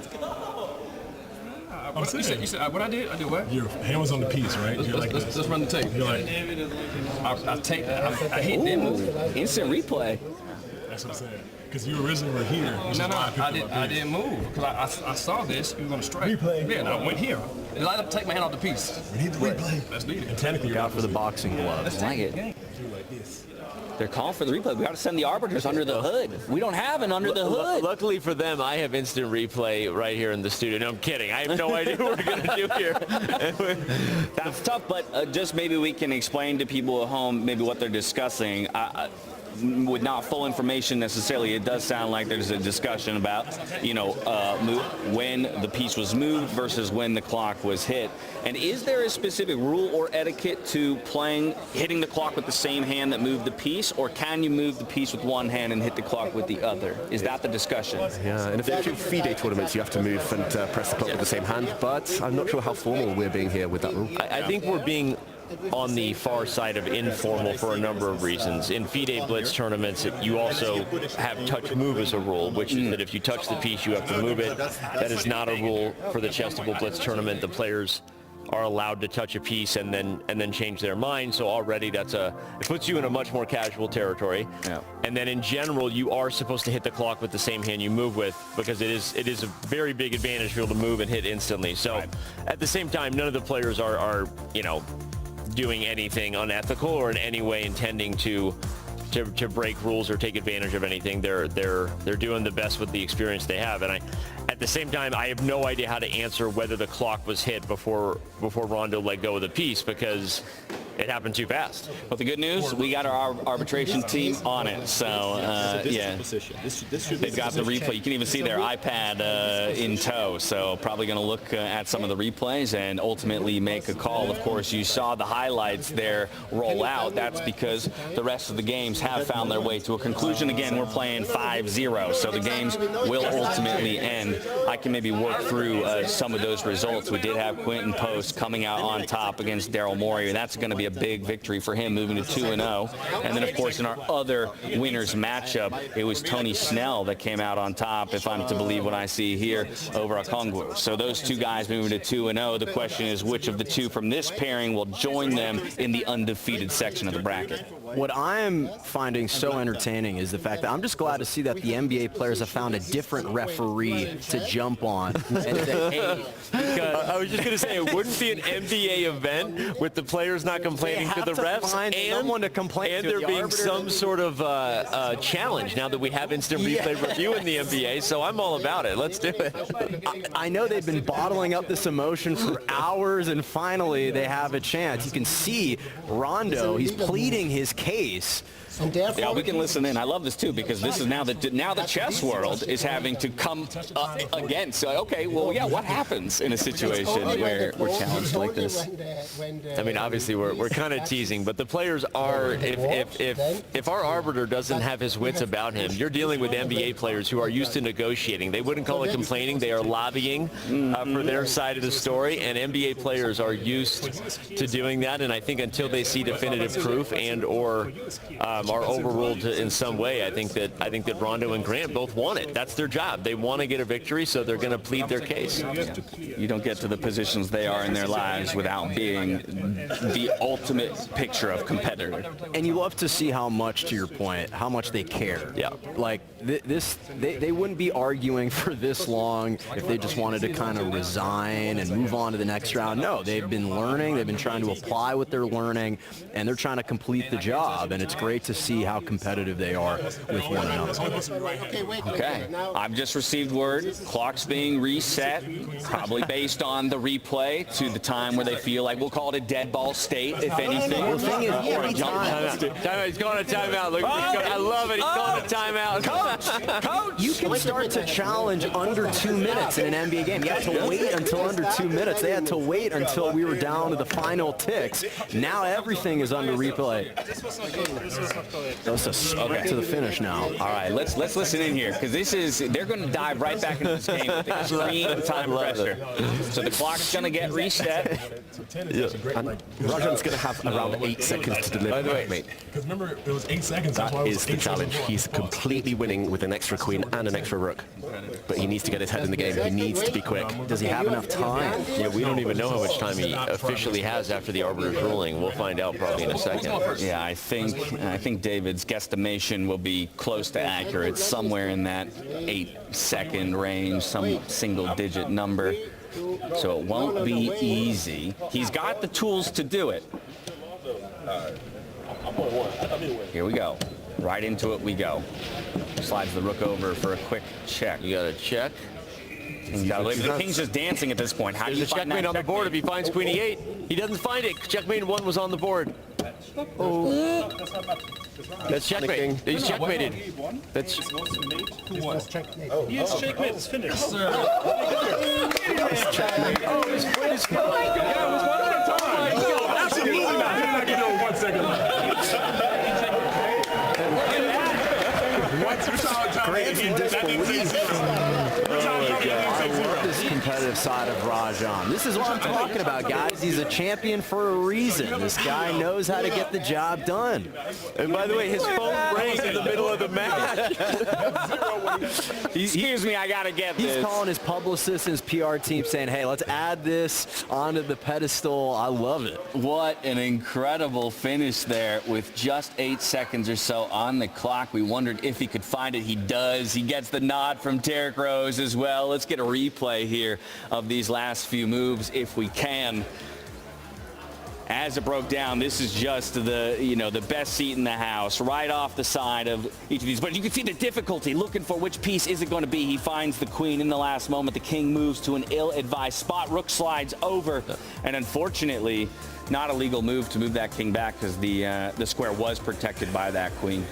Speaker 12: you said what I did what? Your hand was on the piece, right? Let's run the tape. You're like, I hit them move.
Speaker 20: Instant replay.
Speaker 12: That's what I'm saying. Because you originally were here. I didn't move. Because I saw this, you were going to strike. Replay. Yeah, and I went here. And I take my hand off the piece. We need the replay. Let's do it. And technically,
Speaker 3: look out for the boxing gloves.
Speaker 20: I like it. They're calling for the replay. We got to send the arbiters under the hood. We don't have an under the hood.
Speaker 15: Luckily for them, I have instant replay right here in the studio. No, I'm kidding. I have no idea what we're going to do here.
Speaker 20: That's tough, but just maybe we can explain to people at home maybe what they're discussing. With not full information necessarily, it does sound like there's a discussion about, when the piece was moved versus when the clock was hit. And is there a specific rule or etiquette to hitting the clock with the same hand that moved the piece, or can you move the piece with one hand and hit the clock with the other? Is that the discussion?
Speaker 14: Yeah, in a few FIDE tournaments, you have to move and press the clock with the same hand, but I'm not sure how formal we're being here with that rule.
Speaker 15: I think we're being on the far side of informal for a number of reasons. In FIDE Blitz tournaments, you also have touch move as a rule, which is that if you touch the piece, you have to move it. That is not a rule for the Chesstival Blitz tournament. The players are allowed to touch a piece and then change their mind. So already it puts you in a much more casual territory.
Speaker 20: Yeah.
Speaker 15: And then in general, you are supposed to hit the clock with the same hand you move with because it is a very big advantage to be able to move and hit instantly. So at the same time, none of the players are doing anything unethical or in any way intending to break rules or take advantage of anything. They're doing the best with the experience they have. And at the same time, I have no idea how to answer whether the clock was hit before Rondo let go of the piece because it happened too fast.
Speaker 20: But the good news, we got our arbitration team on it. So, yeah, they've got the replay. You can even see their iPad in tow. So probably going to look at some of the replays and ultimately make a call. Of course, you saw the highlights there roll out. That's because the rest of the games have found their way to a conclusion. Again, we're playing 5-0, so the games will ultimately end. I can maybe work through some of those results. We did have Quentin Post coming out on top against Daryl Morey, and that's going to be a big victory for him, moving to 2-0. And then, of course, in our other winners matchup, it was Tony Snell that came out on top, if I'm to believe what I see here, over Okongwu. So those two guys moving to 2-0. The question is which of the two from this pairing will join them in the undefeated section of the bracket.
Speaker 3: What I'm finding so entertaining is the fact that I'm just glad to see that the NBA players have found a different referee to jump on. And say, hey,
Speaker 15: I was just going to say, it wouldn't be an NBA event with the players not complaining to the refs and there being some sort of challenge now that we have instant replay review in the NBA. So I'm all about it. Let's do it.
Speaker 3: I know they've been bottling up this emotion for hours, and finally they have a chance. You can see Rondo, he's pleading his case.
Speaker 1: Yeah, we can listen in. I love this too because this is now the chess world is having to come against. So, okay, well, yeah, what happens in a situation where we're challenged like this?
Speaker 15: I mean, obviously we're kind of teasing, but the players are. If our arbiter doesn't have his wits about him, you're dealing with NBA players who are used to negotiating. They wouldn't call it complaining. They are lobbying for their side of the story, and NBA players are used to doing that. And I think until they see definitive proof and/or are overruled in some way, I think that Rondo and Grant both want it. That's their job. They want to get a victory, so they're going to plead their case.
Speaker 1: You don't get to the positions they are in their lives without being the ultimate picture of competitor.
Speaker 3: And you love to see how much, to your point, how much they care.
Speaker 15: Yeah.
Speaker 3: Like they wouldn't be arguing for this long if they just wanted to kind of resign and move on to the next round. No, they've been learning. They've been trying to apply what they're learning, and they're trying to complete the job. And it's great to see how competitive they are with one another.
Speaker 1: Okay, I've just received word, clock's being reset, probably based on the replay to the time where they feel like, we'll call it a dead ball state, if anything.
Speaker 3: The thing is, every time.
Speaker 15: He's going to timeout. Look, I love it. He's going to timeout.
Speaker 3: Coach, you can start to challenge under 2 minutes in an NBA game. You have to wait until under 2 minutes. They had to wait until we were down to the final ticks. Now everything is under replay. That's a sprint to the finish now.
Speaker 1: All right, let's listen in here because they're going to dive right back into this game with extreme time pressure. So the clock's going to get reset.
Speaker 14: Yeah. And Rajan's going to have around 8 seconds to deliver.
Speaker 12: By the way, mate, because remember it was 8 seconds.
Speaker 14: That is the challenge. He's completely winning with an extra queen and an extra rook, but he needs to get his head in the game. He needs to be quick.
Speaker 3: Does he have enough time?
Speaker 15: Yeah, we don't even know how much time he officially has after the arbiter's ruling. We'll find out probably in a second.
Speaker 1: Yeah, I think David's guesstimation will be close to accurate, somewhere in that 8-second range, some single-digit number. So it won't be easy. He's got the tools to do it. Here we go. Right into it we go. Slides the rook over for a quick check.
Speaker 15: You got to check.
Speaker 1: The king's just dancing at this point. How do you find that
Speaker 15: checkmate on the board if he finds queen e8? He doesn't find it. Checkmate 1 was on the board. Oh. That's checkmate. He's checkmated. That's
Speaker 18: Yes, checkmate is finished.
Speaker 12: Checkmate. Oh, his foot is yeah, it was 1 at a time. Absolutely not. He's not going to do it 1 second left.
Speaker 3: Grant's in disbelief. I love this competitive side of Rajan. This is what I'm talking about, guys. He's a champion for a reason. This guy knows how to get the job done.
Speaker 15: And by the way, his phone rang in the middle of the match.
Speaker 1: Excuse me, I got to get this.
Speaker 3: He's calling his publicist and his PR team saying, hey, let's add this onto the pedestal. I love it.
Speaker 1: What an incredible finish there with just 8 seconds or so on the clock. We wondered if he could find it. He does. He gets the nod from Derrick Rose as well. Let's get a replay here of these last few moves if we can. As it broke down, this is just the best seat in the house, right off the side of each of these. But you can see the difficulty looking for which piece is it going to be. He finds the queen in the last moment. The king moves to an ill-advised spot. Rook slides over, and unfortunately, not a legal move to move that king back because the square was protected by that queen.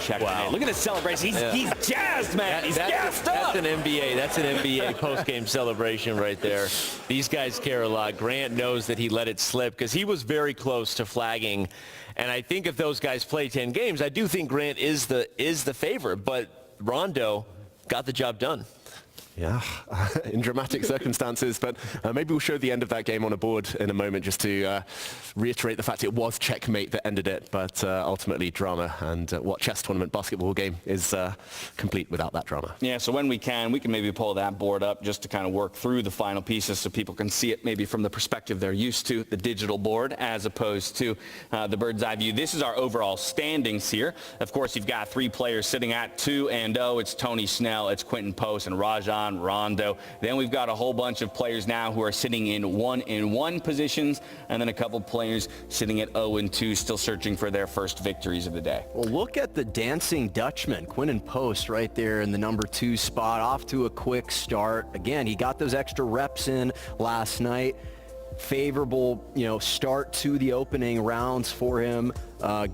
Speaker 1: Wow. Look at the celebration. He's jazzed, man. He's gassed up.
Speaker 15: That's an NBA post-game celebration right there. These guys care a lot. Grant knows that he let it slip because he was very close to flagging. And I think if those guys play 10 games, I do think Grant is the favorite. But Rondo got the job done.
Speaker 14: Yeah, in dramatic circumstances, but maybe we'll show the end of that game on a board in a moment just to reiterate the fact it was checkmate that ended it, but ultimately drama, and what chess tournament basketball game is complete without that drama.
Speaker 1: Yeah, so when we can maybe pull that board up just to kind of work through the final pieces so people can see it maybe from the perspective they're used to, the digital board, as opposed to the bird's eye view. This is our overall standings here. Of course, you've got 3 players sitting at 2-0. It's Tony Snell, it's Quinton Post, and Rajan Rondo. Then we've got a whole bunch of players now who are sitting in 1-1 positions, and then a couple players sitting at 0-2, still searching for their first victories of the day.
Speaker 3: Well, look at the dancing Dutchman, Quinton Post, right there in the number 2 spot, off to a quick start. Again, he got those extra reps in last night. favorable, start to the opening rounds for him.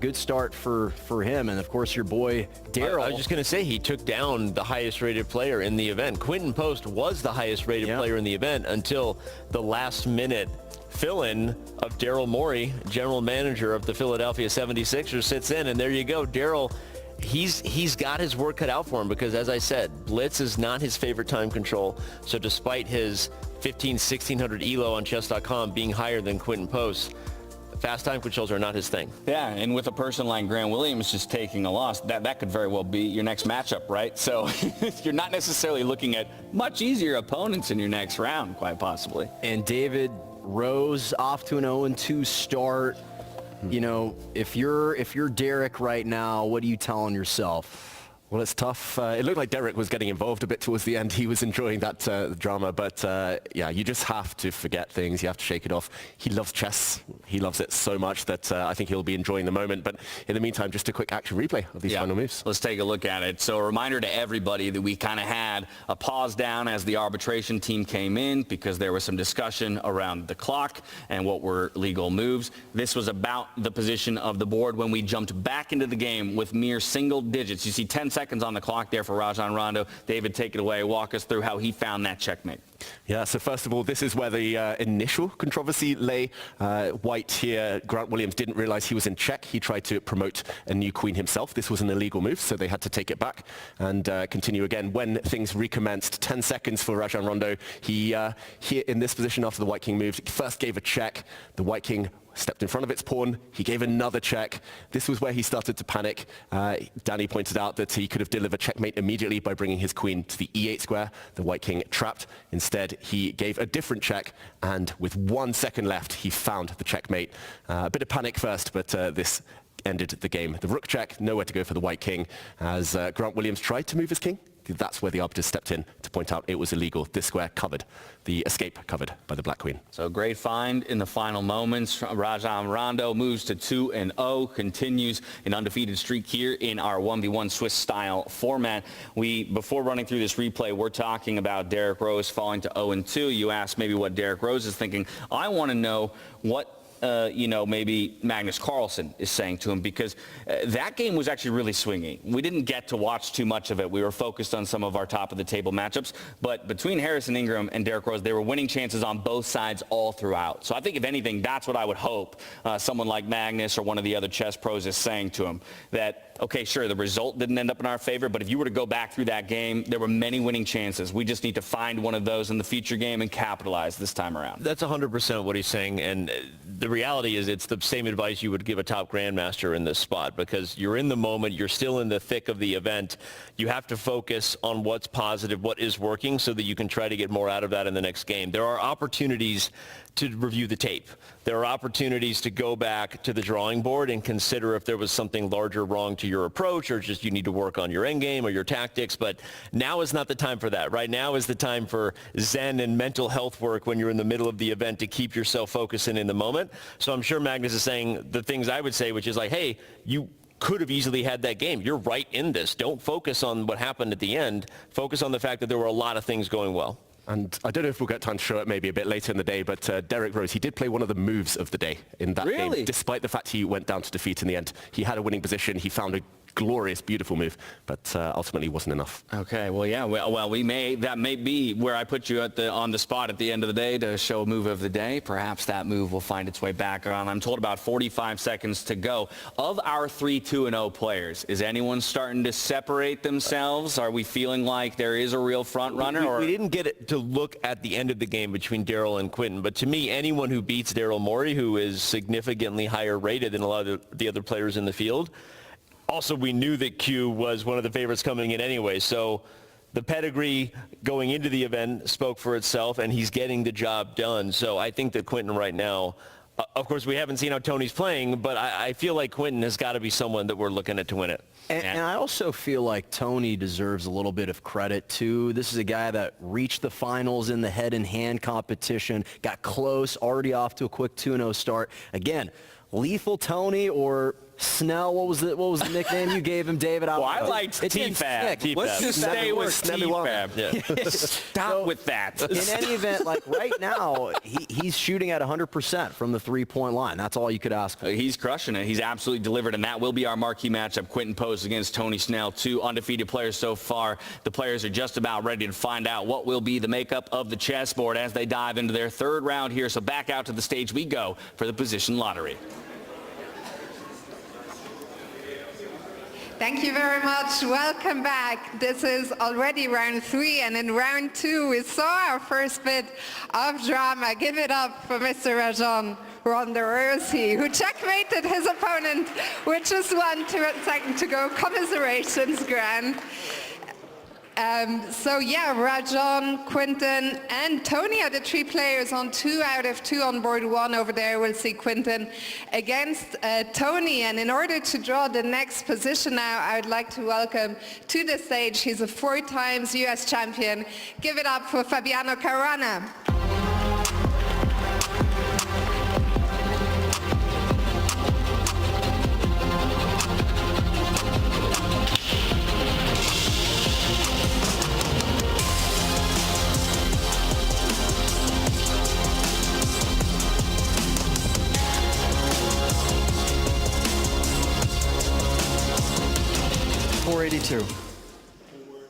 Speaker 3: Good start for him. And of course, your boy, Daryl.
Speaker 15: I was just going to say, he took down the highest rated player in the event. Quinton Post was the highest rated player in the event until the last minute fill-in of Daryl Morey, general manager of the Philadelphia 76ers, sits in. And there you go. Daryl, he's got his work cut out for him because, as I said, blitz is not his favorite time control. So despite his 1600 ELO on chess.com being higher than Quinton Post, fast time controls are not his thing.
Speaker 1: Yeah, and with a person like Grant Williams just taking a loss, that could very well be your next matchup, right? So you're not necessarily looking at much easier opponents in your next round, quite possibly.
Speaker 3: And David Rose off to an 0-2 start. If you're Derrick right now, what are you telling yourself?
Speaker 14: Well, it's tough. It looked like Derrick was getting involved a bit towards the end. He was enjoying that drama. But yeah, you just have to forget things. You have to shake it off. He loves chess. He loves it so much that I think he'll be enjoying the moment. But in the meantime, just a quick action replay of these final moves.
Speaker 1: Let's take a look at it. So a reminder to everybody that we kind of had a pause down as the arbitration team came in because there was some discussion around the clock and what were legal moves. This was about the position of the board when we jumped back into the game with mere single digits. You see 10 seconds on the clock there for Rajon Rondo. David, take it away. Walk us through how he found that checkmate.
Speaker 14: Yeah, so first of all, this is where the initial controversy lay. White here, Grant Williams didn't realize he was in check. He tried to promote a new queen himself. This was an illegal move, so they had to take it back and continue again. When things recommenced, 10 seconds for Rajon Rondo. He, here in this position after the White King moved, first gave a check. The White King stepped in front of its pawn. He gave another check. This was where he started to panic. Danny pointed out that he could have delivered checkmate immediately by bringing his queen to the e8 square. The White King trapped. Instead, he gave a different check, and with 1 second left, he found the checkmate. A bit of panic first, but this ended the game. The rook check, nowhere to go for the White King, as Grant Williams tried to move his king. That's where the arbiters stepped in to point out it was illegal. This square covered, the escape covered by the Black Queen.
Speaker 1: So great find in the final moments. Rajon Rondo moves to 2-0, continues an undefeated streak here in our 1v1 Swiss style format. Before running through this replay, we're talking about Derrick Rose falling to 0-2. You asked maybe what Derrick Rose is thinking. I want to know what maybe Magnus Carlsen is saying to him, because that game was actually really swingy. We didn't get to watch too much of it. We were focused on some of our top-of-the-table matchups. But between Harrison Ingram and Derrick Rose, they were winning chances on both sides all throughout. So I think, if anything, that's what I would hope someone like Magnus or one of the other chess pros is saying to him, that, okay, sure, the result didn't end up in our favor, but if you were to go back through that game, there were many winning chances. We just need to find one of those in the future game and capitalize this time around.
Speaker 15: That's 100% what he's saying, and the reality is it's the same advice you would give a top grandmaster in this spot, because you're in the moment, you're still in the thick of the event. You have to focus on what's positive, what is working, so that you can try to get more out of that in the next game. There are opportunities to review the tape. There are opportunities to go back to the drawing board and consider if there was something larger wrong to your approach, or just you need to work on your end game or your tactics. But now is not the time for that. Right now is the time for zen and mental health work when you're in the middle of the event, to keep yourself focusing in the moment. So I'm sure Magnus is saying the things I would say, which is like, hey, you could have easily had that game. You're right in this. Don't focus on what happened at the end. Focus on the fact that there were a lot of things going well.
Speaker 14: And I don't know if we'll get time to show it maybe a bit later in the day, but Derrick Rose, he did play one of the moves of the day in that game. Despite the fact he went down to defeat in the end. He had a winning position. He found a glorious, beautiful move, but ultimately wasn't enough.
Speaker 1: Okay, well, yeah, well, that may be where I put you on the spot at the end of the day to show a move of the day. Perhaps that move will find its way back on. I'm told about 45 seconds to go. Of our 3 2-0 players, is anyone starting to separate themselves? Are we feeling like there is a real front runner?
Speaker 15: We didn't get to look at the end of the game between Daryl and Quinton, but to me, anyone who beats Daryl Morey, who is significantly higher rated than a lot of the other players in the field. Also, we knew that Q was one of the favorites coming in anyway, so the pedigree going into the event spoke for itself, and he's getting the job done. So I think that Quinton right now, of course, we haven't seen how Tony's playing, but I feel like Quinton has got to be someone that we're looking at to win it.
Speaker 3: And I also feel like Tony deserves a little bit of credit, too. This is a guy that reached the finals in the head-in-hand competition, got close, already off to a quick 2-0 start. Again, Lethal Tony or Snell? What was the nickname you gave him, David?
Speaker 1: Well, I liked T-Fab. Let's just stay with T-Fab. Stop with that.
Speaker 3: In any event, like right now, he's shooting at 100% from the three-point line. That's all you could ask for.
Speaker 1: He's crushing it. He's absolutely delivered, and that will be our marquee matchup. Quinton Post against Tony Snell, 2 undefeated players so far. The players are just about ready to find out what will be the makeup of the chessboard as they dive into their third round here. So back out to the stage we go for the position lottery.
Speaker 21: Thank you very much. Welcome back. This is already round 3, and in round 2 we saw our first bit of drama. Give it up for Mr. Rajon Rondo, who checkmated his opponent with just 1 second to go. Commiserations, Gran. So yeah, Rajon, Quinton, and Tony are the 3 players on 2 out of 2 on board 1 over there. We'll see Quinton against Tony. And in order to draw the next position now, I would like to welcome to the stage, he's a 4 times US champion. Give it up for Fabiano Caruana.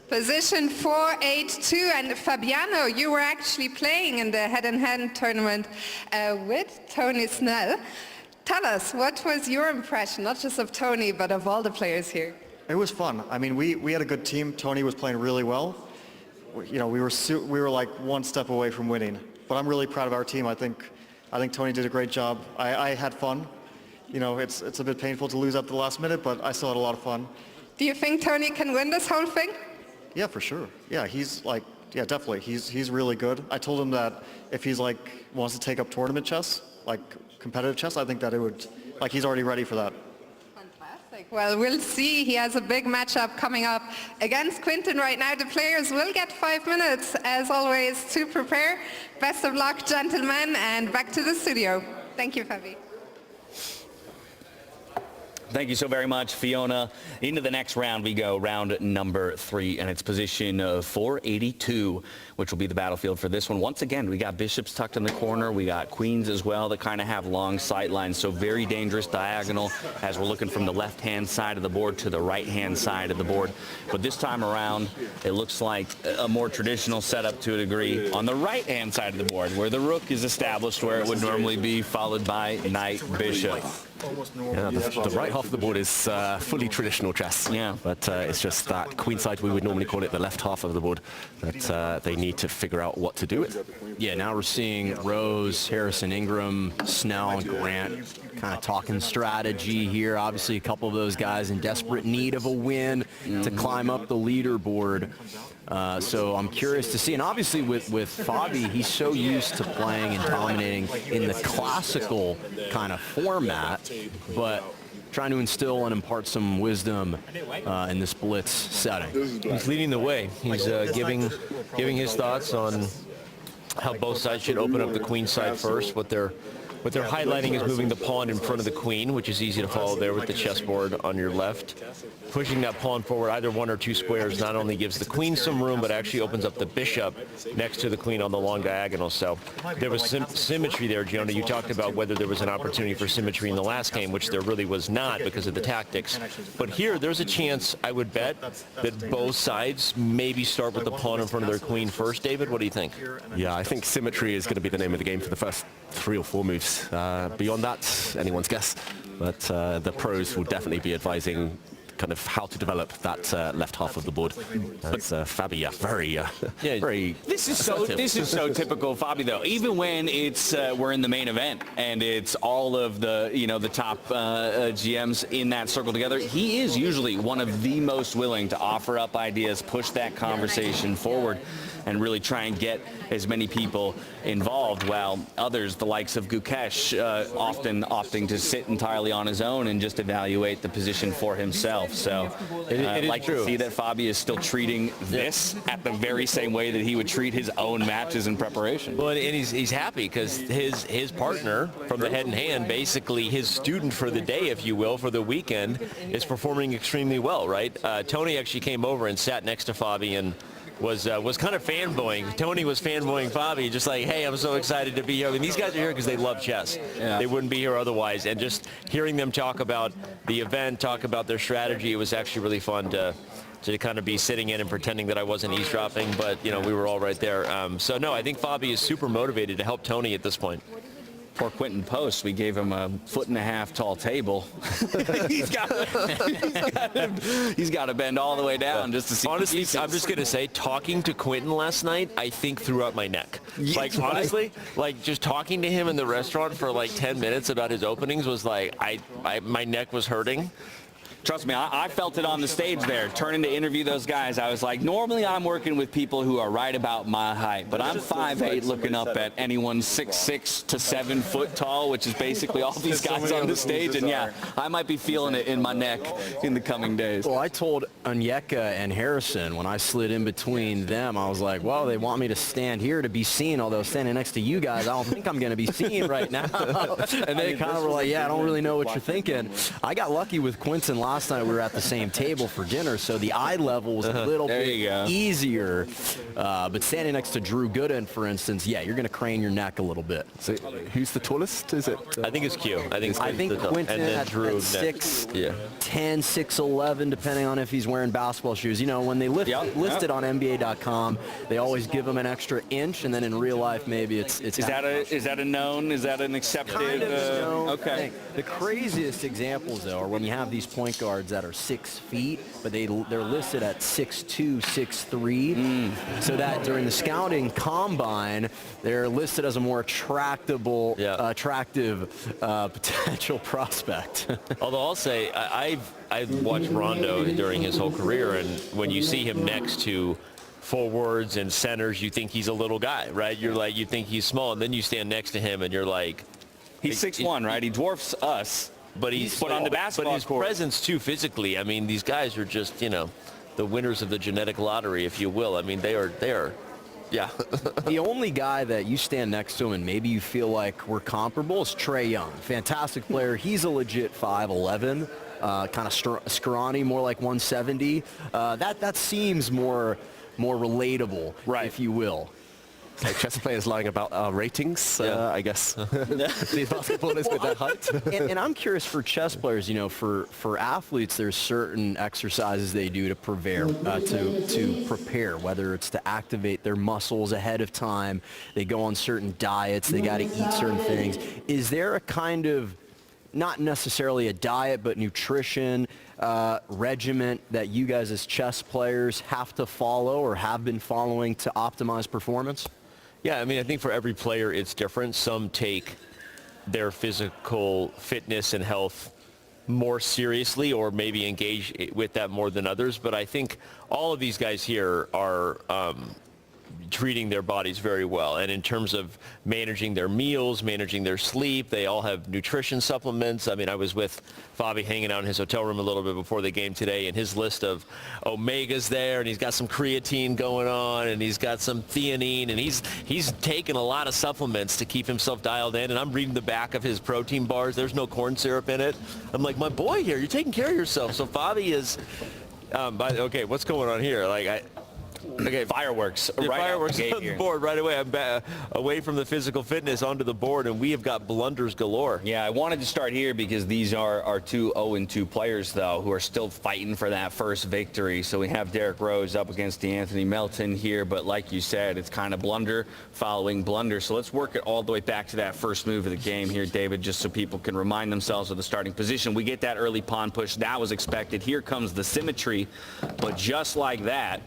Speaker 21: Position 482, and Fabiano, you were actually playing in the head-and-hand tournament with Tony Snell. Tell us, what was your impression, not just of Tony, but of all the players here?
Speaker 2: It was fun. I mean, we had a good team. Tony was playing really well. You know, we were like 1 step away from winning. But I'm really proud of our team. I think Tony did a great job. I had fun. You know, it's a bit painful to lose at the last minute, but I still had a lot of fun.
Speaker 21: Do you think Tony can win this whole thing?
Speaker 2: Yeah, for sure. Yeah, yeah, definitely. He's really good. I told him that if he's wants to take up tournament chess, like competitive chess, I think that it would, he's already ready for that.
Speaker 21: Fantastic. Well, we'll see. He has a big matchup coming up against Quinton right now. The players will get 5 minutes, as always, to prepare. Best of luck, gentlemen, and back to the studio. Thank you, Fabi.
Speaker 1: Thank you so very much, Fiona. Into the next round we go, round number 3, and it's position 482, which will be the battlefield for this one. Once again, we got bishops tucked in the corner. We got queens as well that kind of have long sight lines, so very dangerous diagonal as we're looking from the left-hand side of the board to the right-hand side of the board. But this time around, it looks like a more traditional setup to a degree on the right-hand side of the board, where the rook is established where it would normally be, followed by knight, bishop.
Speaker 14: Yeah, the right half of the board is fully traditional chess.
Speaker 1: Yeah.
Speaker 14: But it's just that queenside, we would normally call it the left half of the board, that they need to figure out what to do with.
Speaker 3: Yeah, now we're seeing Rose, Harrison Ingram, Snell, and Grant kind of talking strategy here. Obviously, a couple of those guys in desperate need of a win to climb up the leaderboard. So I'm curious to see. And obviously with Fabi, he's so used to playing and dominating in the classical kind of format, but trying to instill and impart some wisdom in this blitz setting.
Speaker 15: He's leading the way. He's giving his thoughts on how both sides should open up the queen side first. What they're highlighting is moving the pawn in front of the queen, which is easy to follow there with the chessboard on your left. Pushing that pawn forward either 1 or 2 squares not only gives the queen some room, but actually opens up the bishop next to the queen on the long diagonal. So there was symmetry there, Gianna. You talked about whether there was an opportunity for symmetry in the last game, which there really was not because of the tactics. But here, there's a chance, I would bet, that both sides maybe start with the pawn in front of their queen first. David, what do you think?
Speaker 14: Yeah, I think symmetry is going to be the name of the game for the first 3 or 4 moves. Beyond that, anyone's guess. But the pros will definitely be advising kind of how to develop that left half of the board. That's Fabi, very
Speaker 1: This is so typical of Fabi, though. Even when it's we're in the main event and it's all of the the top GMs in that circle together, he is usually one of the most willing to offer up ideas, push that conversation forward. and really try and get as many people involved, while others, the likes of Gukesh, often opting to sit entirely on his own and just evaluate the position for himself. So I'd like to see that Fabi is still treating this at the very same way that he would treat his own matches in preparation.
Speaker 15: Well, and he's happy because his partner from the Head and Hand, basically his student for the day, if you will, for the weekend, is performing extremely well, right? Tony actually came over and sat next to Fabi and was kind of fanboying. Tony was fanboying Fabi, just like, hey, I'm so excited to be here. I mean, these guys are here because they love chess. Yeah. They wouldn't be here otherwise. And just hearing them talk about the event, talk about their strategy, it was actually really fun to kind of be sitting in and pretending that I wasn't eavesdropping, but, you know, we were all right there. So, no, I think Fabi is super motivated to help Tony at this point.
Speaker 1: Poor Quentin Post, we gave him a 1.5 tall table. he's got to bend all the way down just to see.
Speaker 15: Honestly, I'm just going to say, talking to Quentin last night, I think threw out my neck. Like, honestly, like just talking to him in the restaurant for like 10 minutes about his openings was like, my neck was hurting.
Speaker 1: Trust me, I felt it on the stage there, turning to interview those guys. I was like, normally I'm working with people who are right about my height, but I'm 5'8", looking up at anyone 6'6" to 7 foot tall, which is basically all these guys on the stage. And yeah, I might be feeling it in my neck in the coming days.
Speaker 3: Well, I told Onyeka and Harrison when I slid in between them, I was like, well, they want me to stand here to be seen, although standing next to you guys, I don't think I'm going to be seen right now. And they kind of were like, yeah, I don't really know what you're thinking. I got lucky with Quentin last night. We were at the same table for dinner, so the eye level was a little bit easier. But standing next to Drew Gooden, for instance, yeah, you're going to crane your neck a little bit.
Speaker 14: So who's the tallest? Is it?
Speaker 15: I think it's Q. I think
Speaker 3: Quentin at 6'10", 6'11", depending on if he's wearing basketball shoes. You know, when they list it on NBA.com, they always give him an extra inch, and then in real life, maybe it's. Is
Speaker 1: that a known? Is that an accepted?
Speaker 3: Kind of known
Speaker 1: okay.
Speaker 3: thing. The craziest examples, though, are when you have these point guards that are 6 feet, but they're listed at 6'2", 6'3", so that during the scouting combine, they're listed as a more attractive potential prospect.
Speaker 15: Although I'll say, I've watched Rondo during his whole career, and when you see him next to forwards and centers, you think he's a little guy, right? You're like, you think he's small, and then you stand next to him, and you're like,
Speaker 1: he's 6'1", right? He dwarfs us.
Speaker 15: But he's
Speaker 1: put on the basketball
Speaker 15: But his
Speaker 1: court.
Speaker 15: presence, too, physically, I mean, these guys are just, you know, the winners of the genetic lottery, if you will. I mean, they are, yeah.
Speaker 3: The only guy that you stand next to him and maybe you feel like we're comparable is Trae Young. Fantastic player. He's a legit 5'11", kind of scrawny, more like 170. That seems more relatable, right, if you will.
Speaker 14: So chess players lying about our ratings, I guess. These basketballers with their height.
Speaker 3: And I'm curious for chess players, you know, for athletes, there's certain exercises they do to prepare, whether it's to activate their muscles ahead of time. They go on certain diets. They got to eat certain things. Is there a kind of, not necessarily a diet, but nutrition regiment that you guys as chess players have to follow or have been following to optimize performance?
Speaker 15: Yeah, I mean, I think for every player it's different. Some take their physical fitness and health more seriously or maybe engage with that more than others. But I think all of these guys here are treating their bodies very well. And in terms of managing their meals, managing their sleep, they all have nutrition supplements. I mean, I was with Fabi hanging out in his hotel room a little bit before the game today, and his list of omegas there, and he's got some creatine going on, and he's got some theanine, and he's taken a lot of supplements to keep himself dialed in. And I'm reading the back of his protein bars. There's no corn syrup in it. I'm like, my boy here, you're taking care of yourself. So Fabi is, okay, what's going on here? Like, okay,
Speaker 1: fireworks.
Speaker 15: Fireworks on the board right away. I'm away from the physical fitness onto the board, and we have got blunders galore.
Speaker 1: Yeah, I wanted to start here because these are our two 0-2 players, though, who are still fighting for that first victory. So we have Derrick Rose up against D'Anthony Melton here, but like you said, it's kind of blunder following blunder. So let's work it all the way back to that first move of the game here, David, just so people can remind themselves of the starting position. We get that early pawn push. That was expected. Here comes the symmetry, but just like that,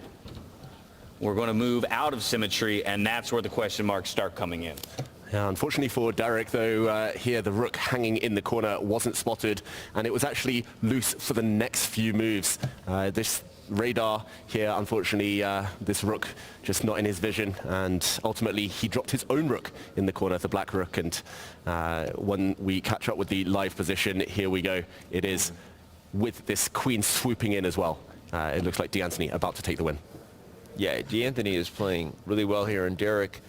Speaker 1: we're going to move out of symmetry, and that's where the question marks start coming in.
Speaker 14: Yeah, unfortunately for Derrick, though, here the rook hanging in the corner wasn't spotted, and it was actually loose for the next few moves. This radar here. Unfortunately, this rook just not in his vision, and ultimately he dropped his own rook in the corner, the black rook. And when we catch up with the live position, here we go. It is with this queen swooping in as well. It looks like D'Anthony about to take the win.
Speaker 15: Yeah, D'Anthony is playing really well here, and Derrick,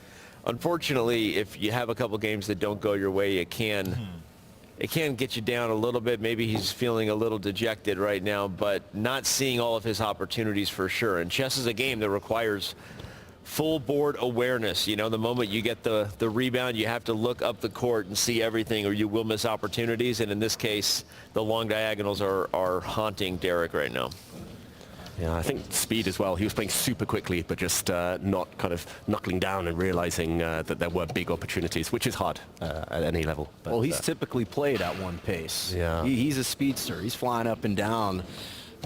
Speaker 15: unfortunately, if you have a couple games that don't go your way, it can get you down a little bit. Maybe he's feeling a little dejected right now, but not seeing all of his opportunities for sure. And chess is a game that requires full board awareness. You know, the moment you get the rebound, you have to look up the court and see everything, or you will miss opportunities. And in this case, the long diagonals are haunting Derrick right now.
Speaker 14: Yeah, I think speed as well. He was playing super quickly, but just not kind of knuckling down and realizing that there were big opportunities, which is hard at any level. But,
Speaker 3: well, he's typically played at one pace.
Speaker 14: Yeah.
Speaker 3: He's a speedster. He's flying up and down.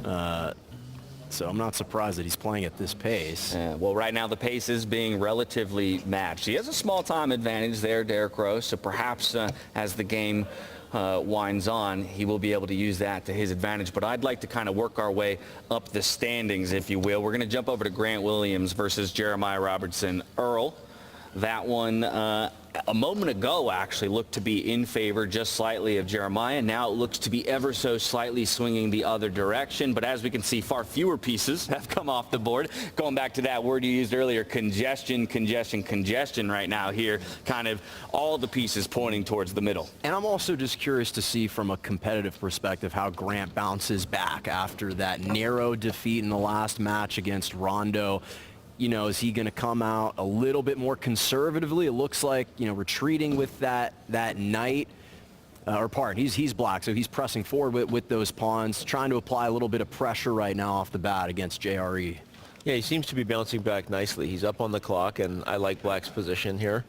Speaker 3: So I'm not surprised that he's playing at this pace.
Speaker 1: Yeah, well, right now the pace is being relatively matched. He has a small time advantage there, Derrick Rose, so perhaps as the game winds on, he will be able to use that to his advantage. But I'd like to kind of work our way up the standings, if you will. We're going to jump over to Grant Williams versus Jeremiah Robertson Earl. That one, a moment ago, actually looked to be in favor just slightly of Jeremiah. Now it looks to be ever so slightly swinging the other direction. But as we can see, far fewer pieces have come off the board. Going back to that word you used earlier, congestion right now here. Kind of all the pieces pointing towards the middle.
Speaker 3: And I'm also just curious to see from a competitive perspective how Grant bounces back after that narrow defeat in the last match against Rondo. You know, is he going to come out a little bit more conservatively? It looks like, you know, retreating with that knight, he's black, so he's pressing forward with those pawns, trying to apply a little bit of pressure right now off the bat against JRE.
Speaker 15: Yeah, he seems to be bouncing back nicely. He's up on the clock, and I like black's position here.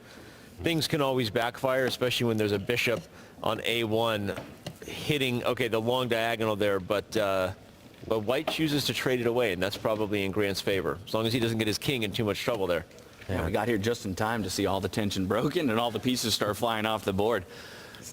Speaker 15: Things can always backfire, especially when there's a bishop on A1 hitting, okay, the long diagonal there, but white chooses to trade it away, and that's probably in Grant's favor, as long as he doesn't get his king in too much trouble there.
Speaker 1: Yeah, we got here just in time to see all the tension broken and all the pieces start flying off the board.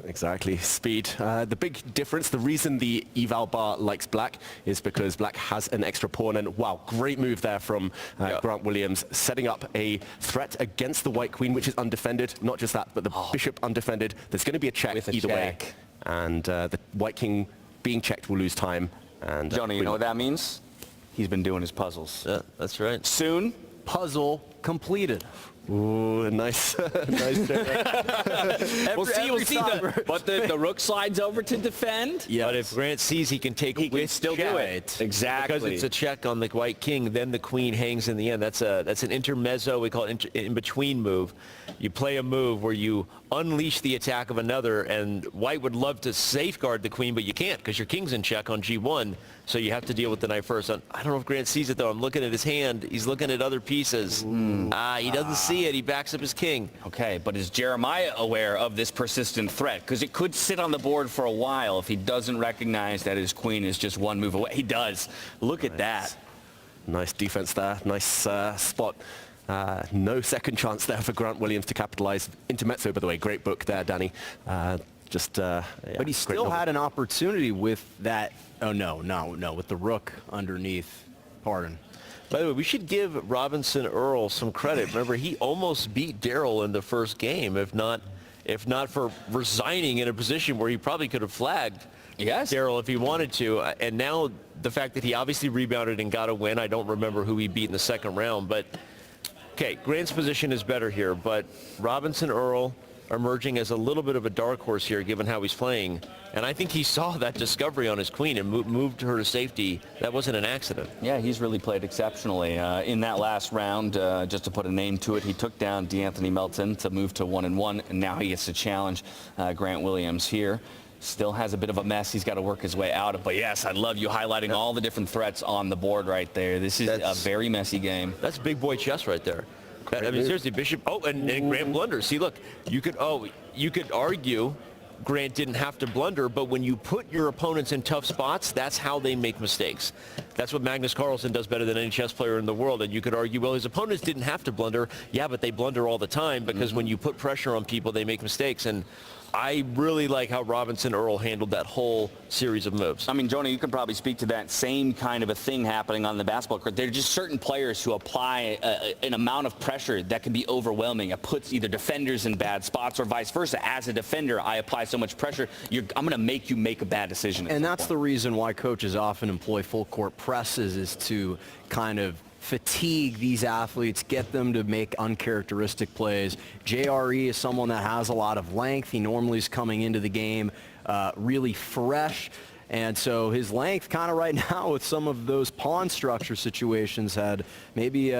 Speaker 14: Exactly, speed. The big difference, the reason the eval bar likes black is because black has an extra pawn, and wow, great move there from Grant Williams, setting up a threat against the white queen, which is undefended. Not just that, but the bishop undefended. There's going to be a check either way, and the white king being checked will lose time. And
Speaker 1: Johnny, you know what that means? He's been doing his puzzles.
Speaker 15: Yeah, that's right.
Speaker 1: Soon,
Speaker 3: puzzle completed.
Speaker 14: Ooh, nice. Nice.
Speaker 1: We'll see. But the rook slides over to defend.
Speaker 15: Yeah, but if Grant sees he can take, he can
Speaker 1: still do it. Exactly.
Speaker 15: Because it's a check on the white king, then the queen hangs in the end. That's an intermezzo, we call it in-between move. You play a move where you unleash the attack of another, and white would love to safeguard the queen, but you can't because your king's in check on G1, so you have to deal with the knight first. I don't know if Grant sees it, though. I'm looking at his hand. He's looking at other pieces. He doesn't see it. He backs up his king.
Speaker 1: Okay, but is Jeremiah aware of this persistent threat? Because it could sit on the board for a while if he doesn't recognize that his queen is just one move away. He does. Look at that.
Speaker 14: Nice defense there. Nice spot. No second chance there for Grant Williams to capitalize. Intermezzo, by the way, great book there, Danny.
Speaker 3: But he still had an opportunity with that. Oh, no, with the rook underneath. Pardon.
Speaker 15: By the way, we should give Robinson Earl some credit. Remember, he almost beat Darryl in the first game, if not for resigning in a position where he probably could have flagged Darryl if he wanted to. And now the fact that he obviously rebounded and got a win, I don't remember who he beat in the second round, but okay, Grant's position is better here, but Robinson Earl emerging as a little bit of a dark horse here given how he's playing. And I think he saw that discovery on his queen and moved her to safety. That wasn't an accident.
Speaker 1: Yeah, he's really played exceptionally. In that last round, just to put a name to it, he took down D'Anthony Melton to move to 1-1, and now he gets to challenge Grant Williams here. Still has a bit of a mess he's got to work his way out of. But yes, I love you highlighting all the different threats on the board right there. This is a very messy game.
Speaker 15: That's big boy chess right there. I mean, seriously, Bishop. Oh, and Grant blunders. See, look, you could argue Grant didn't have to blunder, but when you put your opponents in tough spots, that's how they make mistakes. That's what Magnus Carlsen does better than any chess player in the world. And you could argue, well, his opponents didn't have to blunder. Yeah, but they blunder all the time because when you put pressure on people, they make mistakes. And I really like how Robinson Earl handled that whole series of moves.
Speaker 1: I mean, Jonah, you could probably speak to that same kind of a thing happening on the basketball court. There are just certain players who apply an amount of pressure that can be overwhelming. It puts either defenders in bad spots or vice versa. As a defender, I apply so much pressure, I'm going to make you make a bad decision.
Speaker 3: And that's the reason why coaches often employ full court presses, is to kind of fatigue these athletes, get them to make uncharacteristic plays. JRE is someone that has a lot of length. He normally is coming into the game really fresh. And so his length kind of right now with some of those pawn structure situations had maybe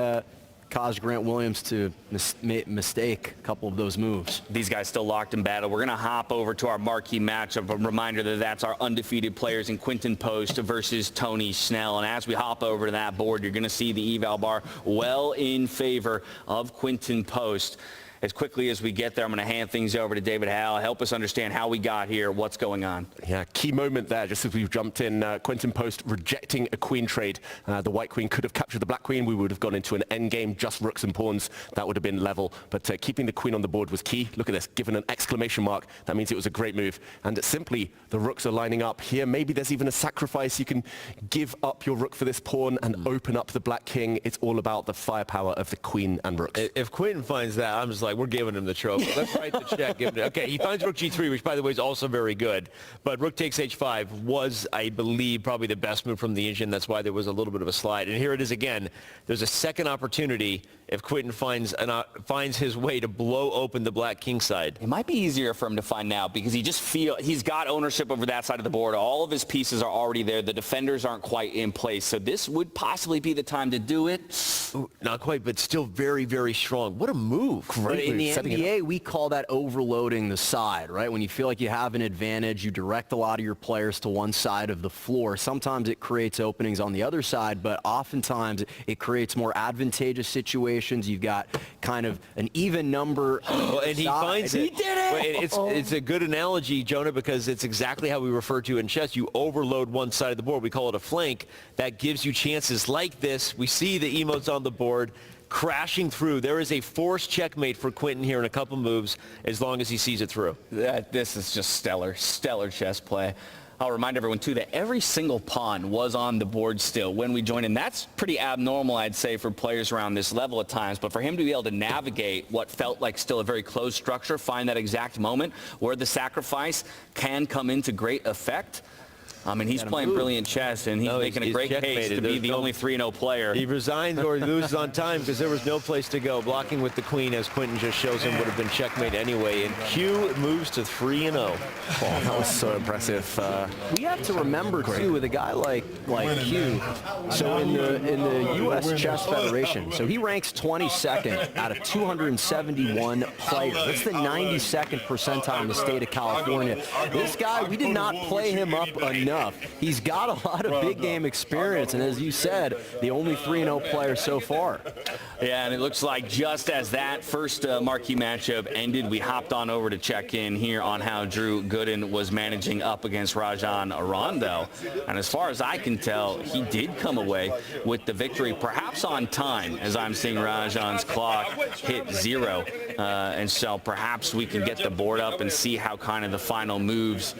Speaker 3: caused Grant Williams to mistake a couple of those moves.
Speaker 1: These guys still locked in battle. We're going to hop over to our marquee matchup. A reminder that that's our undefeated players in Quinton Post versus Tony Snell. And as we hop over to that board, you're going to see the eval bar well in favor of Quinton Post. As quickly as we get there, I'm going to hand things over to David Howell. Help us understand how we got here, what's going on.
Speaker 14: Yeah, key moment there, just as we've jumped in. Quinton Post rejecting a queen trade. The white queen could have captured the black queen. We would have gone into an endgame, just rooks and pawns. That would have been level. But keeping the queen on the board was key. Look at this, given an exclamation mark. That means it was a great move. And simply, the rooks are lining up here. Maybe there's even a sacrifice. You can give up your rook for this pawn and open up the black king. It's all about the firepower of the queen and rooks.
Speaker 15: If Quinton finds that, I'm just like, we're giving him the trophy. Let's write the check. Give it. Okay, he finds rook g3, which, by the way, is also very good. But rook takes h5 was, I believe, probably the best move from the engine. That's why there was a little bit of a slide. And here it is again. There's a second opportunity if Quinton finds his way to blow open the black king side.
Speaker 1: It might be easier for him to find now because he's got ownership over that side of the board. All of his pieces are already there. The defenders aren't quite in place. So this would possibly be the time to do it.
Speaker 15: Ooh, not quite, but still very, very strong. What a move.
Speaker 3: Great move. In the NBA, we call that overloading the side, right? When you feel like you have an advantage, you direct a lot of your players to one side of the floor. Sometimes it creates openings on the other side, but oftentimes it creates more advantageous situations. You've got kind of an even number.
Speaker 15: Well, and he finds it.
Speaker 3: He did it!
Speaker 15: It's a good analogy, Jonah, because it's exactly how we refer to it in chess. You overload one side of the board. We call it a flank. That gives you chances like this. We see the emotes on the board crashing through. There is a forced checkmate for Quinton here in a couple moves as long as he sees it through.
Speaker 1: This is just stellar chess play. I'll remind everyone, too, that every single pawn was on the board still when we joined in. That's pretty abnormal, I'd say, for players around this level at times. But for him to be able to navigate what felt like still a very closed structure, find that exact moment where the sacrifice can come into great effect. I mean, he's playing brilliant chess, and he's making a great case to be the only 3-0 player.
Speaker 15: He resigns or loses on time because there was no place to go. Blocking with the queen, as Quinton just shows him, would have been checkmate anyway. And Q moves to 3-0.
Speaker 14: Oh, that was so impressive.
Speaker 3: We have to remember, too, with a guy like Q, so in the U.S. Chess Federation, so he ranks 22nd out of 271 players. That's the 92nd percentile in the state of California. This guy, we did not play him up enough. He's got a lot of big game experience, and as you said, the only 3-0 player so far.
Speaker 1: Yeah, and it looks like just as that first marquee matchup ended, we hopped on over to check in here on how Drew Gooden was managing up against Rajan Rondo. And as far as I can tell, he did come away with the victory, perhaps on time, as I'm seeing Rajan's clock hit 0. And so perhaps we can get the board up and see how kind of the final moves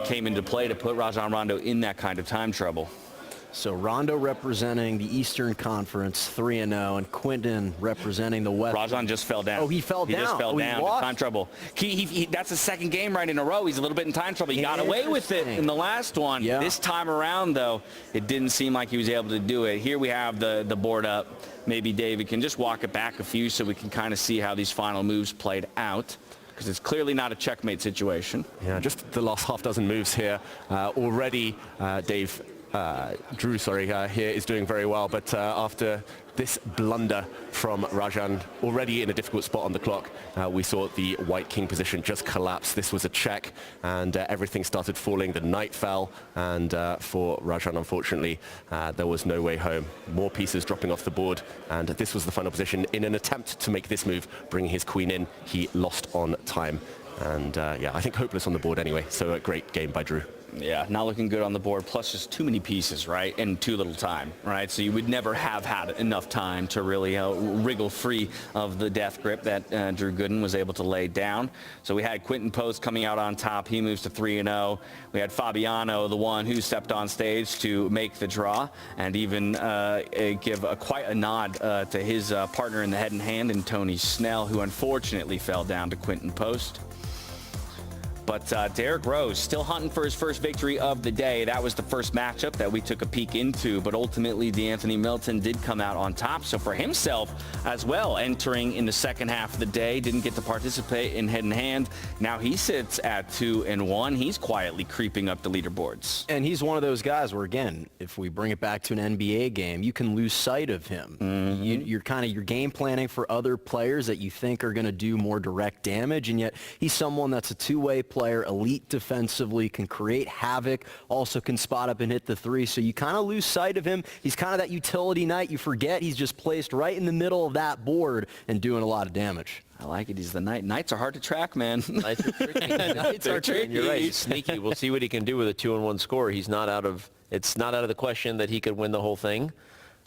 Speaker 1: came into play to put Rajan Rondo in that kind of time trouble.
Speaker 3: So Rondo representing the Eastern Conference, 3-0, and Quinton representing the West.
Speaker 1: Rajan just fell down.
Speaker 3: Oh, he fell down.
Speaker 1: He just fell down in time trouble. That's the second game right in a row. He's a little bit in time trouble. He got away with it in the last one.
Speaker 3: Yeah.
Speaker 1: This time around, though, it didn't seem like he was able to do it. Here we have the board up. Maybe David can just walk it back a few so we can kind of see how these final moves played out, because it's clearly not a checkmate situation.
Speaker 14: Yeah, just the last half dozen moves here. Already, Drew, here is doing very well, but after this blunder from Rajan, already in a difficult spot on the clock, we saw the white king position just collapse. This was a check, and everything started falling. The knight fell, and for Rajan, unfortunately, there was no way home. More pieces dropping off the board, and this was the final position. In an attempt to make this move, bringing his queen in, he lost on time. And yeah, I think hopeless on the board anyway, so a great game by Drew.
Speaker 1: Yeah, not looking good on the board, plus just too many pieces, right, and too little time, right? So you would never have had enough time to really wriggle free of the death grip that Drew Gooden was able to lay down. So we had Quinten Post coming out on top. He moves to 3-0. We had Fabiano, the one who stepped on stage to make the draw and even give quite a nod to his partner in the head and hand, and Tony Snell, who unfortunately fell down to Quinten Post. But Derrick Rose still hunting for his first victory of the day. That was the first matchup that we took a peek into, but ultimately DeAnthony Melton did come out on top. So for himself as well, entering in the second half of the day, didn't get to participate in head-and-hand. Now he sits at 2-1. He's quietly creeping up the leaderboards.
Speaker 3: And he's one of those guys where, again, if we bring it back to an NBA game, you can lose sight of him. You're game planning for other players that you think are going to do more direct damage, and yet he's someone that's a two-way player, elite defensively, can create havoc, also can spot up and hit the three. So you kind of lose sight of him. He's kind of that utility knight. You forget he's just placed right in the middle of that board and doing a lot of damage.
Speaker 1: I like it. He's the knight. Knights are hard to track, man.
Speaker 15: Knights are tricky.
Speaker 1: Knights are tricky.
Speaker 15: You're right. He's sneaky. We'll see what he can do with a 2-1 score. It's not out of the question that he could win the whole thing.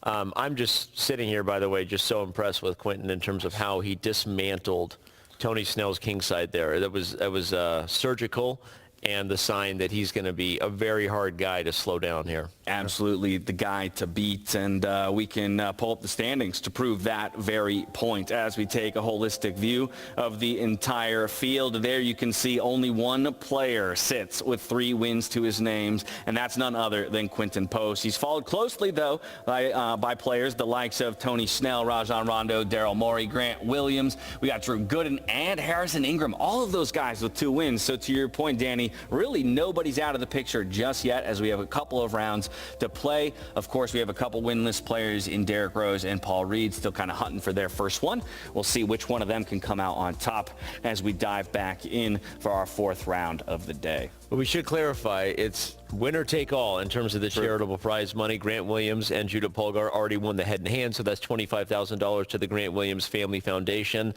Speaker 15: I'm just sitting here, by the way, just so impressed with Quinten in terms of how he dismantled Tony Snell's kingside there. That was surgical, and the sign that he's going to be a very hard guy to slow down here.
Speaker 1: Absolutely the guy to beat, and we can pull up the standings to prove that very point as we take a holistic view of the entire field. There you can see only one player sits with 3 wins to his names, and that's none other than Quinten Post. He's followed closely, though, by players the likes of Tony Snell, Rajon Rondo, Daryl Morey, Grant Williams. We got Drew Gooden and Harrison Ingram, all of those guys with 2 wins. So to your point, Danny, really nobody's out of the picture just yet, as we have a couple of rounds to play. Of course, we have a couple winless players in Derrick Rose and Paul Reed still kind of hunting for their first one. We'll see which one of them can come out on top as we dive back in for our 4th round of the day.
Speaker 15: Well, we should clarify, it's winner take all in terms of the charitable prize money. Grant Williams and Judah Polgar already won the head-and-hand, so that's $25,000 to the Grant Williams Family Foundation.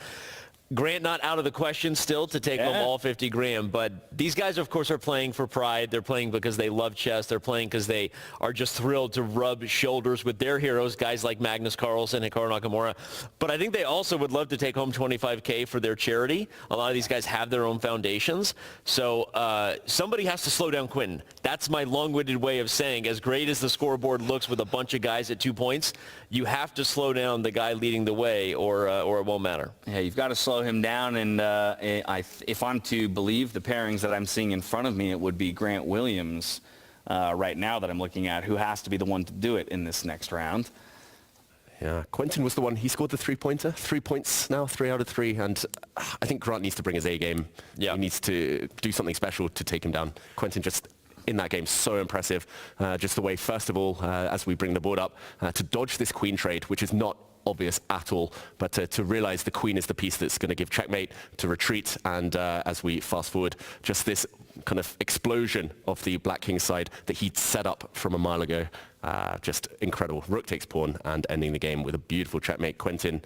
Speaker 15: Grant not out of the question still to take home all 50 grand, but these guys, of course, are playing for pride. They're playing because they love chess. They're playing because they are just thrilled to rub shoulders with their heroes, guys like Magnus Carlsen and Hikaru Nakamura. But I think they also would love to take home $25K for their charity. A lot of these guys have their own foundations. So somebody has to slow down Quinten. That's my long-winded way of saying, as great as the scoreboard looks with a bunch of guys at 2 points, you have to slow down the guy leading the way, or it won't matter.
Speaker 1: Yeah, you've got to slow him down, and if I'm to believe the pairings that I'm seeing in front of me, it would be Grant Williams right now that I'm looking at, who has to be the one to do it in this next round.
Speaker 14: Yeah, Quinten was the one. He scored the 3-pointer. 3 points now, 3 out of 3. And I think Grant needs to bring his A game. Yeah. He needs to do something special to take him down. Quinten just in that game, so impressive. Just the way, first of all, as we bring the board up, to dodge this queen trade, which is not obvious at all, but to realize the queen is the piece that's going to give checkmate, to retreat, and as we fast forward, just this kind of explosion of the black king side that he'd set up from a mile ago. Just incredible. Rook takes pawn and ending the game with a beautiful checkmate. Quinten,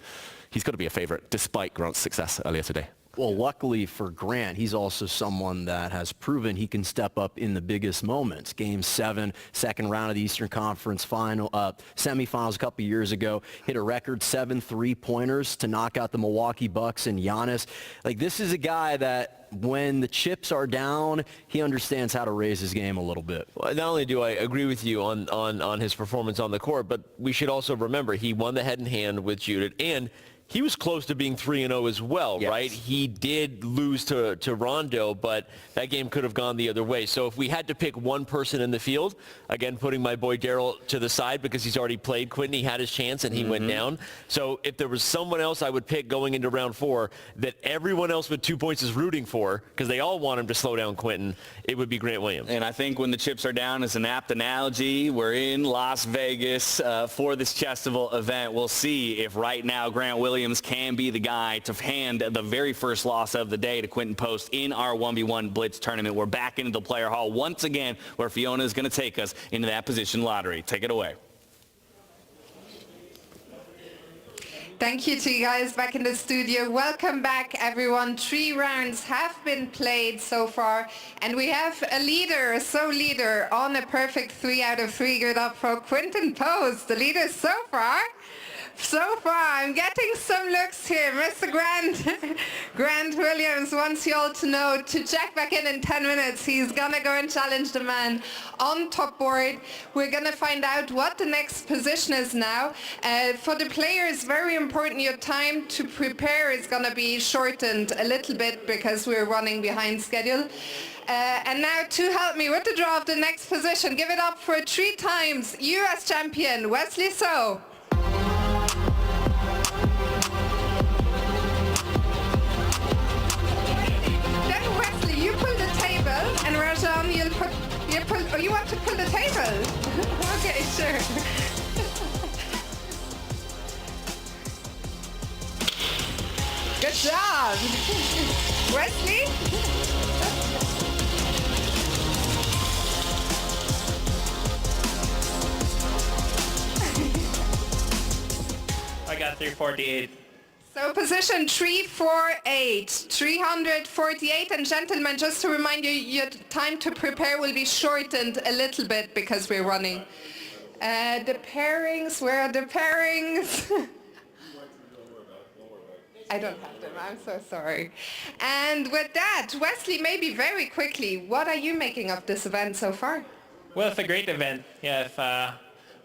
Speaker 14: he's got to be a favorite despite Grant's success earlier today.
Speaker 3: Well, luckily for Grant, he's also someone that has proven he can step up in the biggest moments. Game 7, second round of the Eastern Conference semifinals a couple years ago, hit a record 7 3-pointers to knock out the Milwaukee Bucks and Giannis. Like, this is a guy that when the chips are down, he understands how to raise his game a little bit.
Speaker 15: Well, not only do I agree with you on his performance on the court, but we should also remember he won the head-and-hand with Judith, and he was close to being 3-0 as well, yes. Right? He did lose to Rondo, but that game could have gone the other way. So if we had to pick one person in the field, again, putting my boy Daryl to the side because he's already played Quinten, he had his chance and he went down. So if there was someone else I would pick going into round 4 that everyone else with 2 points is rooting for, because they all want him to slow down Quinten, it would be Grant Williams.
Speaker 1: And I think when the chips are down is an apt analogy. We're in Las Vegas for this Chesstival event. We'll see if right now Grant Williams can be the guy to hand the very first loss of the day to Quinten Post in our 1v1 Blitz tournament. We're back into the player hall once again, where Fiona is going to take us into that position lottery. Take it away.
Speaker 21: Thank you to you guys back in the studio. Welcome back, everyone. 3 rounds have been played so far, and we have a leader, a sole leader, on a perfect 3 out of 3. Good up for Quinton Post, the leader so far. I'm getting some looks here. Mr. Grant Williams wants you all to know to check back in 10 minutes. He's gonna go and challenge the man on top board. We're gonna find out what the next position is now. For the players, very important, your time to prepare is gonna be shortened a little bit because we're running behind schedule. And now to help me with the draw of the next position, give it up for 3 times US champion, Wesley So. You pull the table, and Rajan, you want to pull the table? Okay, sure. Good job. Wesley?
Speaker 13: I got 348.
Speaker 21: So position 348, 348, and gentlemen, just to remind you, your time to prepare will be shortened a little bit because we're running. The pairings, where are the pairings? I don't have them, I'm so sorry. And with that, Wesley, maybe very quickly, what are you making of this event so far?
Speaker 13: Well, it's a great event. Yes,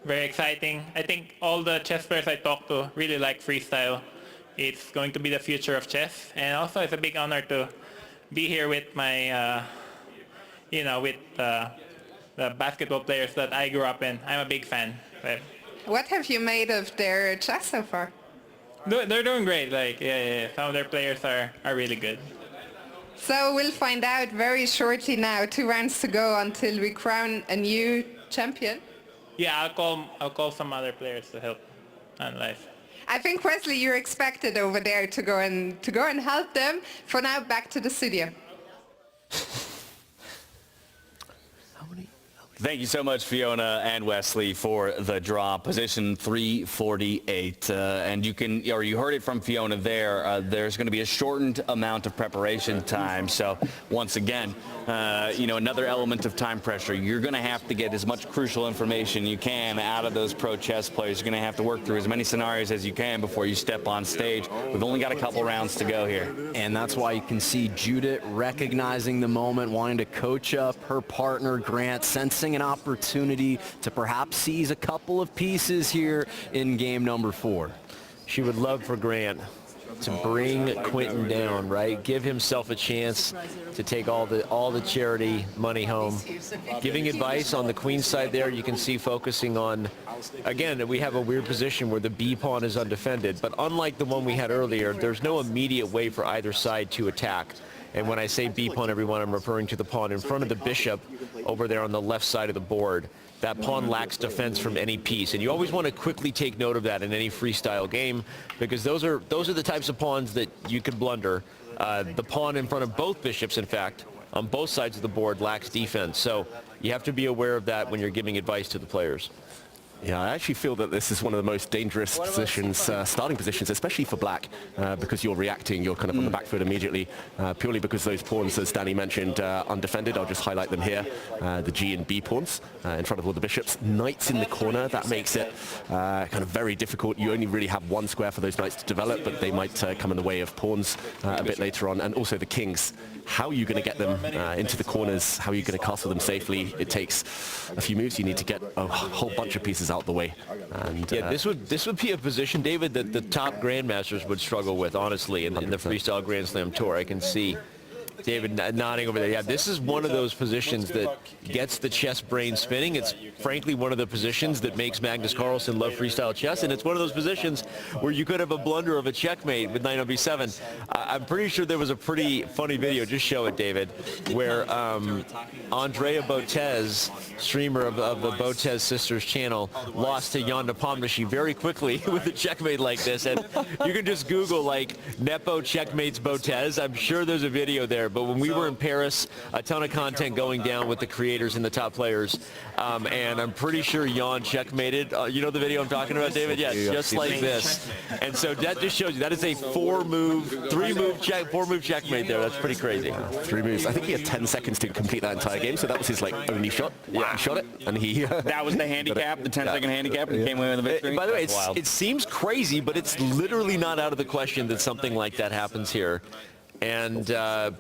Speaker 13: very exciting. I think all the chess players I talked to really like freestyle. It's going to be the future of chess, and also it's a big honor to be here with my, with the basketball players that I grew up in. I'm a big fan. But
Speaker 21: what have you made of their chess so far?
Speaker 13: They're doing great. Some of their players are really good.
Speaker 21: So we'll find out very shortly now. 2 rounds to go until we crown a new champion.
Speaker 13: Yeah, I'll call some other players to help analyze.
Speaker 21: I think, Wesley, you're expected over there to go and help them. For now, back to the studio.
Speaker 1: Thank you so much, Fiona and Wesley, for the draw. Position 348. And you heard it from Fiona there. There's going to be a shortened amount of preparation time. So once again, another element of time pressure. You're going to have to get as much crucial information you can out of those pro chess players. You're going to have to work through as many scenarios as you can before you step on stage. We've only got a couple rounds to go here.
Speaker 3: And that's why you can see Judith recognizing the moment, wanting to coach up her partner, Grant, sensing an opportunity to perhaps seize a couple of pieces here in game number 4.
Speaker 15: She would love for Grant to bring Quinton down, right? Give himself a chance to take all the charity money home. Giving advice on the queen side there, you can see focusing on, again, we have a weird position where the B pawn is undefended, but unlike the one we had earlier, there's no immediate way for either side to attack. And when I say B pawn, everyone, I'm referring to the pawn in front of the bishop over there on the left side of the board. That pawn lacks defense from any piece, and you always want to quickly take note of that in any freestyle game, because those are the types of pawns that you could blunder. The pawn in front of both bishops, in fact, on both sides of the board lacks defense. So you have to be aware of that when you're giving advice to the players.
Speaker 14: Yeah, I actually feel that this is one of the most dangerous positions, starting positions, especially for black, because you're reacting, you're kind of on the back foot immediately, purely because those pawns, as Danny mentioned, undefended. I'll just highlight them here, the G and B pawns in front of all the bishops. Knights in the corner, that makes it kind of very difficult. You only really have one square for those knights to develop, but they might come in the way of pawns a bit later on. And also the kings. How are you going to get them into the corners? How are you going to castle them safely? It takes a few moves. You need to get a whole bunch of pieces out the way. And
Speaker 15: yeah, this would be a position, David, that the top grandmasters would struggle with, honestly, in the Freestyle Grand Slam Tour. I can see David nodding over there. Yeah, this is one of those positions that gets the chess brain spinning. It's frankly one of the positions that makes Magnus Carlsen love freestyle chess, and it's one of those positions where you could have a blunder of a checkmate with knight on b7. I'm pretty sure there was a pretty funny video, just show it, David, where Andrea Botez, streamer of the Botez Sisters channel, lost to Jan Nepomniachtchi very quickly with a checkmate like this. And you can just Google, like, Nepo checkmates Botez. I'm sure there's a video there, but when we were in Paris, a ton of content going down with the creators and the top players, and I'm pretty sure Jan checkmated. You know the video I'm talking about, David? Yes, just like this. And so that just shows you that is a 4-move checkmate there. That's pretty crazy.
Speaker 14: 3 moves. I think he had 10 seconds to complete that entire game, so that was his only shot. Yeah, he shot it, and he.
Speaker 1: That was the handicap, the 10-second handicap, and he came away with a victory.
Speaker 15: By the way, it seems crazy, but it's literally not out of the question that something like that happens here. And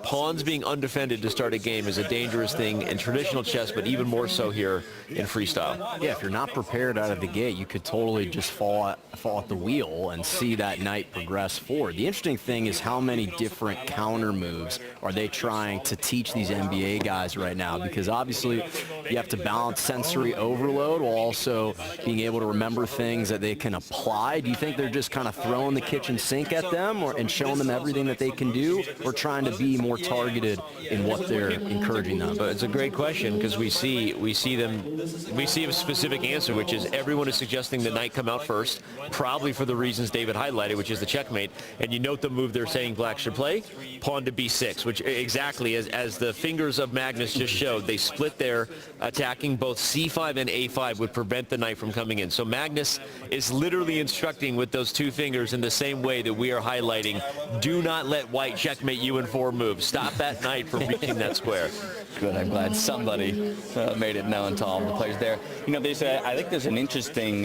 Speaker 15: pawns being undefended to start a game is a dangerous thing in traditional chess, but even more so here in freestyle.
Speaker 3: Yeah, if you're not prepared out of the gate, you could totally just fall at the wheel and see that knight progress forward. The interesting thing is how many different counter moves are they trying to teach these NBA guys right now, because obviously you have to balance sensory overload while also being able to remember things that they can apply. Do you think they're just kind of throwing the kitchen sink at them and showing them everything that they can do? Or trying to be more targeted in what they're encouraging them?
Speaker 15: But it's a great question, because we see a specific answer, which is everyone is suggesting the knight come out first, probably for the reasons David highlighted, which is the checkmate. And you note the move they're saying black should play, pawn to b6, which exactly as the fingers of Magnus just showed, they split there, attacking both c5 and a5 would prevent the knight from coming in. So Magnus is literally instructing with those 2 fingers in the same way that we are highlighting, do not let white checkmate you in 4 moves. Stop that knight from reaching that square.
Speaker 20: Good. I'm glad somebody made it known to all the players there. You know, I think there's an interesting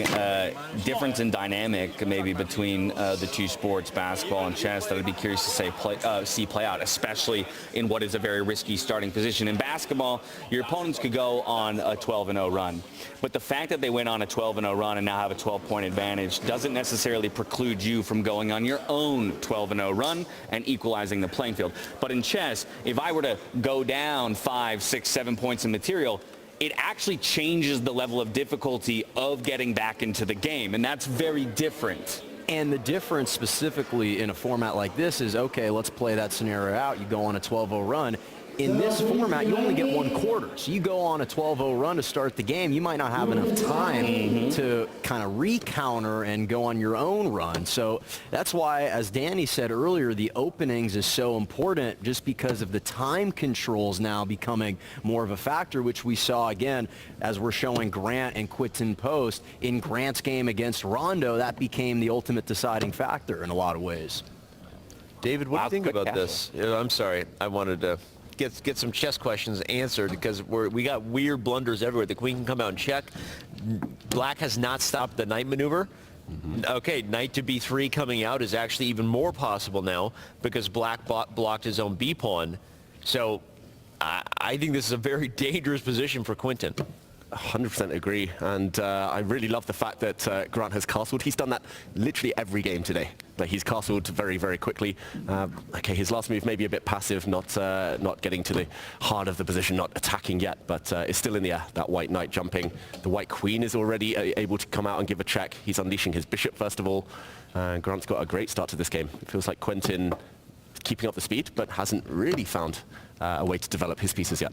Speaker 20: difference in dynamic maybe between the two sports, basketball and chess, that I'd be curious to see play out, especially in what is a very risky starting position. In basketball, your opponents could go on a 12-0 run. But the fact that they went on a 12-0 run and now have a 12-point advantage doesn't necessarily preclude you from going on your own 12-0 run and equalizing the playing field. But in chess, if I were to go down 5, 6, 7 points in material, it actually changes the level of difficulty of getting back into the game, and that's very different.
Speaker 3: And the difference specifically in a format like this is, okay, let's play that scenario out. You go on a 12-0 run. In this format, you only get 1 quarter. So you go on a 12-0 run to start the game, you might not have enough time to kind of re-counter and go on your own run. So that's why, as Danny said earlier, the openings is so important, just because of the time controls now becoming more of a factor, which we saw, again, as we're showing Grant and Quinton post. In Grant's game against Rondo, that became the ultimate deciding factor in a lot of ways.
Speaker 15: David, what do you think about this? I'm sorry, I wanted to get some chess questions answered, because we got weird blunders everywhere. The queen can come out and check. Black has not stopped the knight maneuver. Okay, knight to b3 coming out is actually even more possible now, because black blocked his own b pawn. So I think this is a very dangerous position for Quinton.
Speaker 14: 100% agree, and I really love the fact that Grant has castled. He's done that literally every game today. Like, he's castled very, very quickly. Okay, his last move may be a bit passive, not getting to the heart of the position, not attacking yet, but it's still in the air. That white knight jumping. The white queen is already able to come out and give a check. He's unleashing his bishop first of all. Grant's got a great start to this game. It feels like Quinton is keeping up the speed, but hasn't really found a way to develop his pieces yet.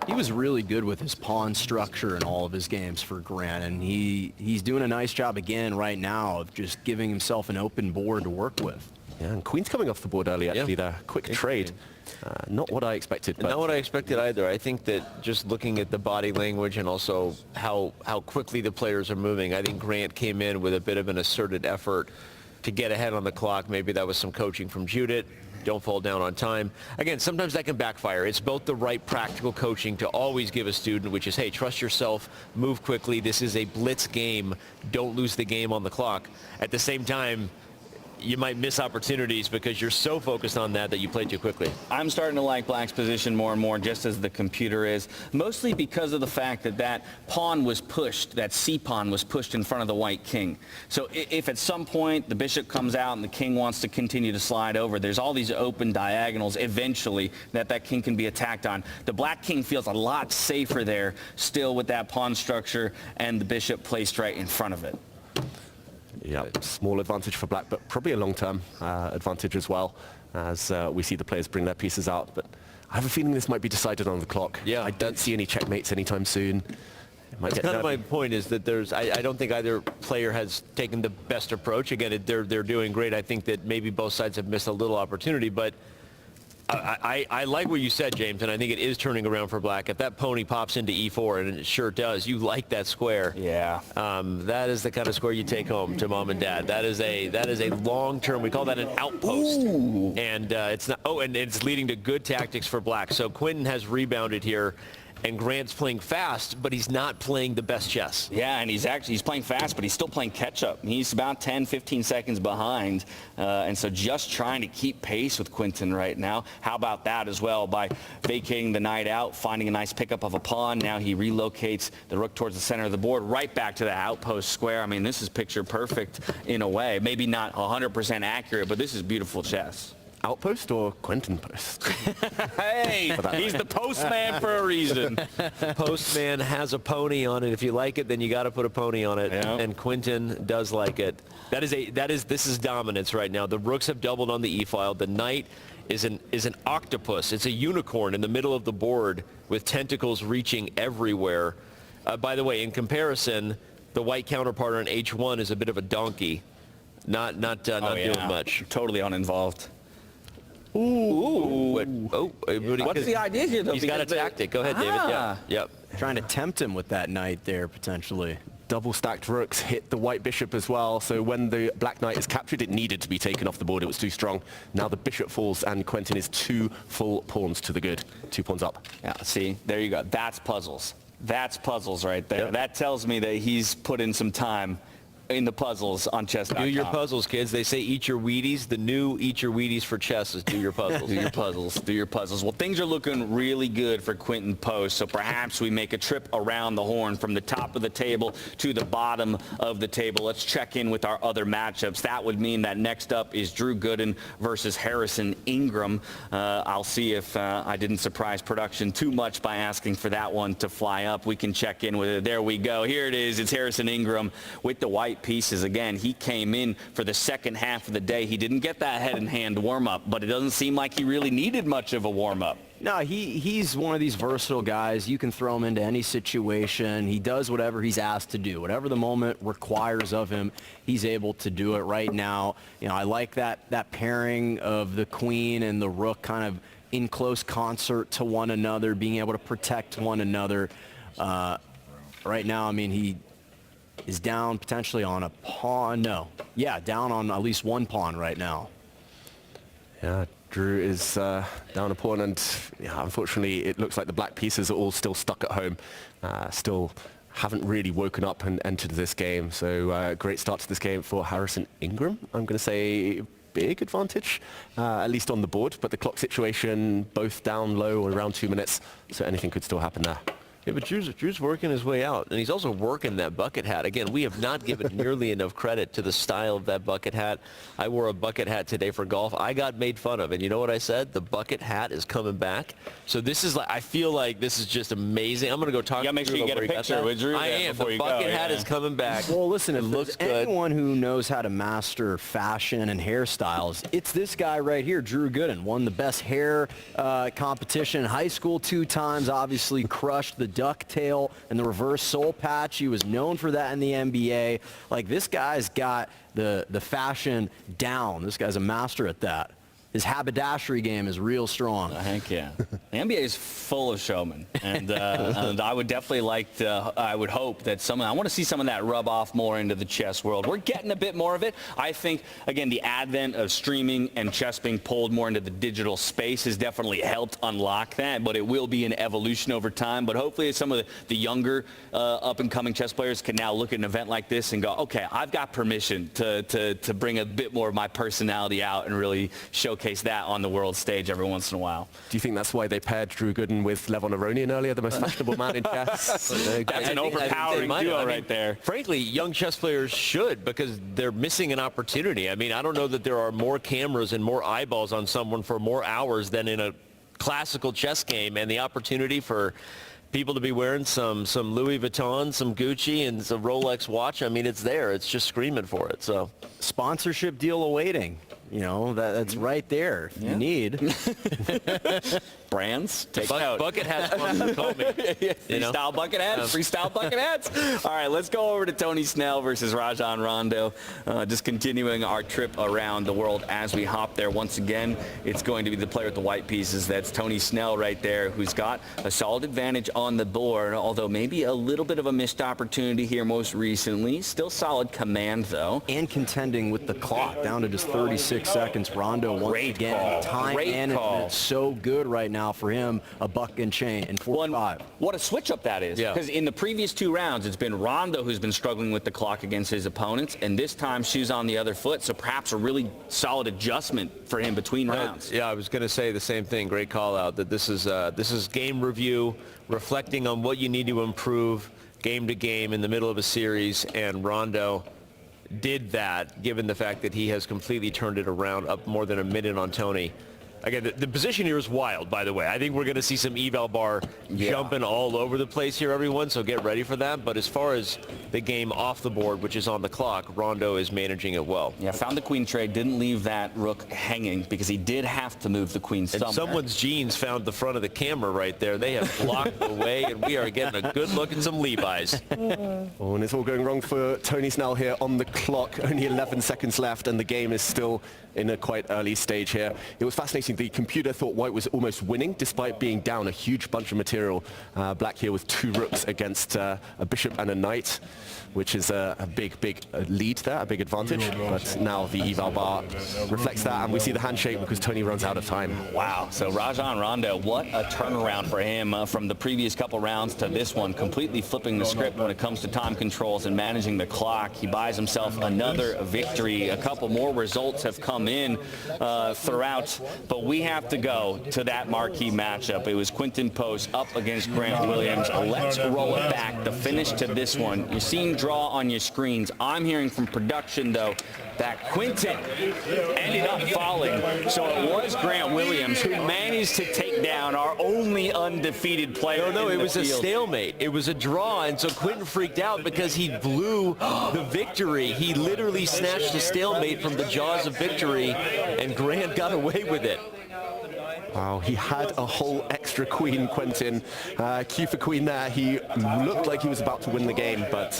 Speaker 3: He was really good with his pawn structure in all of his games for Grant, and he's doing a nice job again right now of just giving himself an open board to work with.
Speaker 14: Yeah, and queen's coming off the board early, actually, there. Quick trade. Not what I expected. But
Speaker 15: not what I expected either. I think that just looking at the body language and also how quickly the players are moving, I think Grant came in with a bit of an asserted effort to get ahead on the clock. Maybe that was some coaching from Judith. Don't fall down on time. Again, sometimes that can backfire. It's both the right practical coaching to always give a student, which is, hey, trust yourself, move quickly. This is a blitz game. Don't lose the game on the clock. At the same time, you might miss opportunities because you're so focused on that you play too quickly.
Speaker 20: I'm starting to like Black's position more and more, just as the computer is, mostly because of the fact that pawn was pushed, that c-pawn was pushed in front of the white king. So if at some point the bishop comes out and the king wants to continue to slide over, there's all these open diagonals eventually that king can be attacked on. The black king feels a lot safer there still with that pawn structure and the bishop placed right in front of it.
Speaker 14: Yeah, small advantage for Black, but probably a long-term advantage as well, as we see the players bring their pieces out. But I have a feeling this might be decided on the clock.
Speaker 15: Yeah,
Speaker 14: I don't see any checkmates anytime soon.
Speaker 15: That's kind of my point, is that I don't think either player has taken the best approach. Again, they're doing great. I think that maybe both sides have missed a little opportunity, but I like what you said, James, and I think it is turning around for black. If that pony pops into e4, and it sure does, you like that square.
Speaker 1: Yeah.
Speaker 15: That is the kind of square you take home to mom and dad. That is a long-term. We call that an outpost.
Speaker 1: Ooh.
Speaker 15: And it's not. Oh, and it's leading to good tactics for black. So Quinton has rebounded here. And Grant's playing fast, but he's not playing the best chess.
Speaker 1: Yeah, and he's playing fast, but he's still playing catch-up. He's about 10, 15 seconds behind, and so just trying to keep pace with Quinton right now. How about that as well? By vacating the knight out, finding a nice pickup of a pawn, now he relocates the rook towards the center of the board, right back to the outpost square. I mean, this is picture perfect in a way. Maybe not 100% accurate, but this is beautiful chess.
Speaker 14: Outpost or Quinton post?
Speaker 1: Hey, he's the postman for a reason.
Speaker 15: Postman has a pony on it. If you like it, then you got to put a pony on it.
Speaker 1: Yeah.
Speaker 15: And Quinton does like it. This is dominance right now. The rooks have doubled on the e-file. The knight is an octopus. It's a unicorn in the middle of the board with tentacles reaching everywhere. By the way, in comparison, the white counterpart on h1 is a bit of a donkey, not doing much.
Speaker 1: Totally uninvolved.
Speaker 15: Ooh.
Speaker 1: What's the idea here, though?
Speaker 15: He's got a tactic. Go ahead, David. Yep.
Speaker 3: Trying to tempt him with that knight there, potentially.
Speaker 14: Double stacked rooks hit the white bishop as well, so when the black knight is captured, it needed to be taken off the board. It was too strong. Now the bishop falls, and Quinton is 2 full pawns to the good. 2 pawns up.
Speaker 1: Yeah, see, there you go. That's puzzles. That's puzzles right there. Yep. That tells me that he's put in some time in the puzzles on chess.com.
Speaker 15: Do your puzzles, kids. They say eat your Wheaties. The new eat your Wheaties for chess is do your puzzles.
Speaker 1: Do your puzzles. Do your puzzles. Well, things are looking really good for Quinton Post, so perhaps we make a trip around the horn from the top of the table to the bottom of the table. Let's check in with our other matchups. That would mean that next up is Drew Gooden versus Harrison Ingram. I'll see if I didn't surprise production too much by asking for that one to fly up. We can check in with it. There we go. Here it is. It's Harrison Ingram with the white pieces. Again, he came in for the second half of the day. He didn't get that head-in-hand warm-up, but it doesn't seem like he really needed much of a warm-up.
Speaker 3: No, he's one of these versatile guys. You can throw him into any situation. He does whatever he's asked to do. Whatever the moment requires of him, he's able to do it right now. You know, I like that pairing of the queen and the rook kind of in close concert to one another, being able to protect one another. Right now, I mean, he is down potentially on a pawn. No. Yeah, down on at least one pawn right now.
Speaker 14: Yeah, Drew is down a pawn, and unfortunately it looks like the black pieces are all still stuck at home. Still haven't really woken up and entered this game. So great start to this game for Harrison Ingram. I'm going to say big advantage, at least on the board, but the clock situation both down low around 2 minutes, so anything could still happen there.
Speaker 15: Yeah, but Drew's working his way out, and he's also working that bucket hat. Again, we have not given nearly enough credit to the style of that bucket hat. I wore a bucket hat today for golf. I got made fun of, and you know what I said? The bucket hat is coming back. So this is like, I feel like this is just amazing. I'm going to go talk to Drew.
Speaker 1: Make sure you get a picture with Drew.
Speaker 15: I am. The bucket hat is coming back.
Speaker 3: Well, listen,
Speaker 15: it looks good.
Speaker 3: Anyone who knows how to master fashion and hairstyles, it's this guy right here, Drew Gooden. Won the best hair competition in high school 2 times, obviously crushed the ducktail and the reverse soul patch. He was known for that in the NBA. Like, this guy's got the fashion down. This guy's a master at that. His haberdashery game is real strong.
Speaker 1: Heck yeah. The NBA is full of showmen, and I would definitely like to, I would hope that I want to see some of that rub off more into the chess world. We're getting a bit more of it. I think, again, the advent of streaming and chess being pulled more into the digital space has definitely helped unlock that, but it will be an evolution over time. But hopefully some of the younger up-and-coming chess players can now look at an event like this and go, okay, I've got permission to bring a bit more of my personality out and really showcase that on the world stage every once in a while.
Speaker 14: Do you think that's why they paired Drew Gooden with Levon Aronian earlier, the most fashionable man in chess?
Speaker 1: That's an overpowering duo right there.
Speaker 15: Frankly, young chess players should, because they're missing an opportunity. I mean, I don't know that there are more cameras and more eyeballs on someone for more hours than in a classical chess game, and the opportunity for people to be wearing some Louis Vuitton, some Gucci, and some Rolex watch. I mean, it's there. It's just screaming for it. So,
Speaker 3: sponsorship deal awaiting. You know, that's right there if you need.
Speaker 1: Brands, take note.
Speaker 15: Bucket hats, call me.
Speaker 1: Freestyle bucket hats, freestyle bucket hats. All right, let's go over to Tony Snell versus Rajon Rondo. Just continuing our trip around the world as we hop there. Once again, it's going to be the player with the white pieces. That's Tony Snell right there, who's got a solid advantage on the board, although maybe a little bit of a missed opportunity here most recently. Still solid command, though.
Speaker 3: And contending with the clock down to just 36 seconds. Rondo once again, time management so good right now for him. A buck and chain in 45.
Speaker 1: What a switch up that is. Because in the previous 2 rounds, it's been Rondo who's been struggling with the clock against his opponents, and this time shoes on the other foot, so perhaps a really solid adjustment for him between rounds.
Speaker 15: Yeah, I was going to say the same thing. Great call out that this is game review, reflecting on what you need to improve game to game in the middle of a series, and Rondo did that, given the fact that he has completely turned it around, up more than a minute on Tony. Again, the position here is wild, by the way. I think we're going to see some eval bar jumping all over the place here, everyone, so get ready for that. But as far as the game off the board, which is on the clock, Rondo is managing it well.
Speaker 1: Yeah, found the queen trade, didn't leave that rook hanging because he did have to move the queen somewhere.
Speaker 15: And someone's jeans found the front of the camera right there. They have blocked the way, and we are getting a good look at some Levi's.
Speaker 14: Oh, and it's all going wrong for Tony Snell here on the clock. Only 11 seconds left, and the game is still in a quite early stage here. It was fascinating. The computer thought white was almost winning, despite being down a huge bunch of material. Black here with 2 rooks against a bishop and a knight, which is a big lead there, a big advantage. But now the eval bar reflects that, and we see the handshake because Tony runs out of time.
Speaker 1: Wow, so Rajon Rondo, what a turnaround for him from the previous couple rounds to this one, completely flipping the script when it comes to time controls and managing the clock. He buys himself another victory. A couple more results have come in throughout, but we have to go to that marquee matchup. It was Quinten Post up against Grant Williams. Let's roll it back. The finish to this one. You're seeing draw on your screens. I'm hearing from production, though, that Quinten ended up falling. So it was Grant Williams who managed to take down our only undefeated player.
Speaker 15: No,
Speaker 1: in
Speaker 15: it
Speaker 1: the
Speaker 15: was a
Speaker 1: field.
Speaker 15: stalemate. It was a draw, and so Quinten freaked out because he blew the victory. He literally snatched a stalemate from the jaws of victory, and Grant got away with it.
Speaker 14: Wow, he had a whole extra queen, Quinten. Q for queen there. He looked like he was about to win the game, but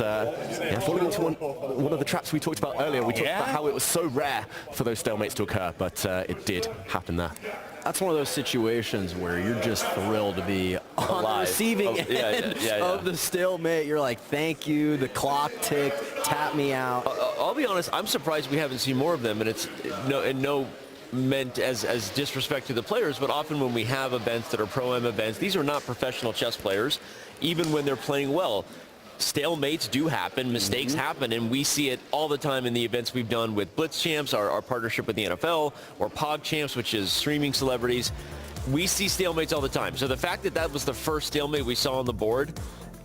Speaker 14: falling into one of the traps we talked about earlier. We talked about how it was so rare for those stalemates to occur, but it did happen there.
Speaker 3: That's one of those situations where you're just thrilled to be on the receiving end of the stalemate. You're like, thank you, the clock ticked, tap me out.
Speaker 15: I'll be honest, I'm surprised we haven't seen more of them, and it's no meant as disrespect to the players, but often when we have events that are Pro-Am events, these are not professional chess players, even when they're playing well. Stalemates do happen, mistakes happen, and we see it all the time in the events we've done with Blitz Champs, our partnership with the NFL, or Pog Champs, which is streaming celebrities. We see stalemates all the time. So the fact that that was the first stalemate we saw on the board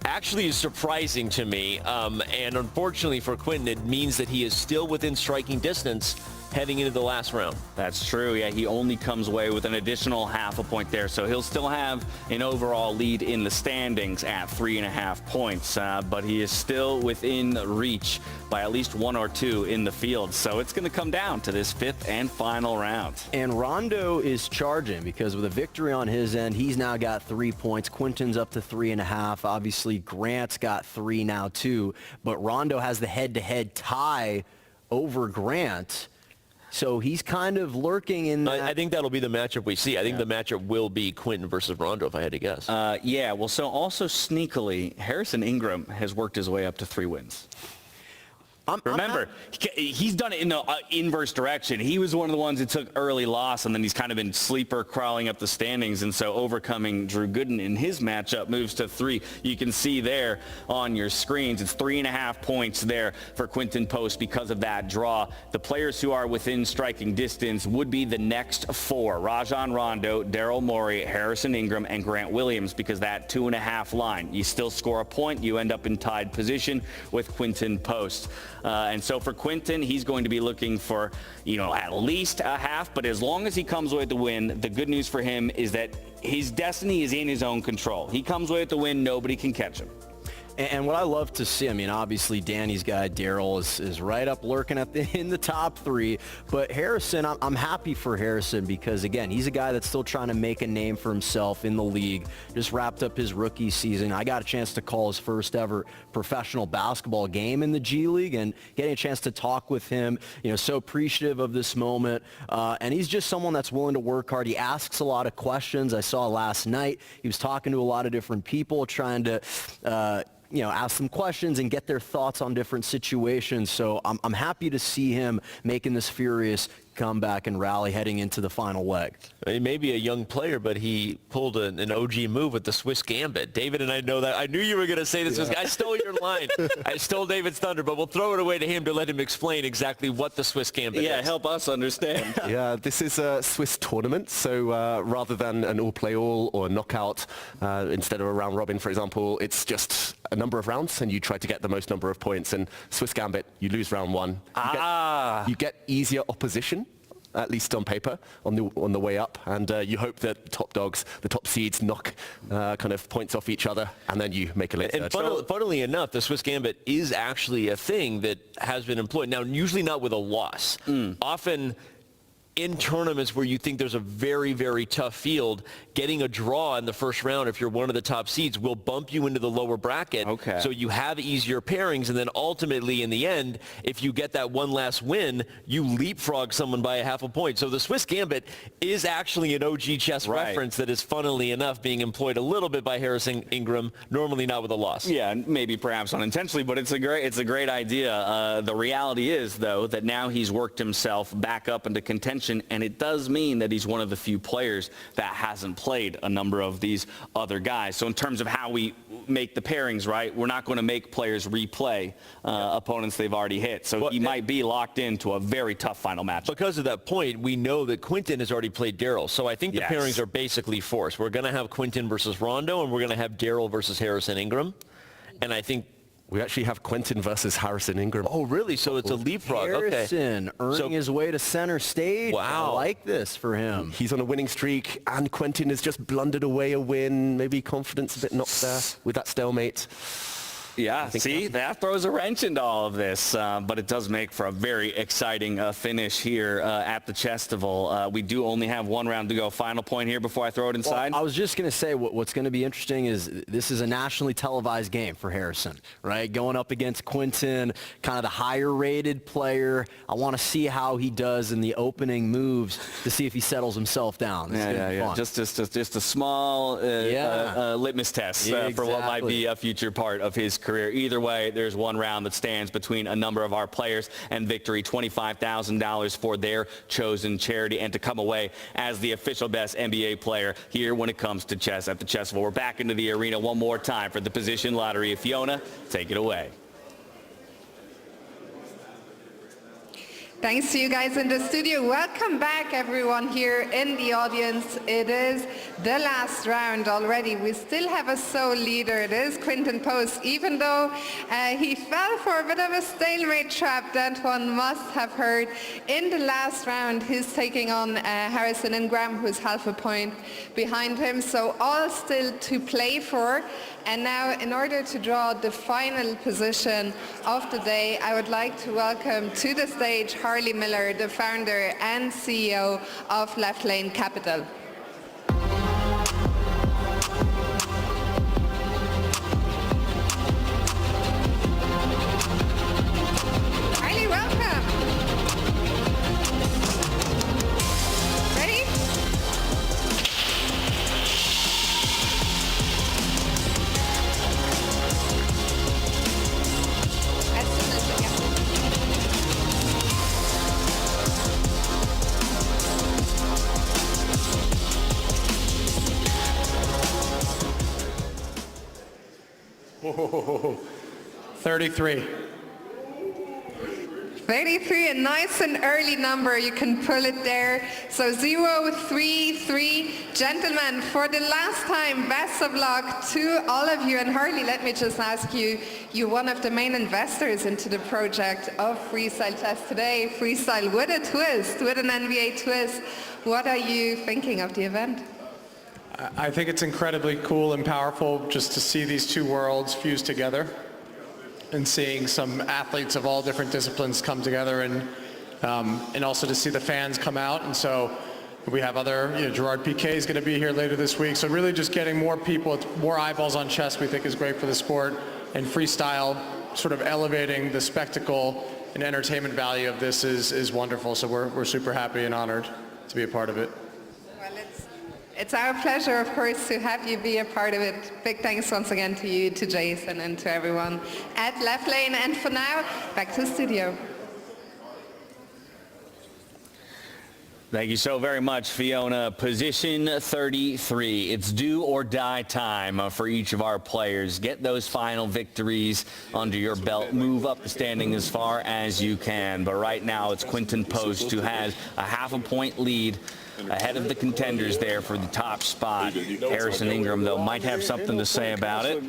Speaker 15: actually is surprising to me, and unfortunately for Quinten, it means that he is still within striking distance heading into the last round.
Speaker 1: That's true. Yeah, he only comes away with an additional half a point there, so he'll still have an overall lead in the standings at 3.5 points, but he is still within reach by at least 1 or 2 in the field, so it's going to come down to this 5th and final round.
Speaker 3: And Rondo is charging because with a victory on his end, he's now got 3 points. Quinten's up to 3.5. Obviously, Grant's got 3 now too, but Rondo has the head-to-head tie over Grant. So he's kind of lurking in that.
Speaker 15: I think that'll be the matchup we see. I think the matchup will be Quinten versus Rondo, if I had to guess.
Speaker 1: Yeah, well, so also sneakily, Harrison Ingram has worked his way up to 3 wins. Remember, he's done it in the inverse direction. He was one of the ones that took early loss, and then he's kind of been sleeper crawling up the standings, and so overcoming Drew Gooden in his matchup moves to 3. You can see there on your screens, it's 3.5 points there for Quinten Post because of that draw. The players who are within striking distance would be the next 4. Rajon Rondo, Daryl Morey, Harrison Ingram, and Grant Williams, because that 2.5 line. You still score a point, you end up in tied position with Quinten Post. And so for Quinten, he's going to be looking for, at least a half. But as long as he comes away with the win, the good news for him is that his destiny is in his own control. He comes away with the win, nobody can catch him.
Speaker 3: And what I love to see, I mean, obviously Danny's guy, Daryl, is right up lurking in the top 3. But Harrison, I'm happy for Harrison because, again, he's a guy that's still trying to make a name for himself in the league. Just wrapped up his rookie season. I got a chance to call his first ever professional basketball game in the G League and getting a chance to talk with him, so appreciative of this moment. And he's just someone that's willing to work hard. He asks a lot of questions. I saw last night he was talking to a lot of different people trying to ask them questions and get their thoughts on different situations. So I'm happy to see him making this furious comeback and rally heading into the final leg.
Speaker 15: He may be a young player, but he pulled an OG move with the Swiss Gambit. David and I know that. I knew you were going to say this. Yeah. I stole your line. I stole David's thunder, but we'll throw it away to him to let him explain exactly what the Swiss Gambit is.
Speaker 1: Yeah, help us understand.
Speaker 14: Yeah, this is a Swiss tournament, so rather than an all-play-all or a knockout, instead of a round robin, for example, it's just a number of rounds, and you try to get the most number of points. And Swiss Gambit, you lose round 1. You get easier opposition, at least on paper, on the way up, and you hope that top dogs, the top seeds, knock kind of points off each other, and then you make a late
Speaker 15: third. And funnily enough, the Swiss Gambit is actually a thing that has been employed. Now, usually not with a loss. Often in tournaments where you think there's a very, very tough field, getting a draw in the first round, if you're one of the top seeds, will bump you into the lower bracket.
Speaker 1: Okay.
Speaker 15: So you have easier pairings, and then ultimately, in the end, if you get that one last win, you leapfrog someone by a half a point. So the Swiss Gambit is actually an OG chess reference that is, funnily enough, being employed a little bit by Harrison Ingram, normally not with a loss.
Speaker 1: Yeah, maybe perhaps unintentionally, but it's a great idea. The reality is, though, that now he's worked himself back up into contention, and it does mean that he's one of the few players that hasn't played a number of these other guys. So in terms of how we make the pairings, right, we're not going to make players replay opponents they've already hit. So he might be locked into a very tough final match.
Speaker 15: Because of that point, we know that Quinton has already played Daryl. So I think the pairings are basically forced. We're going to have Quinton versus Rondo, and we're going to have Daryl versus Harrison Ingram. And I think
Speaker 14: we actually have Quinton versus Harrison Ingram.
Speaker 15: Oh, really? So it's a leapfrog.
Speaker 3: Harrison earning his way to center stage.
Speaker 15: Wow.
Speaker 3: I like this for him.
Speaker 14: He's on a winning streak, and Quinton has just blundered away a win. Maybe confidence a bit knocked there with that stalemate.
Speaker 1: Yeah, see, that throws a wrench into all of this, but it does make for a very exciting finish here at the Chesstival. We do only have one round to go. Final point here before I throw it inside.
Speaker 3: Well, I was just going to say what's going to be interesting is this is a nationally televised game for Harrison, right? Going up against Quinton, kind of the higher-rated player. I want to see how he does in the opening moves to see if he settles himself down.
Speaker 1: Yeah. Just a small litmus test for what might be a future part of his career. Either way, there's one round that stands between a number of our players and victory, $25,000 for their chosen charity, and to come away as the official best NBA player here when it comes to chess at the Chesstival. We're back into the arena one more time for the position lottery. Fiona, take it away.
Speaker 21: Thanks to you guys in the studio. Welcome back, everyone here in the audience. It is the last round already. We still have a sole leader. It is Quinton Post. Even though he fell for a bit of a stalemate trap that one must have heard. In the last round, he's taking on Harrison Ingram, who's half a point behind him. So all still to play for. And now, in order to draw the final position of the day, I would like to welcome to the stage Harley Miller, the founder and CEO of Left Lane Capital. Harley, welcome. Ready?
Speaker 12: Whoa, 33.
Speaker 21: 33, a nice and early number. You can pull it there. So 033. Gentlemen, for the last time, best of luck to all of you. And Harley, let me just ask you, you're one of the main investors into the project of Freestyle Chess today. Freestyle with a twist, with an NBA twist. What are you thinking of the event?
Speaker 4: I think it's incredibly cool and powerful just to see these two worlds fuse together and seeing some athletes of all different disciplines come together and also to see the fans come out. And so we have other, Gerard Piqué is going to be here later this week. So really just getting more people, more eyeballs on chess we think is great for the sport, and freestyle sort of elevating the spectacle and entertainment value of this is wonderful. So we're super happy and honored to be a part of it.
Speaker 21: Well, it's our pleasure, of course, to have you be a part of it. Big thanks once again to you, to Jason, and to everyone at Left Lane. And for now, back to the studio.
Speaker 1: Thank you so very much, Fiona. Position 33. It's do or die time for each of our players. Get those final victories under your belt. Move up the standing as far as you can. But right now, it's Quinten Post who has a half-a-point lead ahead of the contenders there for the top spot. Harrison Ingram, though, might have something to say about it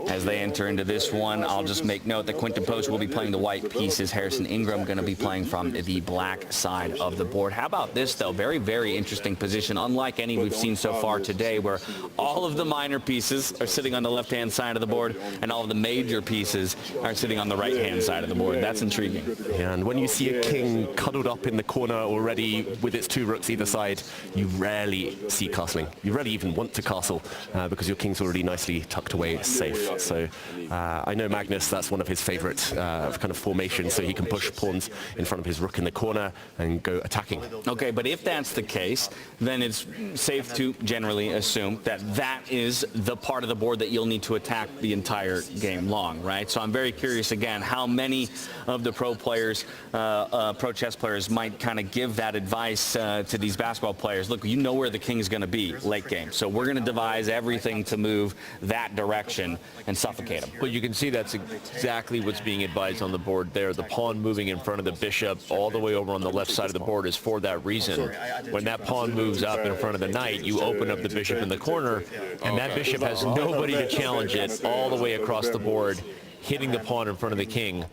Speaker 1: as they enter into this one. I'll just make note that Quinten Post will be playing the white pieces. Harrison Ingram going to be playing from the black side of the board. How about this, though? Very, very interesting position, unlike any we've seen so far today, where all of the minor pieces are sitting on the left-hand side of the board and all of the major pieces are sitting on the right-hand side of the board. That's intriguing.
Speaker 14: Yeah, and when you see a king cuddled up in the corner already with its two rooks either side, you rarely see castling. You rarely even want to castle because your king's already nicely tucked away safe. So I know Magnus, that's one of his favorite kind of formations, so he can push pawns in front of his rook in the corner and go attacking.
Speaker 1: Okay, but if that's the case, then it's safe to generally assume that that is the part of the board that you'll need to attack the entire game long, right? So I'm very curious, again, how many of the pro players, pro chess players might kind of give that advice to these basketball players. Look, you know where the king is going to be late game, so we're going to devise everything to move that direction and suffocate him.
Speaker 15: But you can see that's exactly what's being advised on the board there. The pawn moving in front of the bishop all the way over on the left side of the board is for that reason. When that pawn moves up in front of the knight, you open up the bishop in the corner, and that bishop has nobody to challenge it all the way across the board, hitting the pawn in front of the king.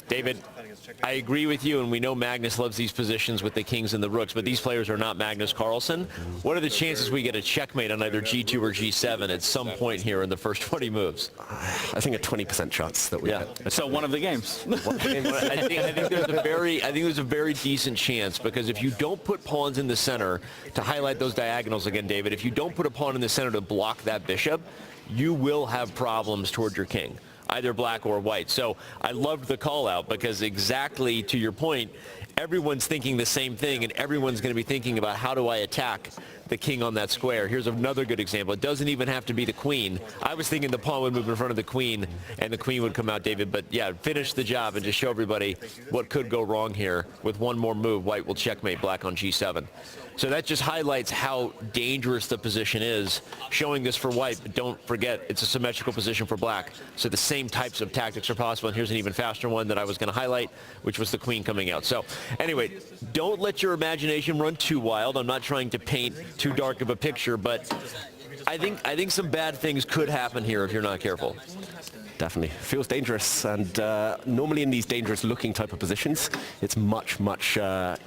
Speaker 15: David, I agree with you, and we know Magnus loves these positions with the kings and the rooks, but these players are not Magnus Carlsen. What are the chances we get a checkmate on either G2 or G7 at some point here in the first 20 moves?
Speaker 14: I think a 20% chance that we get.
Speaker 1: So one of the games.
Speaker 15: I think there's a very decent chance, because if you don't put pawns in the center to highlight those diagonals again, David, if you don't put a pawn in the center to block that bishop, you will have problems toward your king, either black or white. So I loved the call out, because exactly to your point, everyone's thinking the same thing, and everyone's going to be thinking about how do I attack the king on that square. Here's another good example. It doesn't even have to be the queen. I was thinking the pawn would move in front of the queen and the queen would come out, David, but yeah, finish the job and just show everybody what could go wrong here. With one more move, white will checkmate black on G7. So that just highlights how dangerous the position is, showing this for white, but don't forget it's a symmetrical position for black. So the same types of tactics are possible, and here's an even faster one that I was going to highlight, which was the queen coming out. So anyway, don't let your imagination run too wild. I'm not trying to paint too dark of a picture, but I think some bad things could happen here if you're not careful.
Speaker 14: Definitely. Feels dangerous, and normally in these dangerous looking type of positions, it's much, much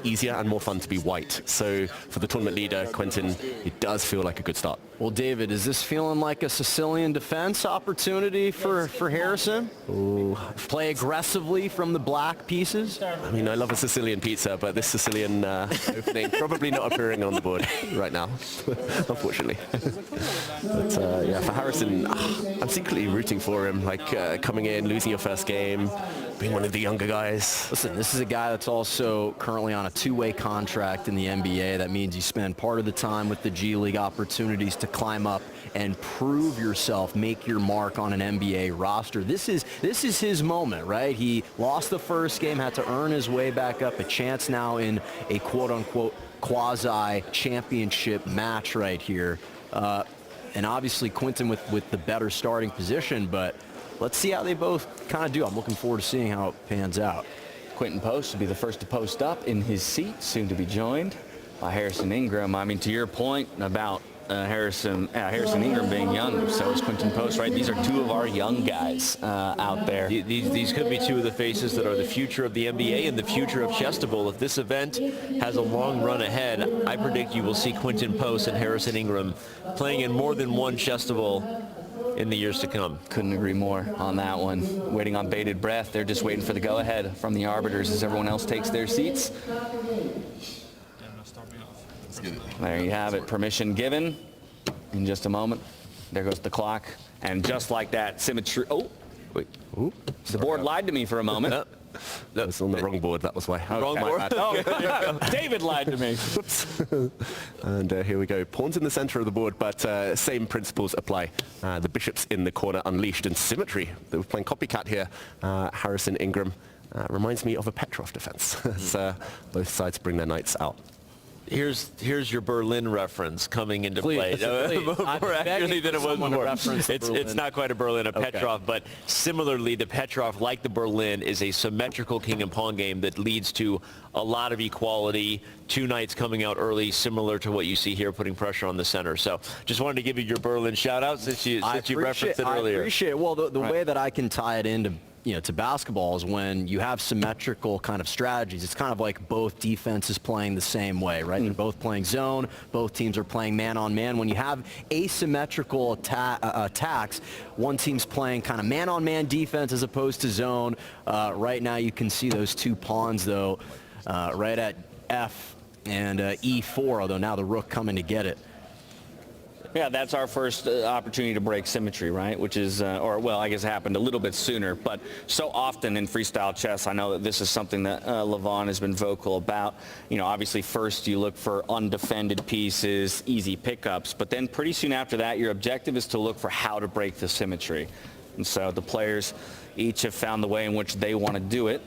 Speaker 14: easier and more fun to be white. So for the tournament leader, Quinten, it does feel like a good start.
Speaker 3: Well, David, is this feeling like a Sicilian defense opportunity for Harrison?
Speaker 14: Ooh.
Speaker 3: Play aggressively from the black pieces?
Speaker 14: I mean, I love a Sicilian pizza, but this Sicilian opening probably not appearing on the board right now, unfortunately. But yeah, for Harrison, I'm secretly rooting for him, like coming in, losing your first game, being one of the younger guys.
Speaker 3: Listen, this is a guy that's also currently on a two-way contract in the NBA. That means you spend part of the time with the G League opportunities to climb up and prove yourself, make your mark on an NBA roster. This is his moment, right? He lost the first game, had to earn his way back up, a chance now in a quote-unquote quasi-championship match right here. And obviously Quinten with the better starting position, but let's see how they both kind of do. I'm looking forward to seeing how it pans out.
Speaker 1: Quinten Post will be the first to post up in his seat, soon to be joined by Harrison Ingram. I mean, to your point about Harrison Ingram being young. So is Quinten Post, right? These are two of our young guys out there.
Speaker 15: These could be two of the faces that are the future of the NBA and the future of Chesstival. If this event has a long run ahead, I predict you will see Quinten Post and Harrison Ingram playing in more than one Chesstival in the years to come.
Speaker 20: Couldn't agree more on that one. Waiting on bated breath. They're just waiting for the go-ahead from the arbiters as everyone else takes their seats. There you have it. Permission given. In just a moment. There goes the clock. And just like that, symmetry. Oh, wait. Ooh, the board lied to me for a moment.
Speaker 14: That was on the wrong board, that was why.
Speaker 20: Wrong board? Oh, David lied to me.
Speaker 14: And here we go. Pawns in the center of the board, but same principles apply. The bishops in the corner unleashed, and symmetry. They were playing copycat here. Harrison Ingram reminds me of a Petrov defense as both sides bring their knights out.
Speaker 15: Here's your Berlin reference coming into play.
Speaker 3: Please.
Speaker 15: More accurately than it was before. It's not quite a Berlin, a
Speaker 3: Okay.
Speaker 15: Petrov, but similarly, the Petrov, like the Berlin, is a symmetrical king and pawn game that leads to a lot of equality. Two knights coming out early, similar to what you see here, putting pressure on the center. So just wanted to give you your Berlin shout out since you referenced it earlier.
Speaker 3: I appreciate it. Well, the way that I can tie it into to basketball is when you have symmetrical kind of strategies. It's kind of like both defenses playing the same way, right? They're both playing zone. Both teams are playing man-on-man. When you have asymmetrical attacks, one team's playing kind of man-on-man defense as opposed to zone. Right now you can see those two pawns, though, right at F and E4, although now the rook coming to get it.
Speaker 1: Yeah, that's our first opportunity to break symmetry, right? Which is, I guess it happened a little bit sooner. But so often in freestyle chess, I know that this is something that Levon has been vocal about. Obviously first you look for undefended pieces, easy pickups. But then pretty soon after that, your objective is to look for how to break the symmetry. And so the players each have found the way in which they want to do it.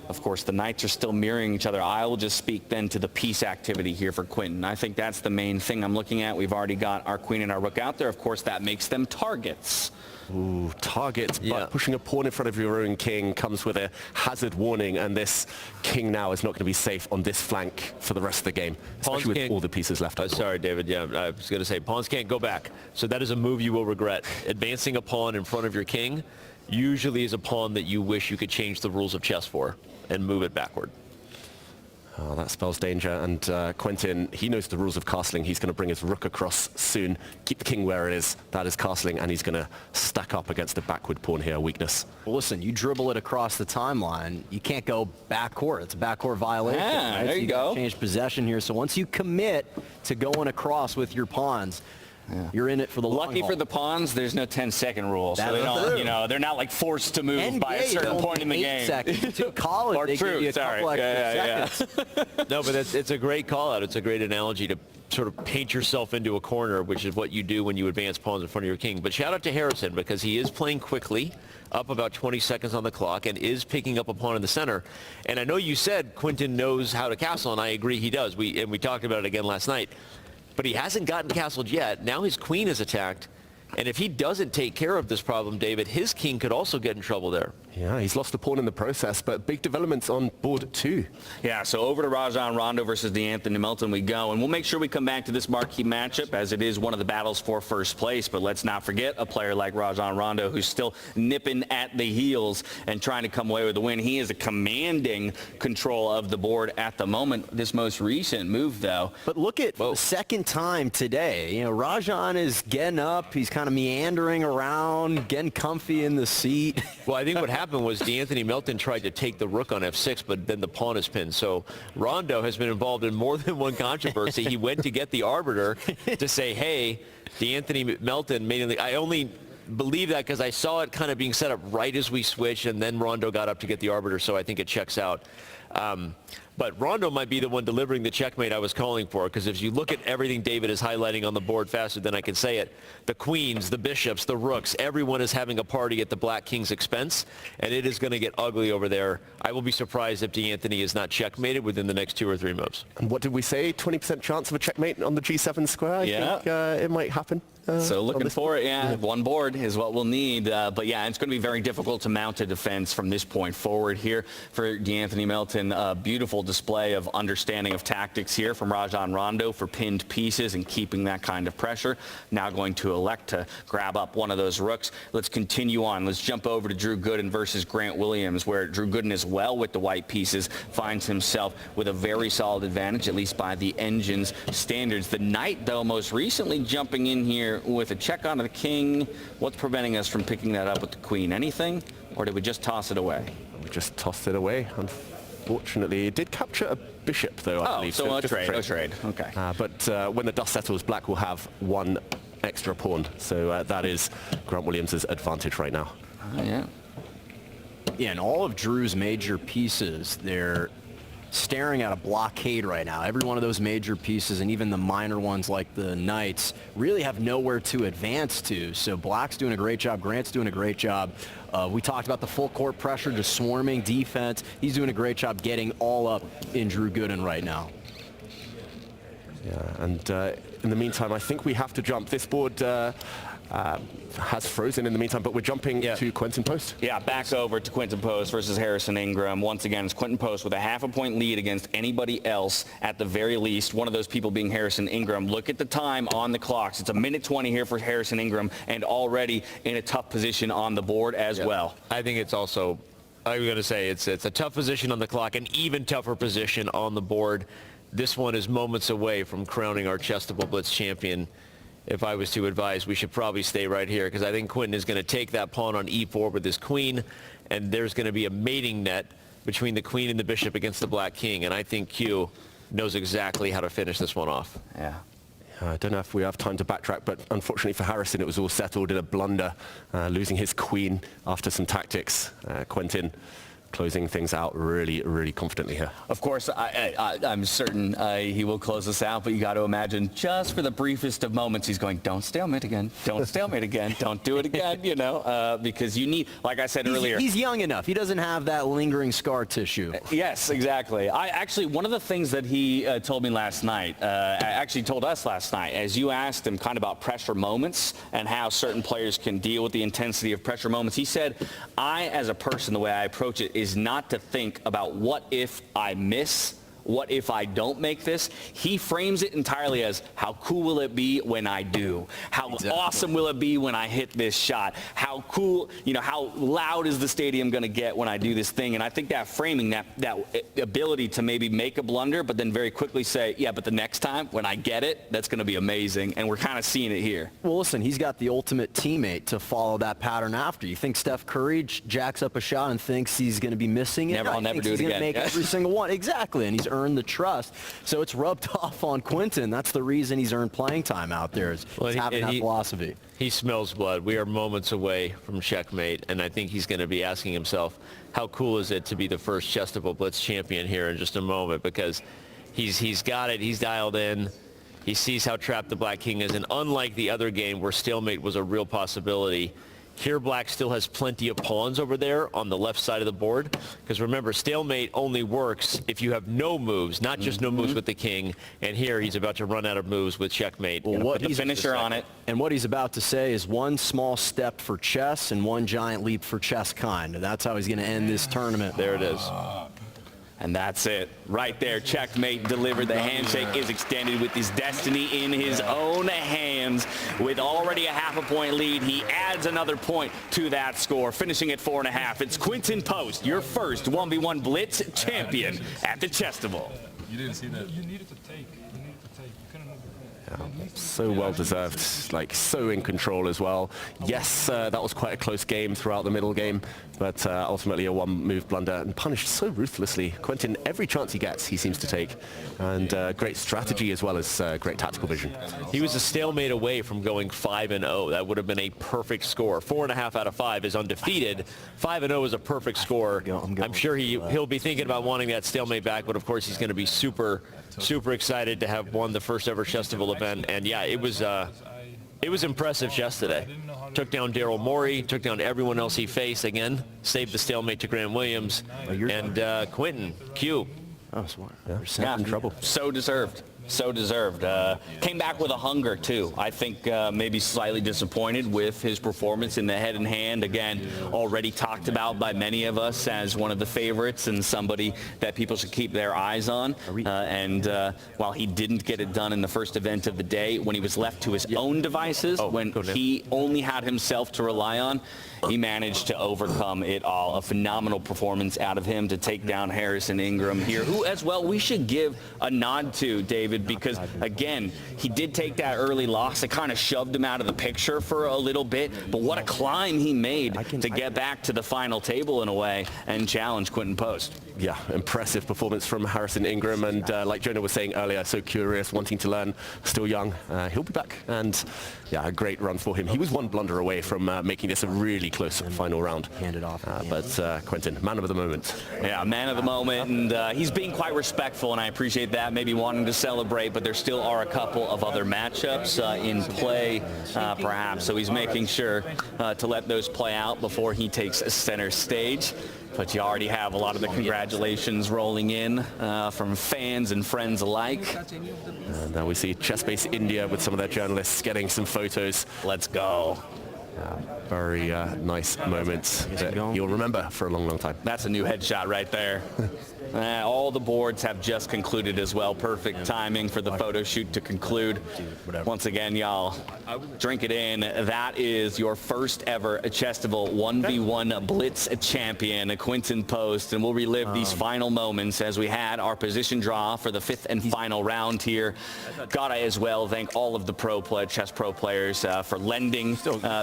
Speaker 1: Of course, the knights are still mirroring each other. I will just speak then to the piece activity here for Quinten. I think that's the main thing I'm looking at. We've already got our queen and our rook out there. Of course, that makes them targets.
Speaker 14: Ooh, targets, but pushing a pawn in front of your own king comes with a hazard warning, and this king now is not going to be safe on this flank for the rest of the game, especially with all the pieces left.
Speaker 15: Sorry, David. Yeah, I was going to say, pawns can't go back. So that is a move you will regret. Advancing a pawn in front of your king usually is a pawn that you wish you could change the rules of chess for and move it backward.
Speaker 14: Oh, that spells danger, and Quinten, he knows the rules of castling. He's going to bring his rook across soon, keep the king where it is. That is castling, and he's going to stack up against the backward pawn here, weakness.
Speaker 3: Well, listen, you dribble it across the timeline, you can't go backcourt. It's a backcourt violation.
Speaker 1: Yeah,
Speaker 3: right?
Speaker 1: there
Speaker 3: so
Speaker 1: you go.
Speaker 3: Change possession here. So once you commit to going across with your pawns, you're in it for the long
Speaker 1: Lucky
Speaker 3: haul.
Speaker 1: for the pawns, there's no 10-second rule, so
Speaker 3: That's
Speaker 1: they don't,
Speaker 3: true.
Speaker 1: they're not like forced to move by a certain point in the
Speaker 3: 8
Speaker 1: game.
Speaker 3: seconds. To college,
Speaker 1: Or
Speaker 3: they
Speaker 1: true,
Speaker 3: give you a
Speaker 1: sorry.
Speaker 3: couple extra seconds.
Speaker 15: No, but it's a great call out. It's a great analogy to sort of paint yourself into a corner, which is what you do when you advance pawns in front of your king. But shout out to Harrison, because he is playing quickly, up about 20 seconds on the clock, and is picking up a pawn in the center. And I know you said Quinten knows how to castle, and I agree he does. We talked about it again last night. But he hasn't gotten castled yet. Now his queen is attacked. And if he doesn't take care of this problem, David, his king could also get in trouble there.
Speaker 14: Yeah, he's lost a pawn in the process, but big developments on board 2.
Speaker 1: Yeah, so over to Rajan Rondo versus D'Anthony Melton we go. And we'll make sure we come back to this marquee matchup, as it is one of the battles for first place. But let's not forget a player like Rajan Rondo, who's still nipping at the heels and trying to come away with the win. He is a commanding control of the board at the moment. This most recent move, though.
Speaker 3: But look at the second time today. Rajan is getting up. He's kind of meandering around, getting comfy in the seat.
Speaker 15: Well, I think what happened was D'Anthony Melton tried to take the rook on f6, but then the pawn is pinned. So Rondo has been involved in more than one controversy. He went to get the arbiter to say, hey, D'Anthony Melton made it. I only believe that because I saw it kind of being set up right as we switched, and then Rondo got up to get the arbiter, so I think it checks out. But Rondo might be the one delivering the checkmate I was calling for, because if you look at everything David is highlighting on the board faster than I can say it, the queens, the bishops, the rooks, everyone is having a party at the Black King's expense, and it is going to get ugly over there. I will be surprised if D'Anthony is not checkmated within the next 2 or 3 moves.
Speaker 14: And what did we say? 20% chance of a checkmate on the G7 square? I think it might happen.
Speaker 1: So looking for it, yeah. One board is what we'll need. But yeah, it's going to be very difficult to mount a defense from this point forward here for D'Anthony Melton. A beautiful display of understanding of tactics here from Rajon Rondo for pinned pieces and keeping that kind of pressure. Now going to elect to grab up one of those rooks. Let's continue on. Let's jump over to Drew Gooden versus Grant Williams, where Drew Gooden as well with the white pieces finds himself with a very solid advantage, at least by the engine's standards. The knight, though, most recently jumping in here with a check onto the king. What's preventing us from picking that up with the queen? Anything? Or did we just toss it away?
Speaker 14: We just tossed it away. Unfortunately, it did capture a bishop, though, I believe.
Speaker 1: So a trade. Okay.
Speaker 14: But when the dust settles, black will have one extra pawn. So that is Grant Williams' advantage right now.
Speaker 1: Yeah.
Speaker 3: Yeah, and all of Drew's major pieces, they're staring at a blockade right now. Every one of those major pieces, and even the minor ones like the knights, really have nowhere to advance to. So black's doing a great job. Grant's doing a great job. We talked about the full court pressure, just swarming defense. He's doing a great job getting all up in Drew Gooden right now.
Speaker 14: Yeah, and in the meantime, I think we have to jump. This board has frozen in the meantime, but we're jumping to Quentin Post.
Speaker 1: Yeah, back over to Quentin Post versus Harrison Ingram. Once again, it's Quentin Post with a half-a-point lead against anybody else at the very least. One of those people being Harrison Ingram. Look at the time on the clocks. It's 1:20 here for Harrison Ingram, and already in a tough position on the board as well.
Speaker 15: I think it's also, I was going to say, it's a tough position on the clock, an even tougher position on the board. This one is moments away from crowning our Chesstival Blitz champion. If I was to advise, we should probably stay right here, because I think Quentin is going to take that pawn on e4 with his queen, and there's going to be a mating net between the queen and the bishop against the black king, and I think Q knows exactly how to finish this one off.
Speaker 1: Yeah.
Speaker 14: I don't know if we have time to backtrack, but unfortunately for Harrison, it was all settled in a blunder, losing his queen after some tactics. Quentin closing things out really, really confidently here.
Speaker 1: Of course, I'm certain he will close this out, but you got to imagine just for the briefest of moments, he's going, don't stalemate again, don't stalemate again, don't do it again, you know, because you need, like I said earlier.
Speaker 3: He's young enough. He doesn't have that lingering scar tissue.
Speaker 1: Yes, exactly. Actually, one of the things that he told me last night, actually told us last night, as you asked him kind of about pressure moments and how certain players can deal with the intensity of pressure moments, he said, I, as a person, the way I approach it is not to think about what if I miss, what if I don't make this. He frames it entirely as how cool will it be when I do? How awesome will it be when I hit this shot? How cool, you know, how loud is the stadium going to get when I do this thing? And I think that framing, that ability to maybe make a blunder, but then very quickly say, yeah, but the next time when I get it, that's going to be amazing. And we're kind of seeing it here.
Speaker 3: Well, listen, he's got the ultimate teammate to follow that pattern after. You think Steph Curry jacks up a shot and thinks he's going to be missing it?
Speaker 1: I'll never do it again.
Speaker 3: He's going to make every single one. Exactly. And he's earned the trust. So it's rubbed off on Quentin. That's the reason he's earned playing time out there, is having that philosophy.
Speaker 15: He smells blood. We are moments away from checkmate, and I think he's going to be asking himself, how cool is it to be the first Chesstival Blitz champion here in just a moment, because he's got it. He's dialed in. He sees how trapped the black king is, and unlike the other game where stalemate was a real possibility, here black still has plenty of pawns over there on the left side of the board, because remember, stalemate only works if you have no moves, not just no moves with the king, and here he's about to run out of moves with checkmate.
Speaker 3: Well, what
Speaker 1: Put the finisher on it.
Speaker 3: And what he's about to say is one small step for chess and one giant leap for chess kind. That's how he's going to end this tournament.
Speaker 15: There it is.
Speaker 1: And that's it. Right there, checkmate delivered. The handshake is extended with his destiny in his own hands. With already a half-a-point lead, he adds another point to that score, finishing at 4.5. It's Quentin Post, your first 1v1 Blitz champion at the Chesstival.
Speaker 9: You didn't see that. You needed to take. You needed to take. You couldn't have.
Speaker 14: So well deserved, like so in control as well. Yes, that was quite a close game throughout the middle game, but ultimately a one-move blunder and punished so ruthlessly. Quentin, every chance he gets, he seems to take, and great strategy as well as great tactical vision.
Speaker 15: He was a stalemate away from going 5-0. That would have been a perfect score. 4.5 out of 5 is undefeated. 5-0 is a perfect score. I'm sure he'll be thinking about wanting that stalemate back, but of course he's going to be super excited to have won the first ever Chesstival event. And yeah, it was impressive chess today. Took down Daryl Morey, took down everyone else he faced. Again, saved the stalemate to Grant Williams. And Quentin, Q.
Speaker 3: Oh, smart.
Speaker 14: Yeah, in trouble.
Speaker 1: So deserved. So deserved. Came back with a hunger, too. I think maybe slightly disappointed with his performance in the head and hand. Again, already talked about by many of us as one of the favorites and somebody that people should keep their eyes on. While he didn't get it done in the first event of the day, when he was left to his own devices, when he only had himself to rely on, he managed to overcome it all. A phenomenal performance out of him to take down Harrison Ingram here, who as well we should give a nod to, David, because again, he did take that early loss. It kind of shoved him out of the picture for a little bit, but what a climb he made to get back to the final table in a way and challenge Quinton Post.
Speaker 14: Yeah, impressive performance from Harrison Ingram, and like Jonah was saying earlier, so curious, wanting to learn, still young. He'll be back, and yeah, a great run for him. He was one blunder away from making this a really close final round.
Speaker 3: Handed off.
Speaker 14: But Quinton, man of the moment.
Speaker 1: Yeah, man of the moment, and he's being quite respectful, and I appreciate that, maybe wanting to celebrate, but there still are a couple of other matchups in play, perhaps, so he's making sure to let those play out before he takes center stage. But you already have a lot of the congratulations rolling in from fans and friends alike.
Speaker 14: And now we see Chessbase India with some of their journalists getting some photos.
Speaker 1: Let's go.
Speaker 14: Very nice moments that you'll remember for a long, long time.
Speaker 1: That's a new headshot right there. All the boards have just concluded as well. Perfect timing for the photo shoot to conclude. Once again, y'all, drink it in. That is your first ever Chesstival 1v1 Blitz champion, Quinton Post. And we'll relive these final moments as we had our position draw for the fifth and final round here. Gotta as well thank all of the chess pro players for lending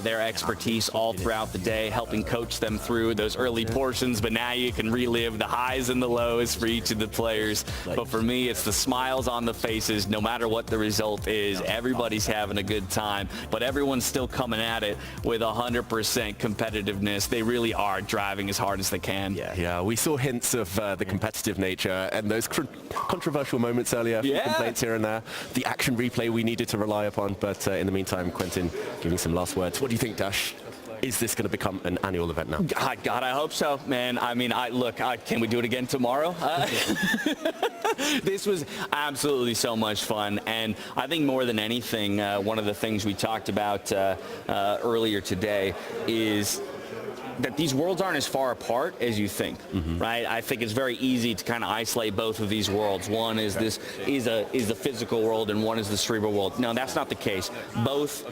Speaker 1: their expertise all throughout the day, helping coach them through those early portions. But now you can relive the highs and the lows for each of the players. But for me, it's the smiles on the faces, no matter what the result is. Everybody's having a good time, but everyone's still coming at it with 100% competitiveness. They really are driving as hard as they can.
Speaker 14: Yeah, we saw hints of the competitive nature and those controversial moments earlier, complaints here and there. The action replay we needed to rely upon, but in the meantime, Quinton, giving some last words. What do you think, Dash? Is this going to become an annual event now?
Speaker 1: God, I hope so, man. I mean, look, can we do it again tomorrow? This was absolutely so much fun, and I think more than anything, one of the things we talked about earlier today is that these worlds aren't as far apart as you think, right? I think it's very easy to kind of isolate both of these worlds. One is the physical world, and one is the cerebral world. No, that's not the case. Both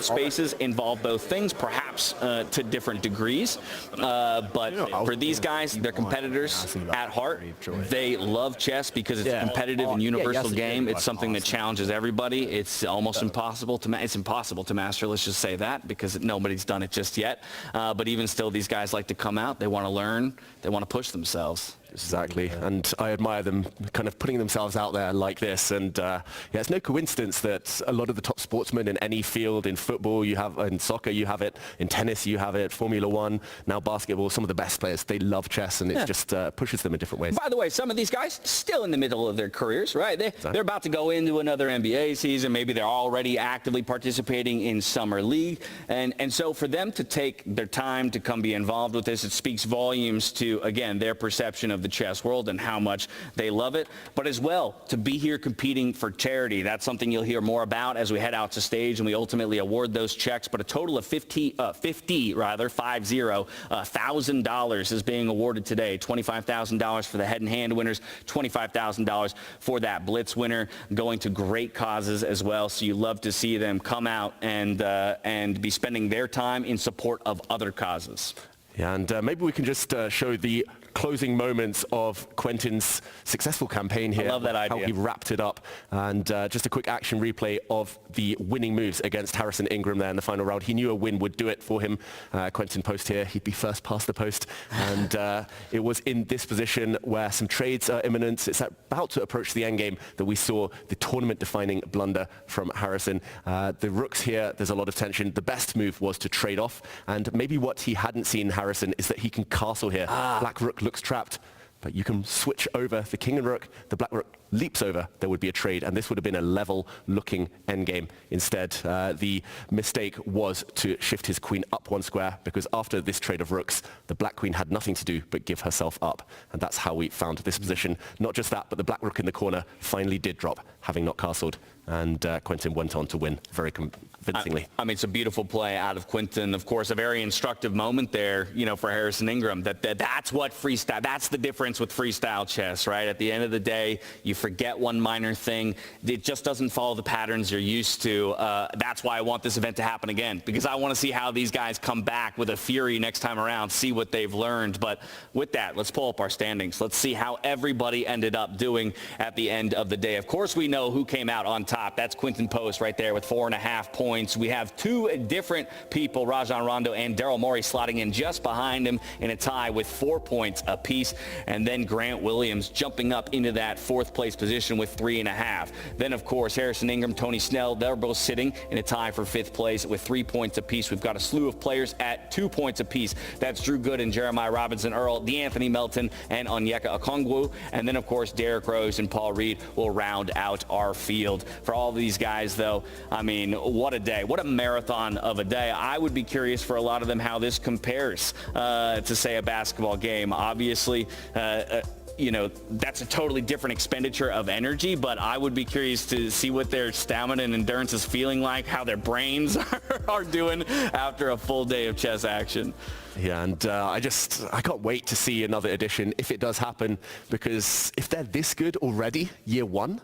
Speaker 1: spaces involve both things, perhaps to different degrees. But for these guys, they're competitors at heart. They love chess because it's a competitive and universal game. It's something that challenges everybody. It's almost impossible to master. Let's just say that, because nobody's done it just yet. But even still, these guys like to come out. They want to learn. They want to push themselves.
Speaker 14: Exactly, and I admire them kind of putting themselves out there like this. And yeah, it's no coincidence that a lot of the top sportsmen in any field, in football you have, in soccer you have it, in tennis you have it, Formula One, now basketball, some of the best players, they love chess, and it just pushes them in different ways.
Speaker 1: By the way, some of these guys still in the middle of their careers, right? They're about to go into another NBA season. Maybe they're already actively participating in summer league. And so for them to take their time to come be involved with this, it speaks volumes to, again, their perception of the chess world and how much they love it, but as well to be here competing for charity. That's something you'll hear more about as we head out to stage and we ultimately award those checks. But a total of $1,000 is being awarded today. $25,000 for the head and hand winners, $25,000 for that blitz winner, going to great causes as well. So you love to see them come out and be spending their time in support of other causes.
Speaker 14: Yeah, and maybe we can just show the closing moments of Quinton's successful campaign here.
Speaker 1: I love that idea.
Speaker 14: How he wrapped it up. And just a quick action replay of the winning moves against Harrison Ingram there in the final round. He knew a win would do it for him. Quinton Post here. He'd be first past the post. And it was in this position where some trades are imminent. It's about to approach the endgame that we saw the tournament-defining blunder from Harrison. The rooks here, there's a lot of tension. The best move was to trade off. And maybe what he hadn't seen, Harrison, is that he can castle here. Black rook looks trapped, but you can switch over the king and rook. The black rook leaps over, there would be a trade, and this would have been a level-looking endgame. Instead, the mistake was to shift his queen up 1 square, because after this trade of rooks, the black queen had nothing to do but give herself up, and that's how we found this position. Not just that, but the black rook in the corner finally did drop, having not castled, and Quentin went on to win very convincingly.
Speaker 1: I mean, it's a beautiful play out of Quentin. Of course, a very instructive moment there, you know, for Harrison Ingram. That's what freestyle, that's the difference with freestyle chess, right? At the end of the day, you forget one minor thing. It just doesn't follow the patterns you're used to. That's why I want this event to happen again, because I want to see how these guys come back with a fury next time around, see what they've learned. But with that, let's pull up our standings. Let's see how everybody ended up doing at the end of the day. Of course, we know who came out on top. That's Quentin Post right there with 4.5 points. We have 2 different people, Rajon Rondo and Daryl Morey, slotting in just behind him in a tie with 4 points apiece. And then Grant Williams jumping up into that 4th place position with 3.5. Then, of course, Harrison Ingram, Tony Snell, they're both sitting in a tie for 5th place with 3 points apiece. We've got a slew of players at 2 points apiece. That's Drew Good and Jeremiah Robinson Earl, DeAnthony Melton, and Onyeka Okongwu. And then, of course, Derrick Rose and Paul Reed will round out our field. For all these guys, though, I mean, what a day. What a marathon of a day. I would be curious for a lot of them how this compares to, say, a basketball game. Obviously, you know, that's a totally different expenditure of energy, but I would be curious to see what their stamina and endurance is feeling like, how their brains are doing after a full day of chess action.
Speaker 14: Yeah, and I can't wait to see another edition if it does happen, because if they're this good already, year 1,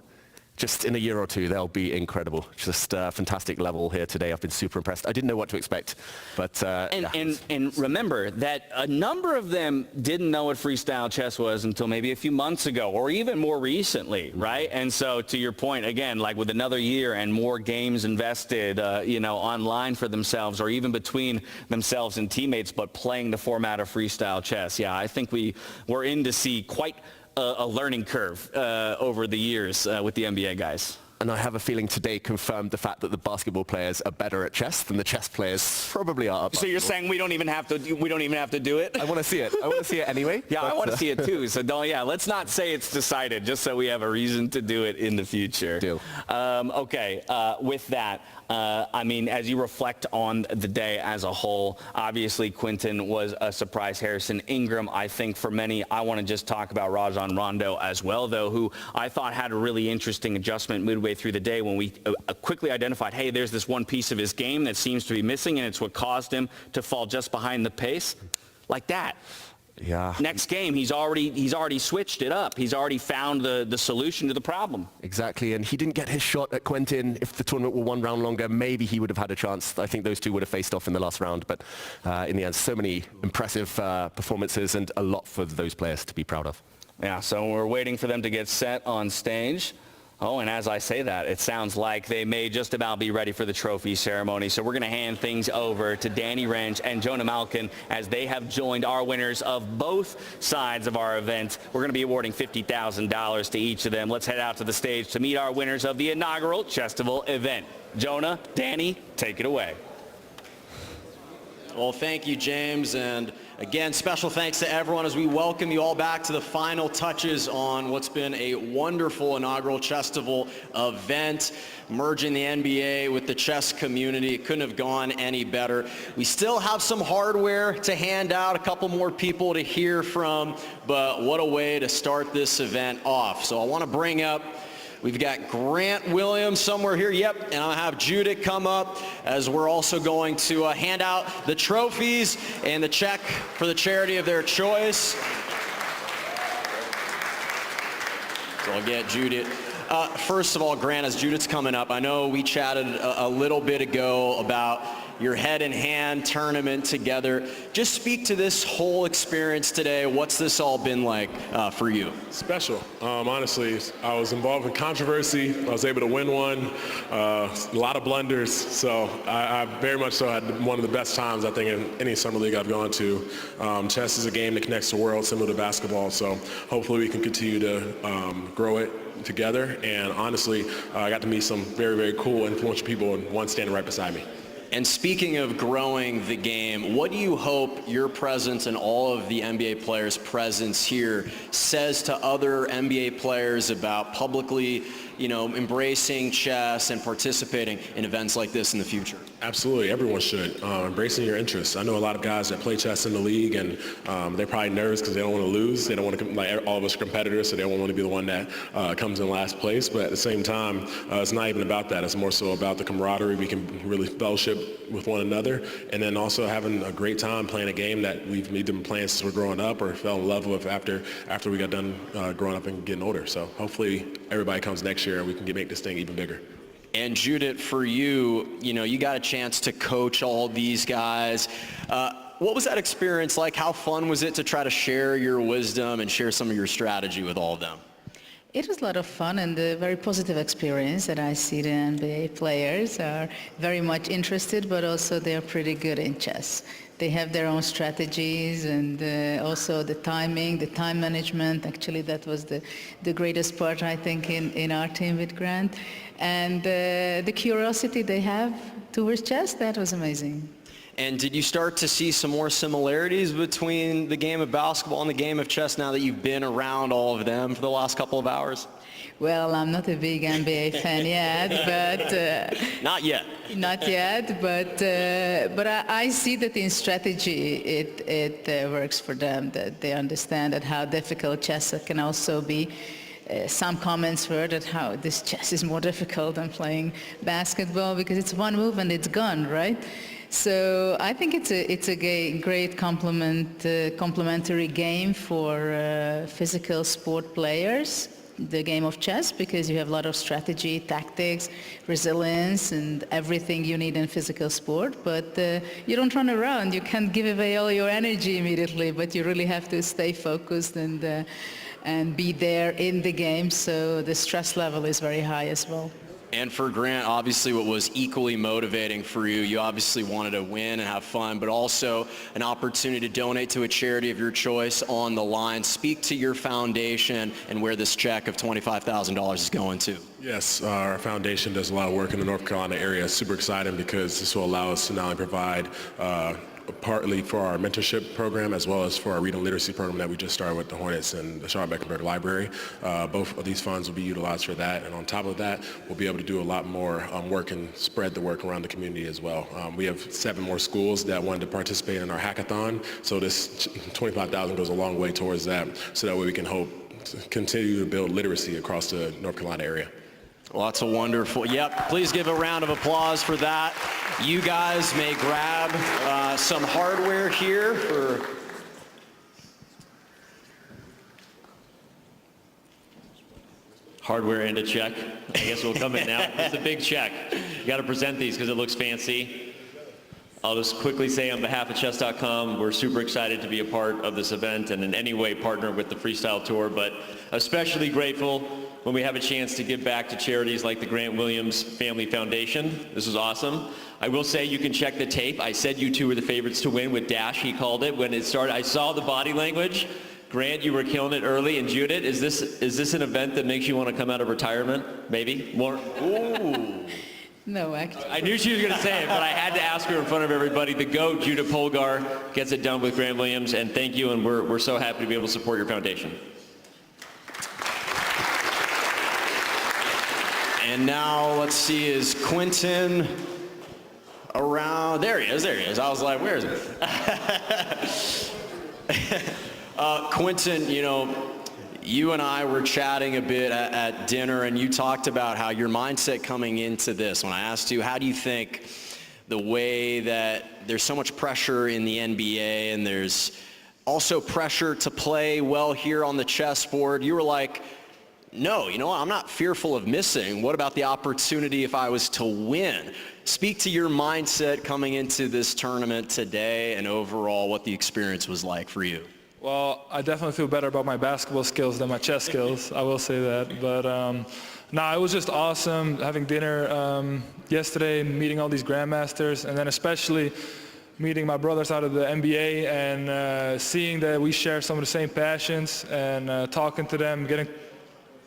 Speaker 14: just in a year or 2, they'll be incredible. Just a fantastic level here today. I've been super impressed. I didn't know what to expect, but
Speaker 1: and remember that a number of them didn't know what freestyle chess was until maybe a few months ago, or even more recently, right? And so, to your point, again, like with another year and more games invested, you know, online for themselves, or even between themselves and teammates, but playing the format of freestyle chess. Yeah, I think we're in to see quite a learning curve over the years with the NBA guys.
Speaker 14: And I have a feeling today confirmed the fact that the basketball players are better at chess than the chess players probably are.
Speaker 1: So you're saying we don't even have to do it?
Speaker 14: I want to see it. I want to see it anyway.
Speaker 1: Yeah, I want to see it too. So let's not say it's decided, just so we have a reason to do it in the future.
Speaker 14: Deal.
Speaker 1: Okay, with that, I mean, as you reflect on the day as a whole, obviously Quentin was a surprise. Harrison Ingram, I think for many, I want to just talk about Rajon Rondo as well, though, who I thought had a really interesting adjustment midway through the day when we quickly identified, hey, there's this one piece of his game that seems to be missing, and it's what caused him to fall just behind the pace. Like that.
Speaker 14: Yeah.
Speaker 1: Next game, he's already switched it up. He's already found the solution to the problem.
Speaker 14: Exactly, and he didn't get his shot at Quentin. If the tournament were 1 round longer, maybe he would have had a chance. I think those two would have faced off in the last round, but in the end, so many impressive performances and a lot for those players to be proud of.
Speaker 1: Yeah, so we're waiting for them to get set on stage. Oh, and as I say that, it sounds like they may just about be ready for the trophy ceremony. So we're going to hand things over to Danny Wrench and Jonah Malkin as they have joined our winners of both sides of our event. We're going to be awarding $50,000 to each of them. Let's head out to the stage to meet our winners of the inaugural Chesstival event. Jonah, Danny, take it away.
Speaker 6: Well, thank you, James, and again, special thanks to everyone as we welcome you all back to the final touches on what's been a wonderful inaugural Chesstival event, merging the NBA with the chess community. It couldn't have gone any better. We still have some hardware to hand out, a couple more people to hear from, but what a way to start this event off. So I want to bring up, we've got Grant Williams somewhere here. Yep, and I'll have Judith come up as we're also going to hand out the trophies and the check for the charity of their choice. So I'll get Judith. First of all, Grant, as Judith's coming up, I know we chatted a little bit ago about your head-in-hand tournament together. Just speak to this whole experience today. What's this all been like for you?
Speaker 12: Special. Honestly, I was involved in controversy. I was able to win one. A lot of blunders. So I very much so had one of the best times, I think, in any summer league I've gone to. Chess is a game that connects the world, similar to basketball. So hopefully we can continue to grow it together. And honestly, I got to meet some very, very cool, influential people, and one standing right beside me.
Speaker 6: And speaking of growing the game, what do you hope your presence and all of the NBA players' presence here says to other NBA players about publicly, embracing chess and participating in events like this in the future?
Speaker 12: Absolutely, everyone should. Embracing your interests. I know a lot of guys that play chess in the league, and they're probably nervous because they don't want to lose. They don't want to, like all of us are competitors, so they don't want to be the one that comes in last place. But at the same time, it's not even about that. It's more so about the camaraderie. We can really fellowship with one another, and then also having a great time playing a game that we've been playing since we're growing up or fell in love with after we got done growing up and getting older. So hopefully everybody comes next year and we can make this thing even bigger.
Speaker 6: And Judith, for you, you got a chance to coach all these guys. What was that experience like? How fun was it to try to share your wisdom and share some of your strategy with all of them?
Speaker 22: It was a lot of fun and a very positive experience that I see the NBA players are very much interested, but also they're pretty good in chess. They have their own strategies and also the timing, the time management. Actually, that was the greatest part, I think, in our team with Grant. And the curiosity they have towards chess, that was amazing.
Speaker 6: And did you start to see some more similarities between the game of basketball and the game of chess now that you've been around all of them for the last couple of hours?
Speaker 22: Well, I'm not a big NBA fan yet, but...
Speaker 6: Not yet.
Speaker 22: Not yet, but I see that in strategy it works for them, that they understand that how difficult chess can also be. Some comments were that how this chess is more difficult than playing basketball because it's one move and it's gone, right? So I think it's a great complementary game for physical sport players, the game of chess, because you have a lot of strategy, tactics, resilience, and everything you need in physical sport. But you don't run around. You can't give away all your energy immediately, but you really have to stay focused and be there in the game. So the stress level is very high as well.
Speaker 6: And for Grant, obviously what was equally motivating for you, you obviously wanted to win and have fun, but also an opportunity to donate to a charity of your choice on the line. Speak to your foundation and where this check of $25,000 is going to.
Speaker 12: Yes, our foundation does a lot of work in the North Carolina area. Super exciting because this will allow us to not only provide partly for our mentorship program as well as for our reading literacy program that we just started with the Hornets and the Charlotte-Mecklenburg Library. Both of these funds will be utilized for that, and on top of that, we'll be able to do a lot more work and spread the work around the community as well. We have 7 more schools that wanted to participate in our hackathon, so this $25,000 goes a long way towards that, so that way we can hope to continue to build literacy across the North Carolina area.
Speaker 6: Lots of wonderful. Yep, please give a round of applause for that. You guys may grab some hardware here for
Speaker 5: hardware and a check. I guess we'll come in now. It's a big check. You got to present these because it looks fancy. I'll just quickly say on behalf of chess.com, we're super excited to be a part of this event and in any way partner with the Freestyle Tour, but especially grateful when we have a chance to give back to charities like the Grant Williams Family Foundation. This is awesome. I will say you can check the tape. I said you two were the favorites to win with Dash. He called it when it started. I saw the body language. Grant, you were killing it early. And Judith, is this an event that makes you want to come out of retirement? Maybe? More? Ooh.
Speaker 22: No, actually.
Speaker 5: I knew she was going to say it, but I had to ask her in front of everybody. The GOAT, Judith Polgar, gets it done with Grant Williams. And thank you, and we're so happy to be able to support your foundation.
Speaker 6: And now, let's see, is Quentin around? There he is. I was like, where is it? Quentin, you and I were chatting a bit at dinner, and you talked about how your mindset coming into this. When I asked you, how do you think the way that there's so much pressure in the NBA and there's also pressure to play well here on the chessboard, you were like, no, I'm not fearful of missing. What about the opportunity if I was to win? Speak to your mindset coming into this tournament today and overall what the experience was like for you.
Speaker 9: Well, I definitely feel better about my basketball skills than my chess skills. I will say that. But it was just awesome having dinner yesterday and meeting all these grandmasters, and then especially meeting my brothers out of the NBA and seeing that we share some of the same passions and talking to them, getting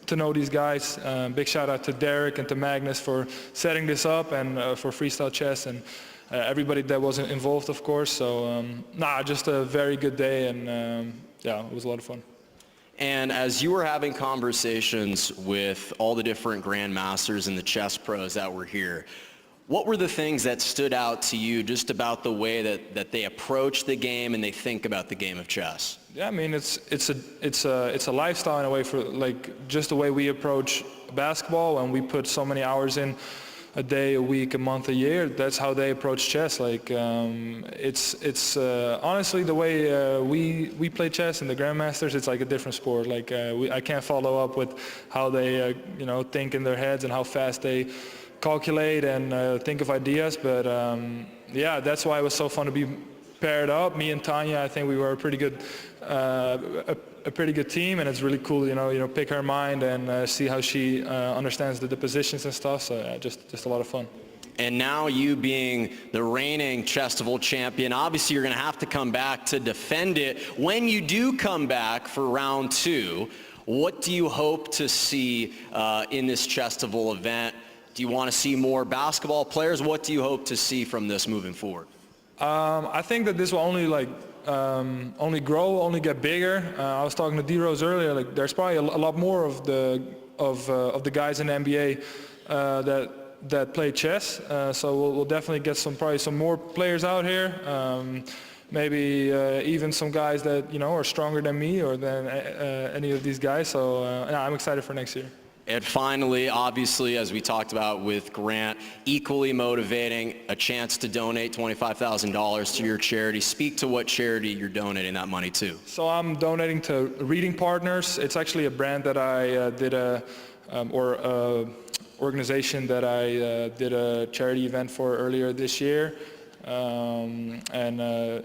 Speaker 9: to know these guys. Big shout out to Derrick and to Magnus for setting this up and for Freestyle Chess. And everybody that wasn't involved, of course. So, just a very good day, and yeah, it was a lot of fun.
Speaker 6: And as you were having conversations with all the different grandmasters and the chess pros that were here, what were the things that stood out to you just about the way that they approach the game and they think about the game of chess?
Speaker 9: Yeah, I mean, it's a lifestyle in a way, for like just the way we approach basketball, and we put so many hours in a day, a week, a month, a year. That's how they approach chess. Like it's honestly the way we play chess and the grandmasters. It's like a different sport. Like I can't follow up with how they think in their heads and how fast they calculate and think of ideas. But yeah, that's why it was so fun to be paired up. Me and Tanya, I think we were a pretty good team, and it's really cool, pick her mind and see how she understands the positions and stuff. So yeah, just a lot of fun.
Speaker 6: And now you being the reigning Chesstival champion, obviously you're going to have to come back to defend it. When you do come back for round 2, what do you hope to see in this Chesstival event? Do you want to see more basketball players? What do you hope to see from this moving forward?
Speaker 9: I think that this will only grow, only get bigger. I was talking to D-Rose earlier. Like, there's probably a lot more of the guys in the NBA that play chess. So we'll definitely get probably some more players out here. Maybe even some guys that are stronger than me or than any of these guys. So I'm excited for next year.
Speaker 6: And finally, obviously, as we talked about with Grant, equally motivating, a chance to donate $25,000 to your charity. Speak to what charity you're donating that money to.
Speaker 9: So I'm donating to Reading Partners. It's actually a brand that I did organization that I did a charity event for earlier this year.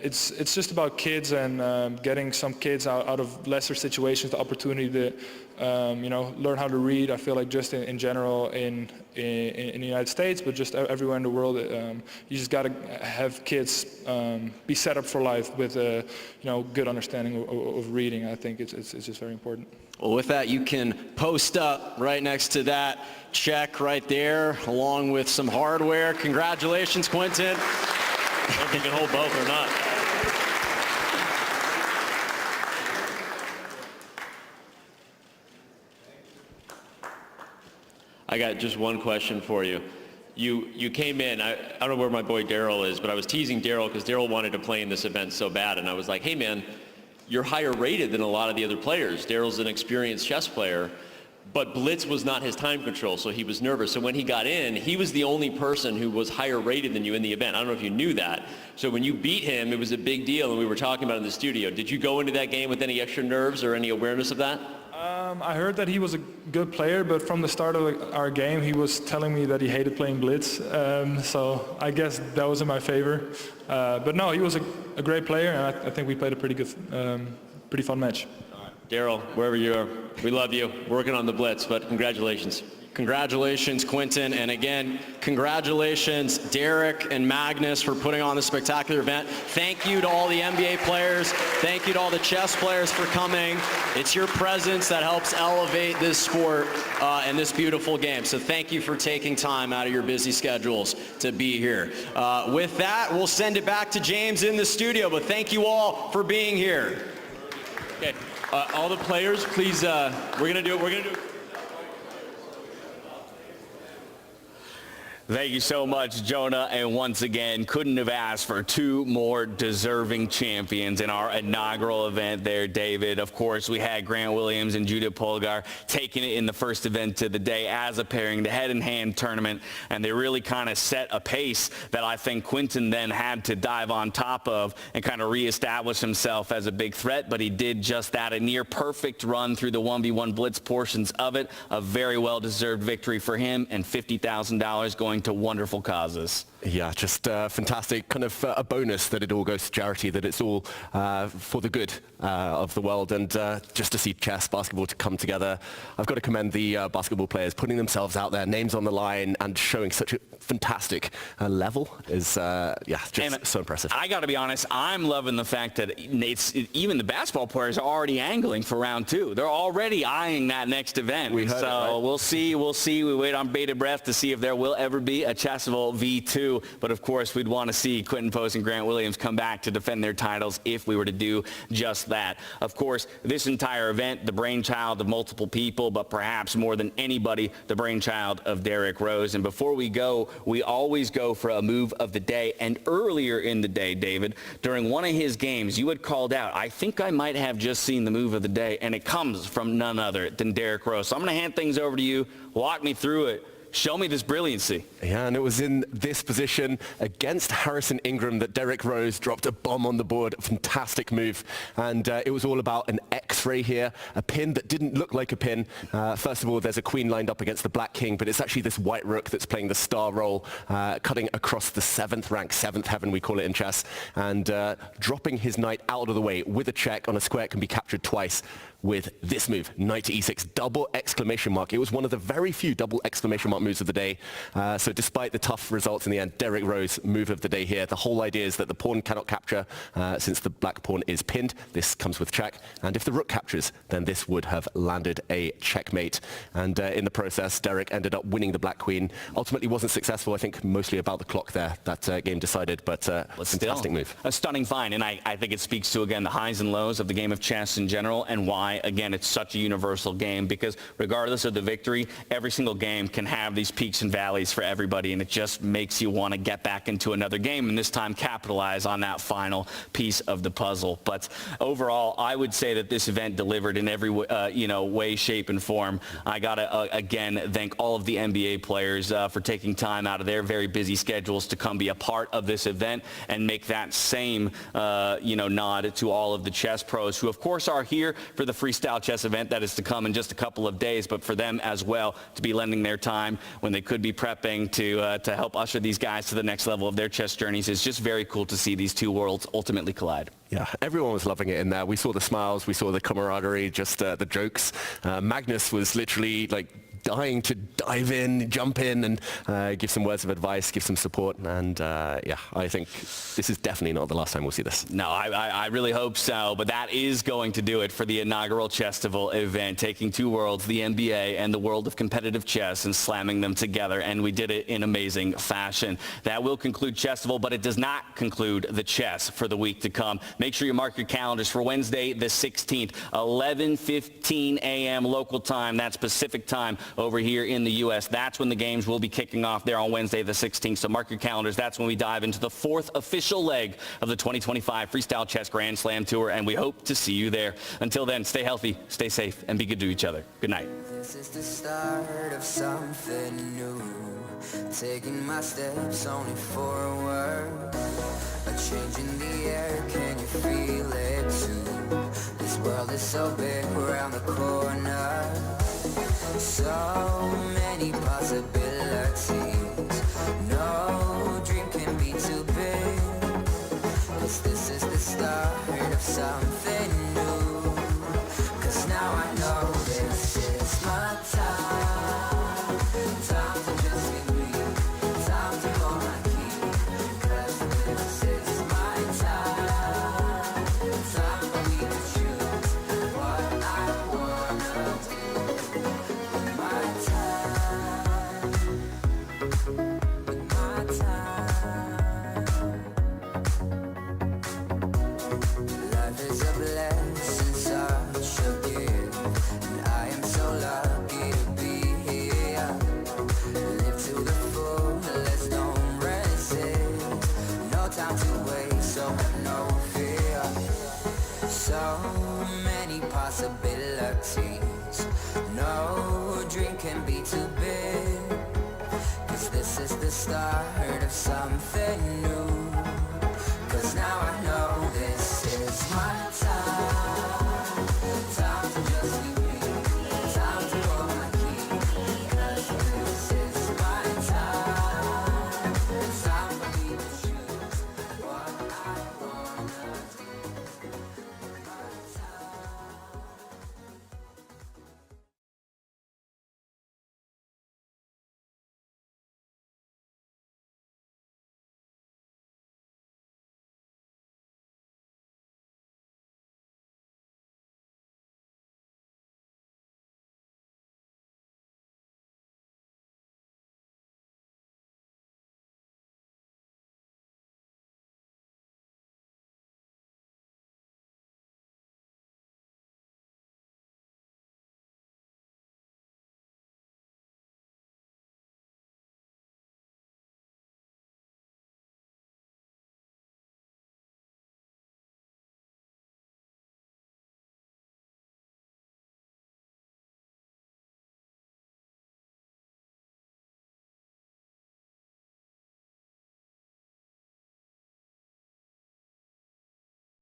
Speaker 9: It's just about kids and getting some kids out of lesser situations the opportunity to learn how to read. I feel like just in general in the United States, but just everywhere in the world, you just got to have kids be set up for life with a good understanding of reading. I think it's just very important.
Speaker 6: Well, with that, you can post up right next to that check right there, along with some hardware. Congratulations, Quentin.
Speaker 5: I don't know if you can hold both or not. I got just one question for you. You came in, I don't know where my boy Daryl is, but I was teasing Daryl because Daryl wanted to play in this event so bad, and I was like, hey man, you're higher rated than a lot of the other players. Daryl's an experienced chess player, but Blitz was not his time control, so he was nervous. So when he got in, he was the only person who was higher rated than you in the event. I don't know if you knew that. So when you beat him, it was a big deal, and we were talking about it in the studio. Did you go into that game with any extra nerves or any awareness of that?
Speaker 9: I heard that he was a good player, but from the start of our game, he was telling me that he hated playing Blitz. So I guess that was in my favor. But no, he was a great player, and I think we played a pretty fun match.
Speaker 5: Daryl, wherever you are, we love you. Working on the Blitz, but congratulations.
Speaker 6: Congratulations, Quentin. And again, congratulations, Derrick and Magnus, for putting on this spectacular event. Thank you to all the NBA players. Thank you to all the chess players for coming. It's your presence that helps elevate this sport and this beautiful game. So thank you for taking time out of your busy schedules to be here. With that, we'll send it back to James in the studio, but thank you all for being here.
Speaker 5: Okay, all the players, please, we're gonna do it.
Speaker 1: Thank you so much, Jonah, and once again, couldn't have asked for two more deserving champions in our inaugural event there, David. Of course, we had Grant Williams and Judith Polgar taking it in the first event of the day as a pairing, the head-in-hand tournament, and they really kind of set a pace that I think Quentin then had to dive on top of and kind of reestablish himself as a big threat, but he did just that, a near-perfect run through the 1v1 blitz portions of it, a very well-deserved victory for him, and $50,000 going to wonderful causes.
Speaker 14: Yeah, just fantastic, kind of a bonus that it all goes to charity, that it's all for the good of the world, and just to see chess, basketball to come together. I've got to commend the basketball players putting themselves out there, names on the line, and showing such a fantastic level is, just so impressive.
Speaker 1: I got to be honest, I'm loving the fact that even the basketball players are already angling for round 2. They're already eyeing that next event.
Speaker 14: We heard it, right?
Speaker 1: We'll see. We wait on bated breath to see if there will ever be a Chesstival V2. true. But of course, we'd want to see Quinton Post and Grant Williams come back to defend their titles if we were to do just that. Of course, this entire event, the brainchild of multiple people, but perhaps more than anybody, the brainchild of Derrick Rose. And before we go, we always go for a move of the day. And earlier in the day, David, during one of his games, you had called out, I think I might have just seen the move of the day, and it comes from none other than Derrick Rose. So I'm going to hand things over to you. Walk me through it. Show me this brilliancy.
Speaker 14: Yeah, and it was in this position against Harrison Ingram that Derrick Rose dropped a bomb on the board. A fantastic move. And it was all about an X-ray here, a pin that didn't look like a pin. First of all, there's a queen lined up against the black king, but it's actually this white rook that's playing the star role, cutting across the 7th rank, 7th heaven, we call it in chess, and dropping his knight out of the way with a check on a square can be captured twice with this move, knight to e6, double exclamation mark. It was one of the very few double exclamation mark moves of the day. So despite the tough results in the end, Derrick Rose, move of the day here. The whole idea is that the pawn cannot capture since the black pawn is pinned. This comes with check. And if the rook captures, then this would have landed a checkmate. And in the process, Derrick ended up winning the black queen. Ultimately wasn't successful, I think mostly about the clock there. That game decided, but fantastic move.
Speaker 1: A stunning find, and I think it speaks to, again, the highs and lows of the game of chess in general, and why, again, it's such a universal game, because regardless of the victory, every single game can have these peaks and valleys for everybody, and it just makes you want to get back into another game, and this time capitalize on that final piece of the puzzle. But overall, I would say that this event delivered in every way, shape, and form. I got to, again, thank all of the NBA players for taking time out of their very busy schedules to come be a part of this event, and make that same, nod to all of the chess pros who, of course, are here for the Freestyle Chess event that is to come in just a couple of days, but for them as well to be lending their time when they could be prepping to help usher these guys to the next level of their chess journeys. It's just very cool to see these two worlds ultimately collide.
Speaker 14: Yeah, everyone was loving it in there. We saw the smiles, we saw the camaraderie, just the jokes. Magnus was literally like dying to dive in, jump in, and give some words of advice, give some support. And yeah, I think this is definitely not the last time we'll see this.
Speaker 1: No, I really hope so. But that is going to do it for the inaugural Chesstival event, taking two worlds, the NBA and the world of competitive chess, and slamming them together. And we did it in amazing fashion. That will conclude Chesstival, but it does not conclude the chess for the week to come. Make sure you mark your calendars for Wednesday the 16th, 11:15 a.m. local time. That's Pacific time over here in the U.S. That's when the games will be kicking off there on Wednesday the 16th. So mark your calendars. That's when we dive into the 4th official leg of the 2025 Freestyle Chess Grand Slam Tour, and we hope to see you there. Until then, stay healthy, stay safe, and be good to each other. Good night.
Speaker 10: This is the start of something new. Taking my steps only forward. A change in the air, can you feel it too? This world is so big around the corner. So many possibilities. No dream can be too big. 'Cause this is the start of something new. 'Cause now I know this is my time. Time to just be me. Time to go my key. 'Cause this is my time. Time for me to choose what I wanna do. My time. My time. Life is a blessing, such a gift, and I am so lucky to be here. Live to the fullest, don't resist. No time to waste, so have no fear. So many possibilities. No dream can be too big. 'Cause this is the start of something new. 'Cause now I know this is my time. Time to just